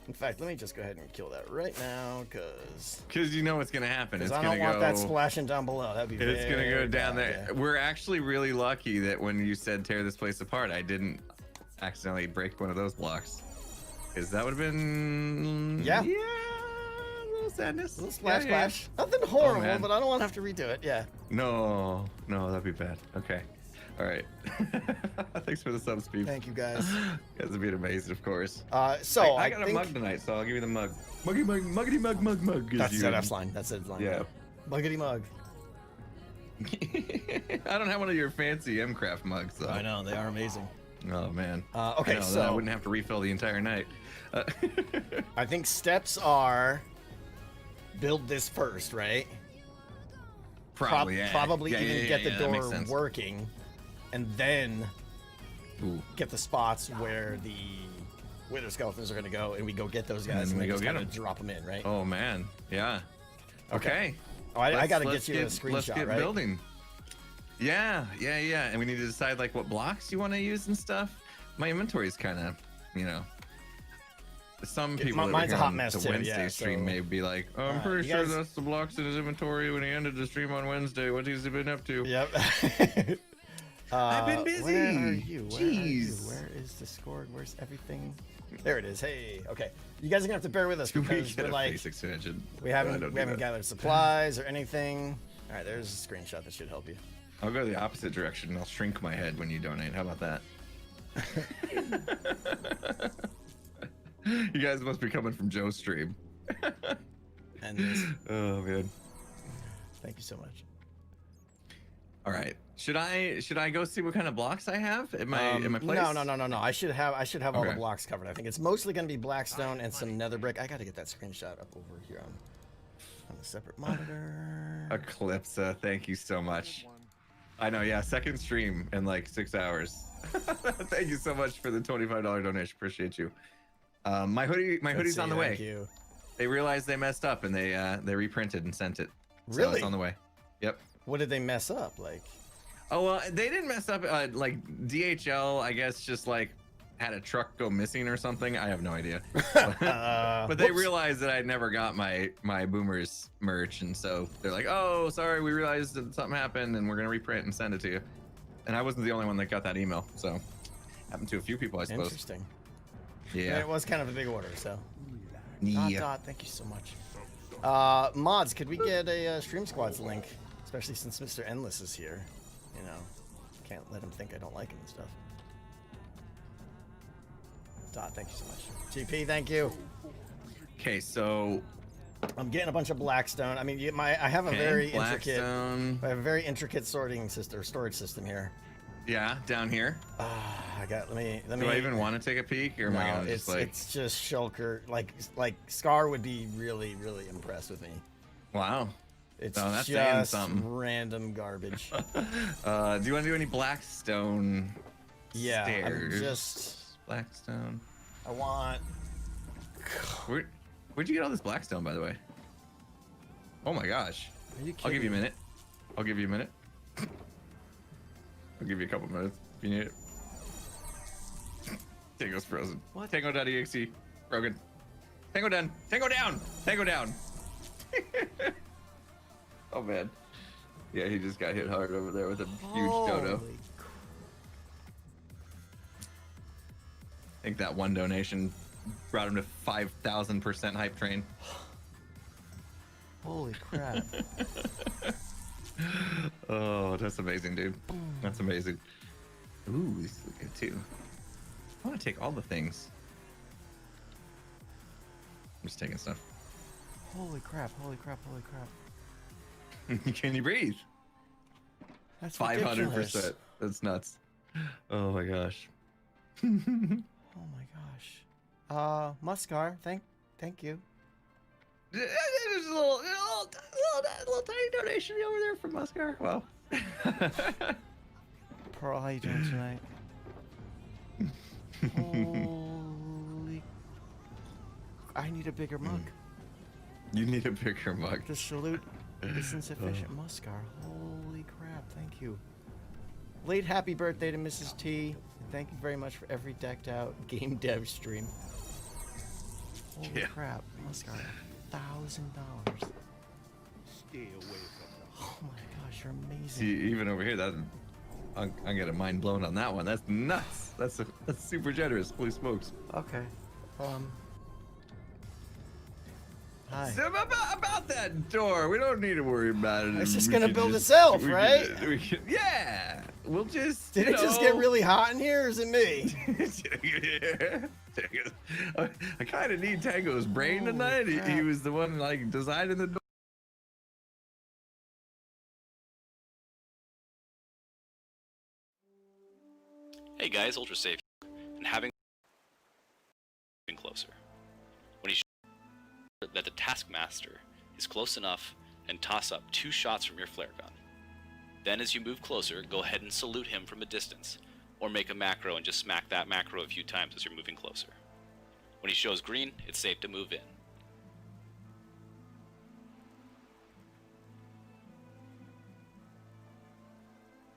Speaker 10: In fact, let me just go ahead and kill that right now, because
Speaker 22: Because you know what's gonna happen. It's
Speaker 10: I
Speaker 22: gonna
Speaker 10: don't want
Speaker 22: go.
Speaker 10: that splashing down below. That'd be
Speaker 22: It's gonna go
Speaker 10: very
Speaker 22: down
Speaker 10: bad,
Speaker 22: there. We're actually really lucky that when you said tear this place apart, I didn't accidentally break one of those blocks. Because that would have been
Speaker 10: Yeah.
Speaker 22: a little sadness.
Speaker 10: A little splash,
Speaker 22: Yeah, yeah.
Speaker 10: splash. Nothing horrible,
Speaker 22: man.
Speaker 10: but I don't want to have to redo it. Yeah.
Speaker 22: No, that'd be bad. Okay. All right. Thanks for the sub speed.
Speaker 10: Thank you, guys.
Speaker 22: You guys have been amazing, of course.
Speaker 10: So
Speaker 22: I
Speaker 10: I
Speaker 22: got
Speaker 10: think
Speaker 22: a mug tonight, so I'll give you the mug. Muggity mug. is
Speaker 10: that's
Speaker 22: you.
Speaker 10: ZF's line. That's it line.
Speaker 22: Yeah.
Speaker 10: Muggity mug.
Speaker 22: I don't have one of your fancy M-Craft mugs, though.
Speaker 10: I know, they are amazing.
Speaker 22: Oh, man.
Speaker 10: Okay,
Speaker 22: I know,
Speaker 10: so-
Speaker 22: then I wouldn't have to refill the entire night.
Speaker 10: I think steps are build this first, right?
Speaker 22: Probably, yeah.
Speaker 10: Probably
Speaker 22: Yeah,
Speaker 10: even
Speaker 22: yeah,
Speaker 10: get
Speaker 22: yeah,
Speaker 10: the
Speaker 22: that makes
Speaker 10: door
Speaker 22: sense.
Speaker 10: working, and then
Speaker 22: Ooh.
Speaker 10: get the spots where the wither skeletons are going to go, and we go get those guys,
Speaker 22: And
Speaker 10: and
Speaker 22: we
Speaker 10: we
Speaker 22: go
Speaker 10: just
Speaker 22: get
Speaker 10: kind of
Speaker 22: 'em.
Speaker 10: drop them in, right?
Speaker 22: Oh, man. Yeah. Okay.
Speaker 10: Oh, I got to
Speaker 22: Let's
Speaker 10: get you a screenshot,
Speaker 22: Let's get
Speaker 10: right?
Speaker 22: building. Yeah. And we need to decide like what blocks you want to use and stuff. My inventory is kind of, some people that were
Speaker 10: mine's a
Speaker 22: here
Speaker 10: hot
Speaker 22: on
Speaker 10: mess
Speaker 22: the
Speaker 10: too,
Speaker 22: Wednesday
Speaker 10: yeah,
Speaker 22: stream
Speaker 10: so-
Speaker 22: may be like, oh, I'm
Speaker 10: You
Speaker 22: pretty sure
Speaker 10: guys-
Speaker 22: that's the blocks in his inventory when he ended the stream on Wednesday. What he's been up to.
Speaker 10: Yep.
Speaker 22: I've been busy.
Speaker 10: Where are you?
Speaker 22: Jeez.
Speaker 10: Where is Discord? Where's everything? There it is. Hey, okay. You guys are gonna have to bear with us
Speaker 22: Can we
Speaker 10: because
Speaker 22: get
Speaker 10: we're
Speaker 22: a
Speaker 10: like
Speaker 22: face extension?
Speaker 10: we
Speaker 22: No,
Speaker 10: haven't
Speaker 22: don't do that.
Speaker 10: gathered supplies or anything. All right, there's a screenshot that should help you.
Speaker 22: I'll go the opposite direction and I'll shrink my head when you donate. How about that? You guys must be coming from Joe's stream.
Speaker 10: And this.
Speaker 22: Oh man.
Speaker 10: Thank you so much.
Speaker 22: All right. Should I go see what kind of blocks I have in my place?
Speaker 10: No. I should have all the
Speaker 22: Okay.
Speaker 10: blocks covered. I think it's mostly gonna be blackstone and some nether brick. I got to get that screenshot up over here on a separate monitor.
Speaker 22: Eclipsa, thank you so much. I know, yeah, second stream in like 6 hours. Thank you so much for the $25 donation. Appreciate you. My hoodie's on the way.
Speaker 10: Thank you.
Speaker 22: They realized they messed up and they reprinted and sent it. So
Speaker 10: Really?
Speaker 22: it's on the way. Yep.
Speaker 10: What did they mess up? Like,
Speaker 22: Oh well, they didn't mess up. Like DHL, I guess, just like had a truck go missing or something. I have no idea. But they
Speaker 10: whoops.
Speaker 22: realized that I never got my Boomers merch, and so they're like, "Oh, sorry, we realized that something happened, and we're gonna reprint and send it to you." And I wasn't the only one that got that email, so happened to a few people, I suppose.
Speaker 10: interesting.
Speaker 22: Yeah.
Speaker 10: It was kind of a big order, so.
Speaker 22: Yeah.
Speaker 10: Dot, thank you so much. Mods, could we get a Stream Squads link? Especially since Mr. Endless is here. You know, can't let him think I don't like him and stuff. Dot, thank you so much. GP, thank you.
Speaker 22: Okay, so
Speaker 10: I'm getting a bunch of blackstone. I mean, I have a
Speaker 22: Okay,
Speaker 10: very
Speaker 22: blackstone.
Speaker 10: I have a very intricate sorting system or storage system here.
Speaker 22: yeah, down here.
Speaker 10: I got. Let me.
Speaker 22: Do I even want to take a peek, or am I
Speaker 10: No,
Speaker 22: gonna just like?
Speaker 10: it's just Shulker. Like Scar would be really impressed with me.
Speaker 22: Wow.
Speaker 10: It's
Speaker 22: No, that's saying
Speaker 10: just
Speaker 22: something.
Speaker 10: random garbage.
Speaker 22: Do you want to do any Blackstone
Speaker 10: Yeah,
Speaker 22: stairs?
Speaker 10: I'm just.
Speaker 22: Blackstone.
Speaker 10: I want.
Speaker 22: Where'd you get all this Blackstone, by the way? Oh my gosh.
Speaker 10: Are you
Speaker 22: I'll give you a
Speaker 10: kidding me?
Speaker 22: minute. I'll give you a minute. I'll give you a couple minutes if you need it. Tango's frozen.
Speaker 10: What?
Speaker 22: Tango.exe. Broken. Tango done. Tango down. Tango down. Oh man. Yeah, he just got hit hard over there with a huge dodo.
Speaker 10: Holy
Speaker 22: I think that one donation brought him to 5,000% hype train.
Speaker 10: Holy crap.
Speaker 22: Oh, that's amazing, dude. That's amazing. Ooh, these look good too. I want to take all the things. I'm just taking stuff.
Speaker 10: Holy crap, holy crap, holy crap.
Speaker 22: Can you breathe?
Speaker 10: That's
Speaker 22: 500%. That's nuts. Oh my gosh.
Speaker 10: Oh my gosh. Muscar, thank you.
Speaker 22: There's a little tiny donation over there from Muscar. Well.
Speaker 10: Pearl, how you doing tonight? Holy. I need a bigger mug.
Speaker 22: You need a bigger mug.
Speaker 10: The salute is insufficient. Muscar, holy crap, thank you. Late happy birthday to Mrs. T. Thank you very much for every decked out game dev stream. Holy crap, Muscar, $1,000. Stay away from them. Oh my gosh, you're amazing.
Speaker 22: See, even over here, I'm getting mind blown on that one. That's nuts. That's super generous. Holy smokes.
Speaker 10: Okay. Hi.
Speaker 22: So about that door, we don't need to worry about it.
Speaker 10: It's just
Speaker 22: We
Speaker 10: gonna
Speaker 22: can
Speaker 10: build
Speaker 22: just-
Speaker 10: itself,
Speaker 22: we can-
Speaker 10: right?
Speaker 22: Yeah. We'll just.
Speaker 10: Did it just get really hot in here, or is it me?
Speaker 22: I kind of need Tango's brain tonight. He was the one like designing the door.
Speaker 7: Hey guys, Ultra Safe, and having closer. When he's sure that the Taskmaster is close enough, and toss up 2 shots from your flare gun. Then as you move closer, go ahead and salute him from a distance, or make a macro and just smack that macro a few times as you're moving closer. When he shows green, it's safe to move in.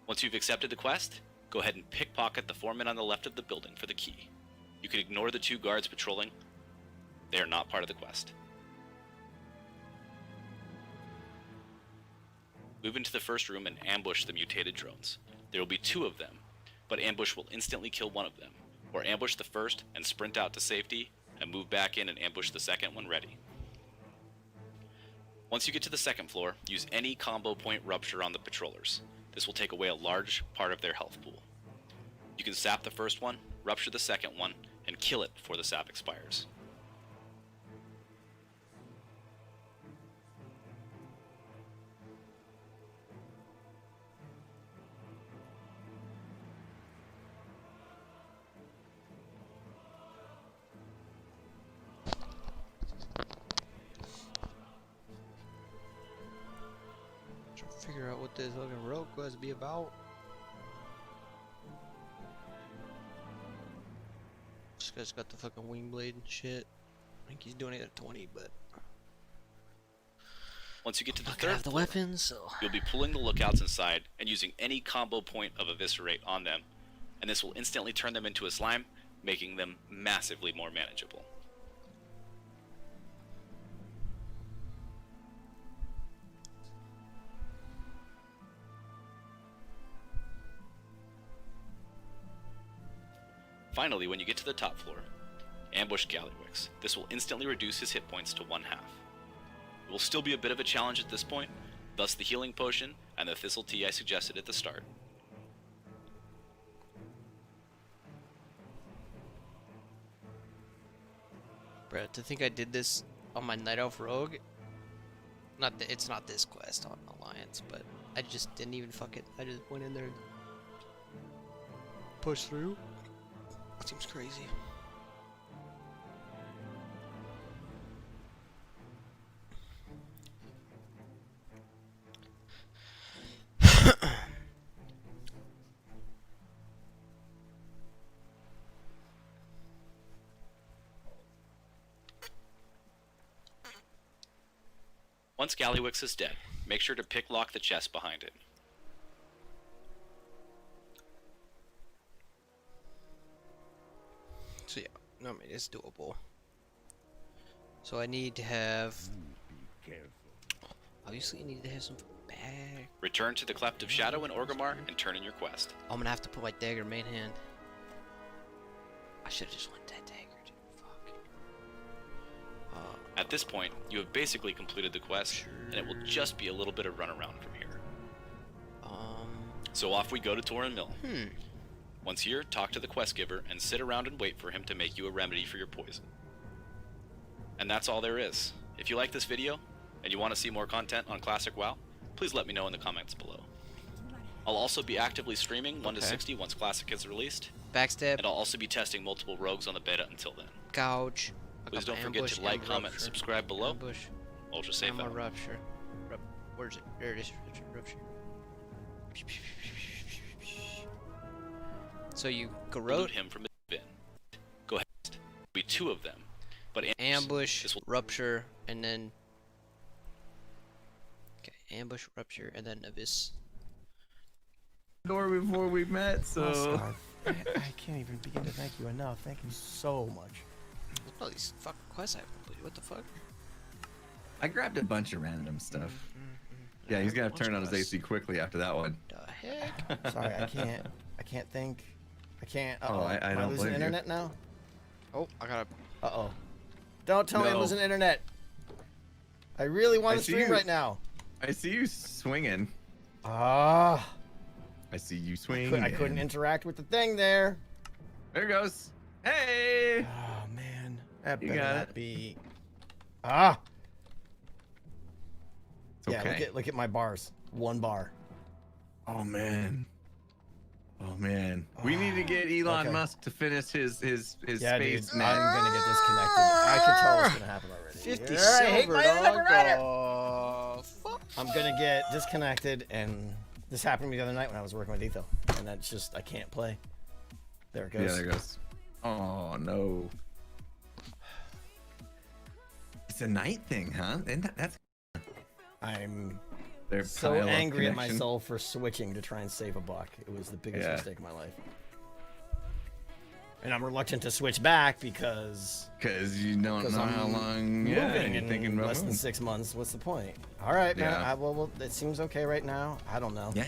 Speaker 7: Once you've accepted the quest, go ahead and pickpocket the foreman on the left of the building for the key. You can ignore the 2 guards patrolling. They are not part of the quest. Move into the first room and ambush the mutated drones. There will be 2 of them, but ambush will instantly kill one of them, or ambush the first and sprint out to safety, and move back in and ambush the second when ready. Once you get to the second floor, use any combo point rupture on the patrollers. This will take away a large part of their health pool. You can sap the first one, rupture the second one, and kill it before the sap expires.
Speaker 1: Trying to figure out what this fucking rogue quest be about. This guy's got the fucking wing blade and shit. I think he's doing it at 20, but
Speaker 7: Once you get to the
Speaker 1: I
Speaker 7: third
Speaker 1: have the
Speaker 7: floor,
Speaker 1: weapons, so
Speaker 7: you'll be pulling the lookouts inside and using any combo point of Eviscerate on them, and this will instantly turn them into a slime, making them massively more manageable. Finally, when you get to the top floor, ambush Gallywix. This will instantly reduce his hit points to 1/2. It will still be a bit of a challenge at this point, thus the healing potion and the thistle tea I suggested at the start.
Speaker 1: Bruh, to think I did this on my Night Elf Rogue. It's not this quest on Alliance, but I just didn't even fuck it. I just went in there and pushed through. Seems crazy.
Speaker 7: Once Gallywix is dead, make sure to pick lock the chest behind it.
Speaker 1: So yeah, no, I mean, it's doable. So I need to have. Obviously, I need to have some bag.
Speaker 7: Return to the Cleft of Shadow in Orgrimmar and turn in your quest.
Speaker 1: I'm gonna have to put my dagger in main hand. I should have just went that dagger, dude. Fuck.
Speaker 7: At this point, you have basically completed the quest, and it will just be a little bit of runaround from here. So off we go to Torin Mill. Once here, talk to the quest giver and sit around and wait for him to make you a remedy for your poison. And that's all there is. If you like this video, and you want to see more content on Classic WoW, please let me know in the comments below. I'll also be actively streaming 1 to 60 once Classic is released.
Speaker 1: Backstab.
Speaker 7: And I'll also be testing multiple rogues on the beta until then.
Speaker 1: Gouge.
Speaker 7: Please don't forget to like, comment, and subscribe below. Ultra safe
Speaker 1: Ammo
Speaker 7: out.
Speaker 1: rupture. Where's it? There it is. Rupture. So you garrote
Speaker 7: Loot him from the bin. Go ahead. There'll be 2 of them. But
Speaker 1: ambush,
Speaker 7: this will
Speaker 1: rupture, and then. Okay, ambush, rupture, and then abyss.
Speaker 22: Door before we met, so.
Speaker 10: I can't even begin to thank you enough. Thank you so much.
Speaker 1: Look at all these fucking quests I've completed. What the fuck?
Speaker 22: I grabbed a bunch of random stuff. Yeah, he's gonna have to turn on his AC quickly after that one.
Speaker 1: The heck?
Speaker 10: Sorry, I can't think. I can't.
Speaker 22: Oh, I
Speaker 10: Am
Speaker 22: don't
Speaker 10: losing
Speaker 22: blame you.
Speaker 10: internet now?
Speaker 1: Oh, I gotta.
Speaker 10: Uh-oh. Don't tell me I'm
Speaker 22: No.
Speaker 10: losing internet. I really want
Speaker 22: I
Speaker 10: to
Speaker 22: see
Speaker 10: stream
Speaker 22: you.
Speaker 10: right now.
Speaker 22: I see you swinging.
Speaker 10: Ah.
Speaker 22: I see you swinging.
Speaker 10: I couldn't interact with the thing there.
Speaker 22: There it goes. Hey!
Speaker 10: Oh, man. That
Speaker 22: You
Speaker 10: better
Speaker 22: got
Speaker 10: not
Speaker 22: it.
Speaker 10: be. Ah.
Speaker 22: It's okay.
Speaker 10: Yeah, look at my bars. 1 bar.
Speaker 22: Oh man. Oh man. We need to get Elon
Speaker 10: Okay.
Speaker 22: Musk to finish his
Speaker 10: Yeah,
Speaker 22: space
Speaker 10: dude,
Speaker 22: net.
Speaker 10: I'm gonna get disconnected. I can tell what's gonna happen already.
Speaker 1: 50
Speaker 10: Yeah, I hate
Speaker 1: silver,
Speaker 10: my
Speaker 1: dog.
Speaker 10: internet provider.
Speaker 1: Fuck.
Speaker 10: I'm gonna get disconnected, and this happened to me the other night when I was working with Etho, and that's just I can't play. There it goes.
Speaker 22: Yeah, there it goes. Oh no. It's a night thing, huh? And that's
Speaker 10: I'm
Speaker 22: their
Speaker 10: so
Speaker 22: pile-up
Speaker 10: angry at
Speaker 22: connection.
Speaker 10: myself for switching to try and save a buck. It was the biggest
Speaker 22: Yeah.
Speaker 10: mistake of my life. And I'm reluctant to switch back because
Speaker 22: you don't know how long. Yeah,
Speaker 10: moving
Speaker 22: and you're
Speaker 10: in
Speaker 22: thinking about
Speaker 10: less than
Speaker 22: moving.
Speaker 10: 6 months. What's the point? All right, man.
Speaker 22: Yeah.
Speaker 10: Well, it seems okay right now. I don't know.
Speaker 22: Yeah.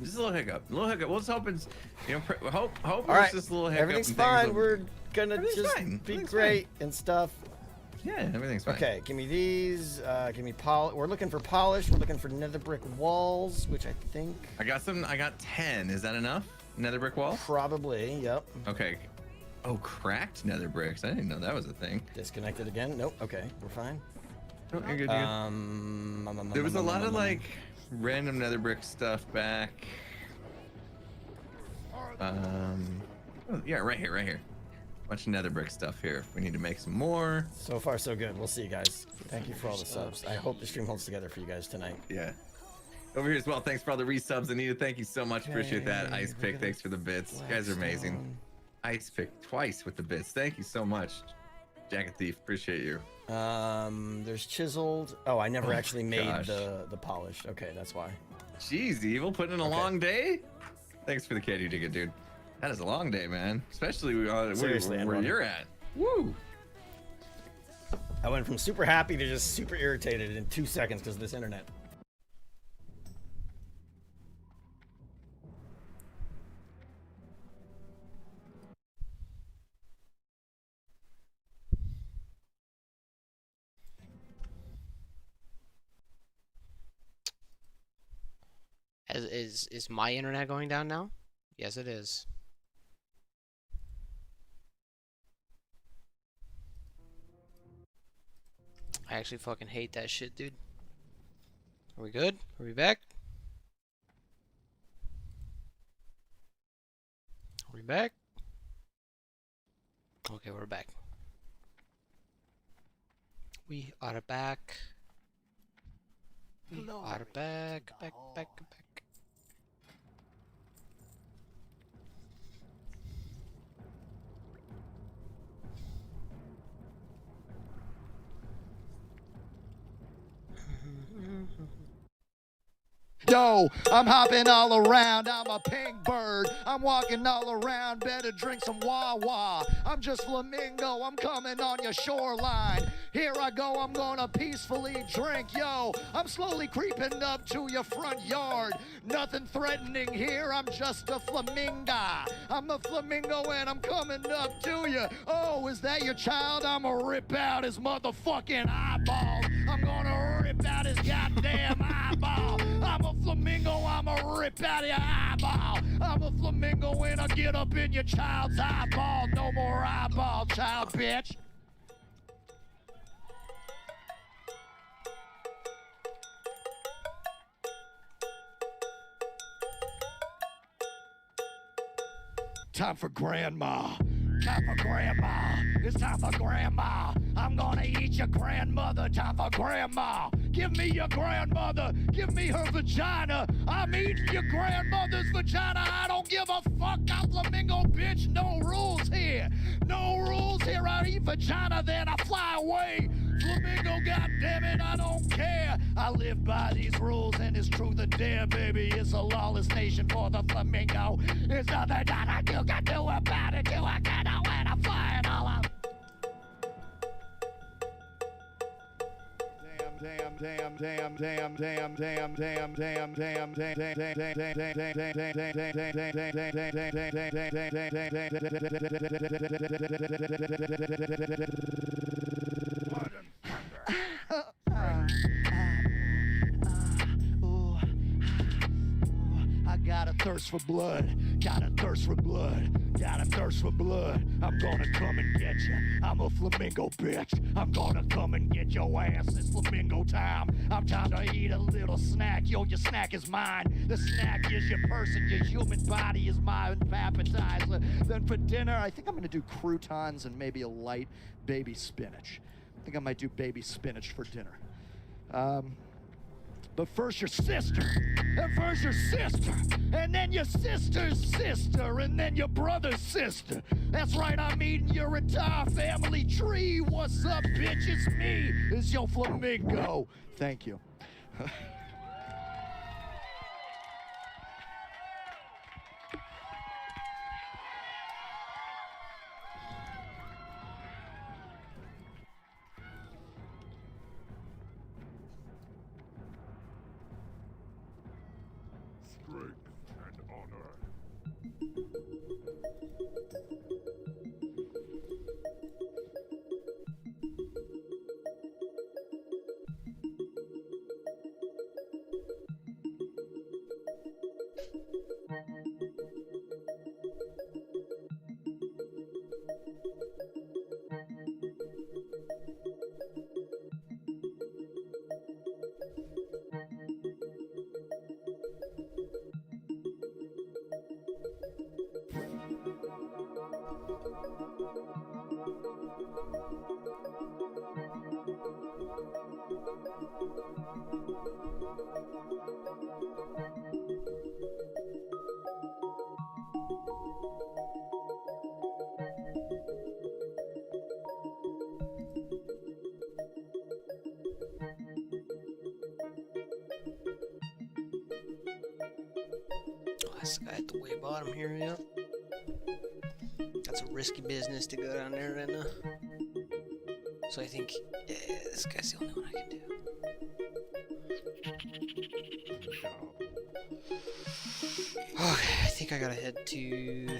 Speaker 22: Just a little hiccup. A little hiccup. We'll just hope it's, hope
Speaker 10: All
Speaker 22: it's
Speaker 10: right.
Speaker 22: just a little hiccup.
Speaker 10: Everything's
Speaker 22: and things
Speaker 10: fine.
Speaker 22: will-
Speaker 10: We're gonna
Speaker 22: Everything's
Speaker 10: just
Speaker 22: fine.
Speaker 10: be
Speaker 22: Everything's
Speaker 10: great and stuff.
Speaker 22: Yeah, everything's fine.
Speaker 10: Okay, give me these. Give me polish. We're looking for polish. We're looking for nether brick walls, which I think
Speaker 22: I got 10. Is that enough? Nether brick wall?
Speaker 10: probably. Yep.
Speaker 22: Okay. Oh, cracked nether bricks. I didn't know that was a thing.
Speaker 10: Disconnected again. Nope. Okay, we're fine.
Speaker 22: Oh, you're good, you're good. There was a lot of like random nether brick stuff back. Oh, yeah, right here. Bunch of nether brick stuff here. We need to make some more.
Speaker 10: So far, so good. We'll see, guys. Thank you for all the subs. I hope the stream holds together for you guys tonight.
Speaker 22: Yeah. Over here as well. Thanks for all the resubs, Anita. Thank you so much. Appreciate that.
Speaker 10: Yay,
Speaker 22: Ice Pick, thanks for the bits. You guys are amazing. Ice Pick twice with the bits. Thank you so much. Jacket Thief, appreciate you.
Speaker 10: There's chiseled. Oh, I never
Speaker 22: Oh
Speaker 10: actually
Speaker 22: my
Speaker 10: made
Speaker 22: gosh.
Speaker 10: the polished. Okay, that's why.
Speaker 22: Jeez, Evil, putting in a long day? Thanks for the candy ticket, dude. That is a long day, man. Especially
Speaker 10: Seriously,
Speaker 22: where
Speaker 10: Anwar.
Speaker 22: you're at. Woo!
Speaker 10: I went from super happy to just super irritated in 2 seconds because of this internet.
Speaker 1: Is my internet going down now? Yes, it is. I actually fucking hate that shit, dude. Are we good? Are we back? Are we back? Okay, we're back. We are back. We are back. Back.
Speaker 9: Yo, I'm hopping all around, I'm a pink bird. I'm walking all around, better drink some Wawa. I'm just flamingo, I'm coming on your shoreline. Here I go, I'm gonna peacefully drink, yo. I'm slowly creeping up to your front yard. Nothing threatening here, I'm just a flamingo. I'm a flamingo and I'm coming up to you. Oh, is that your child? I'ma rip out his motherfucking eyeballs. I'm gonna rip out his goddamn eyeball. I'm a flamingo, I'ma rip out your eyeball. I'm a flamingo when I get up in your child's eyeball. No more eyeball, child bitch. Time for grandma. Time for grandma. It's time for grandma. I'm gonna eat your grandmother. Time for grandma. Give me your grandmother. Give me her vagina. I'm eating your grandmother's vagina. I don't give a fuck. I'm flamingo, bitch. No rules here. No rules here. I eat vagina, then I fly away. Flamingo, goddammit, I don't care. I live by these rules and it's truth or dare, baby. It's a lawless nation for the flamingo. There's nothing that you can do about it. You ain't gonna when I'm flying all out. I got a thirst for blood, got a thirst for blood, got a thirst for blood. I'm gonna come and get you. I'm a flamingo bitch. I'm gonna come and get your ass. It's flamingo time. I'm trying to eat a little snack. Yo, your snack is mine. The snack is your person. Your human body is my appetizer. Then for dinner, I think I'm gonna do croutons and maybe a light baby spinach. I think I might do baby spinach for dinner. But first your sister, and first your sister, and then your sister's sister, and then your brother's sister. That's right, I'm eating your entire family tree. What's up, bitch? It's me. It's your flamingo. Thank you.
Speaker 14: Strength and honor.
Speaker 1: That's the guy at the way bottom here, yeah. That's a risky business to go down there right now. So I think this guy's the only one I can do. Okay, I think I gotta head to...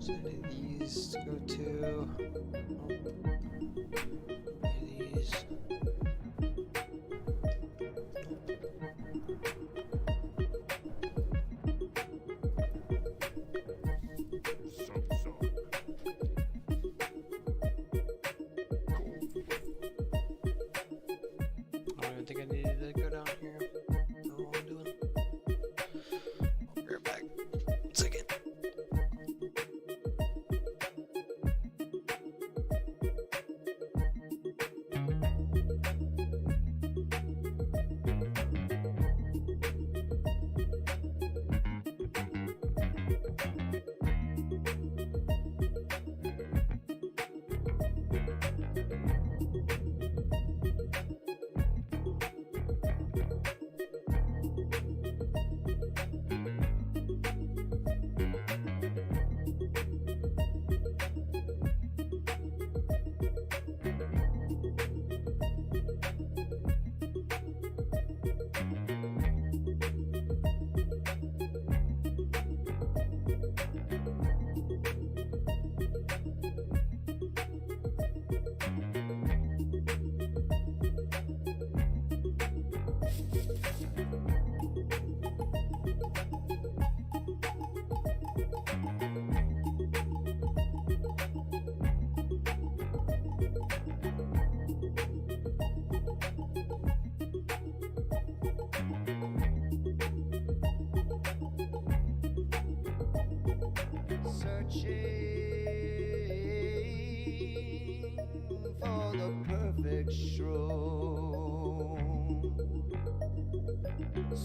Speaker 1: So these go to these.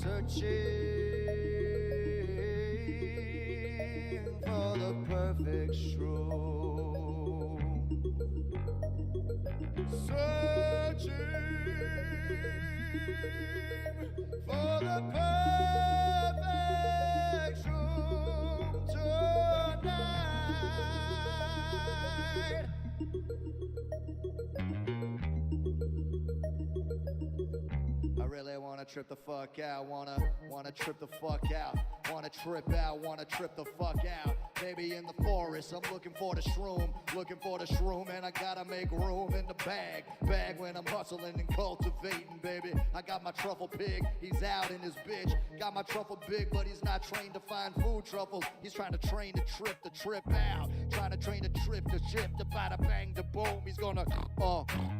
Speaker 9: searching for the perfect shroom. Searching for the perfect shroom tonight. I really wanna trip the fuck out, wanna trip the fuck out, wanna trip out, wanna trip the fuck out. Baby in the forest, I'm looking for the shroom, and I gotta make room in the bag when I'm hustling and cultivating, baby. I got my truffle pig, he's out in his bitch. Got my truffle big, but he's not trained to find food truffles. He's trying to train the trip out, trying to train the trip to ship, to bada bang to boom. He's gonna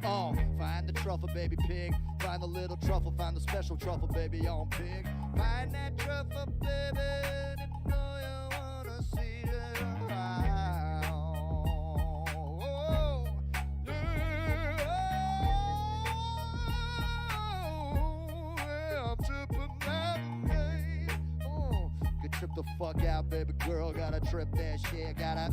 Speaker 9: find the truffle, baby pig. Find the little truffle, find the special truffle, baby, on pig. Find that truffle, baby, and you know you wanna see it around. Oh, yeah, I'm tripping that day. Oh, could trip the fuck out, baby girl, gotta trip that shit, gotta.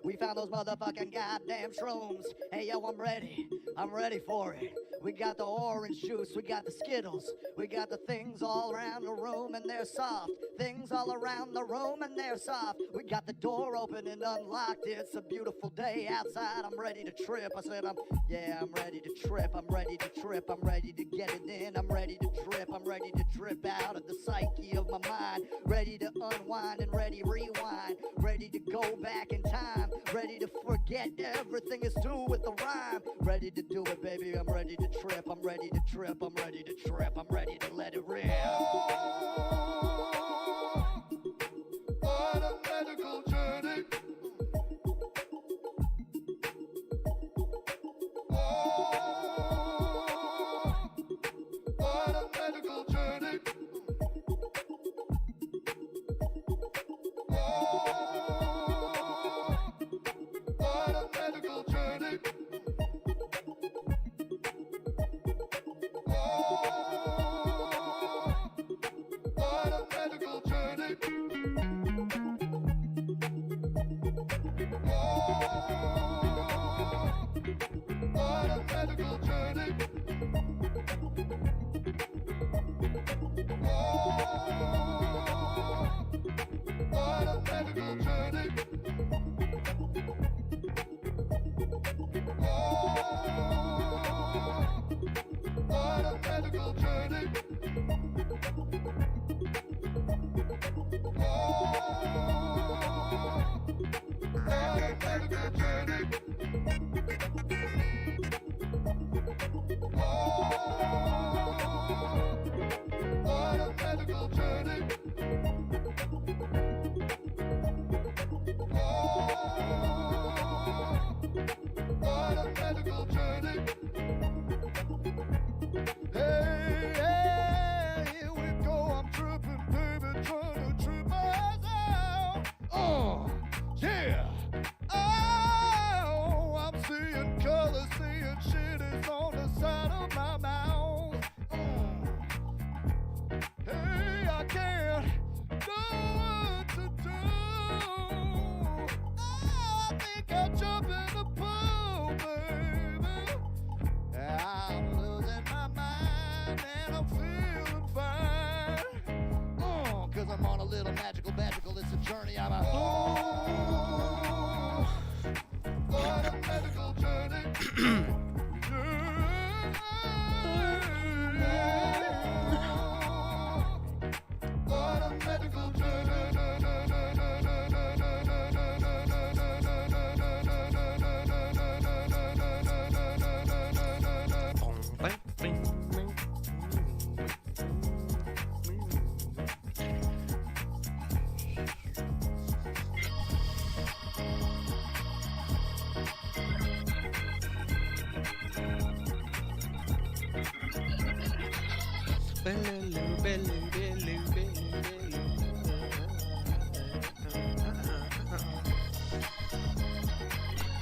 Speaker 9: We found those motherfucking goddamn shrooms. Hey yo, I'm ready for it. We got the orange juice, we got the Skittles, we got the things all around the room and they're soft. Things all around the room and they're soft. We got the door open and unlocked. It's a beautiful day outside. I'm ready to trip. I said I'm ready to trip. I'm ready to trip. I'm ready to get it in. I'm ready to trip. I'm ready to trip out of the psyche of my mind. Ready to unwind and ready rewind. Ready to go back in time. Ready to forget everything is due with the rhyme. Ready to do it, baby. I'm ready to trip. I'm ready to trip. I'm ready to trip. I'm ready to let it rip. What a medical journey. What a medical journey. What a medical journey. What a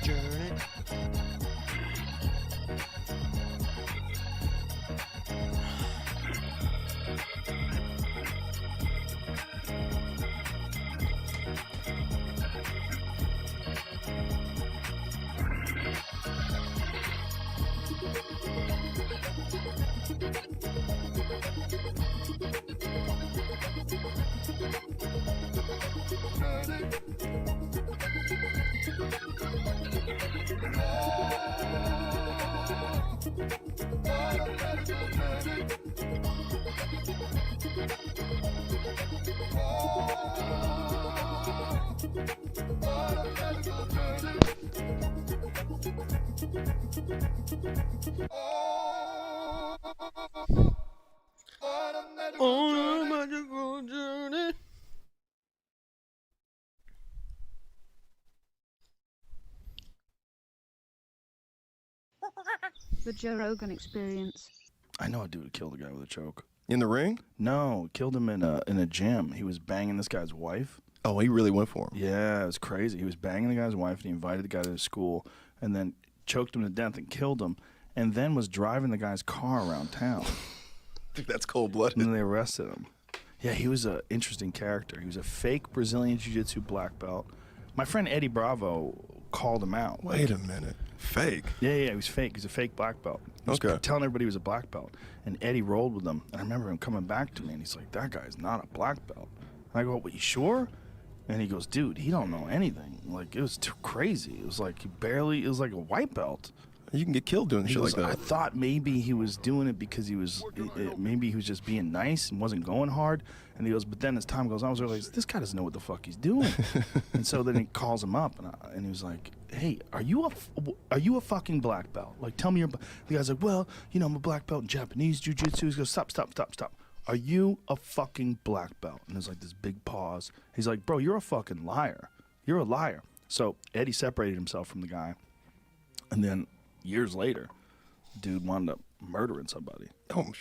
Speaker 1: Journey. On a magical journey.
Speaker 11: The Joe Rogan Experience.
Speaker 5: I know a dude who killed a guy with a choke.
Speaker 12: In the ring?
Speaker 5: No, killed him in a gym. He was banging this guy's wife.
Speaker 12: Oh, he really went for him.
Speaker 5: Yeah, it was crazy. He was banging the guy's wife, and he invited the guy to his school, and then choked him to death and killed him, and then was driving the guy's car around town.
Speaker 12: I think that's cold-blooded.
Speaker 5: And then they arrested him. Yeah, he was an interesting character. He was a fake Brazilian Jiu-Jitsu black belt. My friend Eddie Bravo called him out.
Speaker 12: Wait a minute. Fake?
Speaker 5: Yeah, he was fake. He's a fake black belt. He was telling everybody he was a black belt. And Eddie rolled with him. And I remember him coming back to me, and he's like, that guy's not a black belt. And I go, what, you sure? And he goes, dude, he don't know anything. Like, it was too crazy. It was like it was like a white belt.
Speaker 12: You can get killed doing shit like that.
Speaker 5: I thought maybe he was doing it because he was, maybe he was just being nice and wasn't going hard. And he goes, but then as time goes on, I was realizing, this guy doesn't know what the fuck he's doing. And so then he calls him up, and he was like, hey, are you a fucking black belt? Like, tell me the guy's like, well, you know, I'm a black belt in Japanese Jiu-Jitsu. He goes, stop. Are you a fucking black belt? And there's like this big pause. He's like, bro, you're a fucking liar. You're a liar. So Eddie separated himself from the guy. And then years later, dude wound up murdering somebody.
Speaker 12: Oh,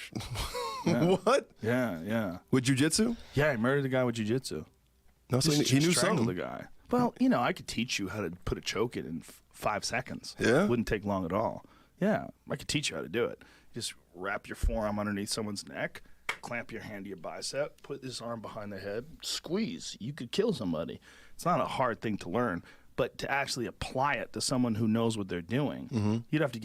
Speaker 5: yeah.
Speaker 12: What?
Speaker 5: Yeah.
Speaker 12: With jiu-jitsu?
Speaker 5: Yeah, he murdered the guy with jiu-jitsu.
Speaker 12: No, so he knew
Speaker 5: strangled
Speaker 12: something.
Speaker 5: the guy. Well, you know, I could teach you how to put a choke in 5 seconds.
Speaker 12: Yeah?
Speaker 5: It wouldn't take long at all. Yeah, I could teach you how to do it. Just wrap your forearm underneath someone's neck, clamp your hand to your bicep, put this arm behind the head, squeeze. You could kill somebody. It's not a hard thing to learn, but to actually apply it to someone who knows what they're doing, you have to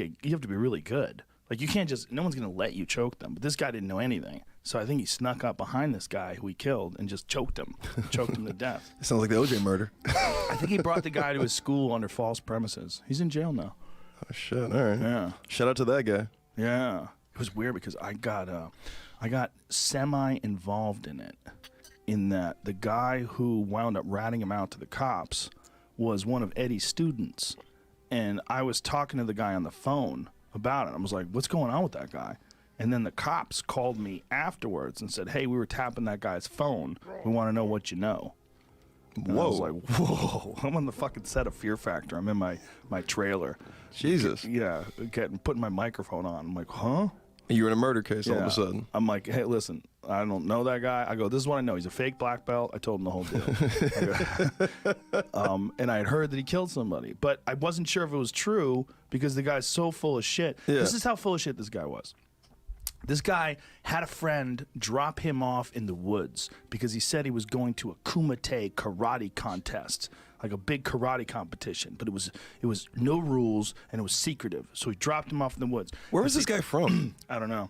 Speaker 5: be really good. Like, you can't just, no one's going to let you choke them. But this guy didn't know anything. So I think he snuck up behind this guy who he killed and just choked him to death.
Speaker 12: It sounds like the OJ murder.
Speaker 5: I think he brought the guy to his school under false premises. He's in jail now.
Speaker 12: Oh, shit. All right.
Speaker 5: Yeah.
Speaker 12: Shout out to that guy.
Speaker 5: Yeah. It was weird because I got semi-involved in it, in that the guy who wound up ratting him out to the cops was one of Eddie's students. And I was talking to the guy on the phone about it. I was like, what's going on with that guy? And then the cops called me afterwards and said, hey, we were tapping that guy's phone. We want to know what you know. And I was like, whoa, I'm on the fucking set of Fear Factor. I'm in my trailer.
Speaker 12: Jesus.
Speaker 5: Yeah, putting my microphone on. I'm like, huh?
Speaker 12: You're in a murder case all of a sudden.
Speaker 5: I'm like, hey, listen, I don't know that guy. I go, this is what I know. He's a fake black belt. I told him the whole deal. And I had heard that he killed somebody, but I wasn't sure if it was true because the guy's so full of shit.
Speaker 12: Yeah.
Speaker 5: This is how full of shit this guy was. This guy had a friend drop him off in the woods because he said he was going to a Kumite karate contest, like a big karate competition, but it was no rules and it was secretive. So he dropped him off in the woods.
Speaker 12: Where was this guy from?
Speaker 5: I don't know,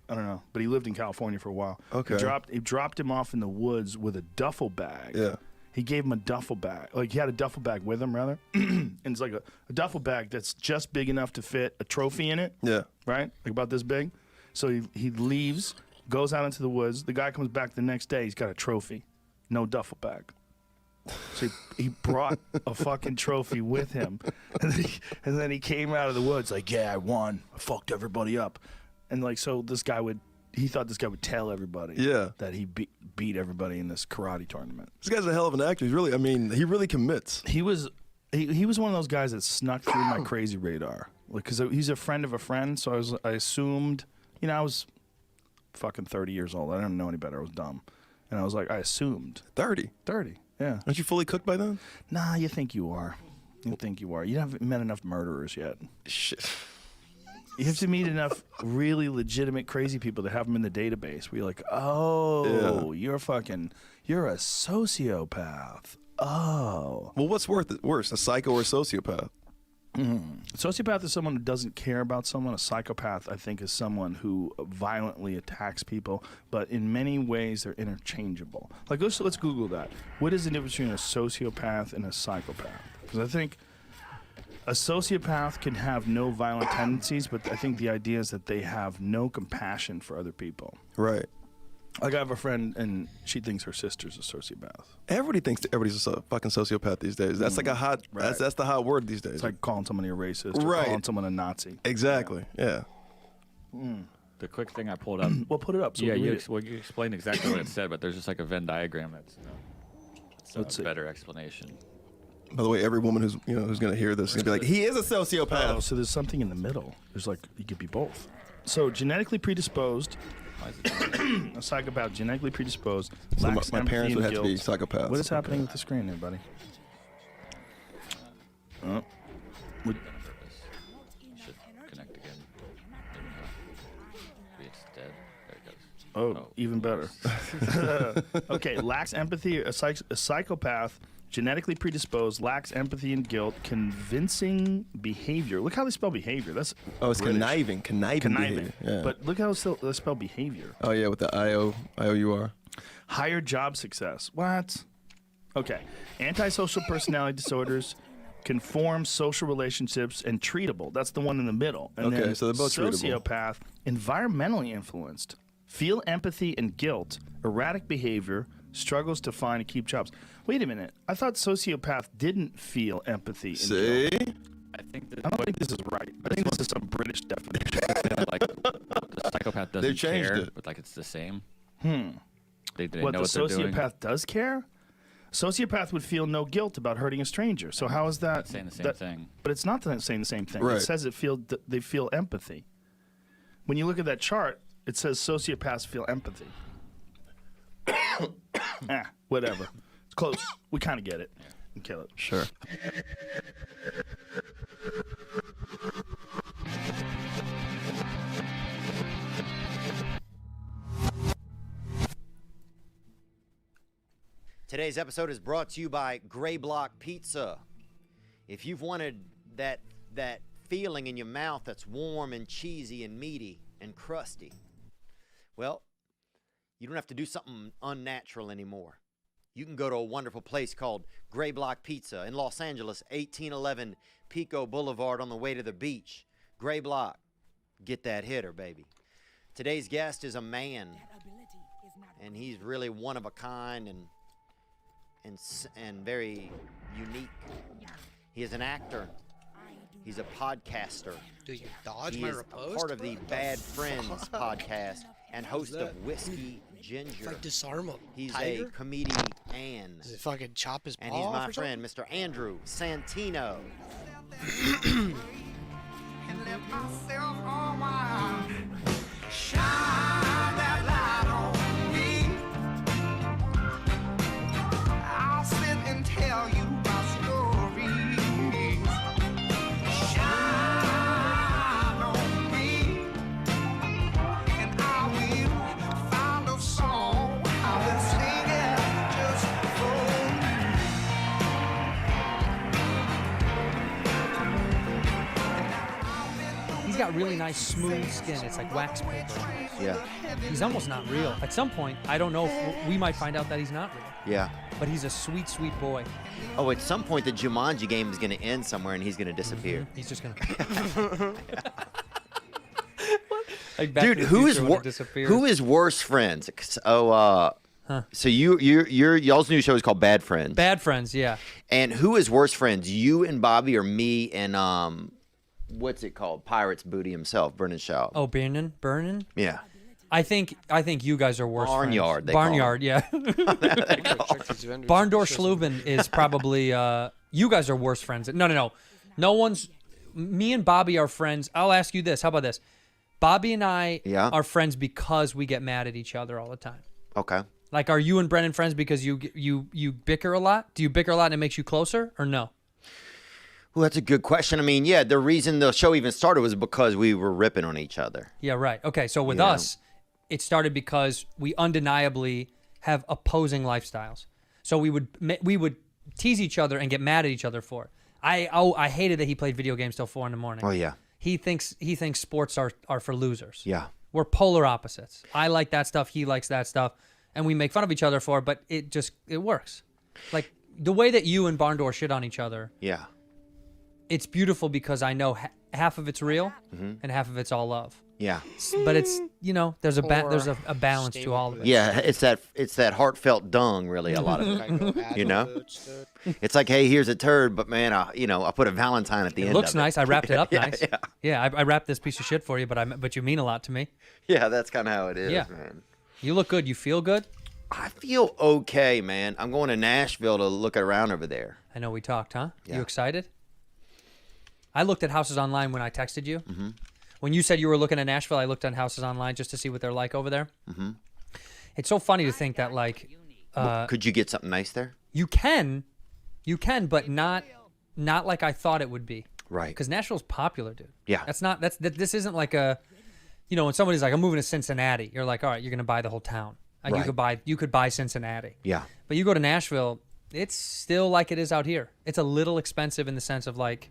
Speaker 5: but he lived in California for a while.
Speaker 12: Okay.
Speaker 5: He dropped him off in the woods with a duffel bag.
Speaker 12: Yeah.
Speaker 5: He gave him a duffel bag. Like, he had a duffel bag with him, rather. And it's like a duffel bag that's just big enough to fit a trophy in it.
Speaker 12: Yeah.
Speaker 5: Right? Like about this big. So he leaves, goes out into the woods. The guy comes back the next day. He's got a trophy. No duffel bag. So he brought a fucking trophy with him. And then he came out of the woods like, yeah, I won. I fucked everybody up. And like, so he thought this guy would tell everybody that he beat everybody in this karate tournament.
Speaker 12: This guy's a hell of an actor. He really commits.
Speaker 5: He was one of those guys that snuck through my crazy radar. Like, because he's a friend of a friend, so I assumed, you know, fucking 30 years old. I didn't know any better. I was dumb. And I was like, I assumed.
Speaker 12: 30?
Speaker 5: 30, yeah.
Speaker 12: Aren't you fully cooked by then?
Speaker 5: Nah, you think you are. You think you are. You haven't met enough murderers yet.
Speaker 12: Shit.
Speaker 5: You have to meet enough really legitimate crazy people to have them in the database where you're like, oh, you're a sociopath. Oh.
Speaker 12: Well, what's worse, a psycho or a sociopath?
Speaker 5: A sociopath is someone who doesn't care about someone. A psychopath, I think, is someone who violently attacks people, but in many ways they're interchangeable. Like, let's Google that. What is the difference between a sociopath and a psychopath? Because I think a sociopath can have no violent tendencies, but I think the idea is that they have no compassion for other people.
Speaker 12: Right.
Speaker 5: Like, I have a friend, and she thinks her sister's a sociopath.
Speaker 12: Everybody thinks that everybody's a fucking sociopath these days. That's like a hot.
Speaker 5: Right.
Speaker 12: That's the hot word these days.
Speaker 5: It's like calling somebody a racist, or
Speaker 12: Right.
Speaker 5: calling someone a Nazi.
Speaker 12: Exactly. Yeah.
Speaker 2: The quick thing I pulled up.
Speaker 5: Well, put it up. So
Speaker 2: yeah,
Speaker 5: we
Speaker 2: you,
Speaker 5: read it.
Speaker 2: you explained exactly what it said, but there's just like a Venn diagram that's
Speaker 5: Let's
Speaker 2: a better explanation.
Speaker 12: By the way, every woman who's gonna hear this is gonna be like, he is a sociopath.
Speaker 5: Oh, so there's something in the middle. There's like, you could be both. So genetically predisposed, a psychopath, genetically predisposed.
Speaker 12: So
Speaker 5: lacks
Speaker 12: my parents
Speaker 5: empathy
Speaker 12: would
Speaker 5: and
Speaker 12: have to be
Speaker 5: guilt.
Speaker 12: psychopaths.
Speaker 5: What is happening with the screen there, buddy? Oh. Would-
Speaker 2: Should connect again. Maybe not. Maybe it's dead. There it goes.
Speaker 5: Oh, even better. Okay, lacks empathy. A psychopath, genetically predisposed, lacks empathy and guilt, convincing behavior. Look how they spell behavior. That's
Speaker 12: it's
Speaker 5: British.
Speaker 12: conniving behavior. Yeah.
Speaker 5: But look how they spell behavior.
Speaker 12: Oh yeah, with the IOUR.
Speaker 5: Higher job success. What? Okay. Antisocial personality disorders, conform social relationships, and treatable. That's the one in the middle. And
Speaker 12: Okay,
Speaker 5: then
Speaker 12: so they're both treatable.
Speaker 5: sociopath, environmentally influenced, feel empathy and guilt, erratic behavior, struggles to find and keep jobs. Wait a minute. I thought sociopath didn't feel empathy and
Speaker 12: See?
Speaker 5: guilt.
Speaker 2: I think that
Speaker 5: I don't think this is right. I think this is some British definition.
Speaker 2: like the psychopath doesn't
Speaker 12: changed
Speaker 2: care,
Speaker 12: it.
Speaker 2: but like it's the same.
Speaker 5: Hmm.
Speaker 2: They
Speaker 5: What,
Speaker 2: know
Speaker 5: the
Speaker 2: what they're doing.
Speaker 5: sociopath does care? Sociopath would feel no guilt about hurting a stranger. So how is that?
Speaker 2: Saying the same thing.
Speaker 5: But it's not saying the same thing.
Speaker 12: Right.
Speaker 5: It says they feel empathy. When you look at that chart, it says sociopaths feel empathy. Whatever. It's close. We kind of get it. And kill it.
Speaker 12: Sure.
Speaker 8: Today's episode is brought to you by Gray Block Pizza. If you've wanted that feeling in your mouth that's warm and cheesy and meaty and crusty, well, you don't have to do something unnatural anymore. You can go to a wonderful place called Gray Block Pizza in Los Angeles, 1811 Pico Boulevard on the way to the beach. Gray Block, get that hitter, baby. Today's guest is a man, and he's really one of a kind and very unique. He is an actor. He's a podcaster.
Speaker 1: Do you dodge
Speaker 8: he
Speaker 1: my
Speaker 8: is
Speaker 1: riposte?
Speaker 8: a part of the
Speaker 1: What
Speaker 8: Bad
Speaker 1: the
Speaker 8: Friends
Speaker 1: fuck?
Speaker 8: podcast and host of Whiskey Ginger.
Speaker 1: If I disarm a
Speaker 8: He's
Speaker 1: tiger?
Speaker 8: a comedian.
Speaker 1: Does it fucking chop his
Speaker 8: And
Speaker 1: paw
Speaker 8: he's
Speaker 1: off
Speaker 8: my
Speaker 1: or
Speaker 8: friend, Mr. Andrew Santino.
Speaker 14: Shine that light on me. I'll sit and tell you my stories. Shine on me, and I will find a song I will sing it just for
Speaker 23: He's got really nice smooth skin. It's like wax paper.
Speaker 8: Yeah.
Speaker 23: He's almost not real. At some point, I don't know if we might find out that he's not real.
Speaker 8: Yeah.
Speaker 23: But he's a sweet, sweet boy.
Speaker 8: Oh, at some point the Jumanji game is going to end somewhere and he's going to disappear.
Speaker 23: He's just going to... Like Back
Speaker 8: Dude,
Speaker 23: to the
Speaker 8: who is
Speaker 23: Future when it disappears.
Speaker 8: who is worse friends? So y'all's new show is called Bad Friends.
Speaker 23: Bad Friends, yeah.
Speaker 8: And who is worse friends? You and Bobby, or me and what's it called? Pirates Booty himself, Brennan Shaw.
Speaker 23: Oh, Burnin?
Speaker 8: Yeah.
Speaker 23: I think you guys are worse
Speaker 8: Barnyard,
Speaker 23: friends.
Speaker 8: they call
Speaker 23: Barnyard, yeah. Barndor Schluben is probably you guys are worse friends. No one's. Me and Bobby are friends. I'll ask you this. How about this? Bobby and I
Speaker 8: Yeah.
Speaker 23: are friends because we get mad at each other all the time.
Speaker 8: Okay.
Speaker 23: Like, are you and Brennan friends because you bicker a lot? Do you bicker a lot and it makes you closer, or no?
Speaker 8: Well, that's a good question. I mean, yeah, the reason the show even started was because we were ripping on each other.
Speaker 23: Yeah, right. Okay, so with
Speaker 8: Yeah.
Speaker 23: us, it started because we undeniably have opposing lifestyles. So we would tease each other and get mad at each other for it. I hated that he played video games till 4 a.m.
Speaker 8: Oh yeah.
Speaker 23: He thinks sports are for losers.
Speaker 8: Yeah.
Speaker 23: We're polar opposites. I like that stuff. He likes that stuff, and we make fun of each other for it. But it works. Like the way that you and Barndor shit on each other.
Speaker 8: Yeah.
Speaker 23: It's beautiful because I know half of it's real
Speaker 8: Mhm.
Speaker 23: and half of it's all love.
Speaker 8: Yeah.
Speaker 23: But it's there's a balance to all of it.
Speaker 8: Yeah, it's that heartfelt dung, really, a lot of it. You know, it's like, hey, here's a turd, but man, I put a Valentine at the end.
Speaker 23: It looks
Speaker 8: of it.
Speaker 23: nice. I wrapped it up
Speaker 8: Yeah,
Speaker 23: nice.
Speaker 8: Yeah,
Speaker 23: Yeah, I wrapped this piece of shit for you, but you mean a lot to me.
Speaker 8: yeah, that's kind of how it is,
Speaker 23: Yeah.
Speaker 8: man.
Speaker 23: You look good. You feel good.
Speaker 8: I feel okay, man. I'm going to Nashville to look around over there.
Speaker 23: I know we talked, huh?
Speaker 8: Yeah.
Speaker 23: You excited? I looked at houses online when I texted you.
Speaker 8: Mm-hmm.
Speaker 23: When you said you were looking at Nashville, I looked on houses online just to see what they're like over there.
Speaker 8: Mm-hmm.
Speaker 23: It's so funny to think that
Speaker 8: Could you get something nice there?
Speaker 23: you can, but not like I thought it would be.
Speaker 8: Right.
Speaker 23: Because Nashville's popular, dude.
Speaker 8: Yeah.
Speaker 23: This isn't like a, when somebody's like, I'm moving to Cincinnati, you're like, all right, you're gonna buy the whole town. And
Speaker 8: Right.
Speaker 23: you could buy Cincinnati.
Speaker 8: Yeah.
Speaker 23: But you go to Nashville, it's still like it is out here. It's a little expensive in the sense of like,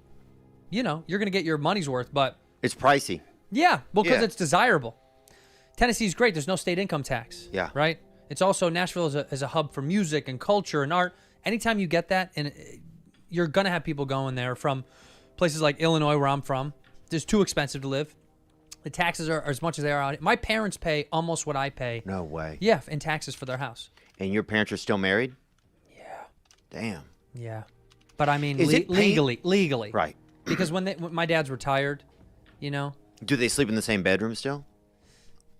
Speaker 23: you're going to get your money's worth, but
Speaker 8: It's pricey.
Speaker 23: yeah, well, because
Speaker 8: Yeah.
Speaker 23: it's desirable. Tennessee's great. There's no state income tax.
Speaker 8: Yeah.
Speaker 23: Right? It's also, Nashville is a hub for music and culture and art. Anytime you get that, and you're going to have people going there from places like Illinois, where I'm from. It's too expensive to live. The taxes are as much as they are out here. My parents pay almost what I pay.
Speaker 8: No way.
Speaker 23: Yeah, in taxes for their house.
Speaker 8: And your parents are still married?
Speaker 23: Yeah.
Speaker 8: Damn.
Speaker 23: Yeah. But I mean,
Speaker 8: Is it
Speaker 23: legally.
Speaker 8: Right.
Speaker 23: Because when my dad's retired,
Speaker 8: Do they sleep in the same bedroom still?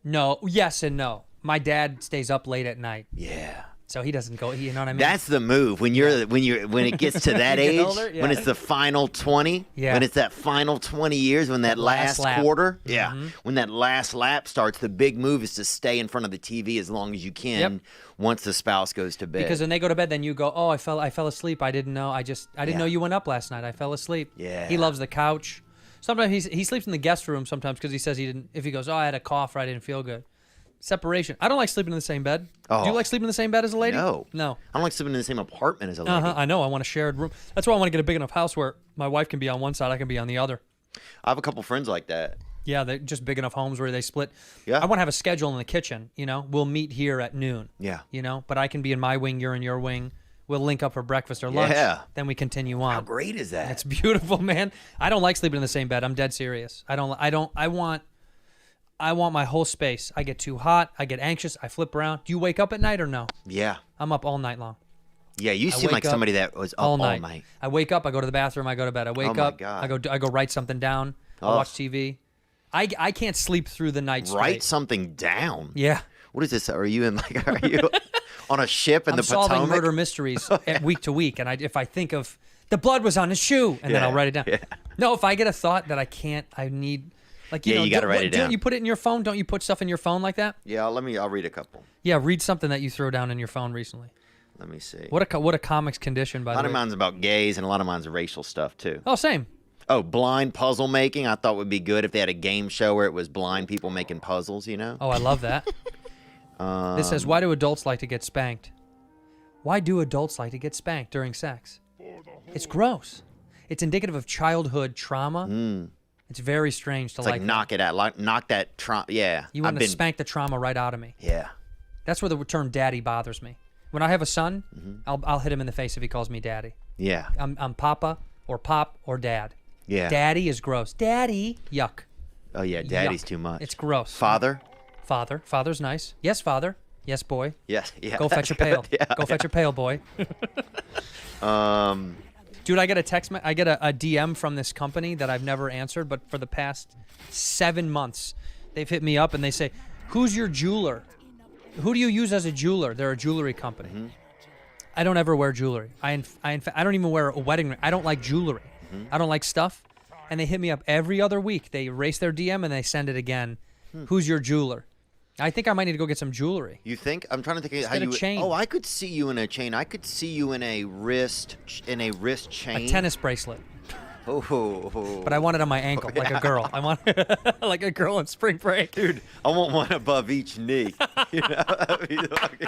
Speaker 23: No, yes and no. My dad stays up late at night.
Speaker 8: Yeah.
Speaker 23: So he doesn't go, you know what I mean?
Speaker 8: That's the move when it gets to that
Speaker 23: You get
Speaker 8: age,
Speaker 23: older? Yeah.
Speaker 8: when it's the final 20,
Speaker 23: Yeah.
Speaker 8: when it's that final 20 years, when that
Speaker 23: last
Speaker 8: last
Speaker 23: lap.
Speaker 8: quarter,
Speaker 23: Mhm.
Speaker 8: when that last lap starts, the big move is to stay in front of the TV as long as you can
Speaker 23: Yep.
Speaker 8: once the spouse goes to bed.
Speaker 23: Because when they go to bed, then you go, oh, I fell asleep. I didn't know. I didn't
Speaker 8: Yeah.
Speaker 23: know you went up last night. I fell asleep.
Speaker 8: Yeah.
Speaker 23: He loves the couch. Sometimes he sleeps in the guest room sometimes because he says he didn't. If he goes, oh, I had a cough or I didn't feel good. Separation. I don't like sleeping in the same bed. Do you
Speaker 8: Oh.
Speaker 23: like sleeping in the same bed as a lady?
Speaker 8: No.
Speaker 23: No.
Speaker 8: I don't like sleeping in the same apartment as a lady.
Speaker 23: Uh-huh. I know. I want a shared room. That's why I want to get a big enough house where my wife can be on one side, I can be on the other.
Speaker 8: I have a couple friends like that.
Speaker 23: Yeah, they're just big enough homes where they split.
Speaker 8: Yeah.
Speaker 23: I want to have a schedule in the kitchen. We'll meet here at noon.
Speaker 8: Yeah.
Speaker 23: But I can be in my wing, you're in your wing. We'll link up for breakfast or lunch.
Speaker 8: Yeah.
Speaker 23: Then we continue on.
Speaker 8: How great is that?
Speaker 23: It's beautiful, man. I don't like sleeping in the same bed. I'm dead serious. I want my whole space. I get too hot. I get anxious. I flip around. Do you wake up at night or no?
Speaker 8: Yeah.
Speaker 23: I'm up all night long.
Speaker 8: Yeah, you
Speaker 23: I
Speaker 8: seem like
Speaker 23: wake up
Speaker 8: somebody that was up all night.
Speaker 23: I wake up. I go to the bathroom. I go to bed. I wake
Speaker 8: my
Speaker 23: up.
Speaker 8: God.
Speaker 23: I go write something down. I
Speaker 8: Ugh.
Speaker 23: watch TV. I can't sleep through the night straight.
Speaker 8: Write something down.
Speaker 23: Yeah.
Speaker 8: What is this? Are you on a ship in
Speaker 23: I'm
Speaker 8: the
Speaker 23: solving
Speaker 8: Potomac?
Speaker 23: murder mysteries week to week, and if I think of the blood was on his shoe, and then I'll write it down.
Speaker 8: Yeah.
Speaker 23: No, if I get a thought that I need, like
Speaker 8: Yeah, you gotta write it down.
Speaker 23: Don't you put it in your phone? Don't you put stuff in your phone like that?
Speaker 8: Yeah, I'll read a couple.
Speaker 23: Yeah, read something that you throw down in your phone recently.
Speaker 8: Let me see.
Speaker 23: What a comics condition, by
Speaker 8: A
Speaker 23: the
Speaker 8: lot
Speaker 23: way.
Speaker 8: of mine's about gays, and a lot of mine's racial stuff too.
Speaker 23: Oh, same.
Speaker 8: Oh, blind puzzle making. I thought would be good if they had a game show where it was blind people making puzzles.
Speaker 23: Oh, I love that. This says, why do adults like to get spanked? Why do adults like to get spanked during sex? It's gross. It's indicative of childhood trauma. It's very strange to
Speaker 8: It's like knock it out, knock that trauma. Yeah,
Speaker 23: You want to spank the trauma right out of me.
Speaker 8: Yeah.
Speaker 23: That's where the term daddy bothers me. When I have a son, I'll hit him in the face if he calls me daddy.
Speaker 8: Yeah.
Speaker 23: I'm papa or pop or dad.
Speaker 8: Yeah.
Speaker 23: Daddy is gross. Daddy, yuck.
Speaker 8: Oh yeah, daddy's
Speaker 23: Yuck.
Speaker 8: too much.
Speaker 23: It's gross.
Speaker 8: Father.
Speaker 23: Father's nice. Yes, father. Yes, boy.
Speaker 8: Yes, yeah.
Speaker 23: Go fetch your pail.
Speaker 8: Yeah,
Speaker 23: Go fetch your pail, boy. Dude, I get a text. I get a DM from this company that I've never answered, but for the past 7 months, they've hit me up and they say, "Who's your jeweler? Who do you use as a jeweler?" They're a jewelry company. I don't ever wear jewelry. I don't even wear a wedding ring. I don't like jewelry. I don't like stuff. and they hit me up every other week. They erase their DM and they send it again.
Speaker 8: Hmm.
Speaker 23: Who's your jeweler? I think I might need to go get some jewelry.
Speaker 8: You think? I'm trying to think of how
Speaker 23: Instead
Speaker 8: you
Speaker 23: of
Speaker 8: would.
Speaker 23: chain.
Speaker 8: Oh, I could see you in a chain. I could see you in a wrist chain.
Speaker 23: A tennis bracelet.
Speaker 8: Oh.
Speaker 23: But I want it on my ankle, like a girl. I want like a girl in spring break.
Speaker 8: Dude, I want one above each knee. You know, that'd be fucking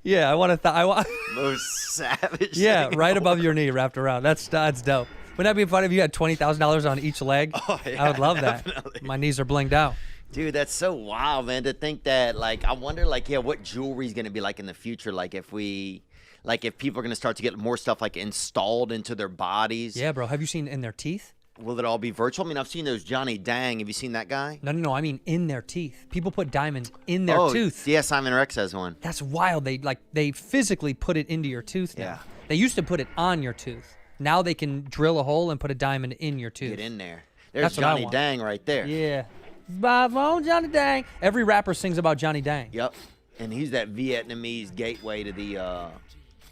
Speaker 23: Yeah, I want I want
Speaker 8: most savage.
Speaker 23: Yeah,
Speaker 8: thing.
Speaker 23: right above your knee, wrapped around. That's dope. Wouldn't that be fun if you had $20,000 on each leg?
Speaker 8: Oh, yeah,
Speaker 23: I would love that.
Speaker 8: definitely.
Speaker 23: My knees are blinged out.
Speaker 8: Dude, that's so wild, man. To think that, like, I wonder, like, yeah, what jewelry's gonna be like in the future. Like, if people are gonna start to get more stuff like installed into their bodies.
Speaker 23: Yeah, bro. Have you seen in their teeth?
Speaker 8: Will it all be virtual? I mean, I've seen those Johnny Dang. Have you seen that guy?
Speaker 23: No. I mean in their teeth. People put diamonds in their
Speaker 8: oh,
Speaker 23: tooth.
Speaker 8: Yeah, Simon Rex has one.
Speaker 23: That's wild. They physically put it into your tooth now.
Speaker 8: Yeah.
Speaker 23: They used to put it on your tooth. Now they can drill a hole and put a diamond in your tooth.
Speaker 8: Get in there. There's
Speaker 23: That's what I
Speaker 8: Johnny
Speaker 23: want.
Speaker 8: Dang right there.
Speaker 23: Yeah. By phone, Johnny Dang. Every rapper sings about Johnny Dang.
Speaker 8: Yep. And he's that Vietnamese gateway to the.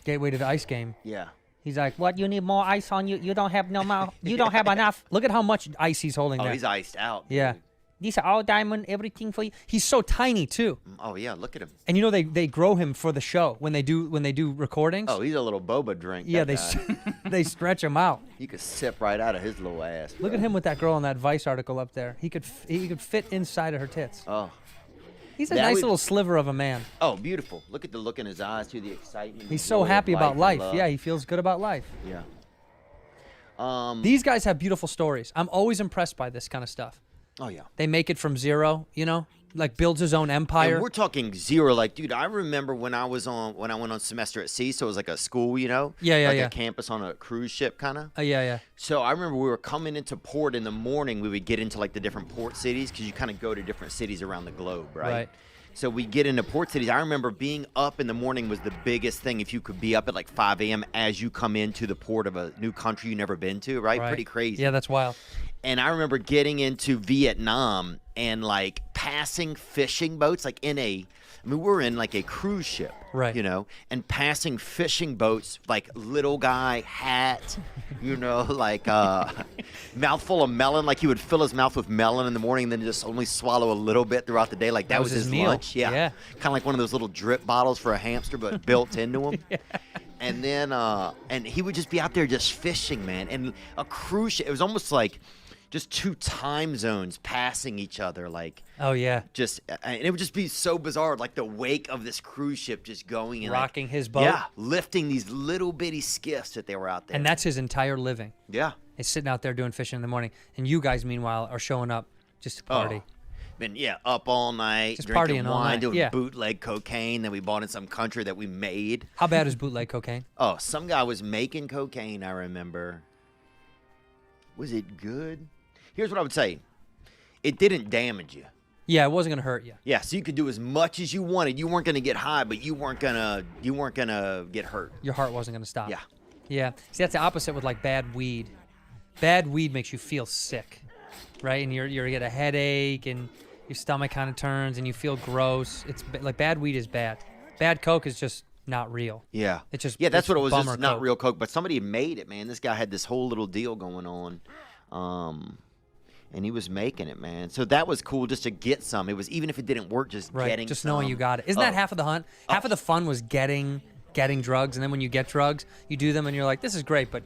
Speaker 23: Gateway to the ice game.
Speaker 8: Yeah.
Speaker 23: He's like, what? You need more ice on you? You don't have no more. You don't have enough. Look at how much ice he's holding
Speaker 8: Oh,
Speaker 23: there.
Speaker 8: he's iced out.
Speaker 23: Yeah. These are all diamond, everything for you. He's so tiny too.
Speaker 8: Oh yeah, look at him.
Speaker 23: And you know they grow him for the show when they do recordings.
Speaker 8: Oh, he's a little boba drink.
Speaker 23: Yeah,
Speaker 8: that
Speaker 23: they
Speaker 8: guy.
Speaker 23: they stretch him out.
Speaker 8: You could sip right out of his little ass.
Speaker 23: Look at him with that girl in that Vice article up there. He could fit inside of her tits.
Speaker 8: Oh.
Speaker 23: He's a
Speaker 8: That
Speaker 23: nice
Speaker 8: would-
Speaker 23: little sliver of a man.
Speaker 8: Oh, beautiful. Look at the look in his eyes, too, the excitement.
Speaker 23: He's
Speaker 8: the
Speaker 23: so
Speaker 8: joy of
Speaker 23: happy about
Speaker 8: and
Speaker 23: life.
Speaker 8: love.
Speaker 23: Yeah, he feels good about life.
Speaker 8: Yeah.
Speaker 23: These guys have beautiful stories. I'm always impressed by this kind of stuff.
Speaker 8: Oh yeah.
Speaker 23: They make it from zero, you know, like builds his own empire.
Speaker 8: And we're talking zero. Like, dude, I remember when I went on semester at sea, so it was like a school, you know?
Speaker 23: Yeah,
Speaker 8: like
Speaker 23: yeah.
Speaker 8: a campus on a cruise ship, kind of.
Speaker 23: Yeah.
Speaker 8: So I remember we were coming into port in the morning. We would get into like the different port cities because you kind of go to different cities around the globe, right?
Speaker 23: Right.
Speaker 8: So we get into port cities. I remember being up in the morning was the biggest thing. If you could be up at like 5 a.m. as you come into the port of a new country you've never been to, right? Pretty crazy.
Speaker 23: Yeah, that's wild.
Speaker 8: And I remember getting into Vietnam and like passing fishing boats, like we're in like a cruise ship,
Speaker 23: right?
Speaker 8: You know, and passing fishing boats, like little guy hat, you know, like mouthful of melon, like he would fill his mouth with melon in the morning and then just only swallow a little bit throughout the day, like that was his
Speaker 23: meal.
Speaker 8: lunch. Yeah, kind of like one of those little drip bottles for a hamster, but built into him. And then and he would just be out there just fishing, man, and a cruise ship. It was almost like just two time zones passing each other, like
Speaker 23: Oh yeah.
Speaker 8: and it would just be so bizarre, like the wake of this cruise ship just going and
Speaker 23: Rocking
Speaker 8: like,
Speaker 23: his boat.
Speaker 8: yeah, lifting these little bitty skiffs that they were out there.
Speaker 23: And that's his entire living.
Speaker 8: Yeah.
Speaker 23: He's sitting out there doing fishing in the morning, and you guys meanwhile are showing up just to party.
Speaker 8: Been up all night,
Speaker 23: Just
Speaker 8: drinking
Speaker 23: partying all
Speaker 8: wine,
Speaker 23: night,
Speaker 8: doing
Speaker 23: yeah.
Speaker 8: bootleg cocaine that we bought in some country that we made.
Speaker 23: How bad is bootleg cocaine?
Speaker 8: Oh, some guy was making cocaine, I remember. Was it good? Here's what I would say. It didn't damage you.
Speaker 23: Yeah, it wasn't gonna hurt you.
Speaker 8: Yeah, so you could do as much as you wanted. You weren't gonna get high, but you weren't gonna get hurt.
Speaker 23: Your heart wasn't gonna stop.
Speaker 8: Yeah.
Speaker 23: Yeah. See, that's the opposite with like bad weed. Bad weed makes you feel sick, right? And you get a headache and your stomach kind of turns and you feel gross. It's like bad weed is bad. Bad coke is just not real.
Speaker 8: Yeah.
Speaker 23: It's just
Speaker 8: that's
Speaker 23: it's
Speaker 8: what it was.
Speaker 23: bummer
Speaker 8: Just not
Speaker 23: coke.
Speaker 8: real coke, but somebody made it, man. This guy had this whole little deal going on, and he was making it, man. So that was cool just to get some. It was even if it didn't work, just
Speaker 23: Right.
Speaker 8: getting
Speaker 23: Just knowing
Speaker 8: some.
Speaker 23: you got it. Isn't that half of the hunt? Half of the fun was getting drugs, and then when you get drugs, you do them and you're like, this is great, but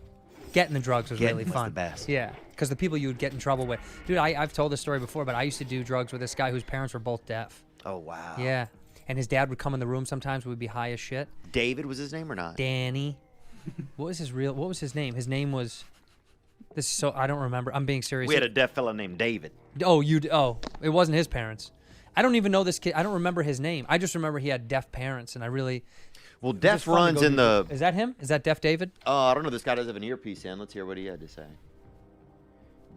Speaker 23: getting the drugs was
Speaker 8: Getting
Speaker 23: really
Speaker 8: was
Speaker 23: fun.
Speaker 8: the best.
Speaker 23: Yeah, because the people you would get in trouble with. Dude, I've told this story before, but I used to do drugs with this guy whose parents were both deaf.
Speaker 8: Oh wow.
Speaker 23: Yeah, and his dad would come in the room sometimes. We'd be high as shit.
Speaker 8: David was his name or not?
Speaker 23: Danny. What was his name? His name was. This is so I don't remember. I'm being serious.
Speaker 8: We had a deaf fella named David.
Speaker 23: Oh, it wasn't his parents. I don't even know this kid. I don't remember his name. I just remember he had deaf parents, and I really.
Speaker 8: Well,
Speaker 23: it was
Speaker 8: Deaf
Speaker 23: just fun to
Speaker 8: runs
Speaker 23: go
Speaker 8: in
Speaker 23: do-
Speaker 8: the.
Speaker 23: Is that him? Is that Deaf David?
Speaker 8: I don't know. This guy does have an earpiece in. Let's hear what he had to say.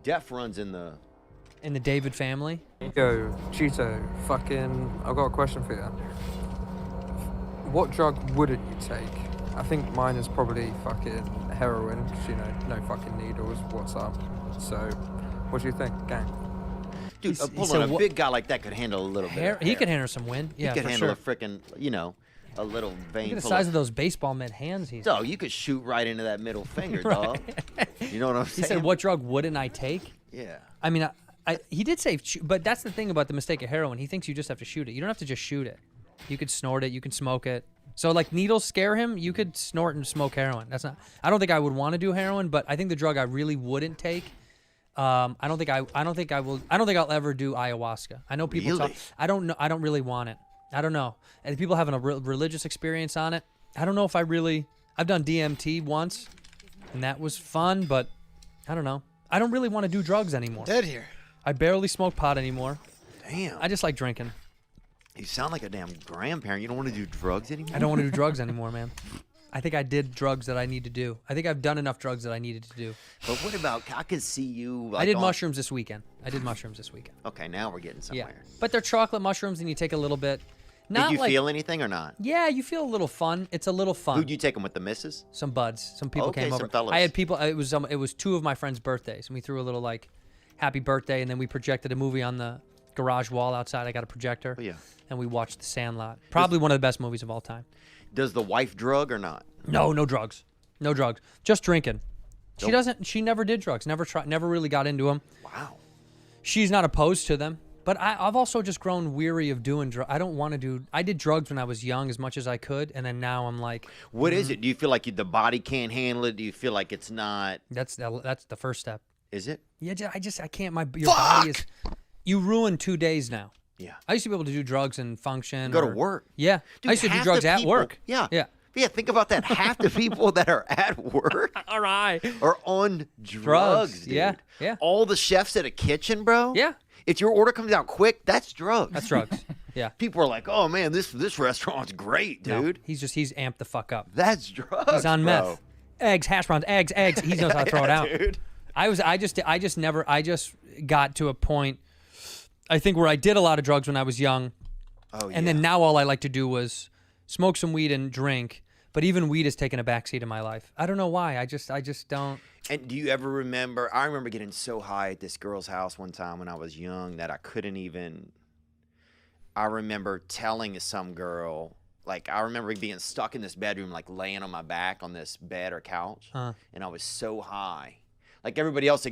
Speaker 8: Deaf runs in the.
Speaker 23: In the David family.
Speaker 13: Yo, Cheeto, fucking, I've got a question for you. What drug wouldn't you take? I think mine is probably fucking heroin, 'cause, you know, no fucking needles, what's up? So, what do you think, gang?
Speaker 8: Dude,
Speaker 23: He's-
Speaker 8: hold
Speaker 23: so
Speaker 8: on. A
Speaker 23: what-
Speaker 8: big guy like that could handle a little bit. of
Speaker 23: he could
Speaker 8: hair.
Speaker 23: handle some wind. Yeah,
Speaker 8: he could
Speaker 23: for
Speaker 8: handle
Speaker 23: sure.
Speaker 8: a freaking, you know, a little vein.
Speaker 23: Look at the
Speaker 8: full
Speaker 23: size of those baseball mitt hands he's.
Speaker 8: So you could shoot right into that middle finger,
Speaker 23: Right.
Speaker 8: dog. You know what I'm
Speaker 23: He
Speaker 8: saying?
Speaker 23: said, "What drug wouldn't I take?"
Speaker 8: Yeah.
Speaker 23: I mean, he did say, but that's the thing about the mistake of heroin. He thinks you just have to shoot it. You don't have to just shoot it. You could snort it. You can smoke it. So like needles scare him. You could snort and smoke heroin. That's not. I don't think I would want to do heroin, but I think the drug I really wouldn't take. I don't think I'll ever do ayahuasca. I know people talk.
Speaker 8: Really?
Speaker 23: I don't know. I don't really want it. I don't know. And people having a religious experience on it. I don't know if I really. I've done DMT once, and that was fun, but I don't know. I don't really want to do drugs anymore.
Speaker 10: Dead here.
Speaker 23: I barely smoke pot anymore.
Speaker 8: Damn.
Speaker 23: I just like drinking.
Speaker 8: You sound like a damn grandparent. You don't want to do drugs anymore?
Speaker 23: I don't want to do drugs anymore, man. I think I did drugs that I need to do. I think I've done enough drugs that I needed to do.
Speaker 8: But what about, I could see you. Like,
Speaker 23: I did
Speaker 8: on-
Speaker 23: mushrooms this weekend.
Speaker 8: Okay, now we're getting somewhere.
Speaker 23: Yeah. But they're chocolate mushrooms and you take a little bit. Not
Speaker 8: Did you
Speaker 23: like,
Speaker 8: feel anything or not?
Speaker 23: Yeah, you feel a little fun. It's a little fun.
Speaker 8: Who'd you take them with, the missus?
Speaker 23: Some buds. Some people
Speaker 8: Okay,
Speaker 23: came
Speaker 8: some
Speaker 23: over.
Speaker 8: fellas.
Speaker 23: I had people. It was two of my friends' birthdays, and we threw a little like happy birthday, and then we projected a movie on the garage wall outside. I got a projector.
Speaker 8: Oh, yeah.
Speaker 23: And we watched The Sandlot. Probably one of the best movies of all time.
Speaker 8: Does the wife drug or not?
Speaker 23: No, no drugs. No drugs. Just drinking. She
Speaker 8: Nope.
Speaker 23: doesn't. She never did drugs. Never tried. Never really got into them.
Speaker 8: Wow.
Speaker 23: She's not opposed to them. But I've also just grown weary of doing drugs. I don't want to do. I did drugs when I was young as much as I could, and then now I'm like.
Speaker 8: What is it? Do you feel like the body can't handle it? Do you feel like it's not?
Speaker 23: That's the first step.
Speaker 8: Is it?
Speaker 23: Yeah, I can't. Your body is. You ruin 2 days now.
Speaker 8: Yeah.
Speaker 23: I used to be able to do drugs and function.
Speaker 8: Go to
Speaker 23: or-
Speaker 8: work.
Speaker 23: Yeah.
Speaker 8: Dude,
Speaker 23: I used to do
Speaker 8: half
Speaker 23: drugs
Speaker 8: the
Speaker 23: at
Speaker 8: people-
Speaker 23: work.
Speaker 8: Yeah.
Speaker 23: Yeah.
Speaker 8: Yeah, think about that. Half the people that are at work
Speaker 23: All right.
Speaker 8: are on drugs, dude.
Speaker 23: Yeah. Yeah.
Speaker 8: All the chefs at a kitchen, bro.
Speaker 23: Yeah.
Speaker 8: If your order comes out quick, that's drugs.
Speaker 23: That's drugs. Yeah.
Speaker 8: People are like, "Oh man, this restaurant's great,
Speaker 23: No,
Speaker 8: dude."
Speaker 23: he's amped the fuck up.
Speaker 8: That's drugs.
Speaker 23: He's on
Speaker 8: bro.
Speaker 23: meth. Eggs, hash browns, eggs. He knows how to throw it out.
Speaker 8: Dude.
Speaker 23: I just got to a point, I think, where I did a lot of drugs when I was young.
Speaker 8: Oh, yeah.
Speaker 23: And then now all I like to do was smoke some weed and drink. But even weed has taken a backseat in my life. I don't know why. I just don't.
Speaker 8: And do you ever remember? I remember getting so high at this girl's house one time when I was young that I couldn't even. I remember telling some girl, like, I remember being stuck in this bedroom, like laying on my back on this bed or couch, and I was so high. Like everybody else had